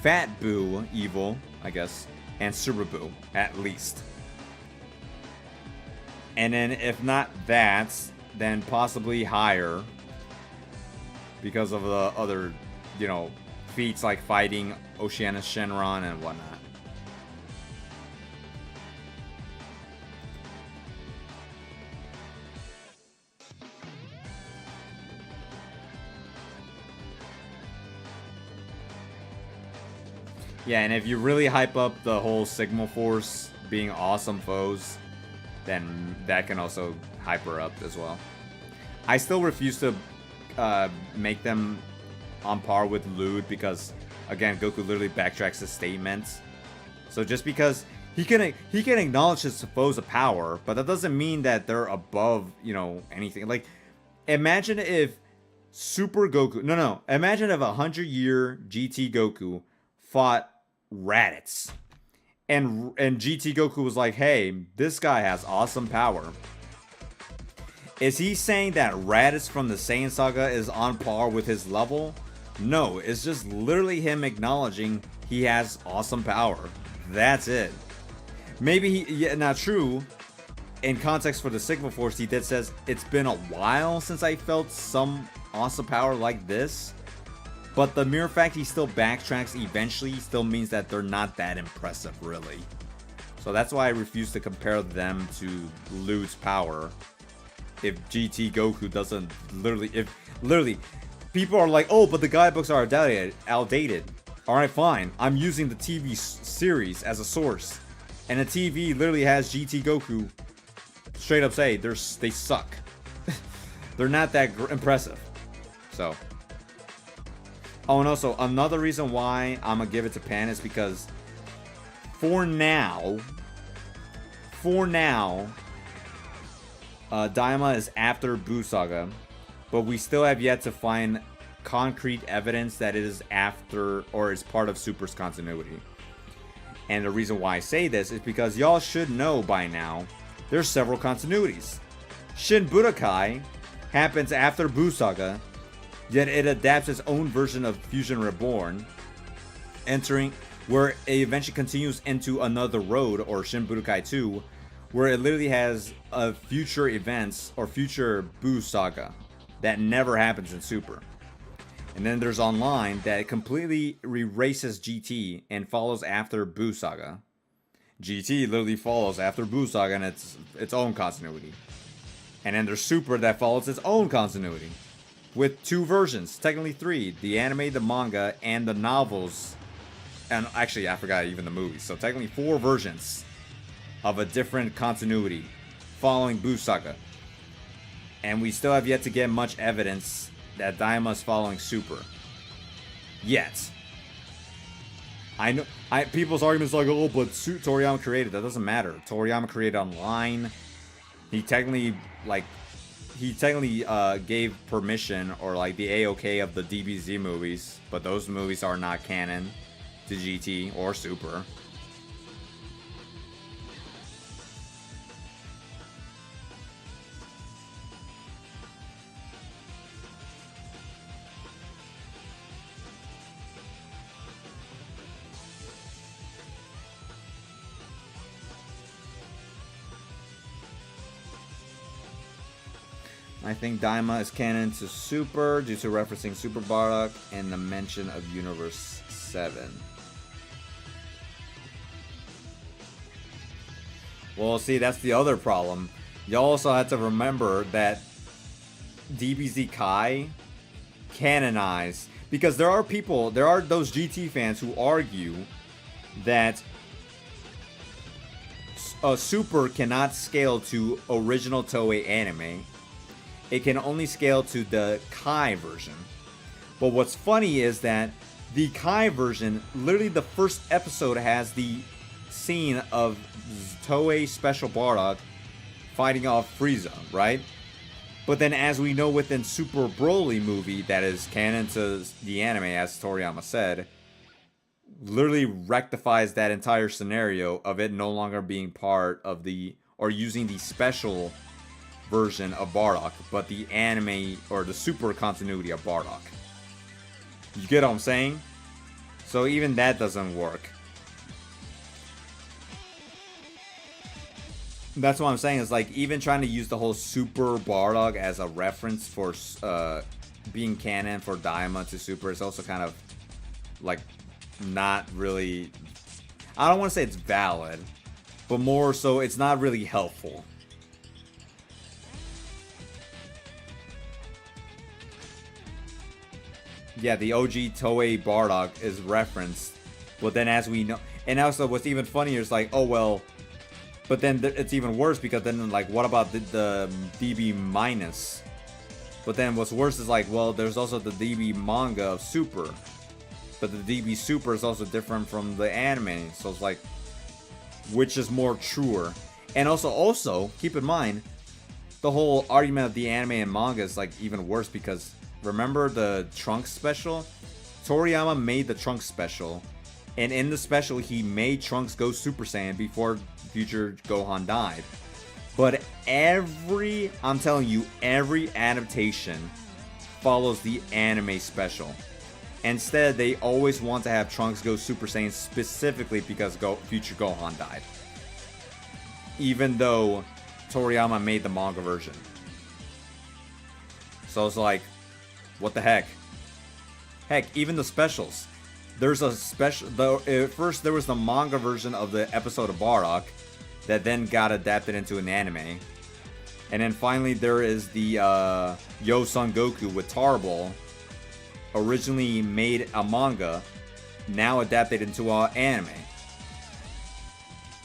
Fat Boo, Evil, I guess, and Super Boo, at least. And then, if not that, then possibly higher, because of the other, you know, feats like fighting Oceanus Shenron and whatnot. Yeah, and if you really hype up the whole Sigma Force being awesome foes, then that can also hype her up as well. I still refuse to make them on par with Lewd because, again, Goku literally backtracks his statements. So just because he can acknowledge his foes of power, but that doesn't mean that they're above, you know, anything. Like, imagine if Super Goku, imagine if 100-year GT Goku fought Raditz. And GT Goku was like, hey, this guy has awesome power. Is he saying that Raditz from the Saiyan Saga is on par with his level? No, it's just literally him acknowledging he has awesome power. That's it. Maybe not true. In context for the Sigma Force, he did says, it's been a while since I felt some awesome power like this. But the mere fact he still backtracks eventually still means that they're not that impressive, really. So that's why I refuse to compare them to Lewd's power. If GT Goku doesn't literally, people are like, oh, but the guidebooks are outdated. Alright, fine. I'm using the TV series as a source. And the TV literally has GT Goku straight up say they suck. They're not that impressive. So. Oh, and also, another reason why I'm going to give it to Pan is because for now, Daima is after Buu Saga, but we still have yet to find concrete evidence that it is after or is part of Super's continuity. And the reason why I say this is because y'all should know by now there's several continuities. Shin Budokai happens after Buu Saga, yet it adapts its own version of Fusion Reborn, where it eventually continues into another road, or Shin Budokai 2, where it literally has future events or future Buu Saga that never happens in Super. And then there's Online that completely erases GT and follows after Buu Saga. GT literally follows after Buu Saga and its own continuity. And then there's Super that follows its own continuity. With 2 versions, technically 3, the anime, the manga, and the novels. And actually, I forgot even the movies. So technically 4 versions of a different continuity following Buu Saga. And we still have yet to get much evidence that Daima is following Super. Yet. I know people's arguments like, oh, but Toriyama created. That doesn't matter. Toriyama created Online. He technically gave permission or like the A-OK of the DBZ movies, but those movies are not canon to GT or Super. I think Daima is canon to Super due to referencing Super Bardock and the mention of Universe 7. Well, see, that's the other problem. You also have to remember that DBZ Kai canonized, because there are those GT fans who argue that Super cannot scale to original Toei anime. It can only scale to the Kai version. But what's funny is that the Kai version, literally the first episode has the scene of Toei Special Bardock fighting off Frieza, right? But then as we know within Super Broly movie that is canon to the anime, as Toriyama said, literally rectifies that entire scenario of it no longer being part of or using the special version of Bardock, but the anime or the Super continuity of Bardock. You get what I'm saying? So even that doesn't work. That's what I'm saying, is like even trying to use the whole Super Bardock as a reference for being canon for Daima to Super is also kind of like not really, I don't want to say it's valid, but more so it's not really helpful. Yeah, the OG Toei Bardock is referenced But then as we know, and also what's even funnier is like, oh well, but then it's even worse because then like, what about the DB minus? But then what's worse is like, well, there's also the DB manga of Super, but the DB Super is also different from the anime. So it's like, which is more truer? And also keep in mind, the whole argument of the anime and manga is like even worse because remember the Trunks special? Toriyama made the Trunks special, and in the special he made Trunks go Super Saiyan before future Gohan died. But I'm telling you, every adaptation follows the anime special. Instead, they always want to have Trunks go Super Saiyan specifically because future Gohan died. Even though Toriyama made the manga version. So it's like, what the heck? Heck, even the specials. There's a special. First, there was the manga version of the episode of Bardock that then got adapted into an anime. And then finally, there is the Yo Son Goku with Tarball. Originally made a manga, now adapted into an anime.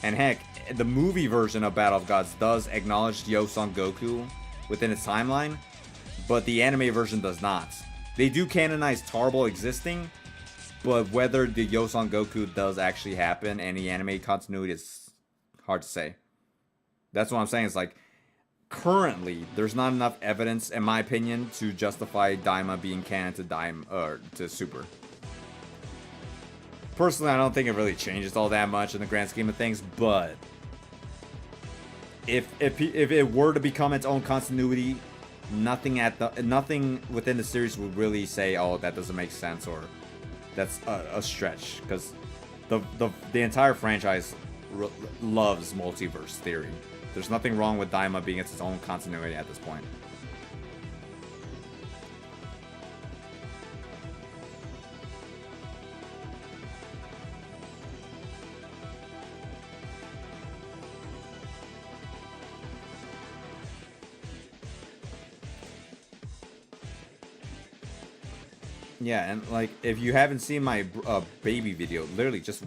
And heck, the movie version of Battle of Gods does acknowledge Yo Son Goku within its timeline, but the anime version does not. They do canonize Tarball existing, but whether the Yo Son Goku does actually happen in the anime continuity is hard to say. That's what I'm saying. It's like, currently, there's not enough evidence, in my opinion, to justify Daima being canon to Super. Personally, I don't think it really changes all that much in the grand scheme of things, but if it were to become its own continuity, nothing within the series would really say, oh, that doesn't make sense, or that's a stretch, because the entire franchise loves multiverse theory. There's nothing wrong with Daima being its own continuity at this point. Yeah, and like, if you haven't seen my baby video, literally just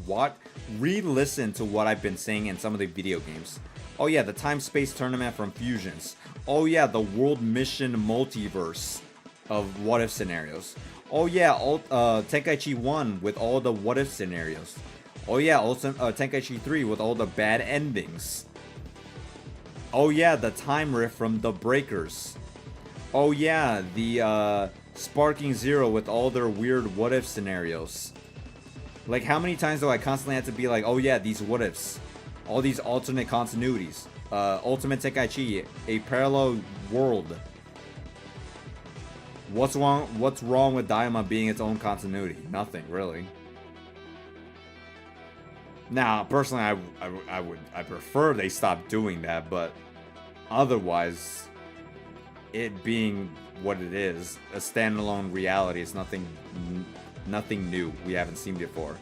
re-listen to what I've been saying in some of the video games. Oh yeah, the time-space tournament from Fusions. Oh yeah, the world mission multiverse of what-if scenarios. Oh yeah, Tenkaichi 1 with all the what-if scenarios. Oh yeah, Tenkaichi 3 with all the bad endings. Oh yeah, the time rift from the Breakers. Oh yeah, the Sparking Zero with all their weird what-if scenarios. Like, how many times do I constantly have to be like, oh yeah, these what-ifs. All these alternate continuities. Ultimate Tenkaichi, a parallel world. What's wrong with Daima being its own continuity? Nothing, really. Now, personally, I prefer they stop doing that, but otherwise, it being what it is, a standalone reality, is nothing new we haven't seen before.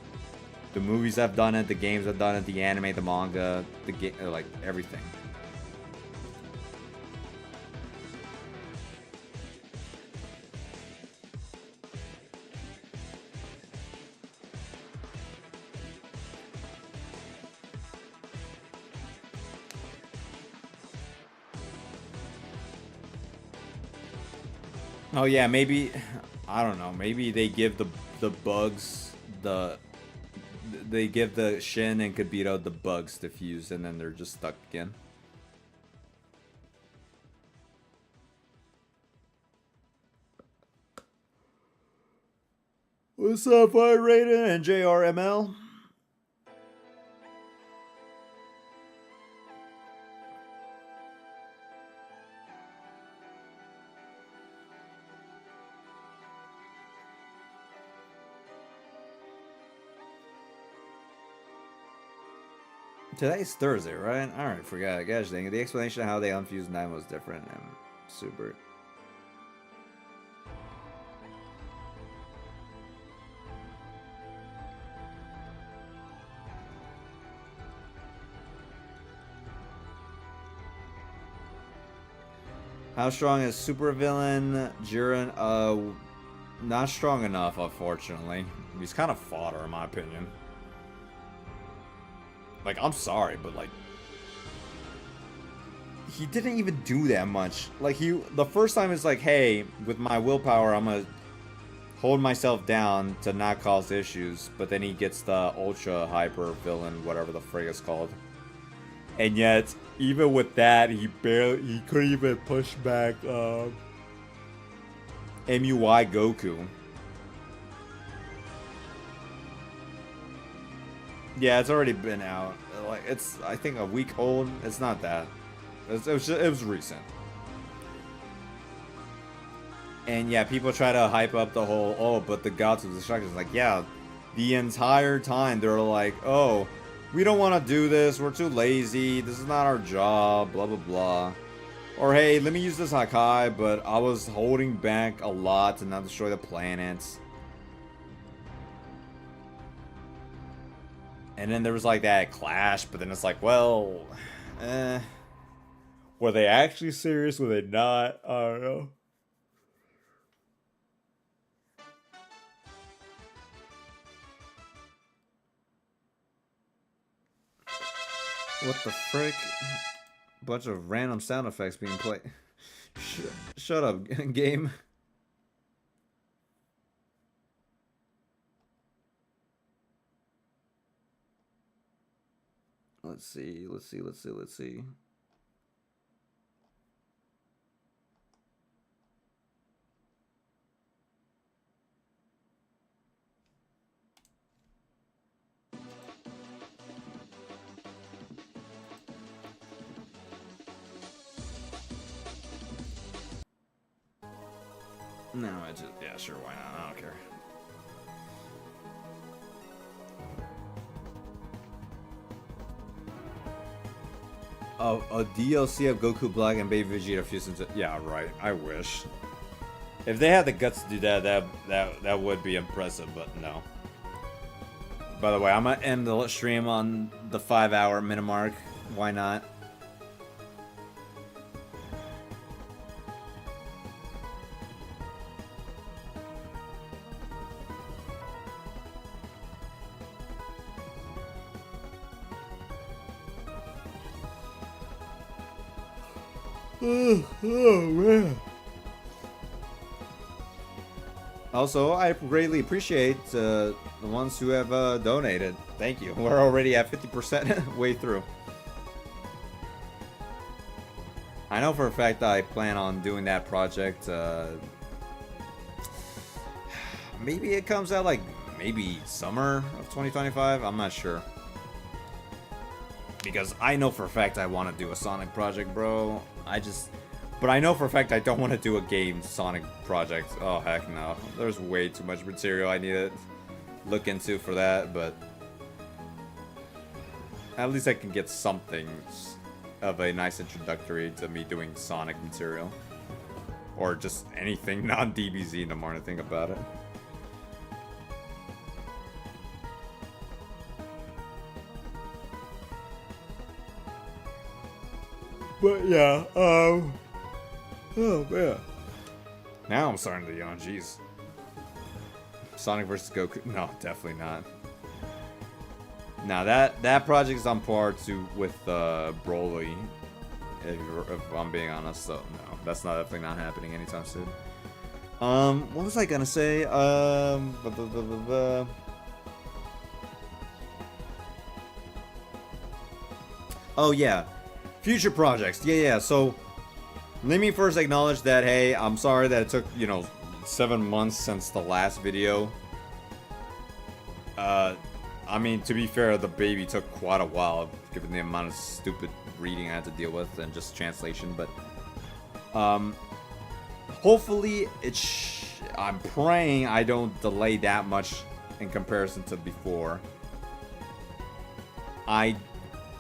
The movies have done it, the games have done it, the anime, the manga, like everything. Oh yeah, maybe, I don't know, maybe they give the bugs they give the Shin and Kibito the bugs to fuse, and then they're just stuck again. What's up, Fire Raiden and JRML? Today's Thursday, right? Alright, forgot. Gosh dang it. The explanation of how they unfused 9 was different and super. How strong is supervillain Jiren? Not strong enough, unfortunately. He's kind of fodder, in my opinion. Like, I'm sorry, but like, he didn't even do that much. Like, the first time is like, hey, with my willpower, I'm gonna hold myself down to not cause issues. But then he gets the ultra hyper villain, whatever the frig is called. And yet, even with that, he couldn't even push back MUI Goku. Yeah, it's already been out. Like, it's, I think, a week old. It's not that. It was recent. And yeah, people try to hype up the whole, oh, but the gods of destruction. It's like, yeah, the entire time they're like, oh, we don't want to do this. We're too lazy. This is not our job. Blah, blah, blah. Or, hey, let me use this Hakai, but I was holding back a lot to not destroy the planets. And then there was like that clash, but then it's like, well, were they actually serious? Were they not? I don't know. What the frick? Bunch of random sound effects being played. Shut up, game. Let's see. No, yeah, sure, why not? I don't care. A DLC of Goku Black and Baby Vegeta fused into... Yeah, right. I wish. If they had the guts to do that would be impressive, but no. By the way, I'm gonna end the stream on the 5-hour minute mark. Why not? Oh man. Also, I greatly appreciate the ones who have donated. Thank you. We're already at 50% way through. I know for a fact that I plan on doing that project. Maybe it comes out like maybe summer of 2025. I'm not sure. Because I know for a fact I want to do a Sonic project, bro. But I know for a fact I don't want to do a game Sonic project. Oh, heck no. There's way too much material I need to look into for that, but at least I can get something of a nice introductory to me doing Sonic material. Or just anything non-DBZ the more I think about it. But yeah, oh man. Now I'm starting to yawn, jeez. Sonic vs. Goku? No, definitely not. Now that project is on par with Broly. If I'm being honest, so no, that's definitely not happening anytime soon. What was I gonna say? Oh yeah. Future projects. Yeah. So, let me first acknowledge that, hey, I'm sorry that it took, 7 months since the last video. I mean, to be fair, the baby took quite a while, given the amount of stupid reading I had to deal with and just translation, but, hopefully, I'm praying I don't delay that much in comparison to before. I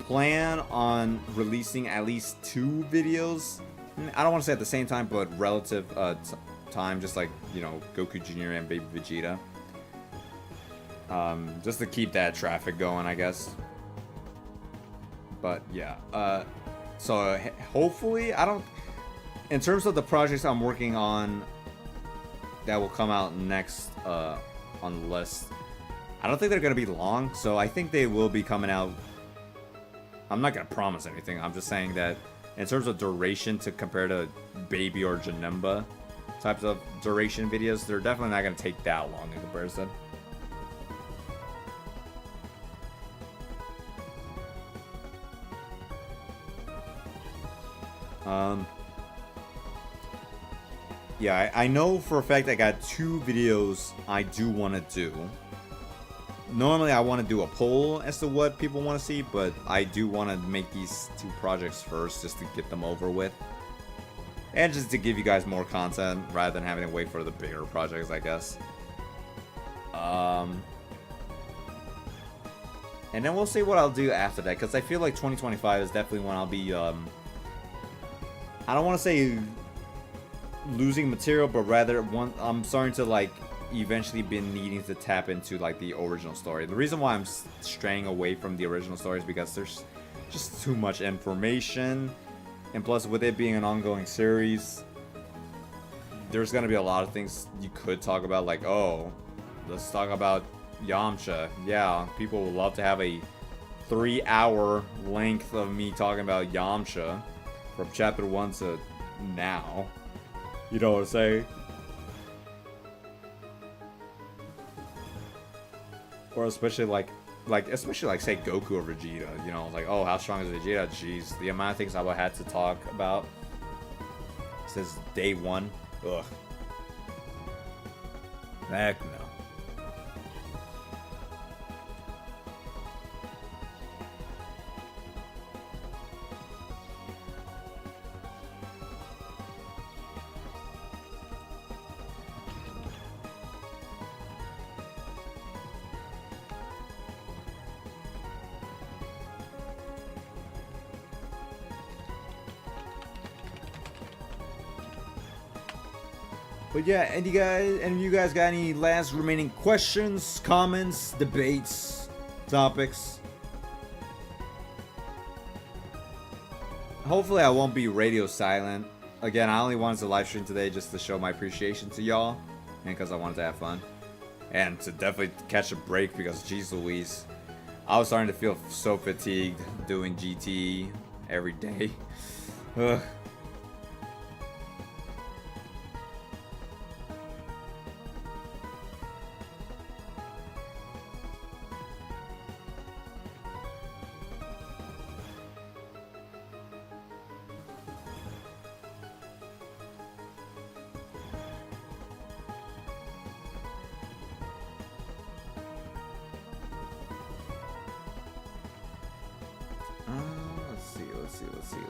plan on releasing at least 2 videos. I don't want to say at the same time, but relative time, just like, Goku Jr. and Baby Vegeta. Just to keep that traffic going, I guess. But yeah, so hopefully, in terms of the projects I'm working on that will come out next on the list, I don't think they're going to be long, so I think they will be coming out I'm not gonna promise anything. I'm just saying that in terms of duration to compare to Baby or Janemba types of duration videos, they're definitely not gonna take that long in comparison. Yeah, I know for a fact I got 2 videos I do want to do. Normally I want to do a poll as to what people want to see, but I do want to make these 2 projects first just to get them over with. And just to give you guys more content rather than having to wait for the bigger projects, I guess. And then we'll see what I'll do after that, because I feel like 2025 is definitely when I'll be, I don't want to say losing material, but rather I'm starting to like eventually been needing to tap into like the original story. The reason why I'm straying away from the original story is because there's just too much information, and plus with it being an ongoing series, there's gonna be a lot of things you could talk about, like, oh, let's talk about Yamcha. Yeah, people would love to have a 3-hour length of me talking about Yamcha from chapter 1 to now. You know what I'm saying? Or especially like say Goku or Vegeta, you know, like, oh, how strong is Vegeta? Jeez, the amount of things I would have had to talk about since day 1. Ugh. Heck no. But yeah, and you guys got any last remaining questions, comments, debates, topics? Hopefully I won't be radio silent. Again, I only wanted to live stream today just to show my appreciation to y'all, and because I wanted to have fun. And to definitely catch a break, because geez Louise, I was starting to feel so fatigued doing GT every day. Ugh.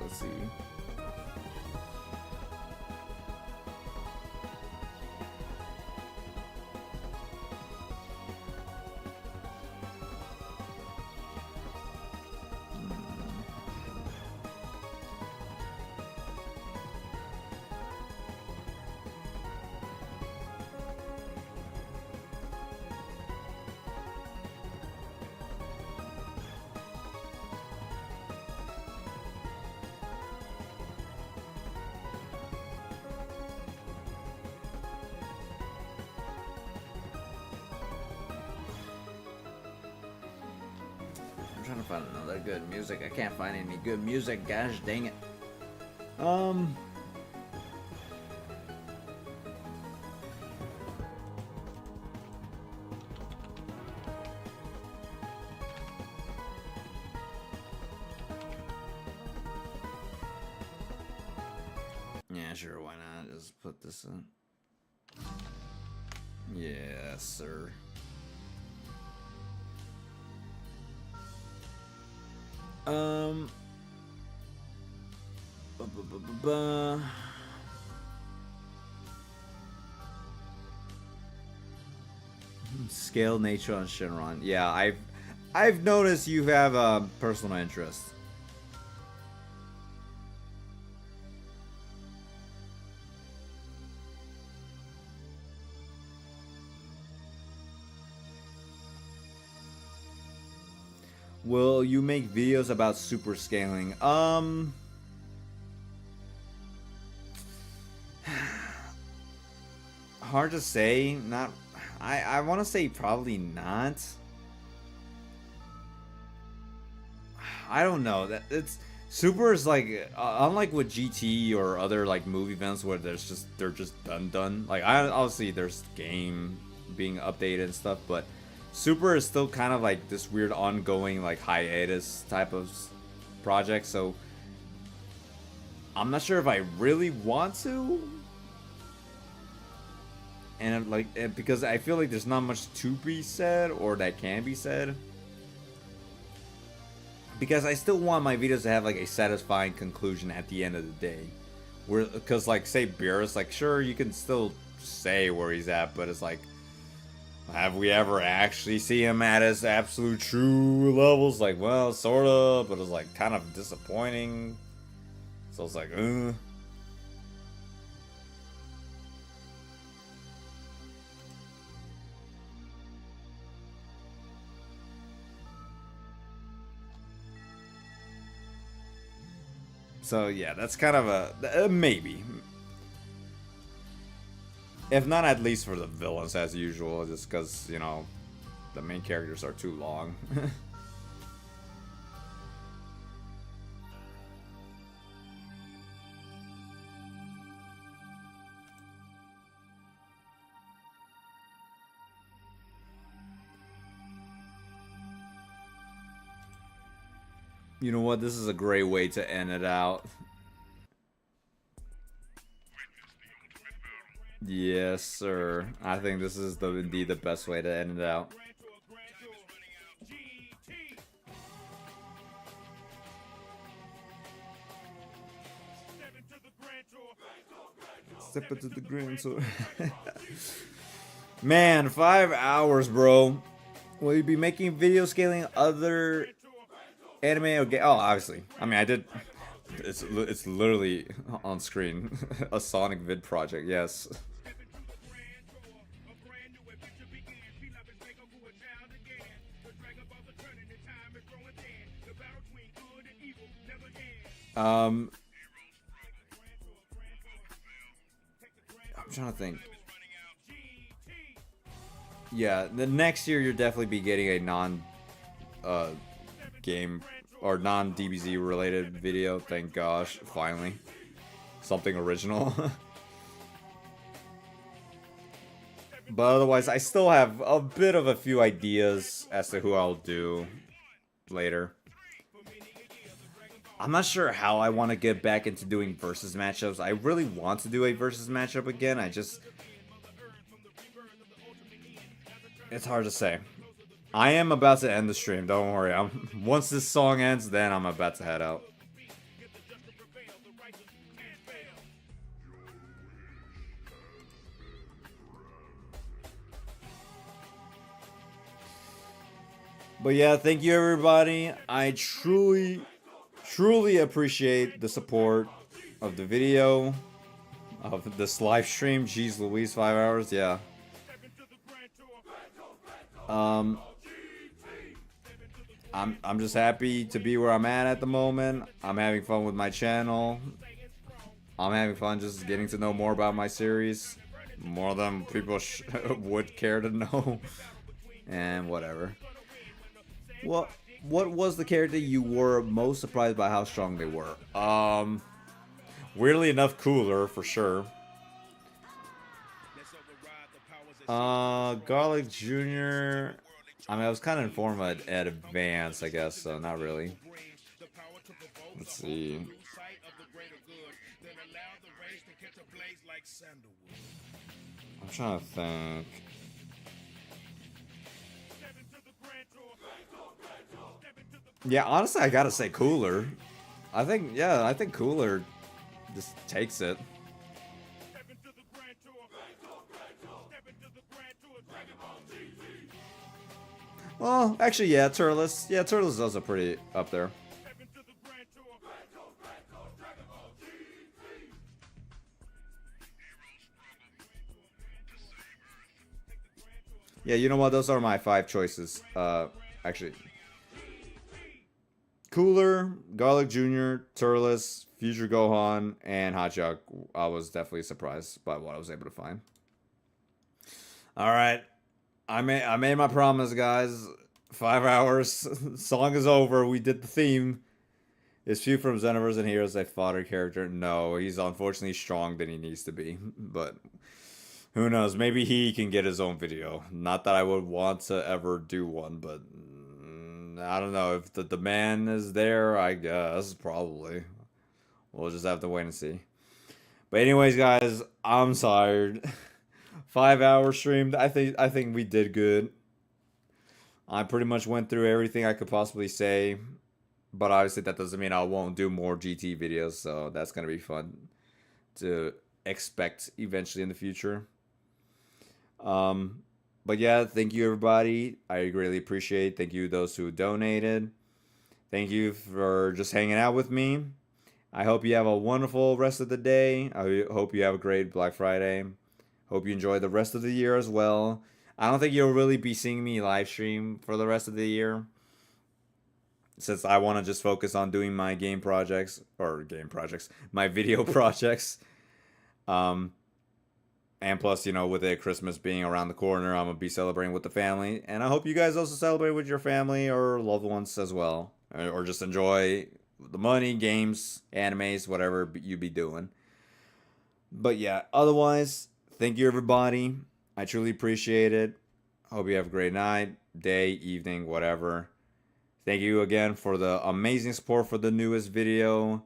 Let's see. Trying to find another good music. I can't find any good music, gosh dang it. Yeah, sure, why not? Just put this in. Yes, sir. Scale nature on Shinron. Yeah, I've noticed you have a personal interest. Will you make videos about super scaling? Hard to say. Not. I want to say probably not. I don't know. That it's Super is like unlike with GT or other like movie events where they're just done. Like obviously there's game being updated and stuff, but Super is still kind of like this weird ongoing like hiatus type of project. So I'm not sure if I really want to. And like because I feel like there's not much to be said or that can be said. Because I still want my videos to have like a satisfying conclusion at the end of the day. Because like say Beerus, like sure you can still say where he's at, but it's like, have we ever actually see him at his absolute true levels? Like, well, sorta, but it's like kind of disappointing. So it's like, So yeah, that's kind of a maybe. If not, at least for the villains as usual, just because, you know, the main characters are too long. You know what? This is a great way to end it out. Yes, sir. I think this is indeed the best way to end it out. Step into the grand tour. Man, 5 hours, bro. Will you be making video scaling other anime or game? Oh, obviously. I mean, I did. It's literally on screen. A Sonic vid project, yes. I'm trying to think. Yeah, the next year you'll definitely be getting a non game or non DBZ related video. Thank gosh, finally. Something original. But otherwise, I still have a bit of a few ideas as to who I'll do later. I'm not sure how I want to get back into doing versus matchups. I really want to do a versus matchup again. It's hard to say. I am about to end the stream. Don't worry. Once this song ends, then I'm about to head out. But yeah, thank you everybody. I truly appreciate the support of the video, of this live stream. Jeez Louise, 5 hours, yeah. I'm just happy to be where I'm at the moment. I'm having fun with my channel. I'm having fun just getting to know more about my series. More than people would care to know. And whatever. What was the character you were most surprised by how strong they were? Weirdly enough, Cooler for sure. Garlic Jr. I mean, I was kind of informed at Advance, I guess, so not really. Let's see. I'm trying to think. Yeah, honestly, I gotta say Cooler. I think Cooler just takes it. Well, actually, yeah, Turles. Yeah, Turles is also pretty up there. Yeah, you know what? Those are my 5 choices. Actually. Cooler, Garlic Jr., Turles, Future Gohan, and Hotshot. I was definitely surprised by what I was able to find. Alright. I made my promise, guys. 5 hours. Song is over. We did the theme. Is few from Xenoverse and Heroes a fodder character? No, he's unfortunately strong than he needs to be. But who knows? Maybe he can get his own video. Not that I would want to ever do one, but I don't know. If the demand is there, I guess. Probably. We'll just have to wait and see. But anyways, guys, I'm tired. 5 hours streamed. I think we did good. I pretty much went through everything I could possibly say. But obviously that doesn't mean I won't do more GT videos, so that's gonna be fun to expect eventually in the future. But yeah, thank you everybody. I greatly appreciate. Thank you those who donated. Thank you for just hanging out with me. I hope you have a wonderful rest of the day. I hope you have a great Black Friday. Hope you enjoy the rest of the year as well. I don't think you'll really be seeing me live stream for the rest of the year, since I want to just focus on doing my my video projects. And plus, with it Christmas being around the corner, I'm gonna be celebrating with the family, and I hope you guys also celebrate with your family or loved ones as well, or just enjoy the money, games, animes, whatever you be doing. But yeah, otherwise, thank you everybody. I truly appreciate it. Hope you have a great night, day, evening, whatever. Thank you again for the amazing support for the newest video.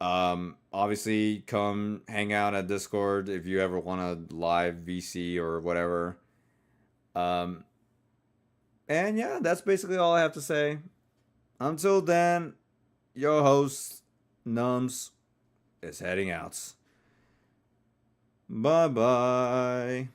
Obviously, come hang out at Discord if you ever want a live VC or whatever. And yeah, that's basically all I have to say. Until then, your host, Nums, is heading out. Bye bye.